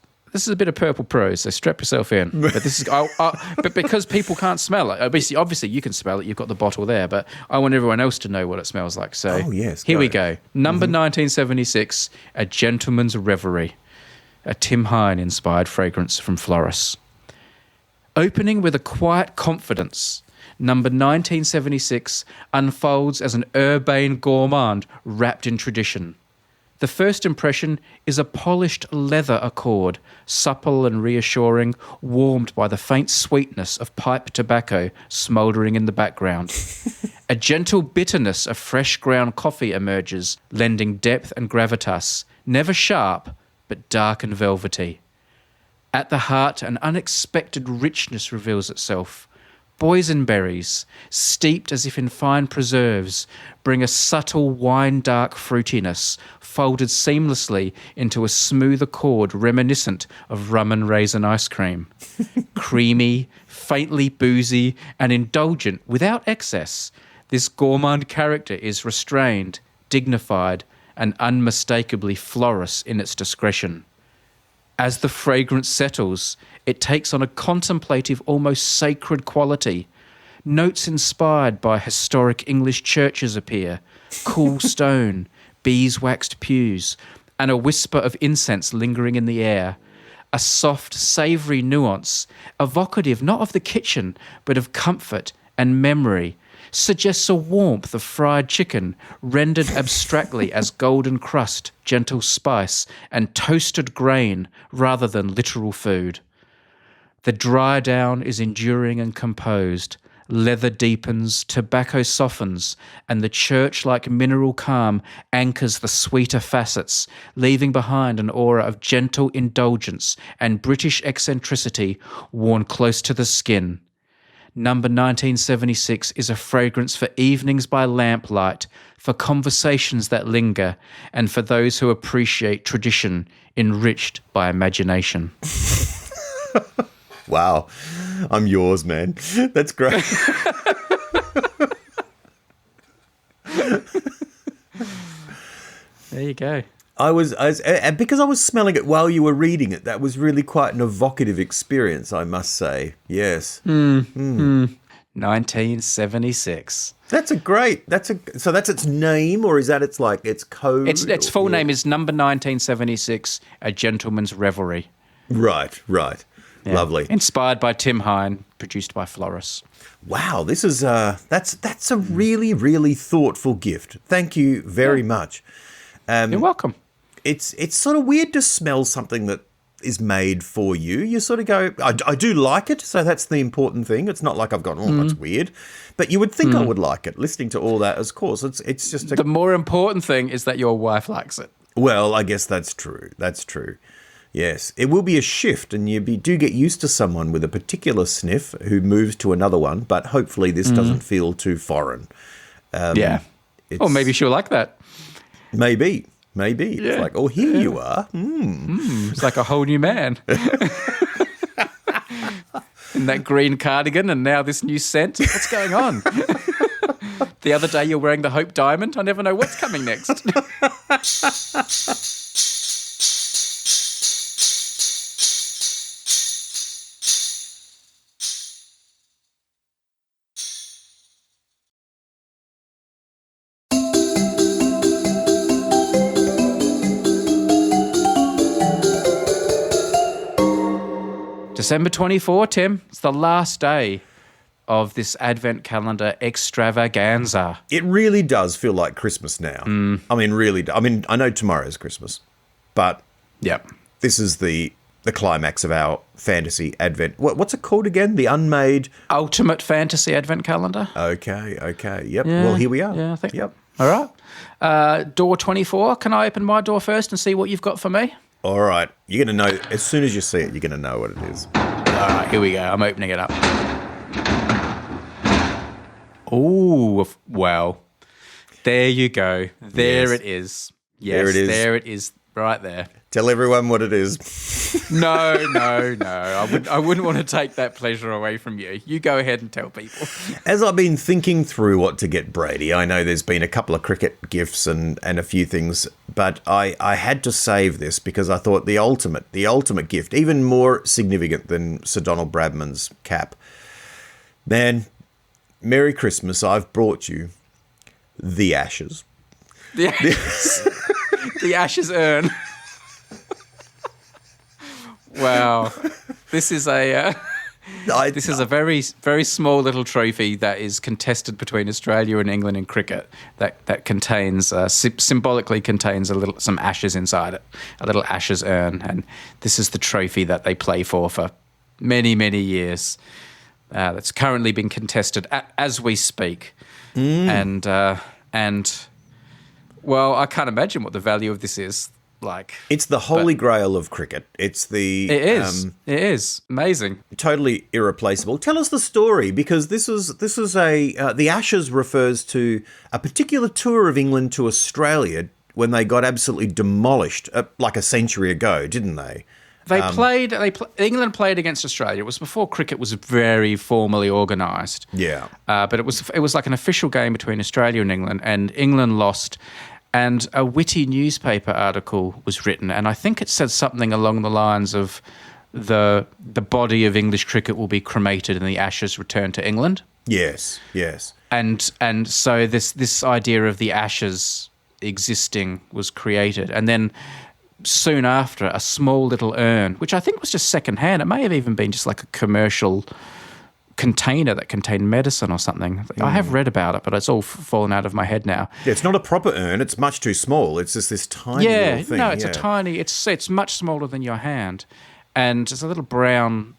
S1: a bit of purple prose, so strap yourself in. But this is, but because people can't smell it, obviously you can smell it. You've got the bottle there, but I want everyone else to know what it smells like. So, here we go. Number 1976, A Gentleman's Reverie, a Tim Hine-inspired fragrance from Floris. Opening with a quiet confidence, Number 1976 unfolds as an urbane gourmand wrapped in tradition. The first impression is a polished leather accord, supple and reassuring, warmed by the faint sweetness of pipe tobacco smouldering in the background. A gentle bitterness of fresh ground coffee emerges, lending depth and gravitas, never sharp, but dark and velvety. At the heart, an unexpected richness reveals itself. Boysenberries, steeped as if in fine preserves, bring a subtle wine-dark fruitiness, folded seamlessly into a smooth accord reminiscent of rum and raisin ice cream. Creamy, faintly boozy, and indulgent without excess, this gourmand character is restrained, dignified, and unmistakably Floris in its discretion. As the fragrance settles, it takes on a contemplative, almost sacred quality. Notes inspired by historic English churches appear, cool stone, beeswaxed pews, and a whisper of incense lingering in the air. A soft, savoury nuance, evocative not of the kitchen, but of comfort and memory, suggests a warmth of fried chicken, rendered abstractly as golden crust, gentle spice, and toasted grain rather than literal food. The dry down is enduring and composed. Leather deepens, tobacco softens, and the church-like mineral calm anchors the sweeter facets, leaving behind an aura of gentle indulgence and British eccentricity worn close to the skin. Number 1976 is a fragrance for evenings by lamplight, for conversations that linger, and for those who appreciate tradition enriched by imagination.
S2: Wow. I'm yours, man. That's great.
S1: There you go.
S2: And because I was smelling it while you were reading it, that was really quite an evocative experience, I must say. Yes.
S1: 1976.
S2: So that's its name, or is that its code?
S1: Its full name is Number 1976, A Gentleman's Reverie.
S2: Right. Yeah. Lovely.
S1: Inspired by Tim Hine, produced by Floris.
S2: Wow, this is that's a really, really thoughtful gift. Thank you very much.
S1: You're welcome.
S2: It's sort of weird to smell something that is made for you. You sort of go, I do like it, so that's the important thing. It's not like I've gone, that's weird. But you would think I would like it. Listening to all that, of course, it's just
S1: the more important thing is that your wife likes it.
S2: Well, I guess that's true. That's true. Yes, it will be a shift, and you do get used to someone with a particular sniff who moves to another one, but hopefully this doesn't feel too foreign.
S1: Yeah. Or maybe she'll like that.
S2: Maybe.
S1: Yeah.
S2: It's like, you are.
S1: It's like a whole new man. in that green cardigan and now this new scent. What's going on? The other day you're wearing the Hope Diamond. I never know what's coming next. December 24, Tim. It's the last day of this Advent calendar extravaganza.
S2: It really does feel like Christmas now. I mean, really. I mean, I know tomorrow's Christmas, but
S1: Yep.
S2: this is the climax of our fantasy Advent. What's it called again? The Unmade.
S1: Ultimate Fantasy Advent Calendar.
S2: Okay. Yep. Well, here we are.
S1: Yeah, I think.
S2: Yep.
S1: All right. Door 24. Can I open my door first and see what you've got for me?
S2: All right. You're going to know, as soon as you see it, you're going to know what it is.
S1: All right, here we go. I'm opening it up. Oh, well. There you go. There
S2: Yes.
S1: it is. Yes,
S2: There it is.
S1: There it is, right there.
S2: Tell everyone what it is.
S1: No. I wouldn't want to take that pleasure away from you. You go ahead and tell people.
S2: As I've been thinking through what to get Brady, I know there's been a couple of cricket gifts and a few things, but I had to save this because I thought the ultimate gift, even more significant than Sir Donald Bradman's cap. Man, Merry Christmas, I've brought you the Ashes.
S1: The Ashes urn. Wow. This is a very, very small little trophy that is contested between Australia and England in cricket that contains, symbolically contains some ashes inside it, a little Ashes urn. And this is the trophy that they play for many, many years. That's currently been contested as we speak. And well, I can't imagine what the value of this is.
S2: It's the holy grail of cricket. It
S1: is amazing,
S2: totally irreplaceable. Tell us the story, because this is the Ashes refers to a particular tour of England to Australia when they got absolutely demolished like a century ago, didn't they?
S1: England played against Australia. It was before cricket was very formally organised.
S2: Yeah,
S1: but it was like an official game between Australia and England lost. And a witty newspaper article was written, and I think it said something along the lines of the body of English cricket will be cremated and the Ashes returned to England.
S2: Yes.
S1: And so this idea of the Ashes existing was created, and then soon after, a small little urn, which I think was just secondhand. It may have even been just like a commercial container that contained medicine or something. I have read about it, but it's all fallen out of my head now.
S2: Yeah, it's not a proper urn. It's much too small. It's just this tiny little thing.
S1: No, it's a tiny. It's much smaller than your hand, and it's a little brown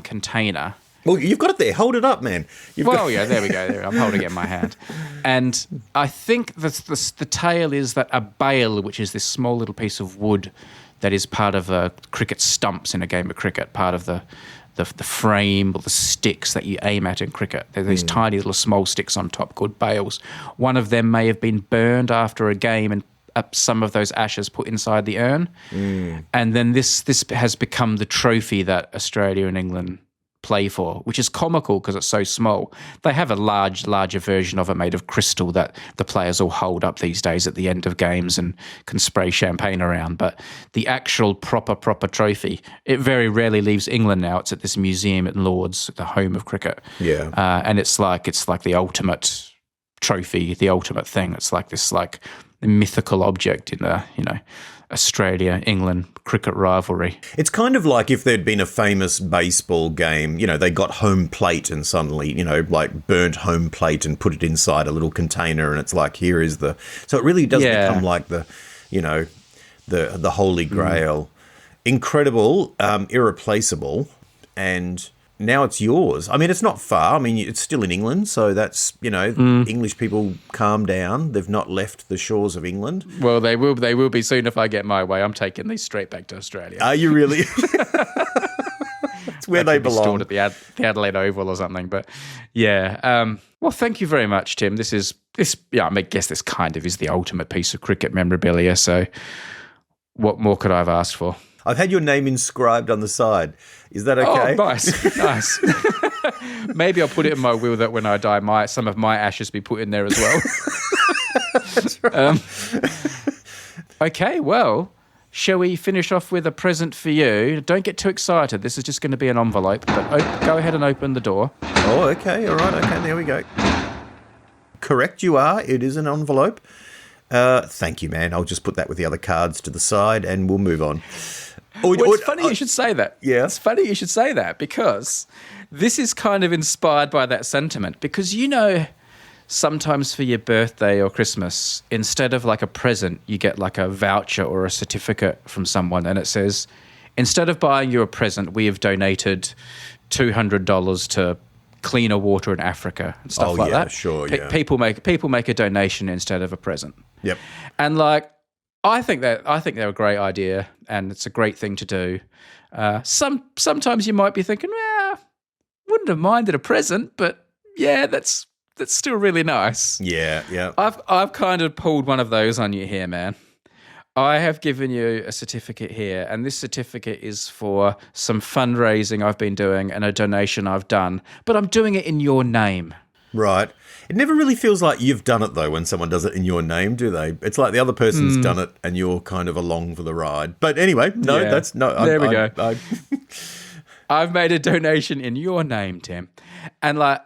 S1: container.
S2: Well, you've got it there. Hold it up, man.
S1: Yeah, there we go. There, I'm holding it in my hand, and I think the tale is that a bail, which is this small little piece of wood that is part of the cricket stumps in a game of cricket, part of the frame or the sticks that you aim at in cricket. There are these tiny little small sticks on top called bails. One of them may have been burned after a game and some of those ashes put inside the urn. And then this has become the trophy that Australia and England play for, which is comical because it's so small. They have a larger version of it made of crystal that the players all hold up these days at the end of games and can spray champagne around. But the actual proper trophy, it very rarely leaves England now. It's at this museum at Lord's, the home of cricket.
S2: Yeah.
S1: And it's like the ultimate trophy, the ultimate thing. It's like this mythical object in the, Australia-England cricket rivalry.
S2: It's kind of like if there'd been a famous baseball game, they got home plate and suddenly, like burnt home plate and put it inside a little container and it's like, here is so it really does become like the holy grail. Incredible, irreplaceable, and now it's yours. I mean, it's not far. I mean, it's still in England, so that's, English people calm down. They've not left the shores of England.
S1: Well, they will be soon if I get my way. I'm taking these straight back to Australia.
S2: Are you really? It's where they belong.
S1: Stored at the Adelaide Oval or something. But yeah. Well, thank you very much, Tim. I guess this kind of is the ultimate piece of cricket memorabilia. So what more could I have asked for?
S2: I've had your name inscribed on the side. Is that okay?
S1: Oh, nice, nice. Maybe I'll put it in my will that when I die, some of my ashes be put in there as well.
S2: That's right.
S1: Okay, well, shall we finish off with a present for you? Don't get too excited. This is just going to be an envelope, but go ahead and open the door.
S2: Oh, okay. All right. Okay, there we go. Correct, you are. It is an envelope. Thank you, man. I'll just put that with the other cards to the side and we'll move on.
S1: It's funny you should say that.
S2: Yeah.
S1: It's funny you should say that because this is kind of inspired by that sentiment because, sometimes for your birthday or Christmas, instead of like a present, you get like a voucher or a certificate from someone and it says, instead of buying you a present, we have donated $200 to cleaner water in Africa and stuff like that.
S2: Sure, yeah.
S1: People make a donation instead of a present.
S2: Yep.
S1: And I think they're a great idea and it's a great thing to do. Sometimes you might be thinking, wouldn't have minded a present, but yeah, that's still really nice.
S2: Yeah, yeah.
S1: I've kind of pulled one of those on you here, man. I have given you a certificate here, and this certificate is for some fundraising I've been doing and a donation I've done, but I'm doing it in your name.
S2: Right. It never really feels like you've done it, though, when someone does it in your name, do they? It's like the other person's done it and you're kind of along for the ride. But anyway, no,
S1: Yeah.
S2: that's... no.
S1: There we go. I've made a donation in your name, Tim. And I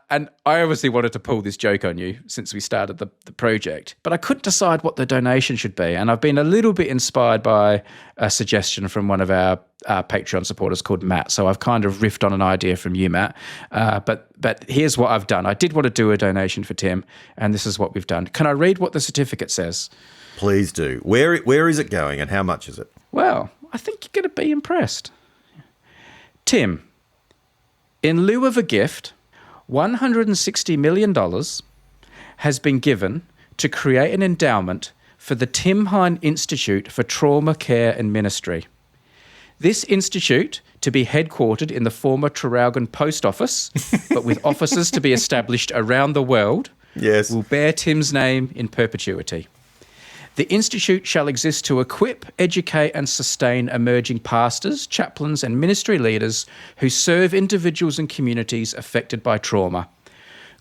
S1: obviously wanted to pull this joke on you since we started the project, but I couldn't decide what the donation should be. And I've been a little bit inspired by a suggestion from one of our Patreon supporters called Matt. So I've kind of riffed on an idea from you, Matt. But here's what I've done. I did want to do a donation for Tim, and this is what we've done. Can I read what the certificate says?
S2: Please do. Where is it going and how much is it?
S1: Well, I think you're going to be impressed. Tim, in lieu of a gift, $160 million has been given to create an endowment for the Tim Hine Institute for Trauma Care and Ministry. This institute, to be headquartered in the former Traralgon Post Office, but with offices to be established around the world,
S2: Yes.
S1: will bear Tim's name in perpetuity. The institute shall exist to equip, educate and sustain emerging pastors, chaplains and ministry leaders who serve individuals and communities affected by trauma.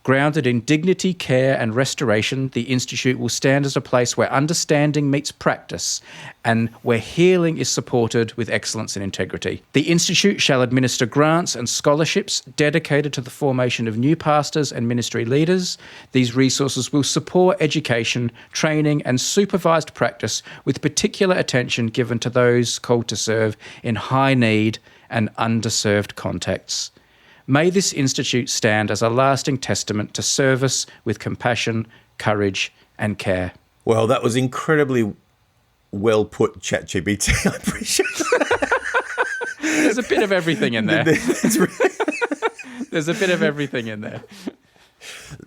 S1: Grounded in dignity, care and restoration, the Institute will stand as a place where understanding meets practice and where healing is supported with excellence and integrity. The Institute shall administer grants and scholarships dedicated to the formation of new pastors and ministry leaders. These resources will support education, training and supervised practice with particular attention given to those called to serve in high need and underserved contexts. May this institute stand as a lasting testament to service with compassion, courage, and care.
S2: Well, that was incredibly well put, ChatGPT. I appreciate it.
S1: There's a bit of everything in there. There's a bit of everything in there.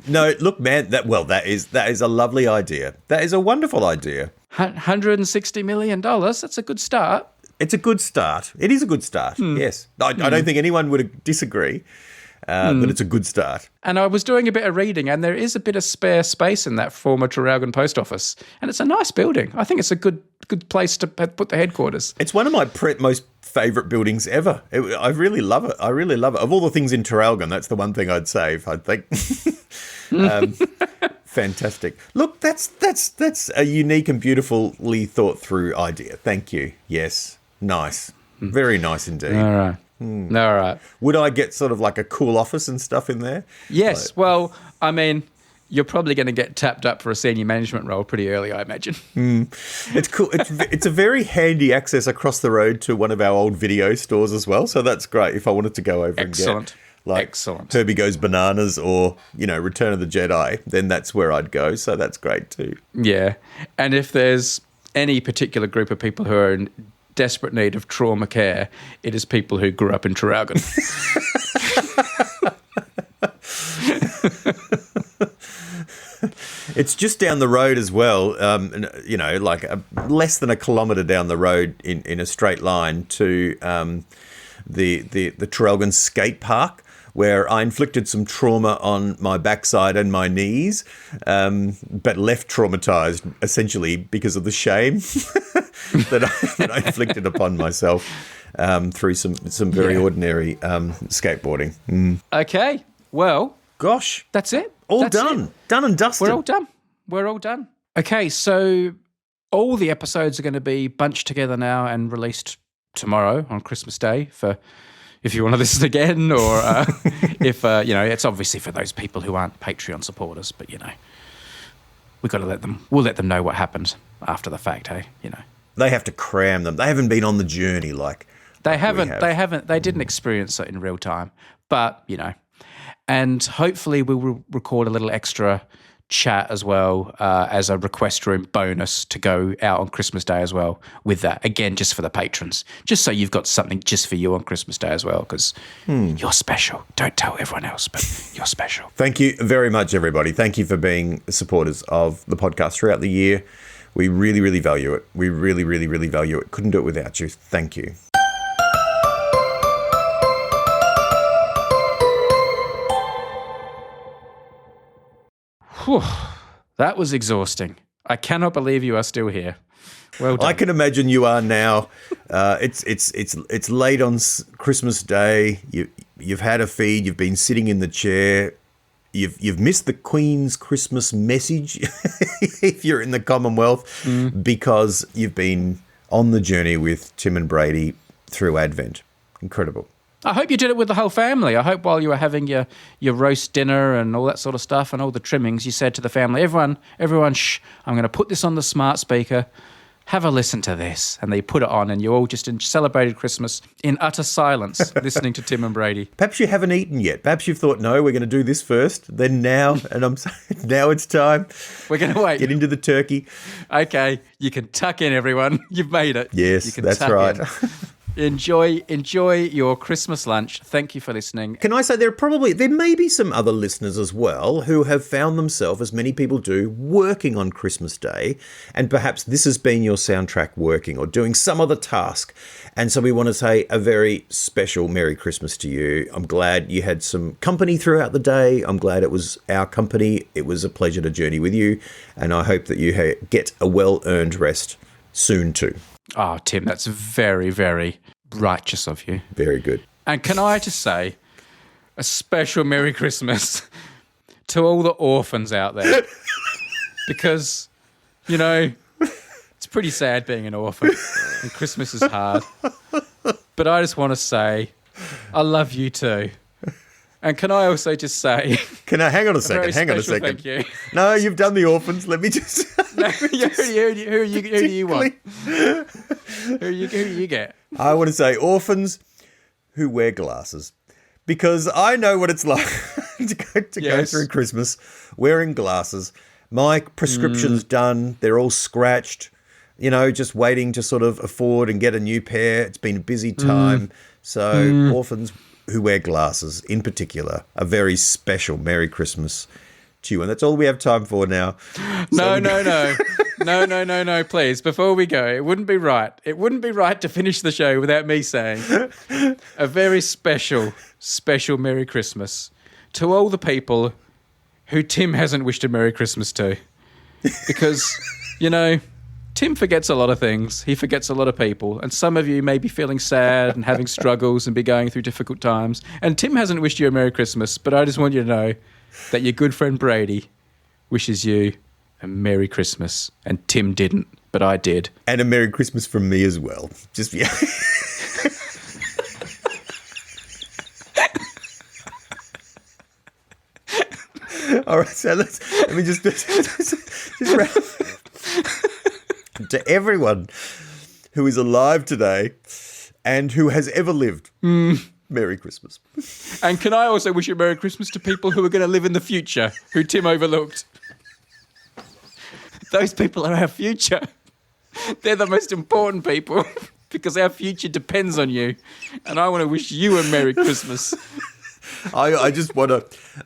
S2: No, look, man, that is a lovely idea. That is a wonderful idea.
S1: $160 million, that's a good start.
S2: It's a good start. It is a good start, yes. I don't think anyone would disagree that it's a good start.
S1: And I was doing a bit of reading, and there is a bit of spare space in that former Traralgon Post Office. And it's a nice building. I think it's a good place to put the headquarters.
S2: It's one of my most favourite buildings ever. I really love it. I really love it. Of all the things in Traralgon, that's the one thing I'd save, I think. Fantastic. Look, that's a unique and beautifully thought through idea. Thank you. Yes. Nice. Very nice indeed.
S1: All right. All right.
S2: Would I get sort of like a cool office and stuff in there?
S1: Yes. Well, I mean, you're probably going to get tapped up for a senior management role pretty early, I imagine.
S2: It's cool. It's a very handy access across the road to one of our old video stores as well. So that's great if I wanted to go over
S1: Excellent.
S2: and get like
S1: Excellent.
S2: Herbie Goes Bananas or, Return of the Jedi, then that's where I'd go. So that's great too.
S1: Yeah. And if there's any particular group of people who are in desperate need of trauma care, it is people who grew up in Traralgon.
S2: It's just down the road as well, like less than a kilometre down the road in a straight line to the Traralgon skate park, where I inflicted some trauma on my backside and my knees, but left traumatized essentially because of the shame that I inflicted upon myself through some very ordinary skateboarding.
S1: Okay, well,
S2: gosh,
S1: that's it.
S2: All done and dusted.
S1: We're all done. Okay, so all the episodes are going to be bunched together now and released tomorrow on Christmas Day for if you want to listen again, or if it's obviously for those people who aren't Patreon supporters, but we've got to we'll let them know what happened after the fact. Hey,
S2: they have to cram them. They haven't been on the journey
S1: they didn't experience it in real time, but and hopefully we will record a little extra chat as well as a request room bonus to go out on Christmas Day as well with that. Again, just for the patrons, just so you've got something just for you on Christmas Day as well, because you're special. Don't tell everyone else, but you're special.
S2: Thank you very much, everybody. Thank you for being supporters of the podcast throughout the year. We really, really value it. We really, really, really value it. Couldn't do it without you. Thank you.
S1: Whew, that was exhausting. I cannot believe you are still here. Well done.
S2: I can imagine you are now. It's late on Christmas Day. You've had a feed. You've been sitting in the chair. You've missed the Queen's Christmas message if you're in the Commonwealth because you've been on the journey with Tim and Brady through Advent. Incredible.
S1: I hope you did it with the whole family. I hope while you were having your roast dinner and all that sort of stuff and all the trimmings, you said to the family, everyone, shh, I'm going to put this on the smart speaker. Have a listen to this. And they put it on and you all just celebrated Christmas in utter silence, listening to Tim and Brady.
S2: Perhaps you haven't eaten yet. Perhaps you've thought, no, we're going to do this first, then now, and I'm saying now it's time.
S1: We're going to wait.
S2: Get into the turkey.
S1: Okay, you can tuck in, everyone. You've made it.
S2: Yes, that's right.
S1: Enjoy your Christmas lunch. Thank you for listening.
S2: Can I say there may be some other listeners as well who have found themselves, as many people do, working on Christmas Day, and perhaps this has been your soundtrack working or doing some other task. And so we want to say a very special Merry Christmas to you. I'm glad you had some company throughout the day. I'm glad it was our company. It was a pleasure to journey with you. And I hope that you get a well-earned rest soon too.
S1: Oh, Tim, that's very, very righteous of you.
S2: Very good.
S1: And can I just say a special Merry Christmas to all the orphans out there? Because, it's pretty sad being an orphan and Christmas is hard. But I just want to say I love you too. And can I also just say...
S2: Hang on a second.
S1: Thank you.
S2: No, you've done the orphans. Let me just...
S1: who do you want? Who do you get?
S2: I want to say orphans who wear glasses. Because I know what it's like to go through Christmas wearing glasses. My prescription's done. They're all scratched. Just waiting to sort of afford and get a new pair. It's been a busy time. So orphans who wear glasses in particular, a very special Merry Christmas to you. And that's all we have time for now.
S1: No, please. Before we go, it wouldn't be right. It wouldn't be right to finish the show without me saying a very special, special Merry Christmas to all the people who Tim hasn't wished a Merry Christmas to. Because, Tim forgets a lot of things. He forgets a lot of people. And some of you may be feeling sad and having struggles and be going through difficult times. And Tim hasn't wished you a Merry Christmas, but I just want you to know that your good friend Brady wishes you a Merry Christmas. And Tim didn't, but I did.
S2: And a Merry Christmas from me as well. Just, yeah. All right, so let me just wrap. To everyone who is alive today and who has ever lived, Merry Christmas.
S1: And can I also wish a Merry Christmas to people who are going to live in the future, who Tim overlooked? Those people are our future. They're the most important people because our future depends on you. And I want to wish you a Merry Christmas.
S2: I just want to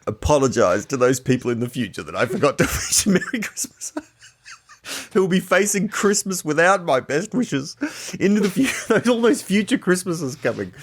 S2: apologise to those people in the future that I forgot to wish a Merry Christmas. Who will be facing Christmas without my best wishes into the future. All those future Christmases coming.